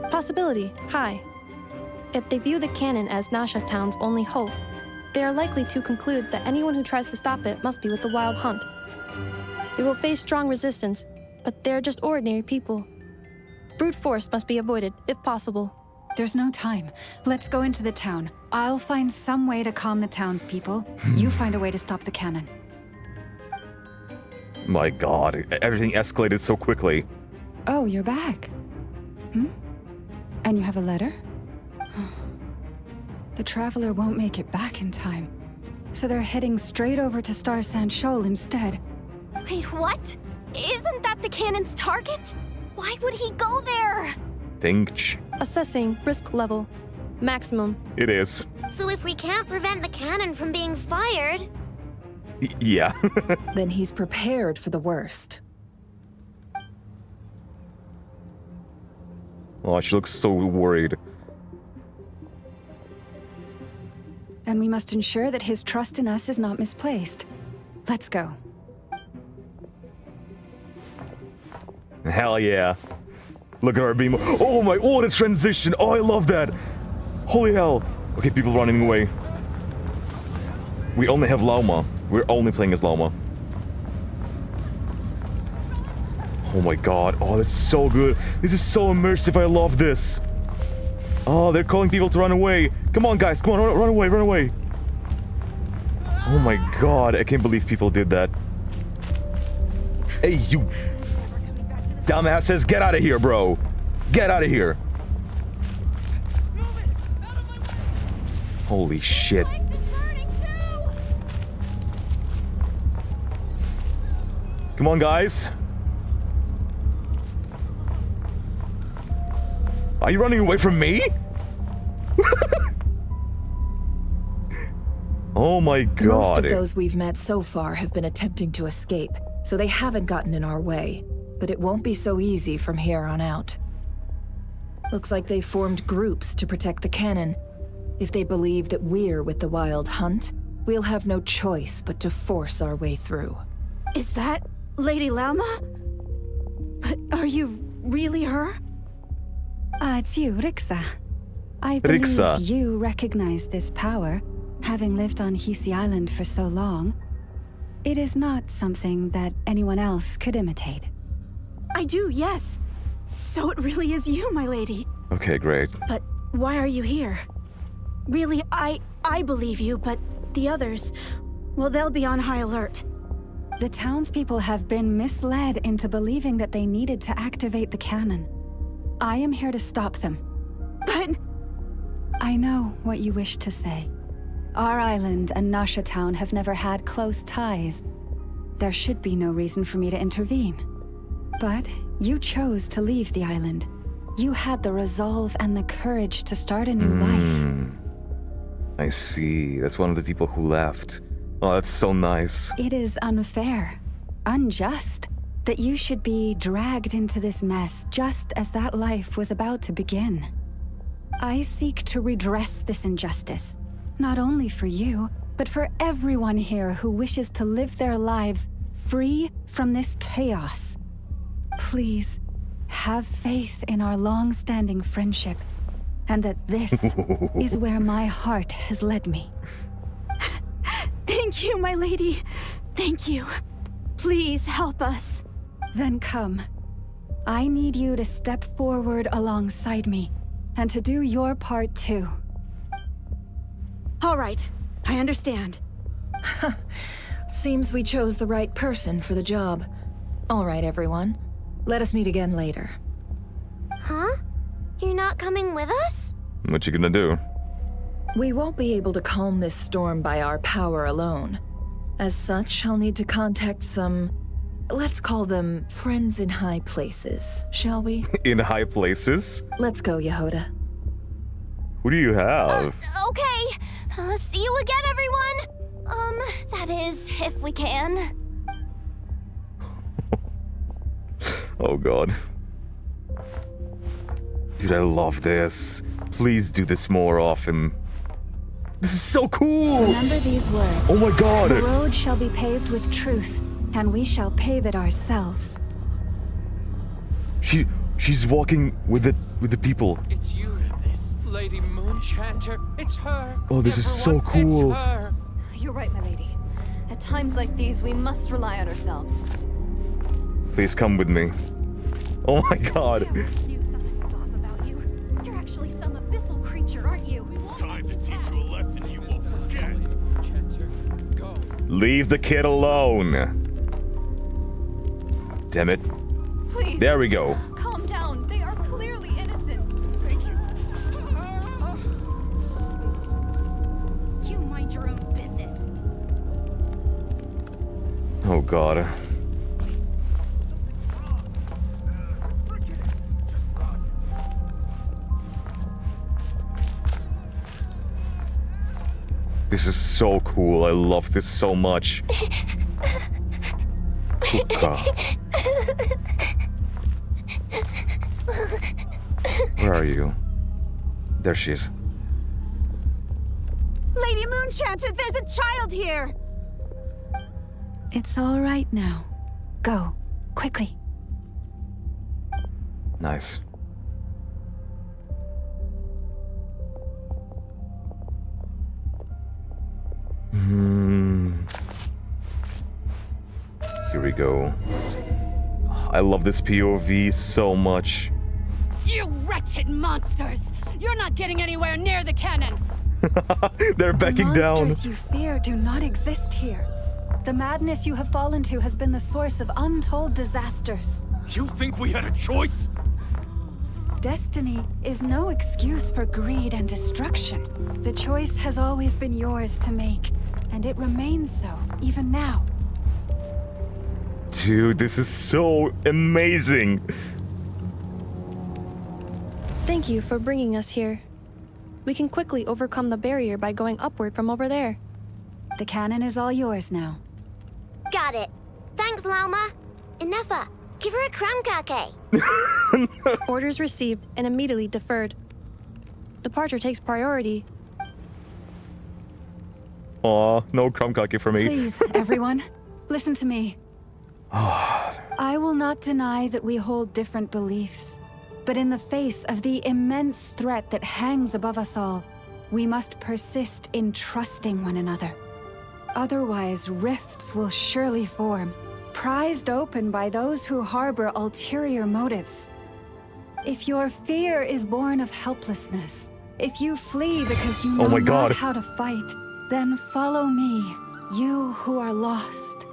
Possibility high. If they view the cannon as Nasha Town's only hope, they are likely to conclude that anyone who tries to stop it must be with the Wild Hunt. They will face strong resistance, but they're just ordinary people. Brute force must be avoided, if possible. There's no time. Let's go into the town. I'll find some way to calm the townspeople. You find a way to stop the cannon. My god, everything escalated so quickly. Oh, you're back. And you have a letter? The Traveler won't make it back in time. So they're heading straight over to Star Sand Shoal instead. Wait, what? Isn't that the cannon's target? Why would he go there? Assessing risk level. Maximum. It is. So if we can't prevent the cannon from being fired... Yeah. Then he's prepared for the worst. Oh, she looks so worried. And we must ensure that his trust in us is not misplaced. Let's go. Hell yeah. Look at our beam. Oh my, oh, the transition. Oh, I love that. Holy hell. Okay, people running away. We only have Llama. We're only playing as Llama. Oh my god. Oh, that's so good. This is so immersive. I love this. Oh, they're calling people to run away. Come on, guys. Come on, run away, run away. Oh my god. I can't believe people did that. Hey, you dumbasses. Get out of here, bro. Get out of here. Holy shit. Come on, guys. Are you running away from me? Oh my god. Most of those we've met so far have been attempting to escape, so they haven't gotten in our way, but it won't be so easy from here on out. Looks like they formed groups to protect the cannon. If they believe that we're with the Wild Hunt, we'll have no choice but to force our way through. Is that Lady Llama? But are you really her? It's you, Rixa. I believe Rixa. you recognize this power, having lived on Hisi Island for so long. It is not something that anyone else could imitate. I do, yes. So it really is you, my lady. Okay, great. But why are you here? Really, I believe you, but the others, well, they'll be on high alert. The townspeople have been misled into believing that they needed to activate the cannon. I am here to stop them. But... I know what you wish to say. Our island and Nasha Town have never had close ties. There should be no reason for me to intervene. But you chose to leave the island. You had the resolve and the courage to start a new life. I see. That's one of the people who left. Oh, that's so nice. It is unfair, unjust, that you should be dragged into this mess just as that life was about to begin. I seek to redress this injustice, not only for you, but for everyone here who wishes to live their lives free from this chaos. Please, have faith in our long-standing friendship, and that this is where my heart has led me. Thank you, my lady. Thank you. Please help us. Then come. I need you to step forward alongside me, and to do your part too. All right, I understand. Seems we chose the right person for the job. All right, everyone. Let us meet again later. Huh? You're not coming with us? What you gonna do? We won't be able to calm this storm by our power alone. As such, I'll need to contact some... let's call them friends in high places, shall we? In high places? Let's go, Yehoda. Who do you have? Okay. See you again, everyone. That is, if we can. Oh god. Dude, I love this. Please do this more often. This is so cool! Remember these words. Oh my god! The road shall be paved with truth, and we shall pave it ourselves. She's walking with the people. It's you, this Lady Moonchanter. It's her. Oh, this is so cool. You're right, my lady. At times like these, we must rely on ourselves. Please come with me. Oh my god. Knew something was off about you. You're actually some abyssal creature, aren't you? Time to teach you a lesson you won't forget. Leave the kid alone. Damn it. Please. There we go. Calm down. They are clearly innocent. Thank you. You mind your own business. Oh god. This is so cool. I love this so much. Hookah. Where are you? There she is. Lady Moonchanter, there's a child here! It's all right now. Go, quickly. Nice. Here we go. I love this POV so much. You wretched monsters! You're not getting anywhere near the cannon! They're backing the down. monsters you fear do not exist here. The madness you have fallen to has been the source of untold disasters. You think we had a choice? Destiny is no excuse for greed and destruction. The choice has always been yours to make, and it remains so, even now. Dude, this is so amazing. Thank you for bringing us here. We can quickly overcome the barrier by going upward from over there. The cannon is all yours now. Got it. Thanks, Llama. Enougha, give her a crumb cake. Orders received and immediately deferred. Departure takes priority. Aw, no crumb cookie for me. Please, everyone, listen to me. I will not deny that we hold different beliefs, but in the face of the immense threat that hangs above us all, we must persist in trusting one another. Otherwise, rifts will surely form, prized open by those who harbor ulterior motives. If your fear is born of helplessness, if you flee because you know not how to fight, then follow me, you who are lost.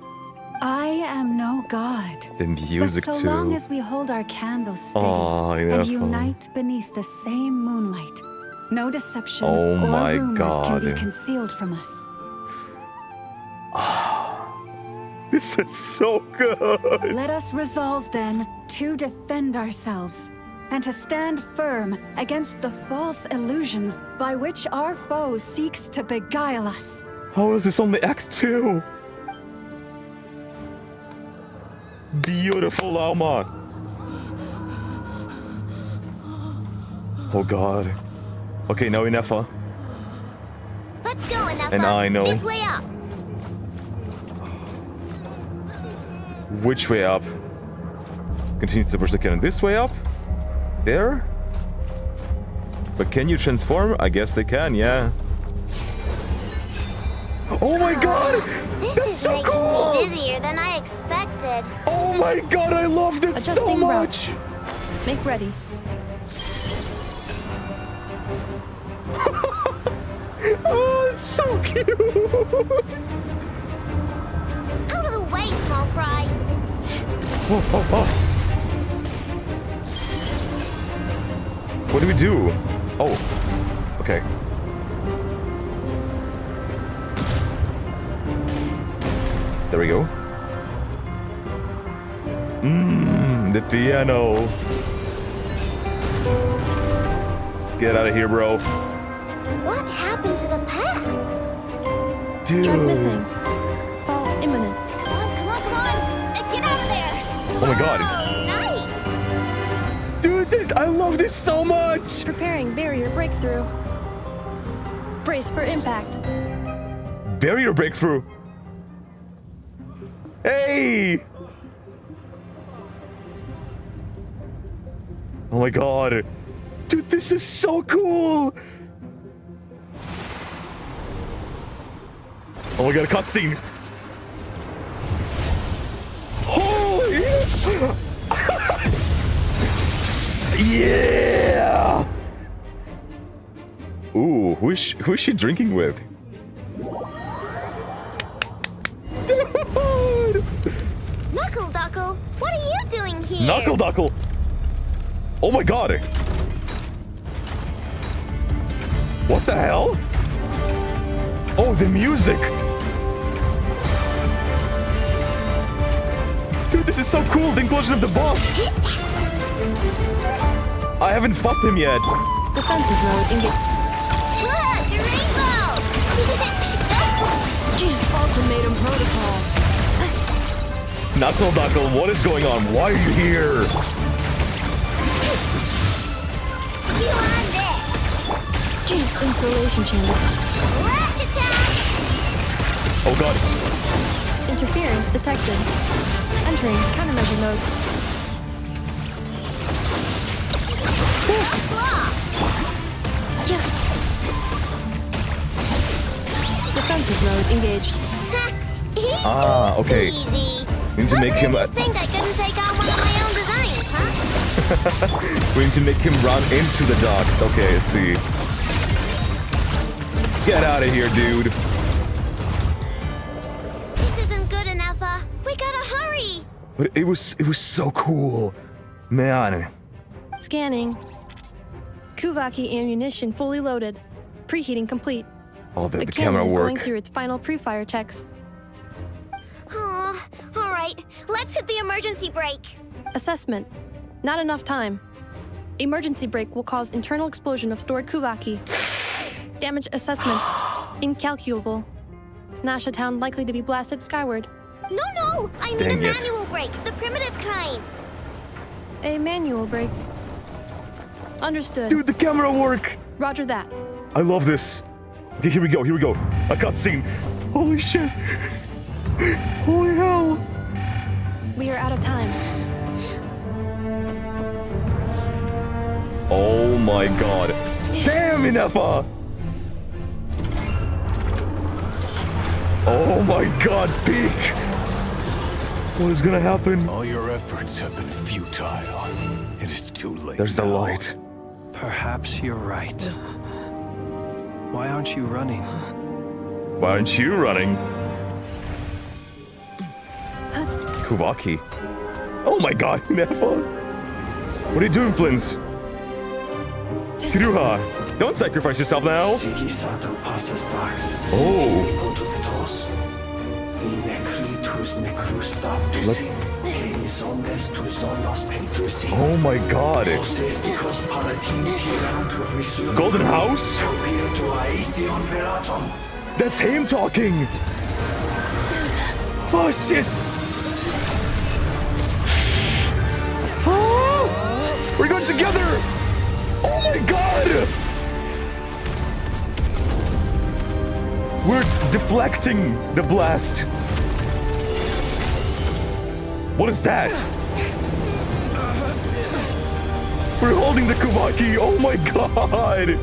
I am no god. The music but so too. long as we hold our candles steady and unite beneath the same moonlight, no deception or rumors can be concealed from us. This is so good. Let us resolve then to defend ourselves and to stand firm against the false illusions by which our foe seeks to beguile us. How is this only Act 2? Beautiful, Llama. Oh god. Okay, now Enougha. Let's go, Enougha. And I know. This way up. Which way up? Continue to push the cannon this way up? There? But can you transform? I guess they can, yeah. Oh my god! This That's is so making cool! me dizzier than I expected. Oh my god, I love this so much! Make ready. Oh, it's so cute! Out of the way, small fry. What do we do? Oh, okay. There we go. The piano. Get out of here, bro. What happened to the path? Dude. Track missing. Fall imminent. Come on, come on, come on! Get out of there! Oh my god. Nice! Dude, I love this so much! Preparing barrier breakthrough. Brace for impact. Barrier breakthrough. Hey! Oh my god. Dude, this is so cool! Oh my god, a cutscene! Holy! Yeah! Ooh, who is she drinking with? Knuckle Duckle, what are you doing here? Knuckle Duckle! Oh my god! What the hell? Oh, the music! Dude, this is so cool, the inclusion of the boss! I haven't fought him yet. Defensive mode engaged. Look, a rainbow! Ultimatum protocol. Knuckle Duckle, what is going on? Why are you here? You on this! Installation chamber. Rush attack! Oh god. Interference detected. Entering countermeasure mode. Defensive mode engaged. Ah, okay. Easy. We need to make him. Think I couldn't take on one of my own designs, huh? We need to make him run into the docks. Okay, I see. Get out of here, dude. This isn't good enough. We gotta hurry. But it was so cool, man. Scanning. Kuvaki ammunition fully loaded. Preheating complete. Oh, the cannon camera is going work. through its final pre-fire checks. Aw, all right. Let's hit the emergency brake. Assessment. Not enough time. Emergency brake will cause internal explosion of stored Kuvaki. Damage assessment. Incalculable. Nasha Town likely to be blasted skyward. No, I mean Dang a it. manual brake, the primitive kind. A manual brake. Understood. Dude, the camera work! Roger that. I love this. Okay, here we go. A cutscene. Holy shit. Holy hell. We are out of time. Oh my god. Damn, Inefa! Oh my god, peak! What is gonna happen? All your efforts have been futile. It is too late. There's the light. Perhaps you're right. Why aren't you running? Why aren't you running? Kuvaki. Oh my god, Inefa! What are you doing, Flynns? Kiruha, don't sacrifice yourself now! Oh! Oh my god! Golden House? That's him talking! Oh shit! Oh, we're going together! Oh my god! We're deflecting the blast. What is that? We're holding the Kuvaki. Oh my god!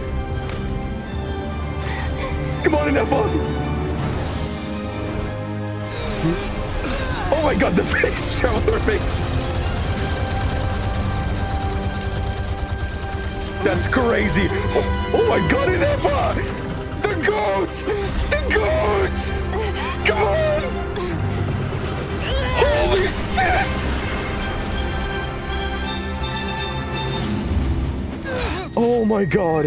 Come on, Inefa! Oh my god, the face! Traveler face! That's crazy! Oh my god, Inefa! The goats! The goats! Come on! Holy shit! Oh my god!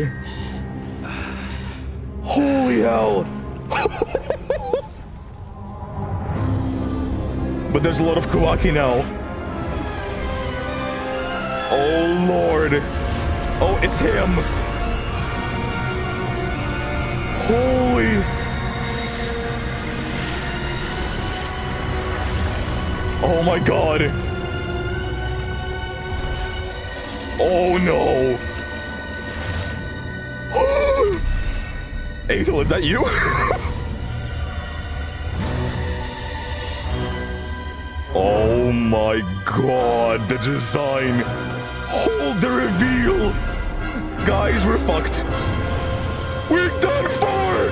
Holy hell! But there's a lot of Kuvaki now. Oh lord! Oh, it's him! Holy... Oh my god! Oh no! Aethel, is that you? Oh my god, the design! Hold the reveal! Guys, we're fucked. We're done for!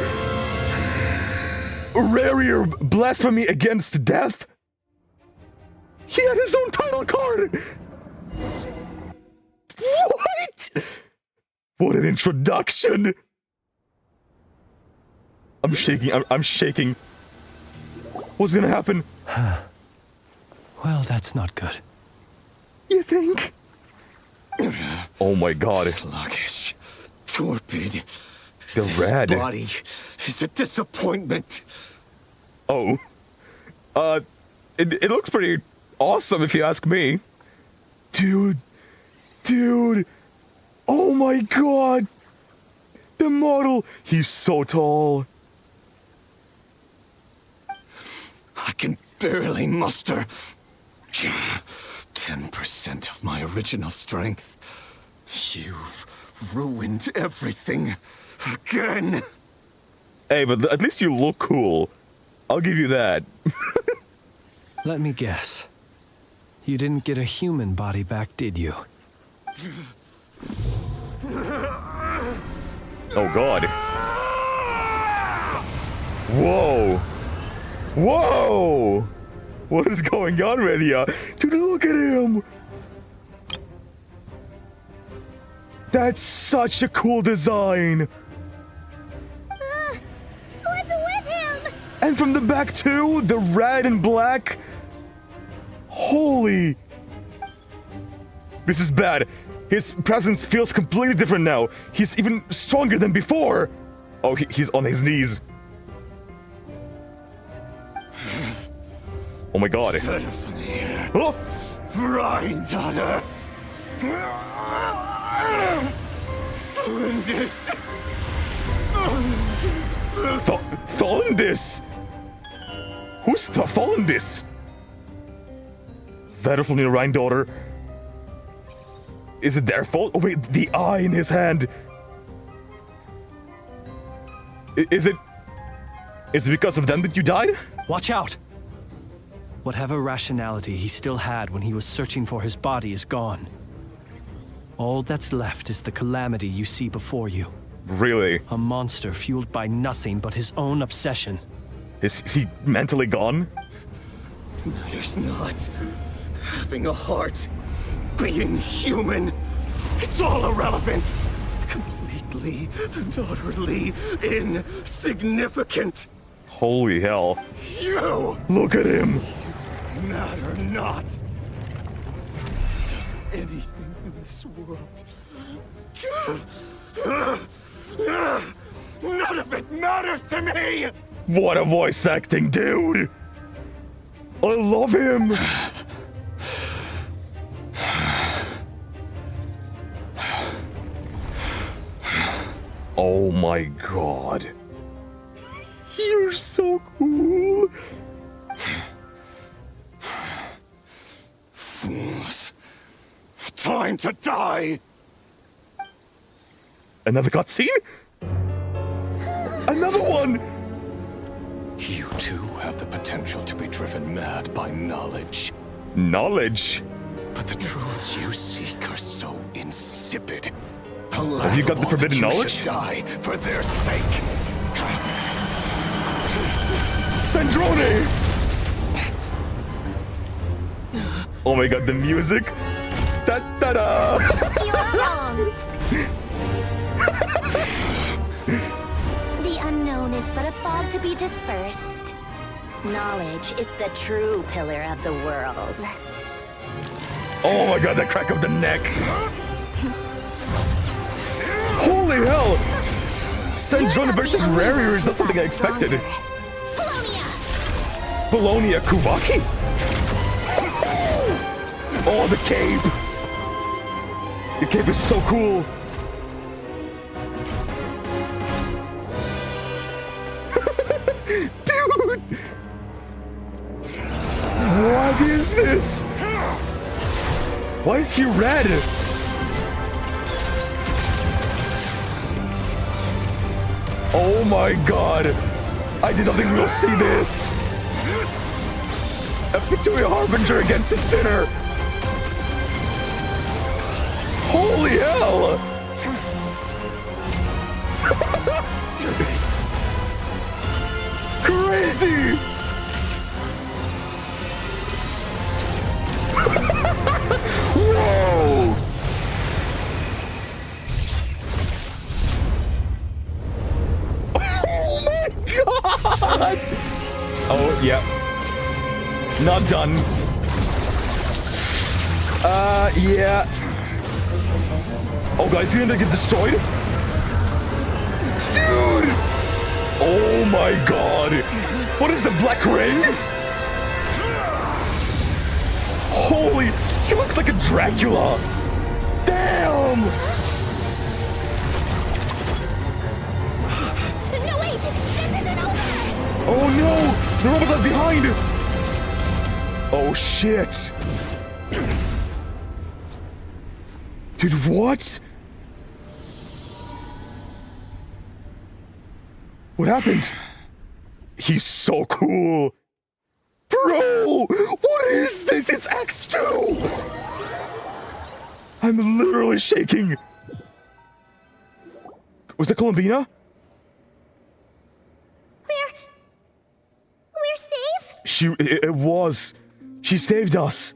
Rarier blasphemy against death? He had his own title card! What? What an introduction! I'm shaking, I'm shaking. What's gonna happen? Well, that's not good. You think? Oh my god. Sluggish, torpid. The red. This body is a disappointment. Oh. It looks pretty awesome if you ask me. Dude. Oh my god. The model, he's so tall. I can barely muster 10% of my original strength. You've ruined everything again. Hey, but at least you look cool. I'll give you that. Let me guess. You didn't get a human body back, did you? Oh god. Whoa. Whoa! What is going on right here? Dude, look at him! That's such a cool design! What's with him? And from the back too, the red and black. Holy! This is bad. His presence feels completely different now. He's even stronger than before. Oh, he's on his knees. Oh my god. Oh! Granddaughter! Thundis! Thundis! Whose fault in this? Flynn, Rhine daughter. Is it their fault? Oh wait, the eye in his hand. Is it because of them that you died? Watch out! Whatever rationality he still had when he was searching for his body is gone. All that's left is the calamity you see before you. Really? A monster fueled by nothing but his own obsession. Is he mentally gone? Matters not. Having a heart, being human, it's all irrelevant. Completely and utterly insignificant. Holy hell. You! Look at him! You matter not. Does anything in this world. None of it matters to me! What a voice acting, dude! I love him! Oh my god. You're so cool. Fools. Time to die! Another cutscene? Another one! You too have the potential to be driven mad by knowledge. Knowledge? But the truths you seek are so insipid. Have you got the forbidden knowledge? Die for their sake. Sandrone! Oh my god, the music! Da-da-da! You're wrong! The unknown is but a fog to be dispersed. Knowledge is the true pillar of the world. Oh my god, that crack of the neck! Holy hell! Sandrone versus Rarier is not something I expected. Bologna Kubaki? Oh, the cape! The cape is so cool! Dude! What is this? Why is he red? Oh my god! I did not think we'll see this! A victory harbinger against the sinner! Holy hell! Crazy! Whoa! Oh my god! Oh, yeah. Not done. Yeah. Oh god, is he gonna get destroyed? Dude! Oh my god! What is the black ring? Holy, he looks like a Dracula! Damn! No, wait! This isn't over! Oh no! The robot left behind! Oh shit! Dude, what? What happened? He's so cool! Bro! What is this? It's Act 2! I'm literally shaking! Was that Colombina? We're safe? It was. She saved us.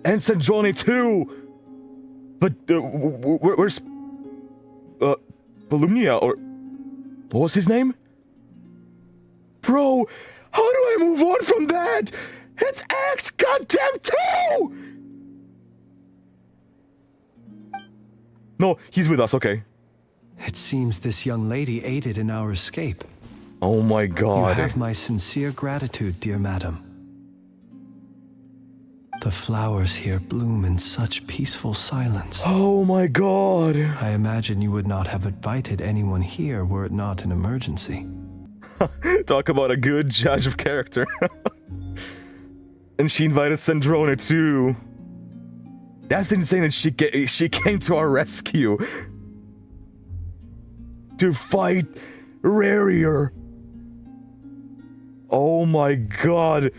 And Sandrone too! But, where's... Volumnia, or... What was his name? Bro, how do I move on from that? It's Act goddamn 2! No, he's with us, okay. It seems this young lady aided in our escape. Oh my god. You have my sincere gratitude, dear madam. The flowers here bloom in such peaceful silence. Oh my god. I imagine you would not have invited anyone here were it not an emergency. Talk about a good judge of character. And she invited Sandrona too. That's insane that she came to our rescue. To fight Rarier. Oh my god.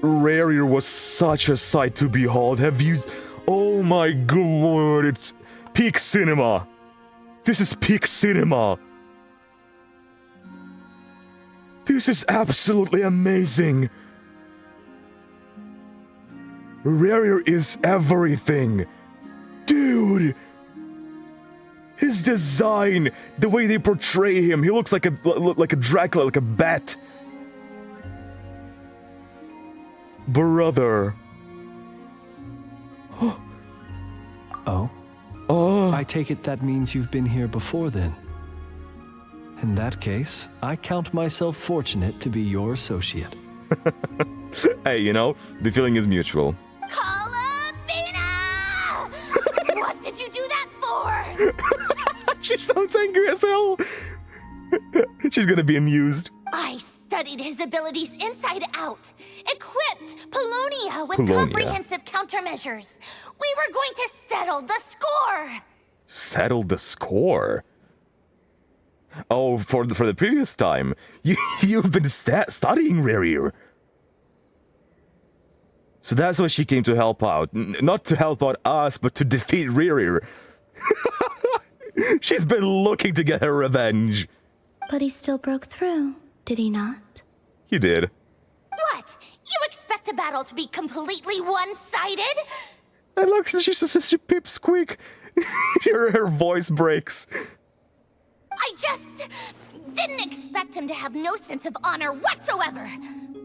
Rarier was such a sight to behold. Have you... Oh my god, it's peak cinema. This is peak cinema. This is absolutely amazing. Rarier is everything. Dude. His design, the way they portray him, he looks like a Dracula, like a bat. Brother. Oh? Oh. I take it that means you've been here before then. In that case, I count myself fortunate to be your associate. Hey, you know, the feeling is mutual. Colombina! What did you do that for? She sounds angry as hell. She's gonna be amused. I studied his abilities inside out, equipped Polonia with Polonia. comprehensive countermeasures. We were going to settle the score. Settle the score? Oh, for the previous time, you've been studying Rarier. So that's why she came to help out. Not to help out us, but to defeat Rarier. She's been looking to get her revenge. But he still broke through, did he not? He did. What? You expect a battle to be completely one-sided? And look, she says she pipsqueak. her voice breaks. I just didn't expect him to have no sense of honor whatsoever.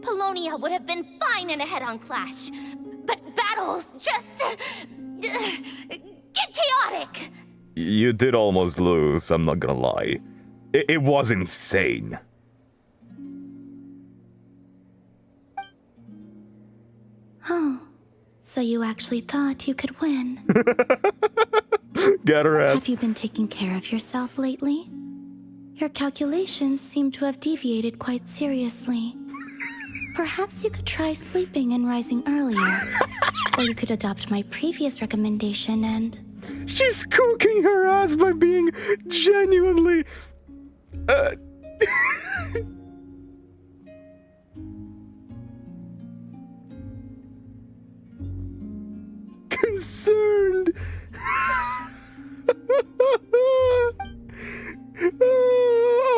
Polonia would have been fine in a head-on clash. But battles just get chaotic. You did almost lose, I'm not gonna lie. It was insane. Oh, so you actually thought you could win. Get her ass. Have you been taking care of yourself lately? Your calculations seem to have deviated quite seriously. Perhaps you could try sleeping and rising earlier. Or you could adopt my previous recommendation and... She's cooking her ass by being genuinely... concerned.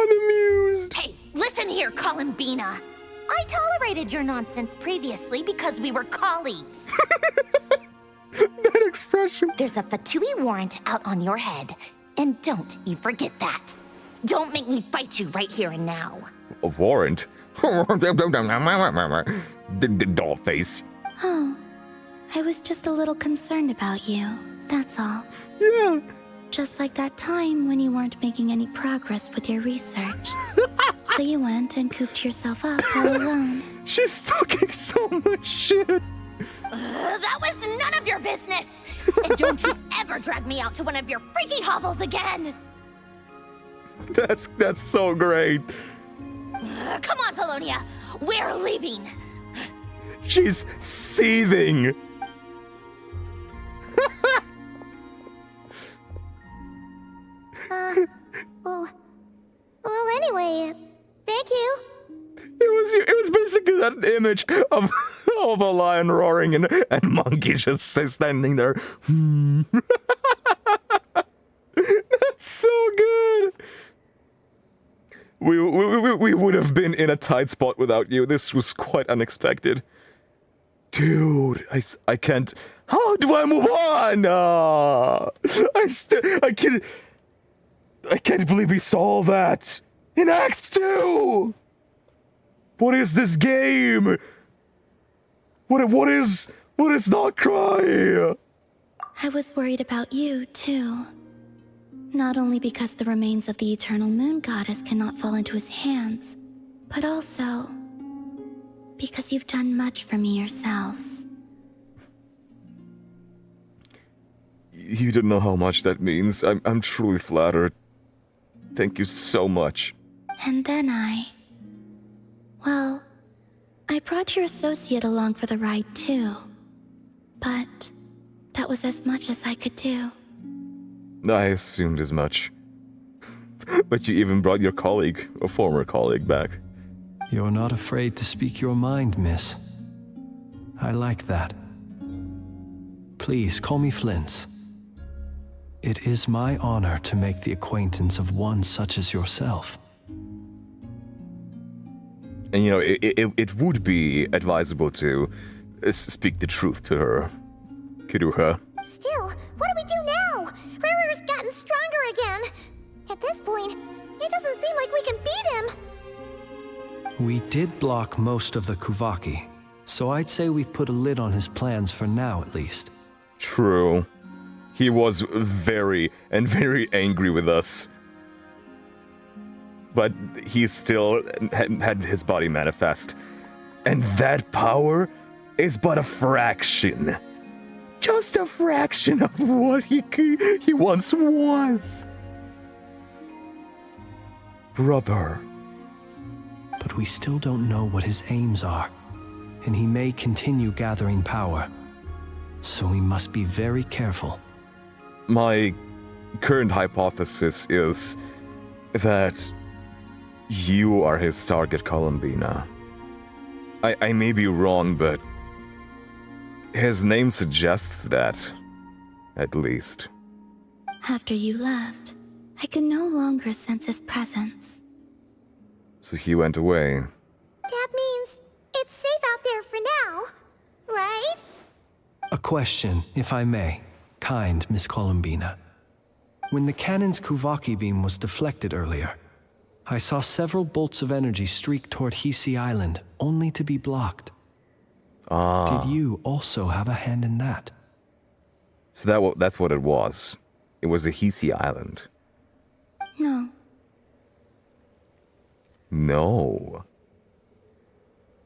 Unamused. Hey, listen here, Colombina. I tolerated your nonsense previously because we were colleagues. That expression. There's a Fatui warrant out on your head, and don't you forget that. Don't make me fight you right here and now. A warrant? The doll face. Oh, I was just a little concerned about you, that's all. Yeah. Just like that time when you weren't making any progress with your research. So you went and cooped yourself up all alone. She's talking so much shit. That was none of your business! And don't you ever drag me out to one of your freaky hovels again! That's so great. Come on, Polonia! We're leaving! She's seething. Well, anyway, thank you. It was basically that image of a lion roaring and monkey just standing there. That's so good. We would have been in a tight spot without you. This was quite unexpected. Dude, I can't. How do I move on? I can't believe we saw that in Act 2. What is this game? What is not cry? I was worried about you, too. Not only because the remains of the eternal moon goddess cannot fall into his hands, but also because you've done much for me yourselves. You don't know how much that means. I'm truly flattered. Thank you so much. And then I Well, I brought your associate along for the ride too. But that was as much as I could do. I assumed as much. But you even brought your colleague, a former colleague, back. You're not afraid to speak your mind, miss. I like that. Please, call me Flint. It is my honor to make the acquaintance of one such as yourself. And you know, it would be advisable to speak the truth to her. Kiruha. Still, what do we do now? Riri's gotten stronger again. At this point, it doesn't seem like we can beat him. We did block most of the Kuvaki, so I'd say we've put a lid on his plans for now at least. True. He was very angry with us. But he still had his body manifest. And that power is but a fraction. Just a fraction of what he once was. Brother. But we still don't know what his aims are, and he may continue gathering power. So we must be very careful. My current hypothesis is that you are his target, Colombina. I may be wrong, but his name suggests that, at least. After you left, I could no longer sense his presence. So he went away. That means it's safe out there for now, right? A question, if I may, kind Miss Colombina. When the cannon's Kuvaki beam was deflected earlier, I saw several bolts of energy streak toward Hisi Island, only to be blocked. Ah. Did you also have a hand in that? So that's what it was. It was a Hisi Island. No. No.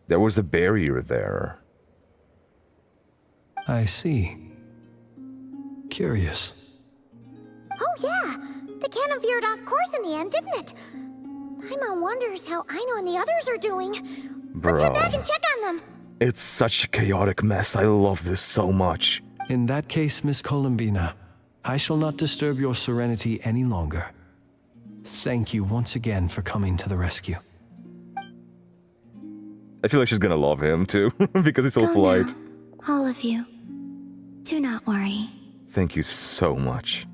There was a barrier there. I see. Curious. Oh yeah, the cannon veered off course in the end, didn't it? Paimon wonders how Aino and the others are doing. Bro. Let's head back and check on them. It's such a chaotic mess. I love this so much. In that case, Miss Colombina, I shall not disturb your serenity any longer. Thank you once again for coming to the rescue. I feel like she's gonna love him too, because he's so Go polite. now, all of you. Do not worry. Thank you so much.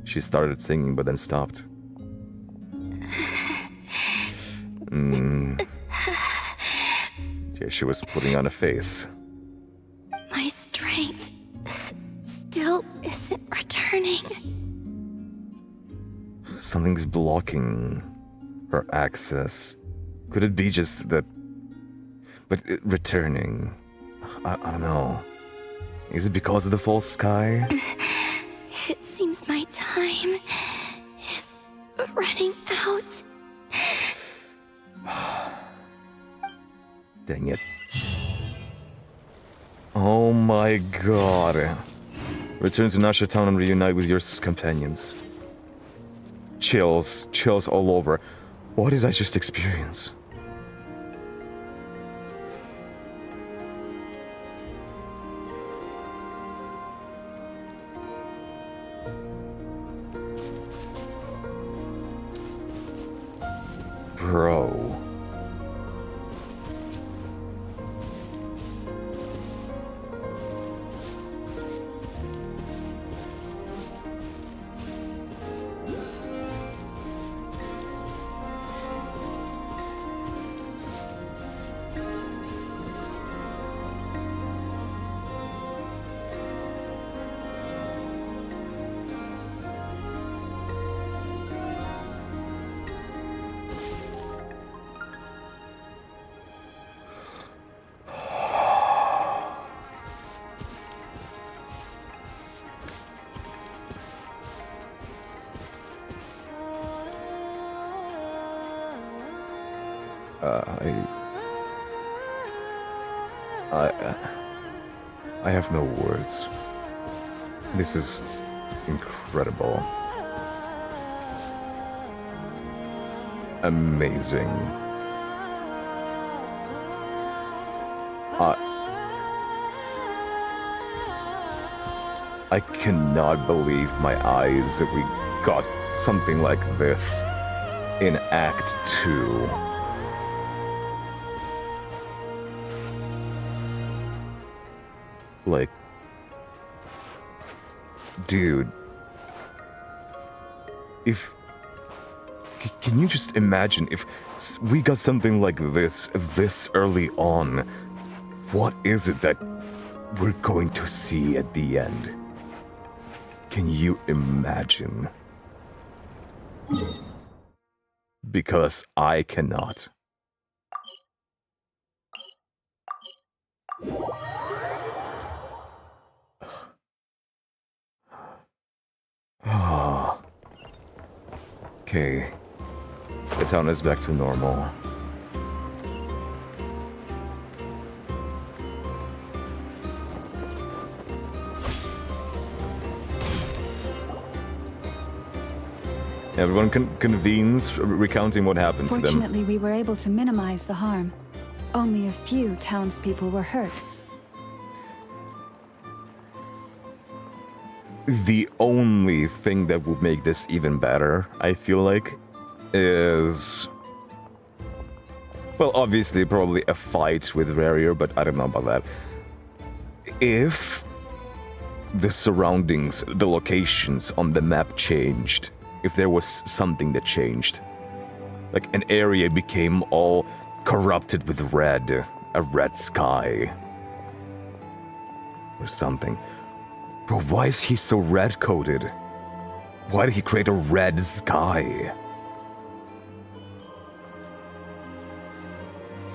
She started singing, but then stopped. Yeah, she was putting on a face. My strength still isn't returning. Something's blocking her access. Could it be just that... But returning... I don't know. Is it because of the false sky? It seems my time is running out. Dang it. Oh my god. Return to Nasha Town and reunite with your companions. Chills all over. What did I just experience? Bro. I have no words. This is incredible. amazing. I cannot believe my eyes that we got something like this in Act 2. Like, dude, can you just imagine if we got something like this early on? What is it that we're going to see at the end? Can you imagine? Because I cannot. Okay. The town is back to normal. Everyone convenes, recounting what happened to them. Fortunately, we were able to minimize the harm. Only a few townspeople were hurt. The only thing that would make this even better, I feel like, is... well, obviously, probably a fight with Rarier, but I don't know about that. If the surroundings, the locations on the map changed, if there was something that changed, like an area became all corrupted with red, a red sky, or something. Bro, why is he so red-coated? Why did he create a red sky?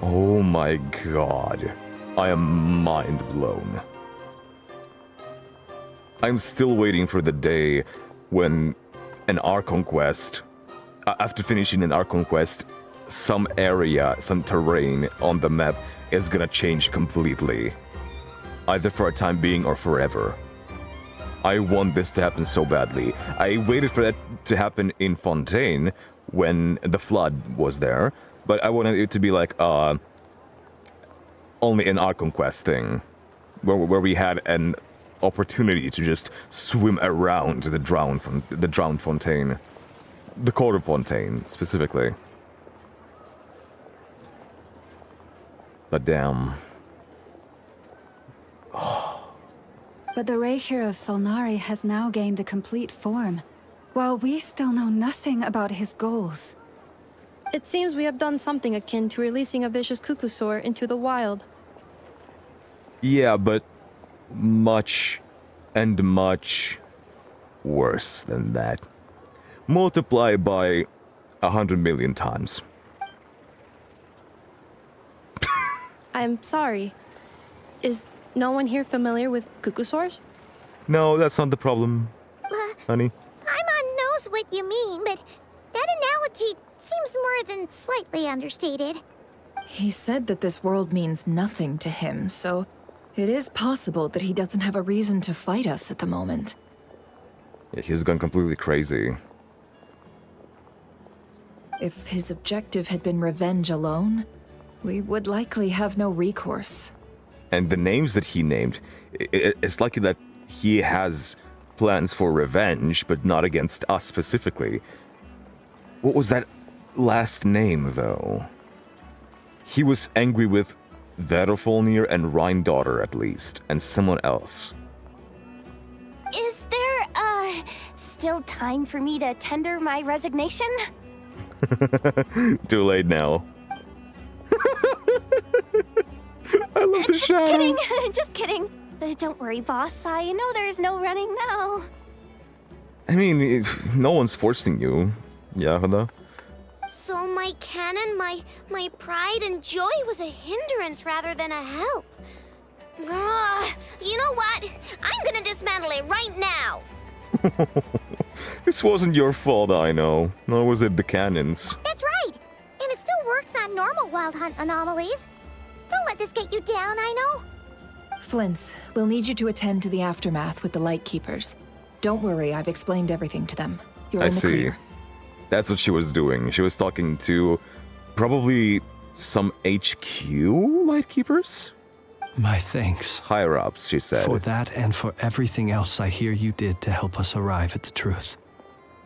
Oh my god. I am mind blown. I'm still waiting for the day when an Archon quest, after finishing an Archon quest, some area, some terrain on the map is gonna change completely. Either for a time being or forever. I want this to happen so badly. I waited for that to happen in Fontaine when the flood was there, but I wanted it to be like only an Archon quest thing, where we had an opportunity to just swim around the drowned Fontaine, the Quarter Fontaine specifically. But damn. But the Raher of Solnari has now gained a complete form, while we still know nothing about his goals. It seems we have done something akin to releasing a vicious Cucusaur into the wild. Yeah, but much and much worse than that. Multiply by 100 million times. I'm sorry. Is no one here familiar with Cucusaurs? No, that's not the problem, honey. Paimon knows what you mean, but that analogy seems more than slightly understated. He said that this world means nothing to him, so it is possible that he doesn't have a reason to fight us at the moment. Yeah, he's gone completely crazy. If his objective had been revenge alone, we would likely have no recourse. And the names that he named, it's likely that he has plans for revenge, but not against us specifically. What was that last name, though? He was angry with Verofalnir and Rhine-Daughter, at least, and someone else. Is there, still time for me to tender my resignation? Too late now. I love the shadow. Just kidding, just kidding. Don't worry, boss. I know there's no running now. I mean, no one's forcing you, Yahuda. So my canon, my pride and joy was a hindrance rather than a help. Ugh, you know what? I'm gonna dismantle it right now. This wasn't your fault, I know. Nor was it the cannons. That's right. And it still works on normal Wild Hunt anomalies. Don't let this get you down, I know. Flint, we'll need you to attend to the aftermath with the Lightkeepers. Don't worry, I've explained everything to them. You're in the clear. That's what she was doing. She was talking to probably some HQ lightkeepers? My thanks. Higher ups, she said. For that and for everything else I hear you did to help us arrive at the truth.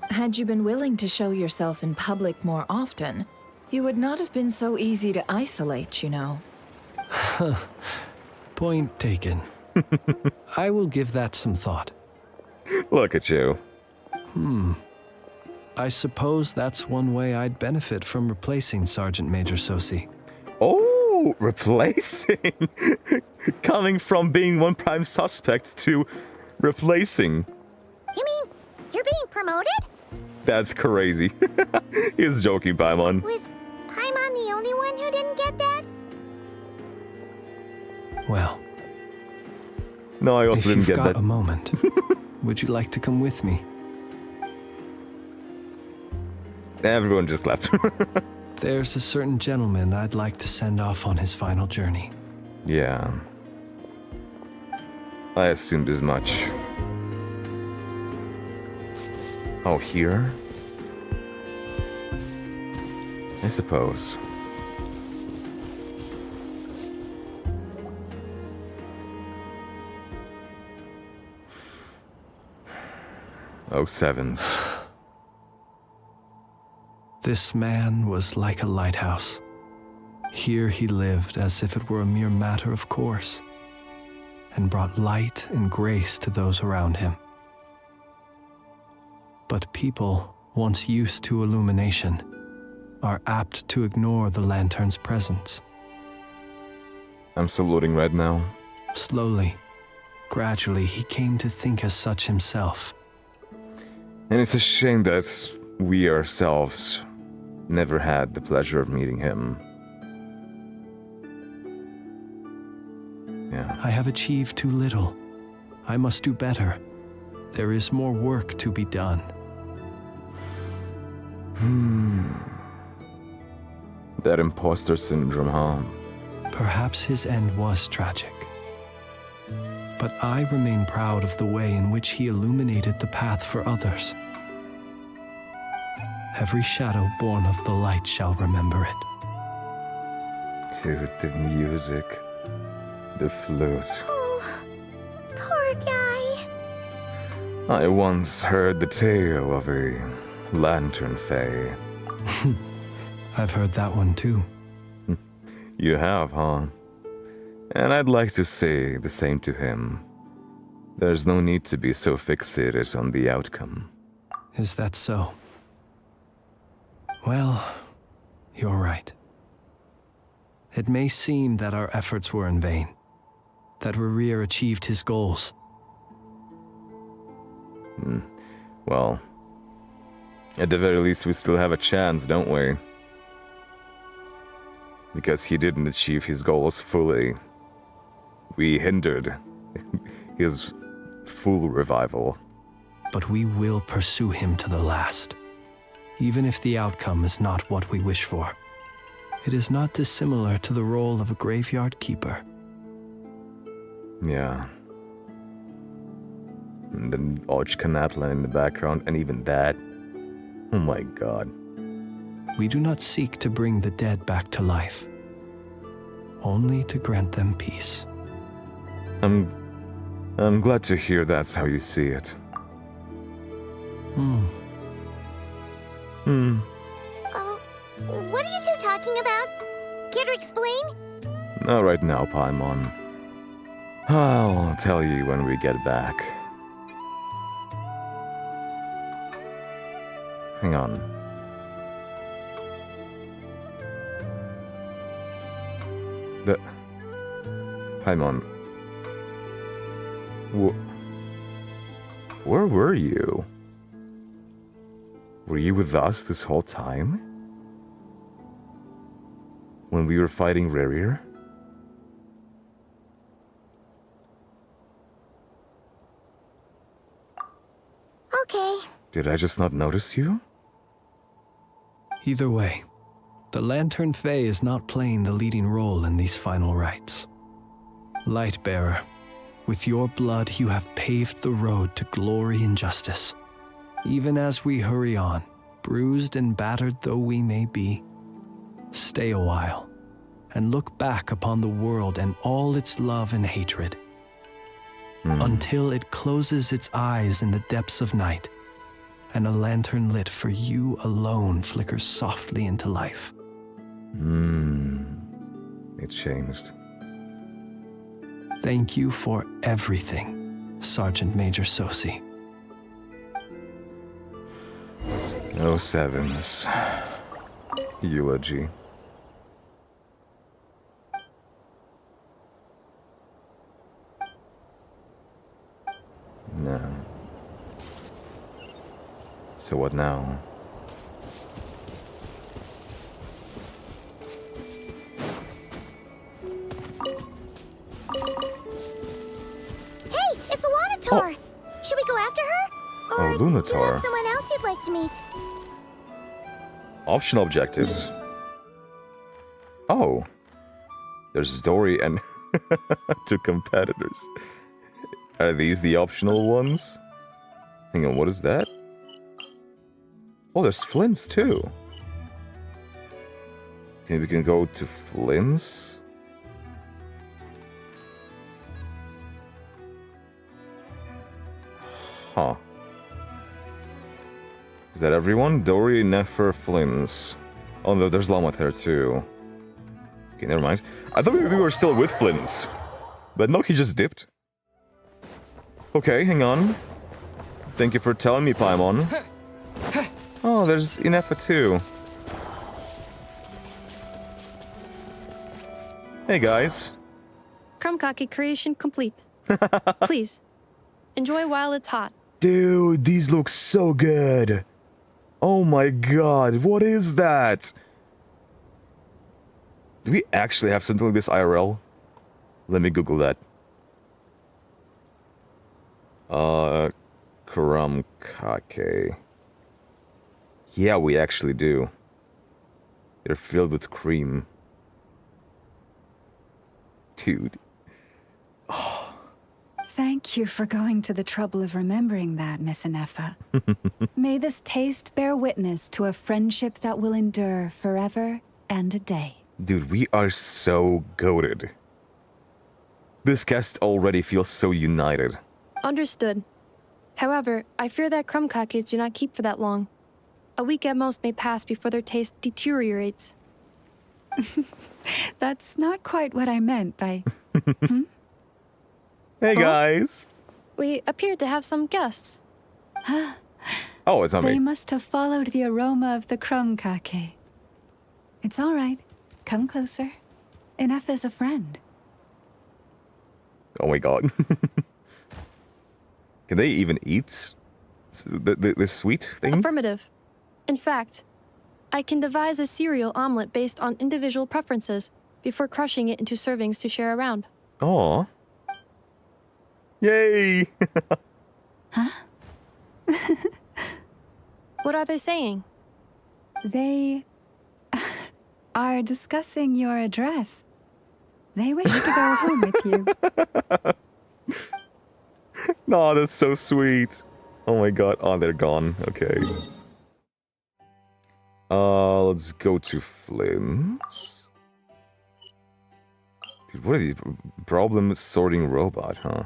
Had you been willing to show yourself in public more often, you would not have been so easy to isolate, you know. Point taken. I will give that some thought. Look at you. I suppose that's one way I'd benefit from replacing Sergeant Major Sosi. Oh, replacing? Coming from being one prime suspect to replacing. You mean you're being promoted? That's crazy. He's joking, Paimon. Was Paimon the only one who didn't get that? Well, no, I also didn't if get you've that. got a moment, would you like to come with me? Everyone just left. There's a certain gentleman I'd like to send off on his final journey. Yeah. I assumed as much. Oh, here? I suppose. Oh, sevens. This man was like a lighthouse. Here he lived as if it were a mere matter of course, and brought light and grace to those around him. But people, once used to illumination, are apt to ignore the lantern's presence. I'm still loading right now. Slowly, gradually, he came to think as such himself. And it's a shame that we ourselves never had the pleasure of meeting him. Yeah. I have achieved too little. I must do better. There is more work to be done. That imposter syndrome, huh? Perhaps his end was tragic. But I remain proud of the way in which he illuminated the path for others. Every shadow born of the light shall remember it. Dude, the music. The flute. Oh, poor guy. I once heard the tale of a lantern fae. I've heard that one too. You have, huh? And I'd like to say the same to him. There's no need to be so fixated on the outcome. Is that so? Well, you're right. It may seem that our efforts were in vain, that Rerir achieved his goals. Well, at the very least we still have a chance, don't we? Because he didn't achieve his goals fully. We hindered his full revival. But we will pursue him to the last, even if the outcome is not what we wish for. It is not dissimilar to the role of a graveyard keeper. Yeah. And then Ochkanatlan in the background, and even that. Oh my god. We do not seek to bring the dead back to life, only to grant them peace. I'm glad to hear that's how you see it. What are you two talking about? Care to explain? Not right now, Paimon. I'll tell you when we get back. Hang on. Paimon. Where were you? Were you with us this whole time? When we were fighting Rerir? Okay. Did I just not notice you? Either way, the Lantern Fae is not playing the leading role in these final rites. Lightbearer, with your blood you have paved the road to glory and justice. Even as we hurry on, bruised and battered though we may be, stay a while and look back upon the world and all its love and hatred, until it closes its eyes in the depths of night and a lantern lit for you alone flickers softly into life. It changed. Thank you for everything, Sergeant Major Sosi. No sevens. Eulogy. No. So what now? Hey, it's the Lunator! Should we go after her? Or do you Lunator. have someone else you'd like to meet? Optional objectives. Oh. There's Dory and two competitors. Are these the optional ones? Hang on, what is that? Oh, there's Flynn's too. Okay, we can go to Flynn's. Huh. Is that everyone? Dory, Nefer, Flynn's. Oh no, there's Llama there too. Okay, never mind. I thought we were still with Flynn's. But no, he just dipped. Okay, hang on. Thank you for telling me, Paimon. Oh, there's Inefa too. Hey guys. Krumkake creation complete. Please, enjoy while it's hot. Dude, these look so good. Oh my god, what is that? Do we actually have something like this IRL? Let me Google that. Krumkake. Yeah, we actually do. They're filled with cream. Dude. Thank you for going to the trouble of remembering that, Miss Inefa. May this taste bear witness to a friendship that will endure forever and a day. Dude, we are so goated. This cast already feels so united. Understood. However, I fear that krumkakes do not keep for that long. A week at most may pass before their taste deteriorates. That's not quite what I meant by... Hey guys! We appear to have some guests. Oh, it's not They me. must have followed the aroma of the krumkake. It's all right. Come closer. Enough is a friend. Oh my god. Can they even eat the sweet thing? Affirmative. In fact, I can devise a cereal omelet based on individual preferences before crushing it into servings to share around. Aw. Yay! What are they saying? They are discussing your address. They wish to go home with you. No, that's so sweet. Oh my god. Oh, they're gone. Okay. Let's go to Flynn's. Dude, what are these? Problem sorting robot, huh?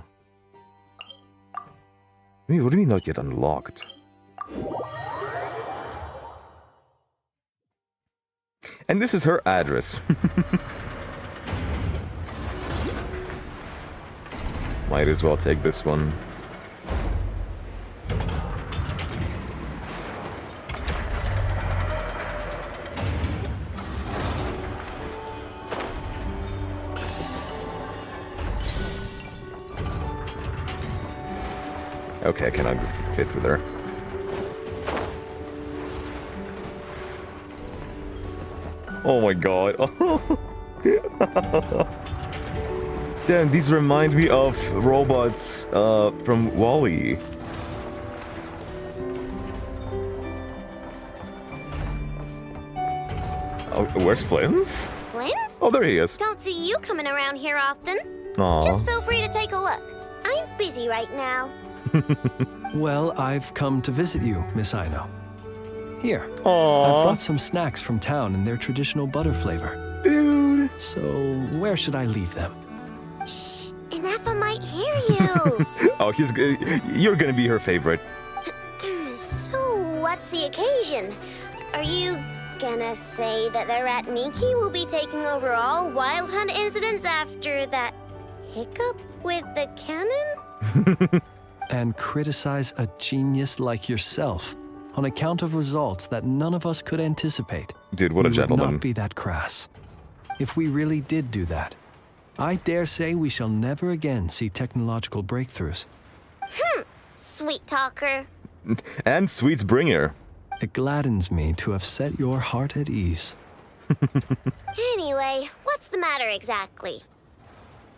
I mean, what do you mean not yet unlocked? And this is her address. Might as well take this one. Okay, I cannot fit through there. Oh my god. Damn, these remind me of robots from WALL-E. Oh, where's Flynn's? Flynn's? Oh, there he is. Don't see you coming around here often. Aw. Just feel free to take a look. I'm busy right now. Well, I've come to visit you, Miss Aino. Here. Aww. I've brought some snacks from town in their traditional butter flavor. Dude. So, where should I leave them? Shh, Ineffa might hear you. Oh, you're gonna be her favorite. So, what's the occasion? Are you gonna say that the Ratniki will be taking over all Wild Hunt incidents after that hiccup with the cannon? And criticize a genius like yourself on account of results that none of us could anticipate. Dude, what a We gentleman. would not be that crass. If we really did do that, I dare say we shall never again see technological breakthroughs. Sweet talker. And sweets bringer. It gladdens me to have set your heart at ease. Anyway, what's the matter exactly?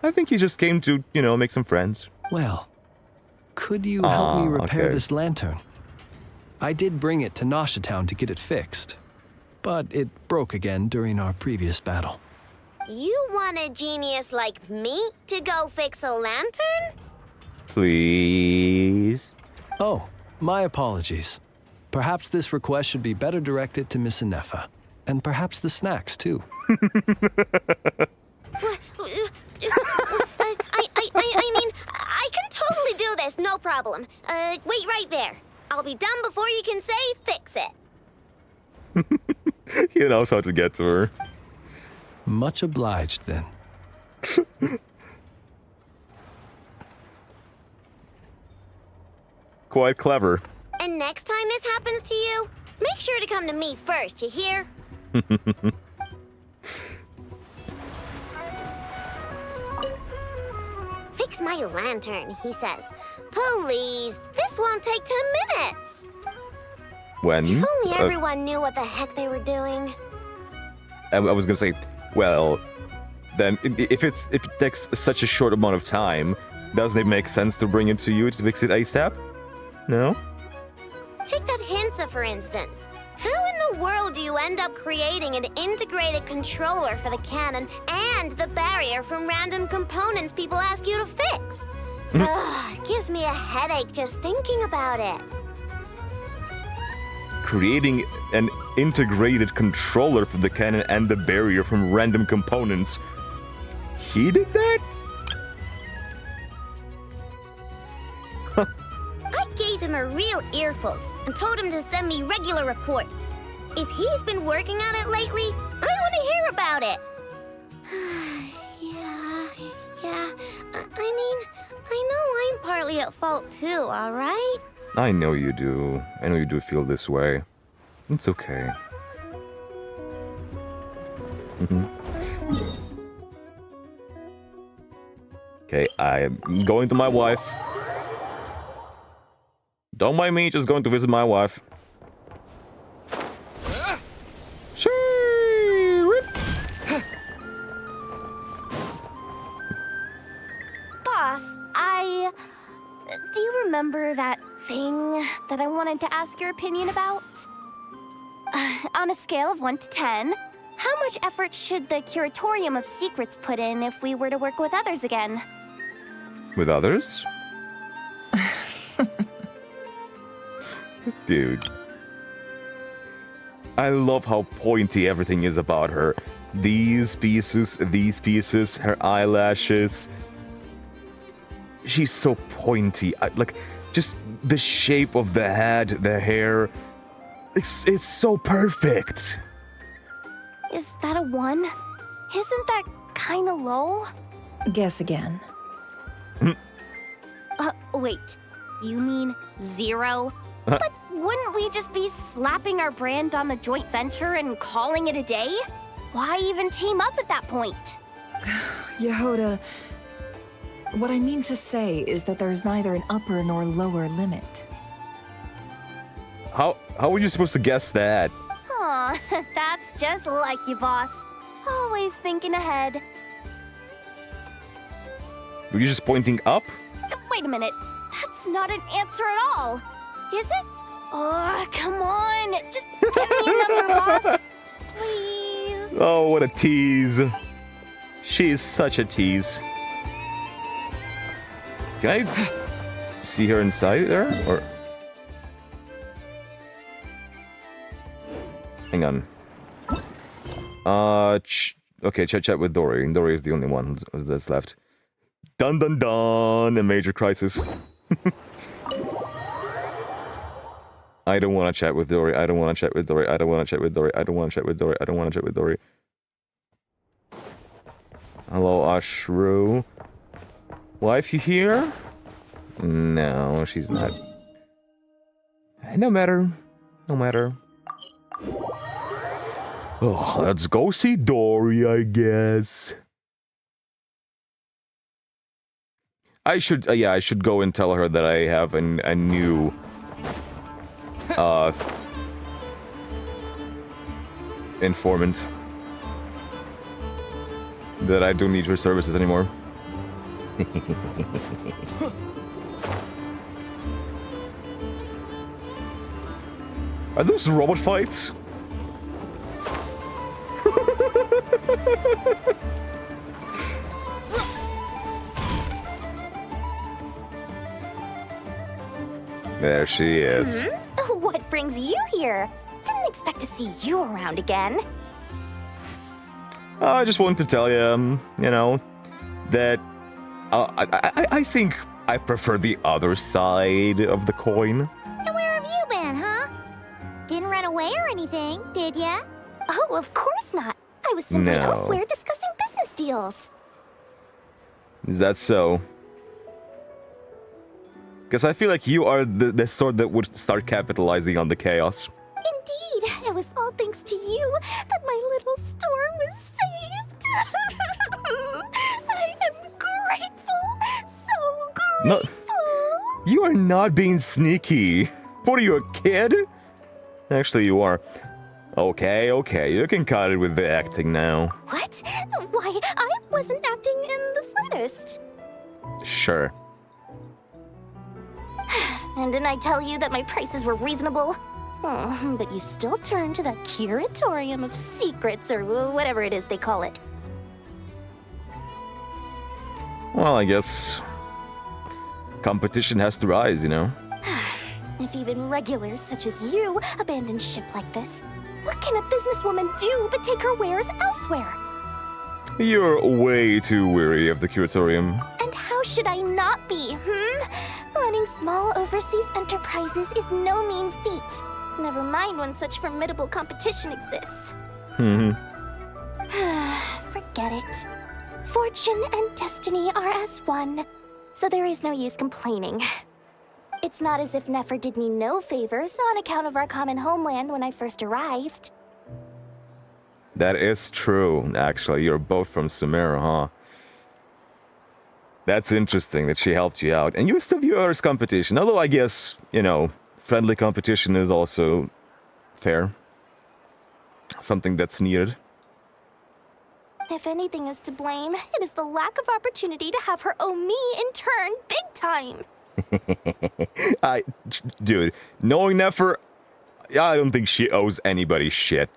I think he just came to, make some friends. Well, could you help me repair okay. this lantern? I did bring it to Nasha Town to get it fixed, but it broke again during our previous battle. You want a genius like me to go fix a lantern? Please? Oh, my apologies. Perhaps this request should be better directed to Miss Ineffa, and perhaps the snacks, too. I mean, I can totally do this, no problem. Wait right there. I'll be done before you can say fix it. He knows how to get to her. Much obliged, then. Quite clever. And next time this happens to you, make sure to come to me first, you hear? Fix my lantern, he says. Please, this won't take 10 minutes. When? If only everyone knew what the heck they were doing. I was gonna say, well, then if it takes such a short amount of time, doesn't it make sense to bring it to you to fix it ASAP? No? Take that Hinsa, for instance. How in the world do you end up creating an integrated controller for the cannon and the barrier from random components people ask you to fix? Ugh, gives me a headache just thinking about it. Creating an integrated controller for the cannon and the barrier from random components. He did that? I gave him a real earful and told him to send me regular reports. If he's been working on it lately, I want to hear about it. Yeah. I mean, I know I'm partly at fault too, all right? I know you do. I know you do feel this way. It's okay. Okay, I am going to my wife. Don't mind me, just going to visit my wife. Boss, do you remember that thing that I wanted to ask your opinion about? On a scale of 1 to 10, how much effort should the Curatorium of Secrets put in if we were to work with others again? With others? Dude. I love how pointy everything is about her. These pieces, her eyelashes. She's so pointy. Just the shape of the head, the hair. It's so perfect. Is that a 1? Isn't that kind of low? Guess again. Wait. You mean 0? But wouldn't we just be slapping our brand on the joint venture and calling it a day? Why even team up at that point? Yehoda, what I mean to say is that there's neither an upper nor lower limit. How were you supposed to guess that? Aw, that's just like you, boss. Always thinking ahead. Were you just pointing up? Wait a minute. That's not an answer at all. Is it? Oh, come on. Just give me a number, boss. Please. Oh, what a tease. She is such a tease. Can I see her inside there? Or Hang on. Okay, chat with Dory. Dory is the only one that's left. Dun dun dun! A major crisis. I don't want to chat with Dory. I don't want to chat with Dory. I don't want to chat with Dory. I don't want to chat with Dory. I don't want to chat with Dory. Hello, Ashru. Wife, you here? No, she's not. No matter. No matter. Oh, let's go see Dory, I guess. I should, yeah, I should go and tell her that I have a new, informant. That I don't need her services anymore. Are those robot fights? There she is. What brings you here? Didn't expect to see you around again. I just wanted to tell you, you know, that I think I prefer the other side of the coin. And where have you been, huh? Didn't run away or anything, did ya? Oh, of course not. I was simply No. elsewhere discussing business deals. Is that so? Because I feel like you are the sort that would start capitalizing on the chaos. Indeed, it was all thanks to you that my little store was saved. I am grateful, so No, grateful. you are not being sneaky. What are you, a kid? Actually, you are. Okay, okay, you can cut it with the acting now. What? Why, I wasn't acting in the slightest. Sure. And didn't I tell you that my prices were reasonable? Oh, but you still turn to that curatorium of secrets, or whatever it is they call it. Well, I guess competition has to rise, you know? If even regulars such as you abandon ship like this, what can a businesswoman do but take her wares elsewhere? You're way too weary of the curatorium. And how should I not be, Running small overseas enterprises is no mean feat. Never mind when such formidable competition exists. Forget it. Fortune and destiny are as one, so there is no use complaining. It's not as if Nefer did me no favors on account of our common homeland when I first arrived. That is true, actually. You're both from Sumeru, huh? That's interesting that she helped you out. And you still view her as competition, although I guess, you know, friendly competition is also fair. Something that's needed. If anything is to blame, it is the lack of opportunity to have her owe me in turn big time. Dude, knowing Nefer, I don't think she owes anybody shit.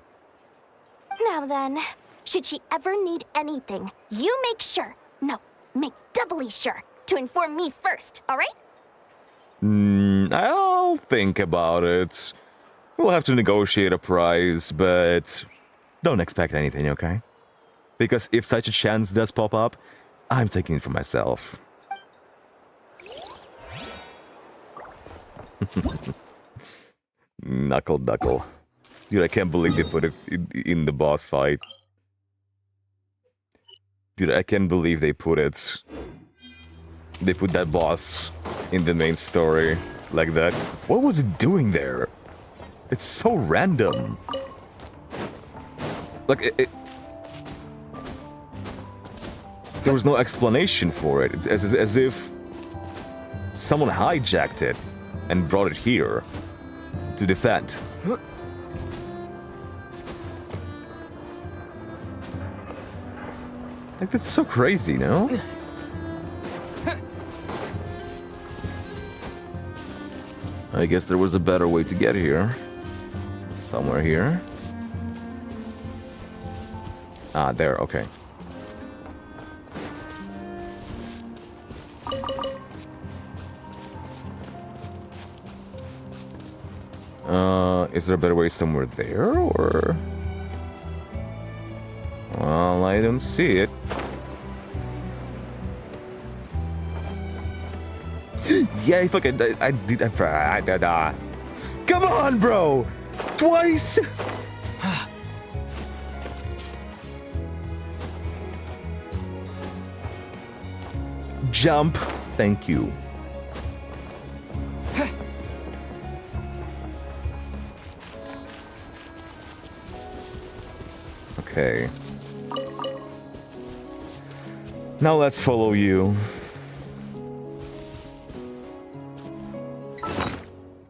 Now then, should she ever need anything, you make sure, no, make doubly sure, to inform me first, alright? I'll think about it. We'll have to negotiate a price, but don't expect anything, okay? Because if such a chance does pop up, I'm taking it for myself. Knuckle duckle. Dude, I can't believe they put it in the boss fight. Dude, I can't believe they put it... They put that boss in the main story like that. What was it doing there? It's so random. Like, there was no explanation for it. It's as if someone hijacked it and brought it here to defend. Like, that's so crazy, no? I guess there was a better way to get here. Somewhere here. Ah, there, okay. Is there a better way somewhere there, or? Well, I don't see it. Yeah, fucking, I did. Come on, bro! Twice! Jump. Thank you. Okay. Now let's follow you.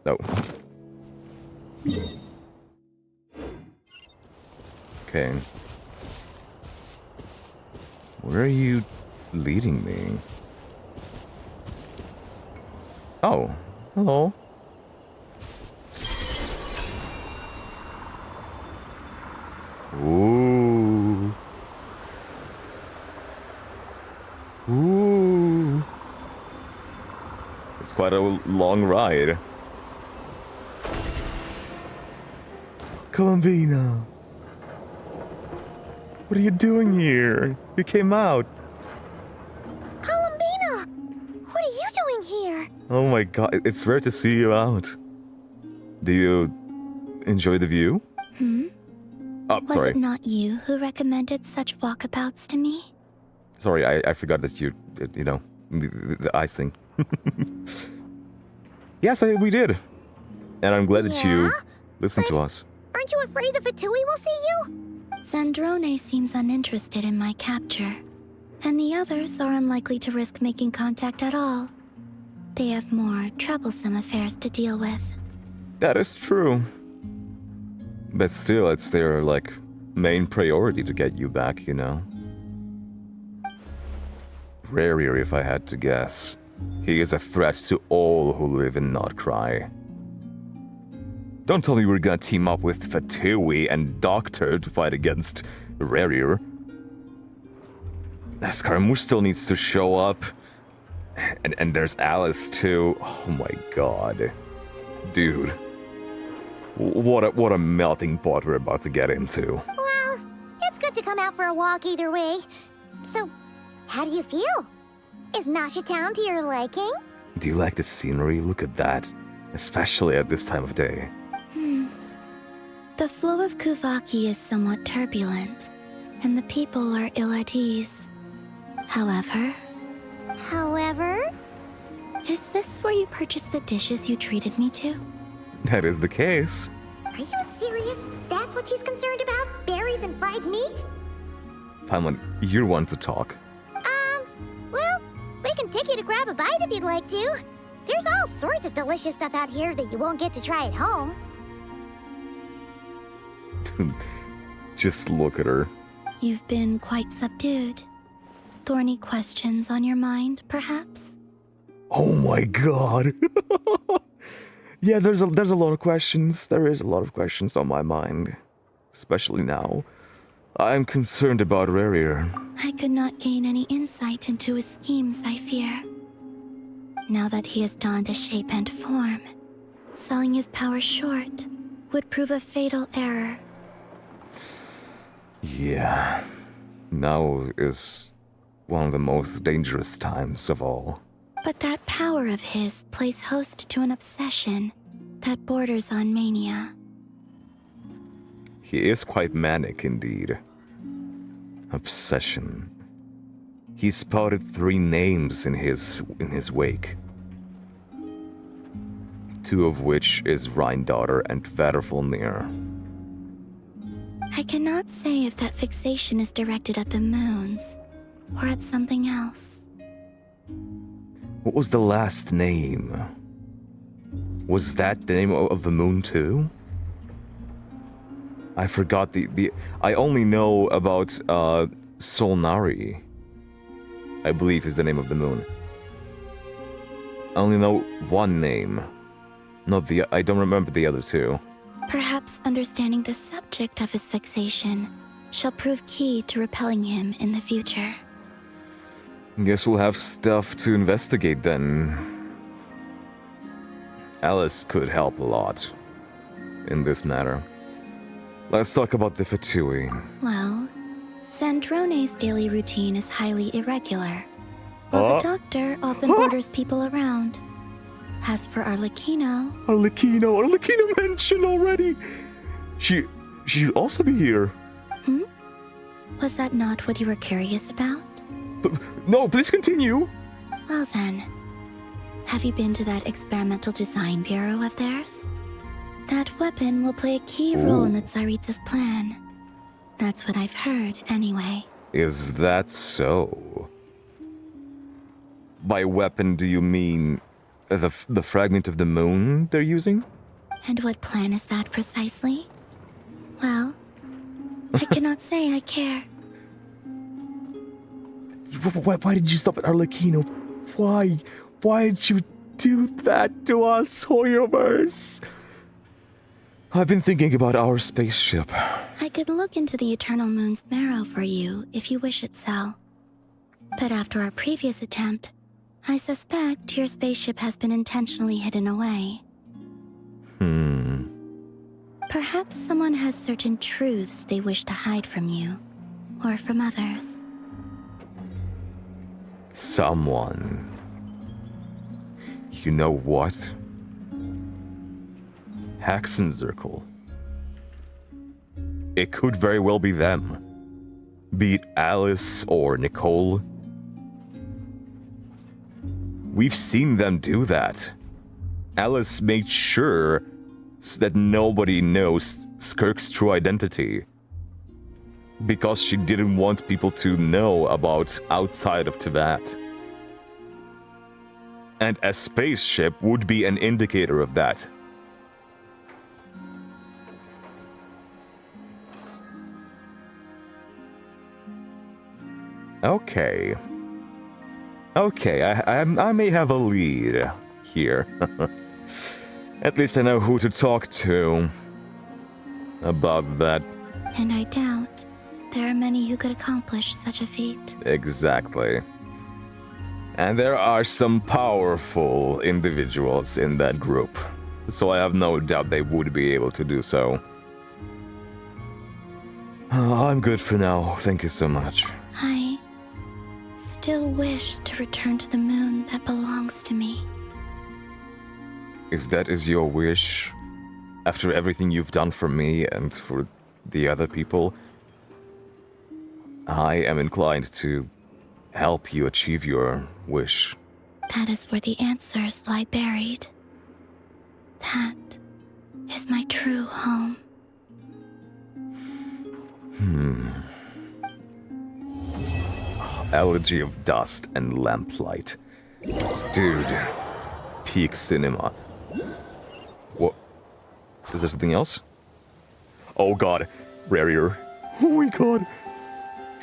Oh. Okay. Where are you leading me? Oh, hello. Ooh. Ooh. It's quite a long ride. Colombina. What are you doing here? You came out. Colombina! What are you doing here? Oh my god, it's rare to see you out. Do you enjoy the view? Oh, Was sorry. it not you who recommended such walkabouts to me? Sorry, I forgot that you know, the eyes thing. Yes, we did. And I'm glad that you listened to us. Aren't you afraid the Fatui will see you? Zandrone seems uninterested in my capture, and the others are unlikely to risk making contact at all. They have more troublesome affairs to deal with. That is true. But still, it's their, like, main priority to get you back, you know? Rarier, if I had to guess. He is a threat to all who live in Notcry. Don't tell me we're gonna team up with Fatui and Doctor to fight against Rarier. Scaramouche still needs to show up. And there's Alice too. Oh my god. Dude. What a melting pot we're about to get into. Well, it's good to come out for a walk either way. So, how do you feel? Is Nasha Town to your liking? Do you like the scenery? Look at that. Especially at this time of day. The flow of Kuvaki is somewhat turbulent, and the people are ill at ease. However, is this where you purchased the dishes you treated me to? That is the case. Are you serious? That's what she's concerned about? Berries and fried meat? Paimon, you're one to talk. Well, we can take you to grab a bite if you'd like to. There's all sorts of delicious stuff out here that you won't get to try at home. Just look at her. You've been quite subdued. Thorny questions on your mind, perhaps? Oh my god. Yeah, there's a lot of questions. There is a lot of questions on my mind. Especially now. I'm concerned about Rarier. I could not gain any insight into his schemes, I fear. Now that he has donned a shape and form, selling his power short would prove a fatal error. Yeah. Now is one of the most dangerous times of all. But that power of his plays host to an obsession that borders on mania. He is quite manic indeed. Obsession. He spouted 3 names in his wake. 2 of which is Rheindaughtr and Vadervolnir. I cannot say if that fixation is directed at the moons or at something else. What was the last name? Was that the name of the moon too? I forgot I only know about Solnari. I believe is the name of the moon. I only know one name. I don't remember the other 2. Perhaps understanding the subject of his fixation shall prove key to repelling him in the future. Guess we'll have stuff to investigate then. Alice could help a lot. in this matter. Let's talk about the Fatui. Well, Sandrone's daily routine is highly irregular, while the doctor often orders people around. As for Arlecchino... Arlecchino mentioned already! She should also be here. Was that not what you were curious about? No, please continue! Well then, have you been to that experimental design bureau of theirs? That weapon will play a key role in the Tsaritsa's plan. That's what I've heard, anyway. Is that so? By weapon, do you mean the fragment of the moon they're using? And what plan is that precisely? Well, I cannot say I care. Why did you stop at Arlecchino? Why? Why did you do that to us, Hoyoverse? I've been thinking about our spaceship. I could look into the Eternal Moon's marrow for you if you wish it so. But after our previous attempt, I suspect your spaceship has been intentionally hidden away. Perhaps someone has certain truths they wish to hide from you, or from others. Someone. You know what? Hexenzirkel. It could very well be them. Be it Alice or Nicole. We've seen them do that. Alice made sure that nobody knows Skirk's true identity. Because she didn't want people to know about outside of Teyvat. And a spaceship would be an indicator of that. Okay. I may have a lead here. At least I know who to talk to about that. And I doubt there are many who could accomplish such a feat. Exactly. And there are some powerful individuals in that group, so I have no doubt they would be able to do so. I'm good for now, thank you so much. I still wish to return to the moon that belongs to me. If that is your wish, after everything you've done for me and for the other people, I am inclined to help you achieve your wish. That is where the answers lie buried. That is my true home. Elegy of Dust and Lamplight. Dude. Peak cinema. What? Is there something else? Oh god. Rarier. Oh my god.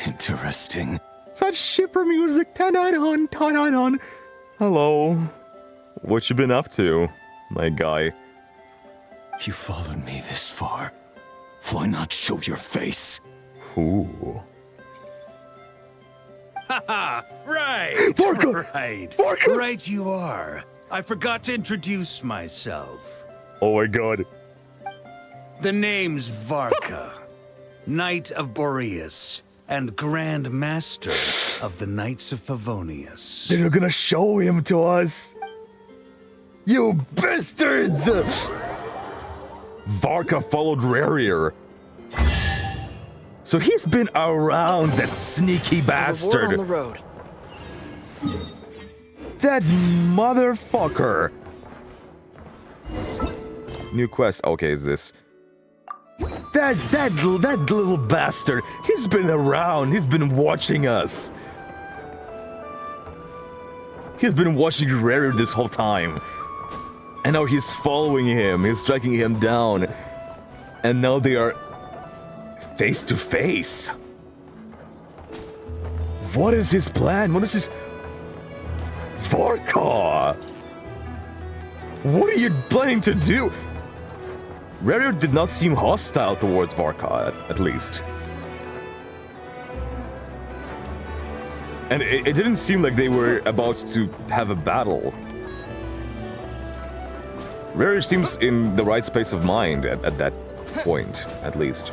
Interesting. Such shipper music. Ta-da-don. Hello. What you been up to, my guy? You followed me this far. Why not show your face? Ooh. Haha, right. Varka! Right. Varka! Right you are. I forgot to introduce myself. Oh my god. The name's Varka, Knight of Boreas, and Grandmaster of the Knights of Favonius. They're gonna show him to us. You bastards! Varka followed Rarier. So he's been around, that sneaky bastard. On the road. That motherfucker. New quest. Okay, is this? That little bastard. He's been around. He's been watching us. He's been watching Rarier this whole time. And now he's following him. He's striking him down. And now they are face to face. What is his plan? What is his... Varka! What are you planning to do? Rarier did not seem hostile towards Varka, at least. And it didn't seem like they were about to have a battle. Rare seems in the right space of mind at that point, at least.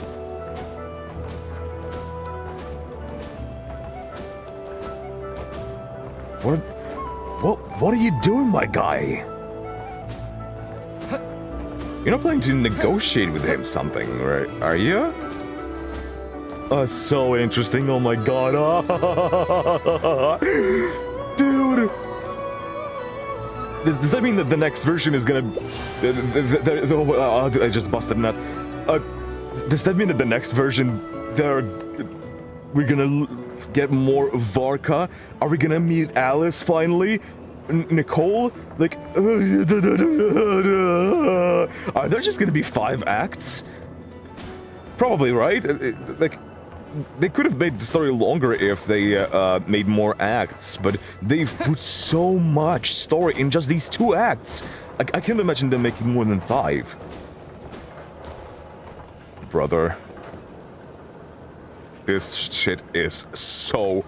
What are you doing, my guy? You're not planning to negotiate with him something, right? Are you? So interesting, oh my god. Dude! Does that mean that the next version is gonna... I just busted a nut. Does that mean that the next version, we're gonna get more Varka? Are we gonna meet Alice finally? Nicole? Like... Are there just gonna be 5 acts? Probably, right? Like... They could have made the story longer if they made more acts, but they've put so much story in just these 2 acts. I can't imagine them making more than 5. Brother. This shit is so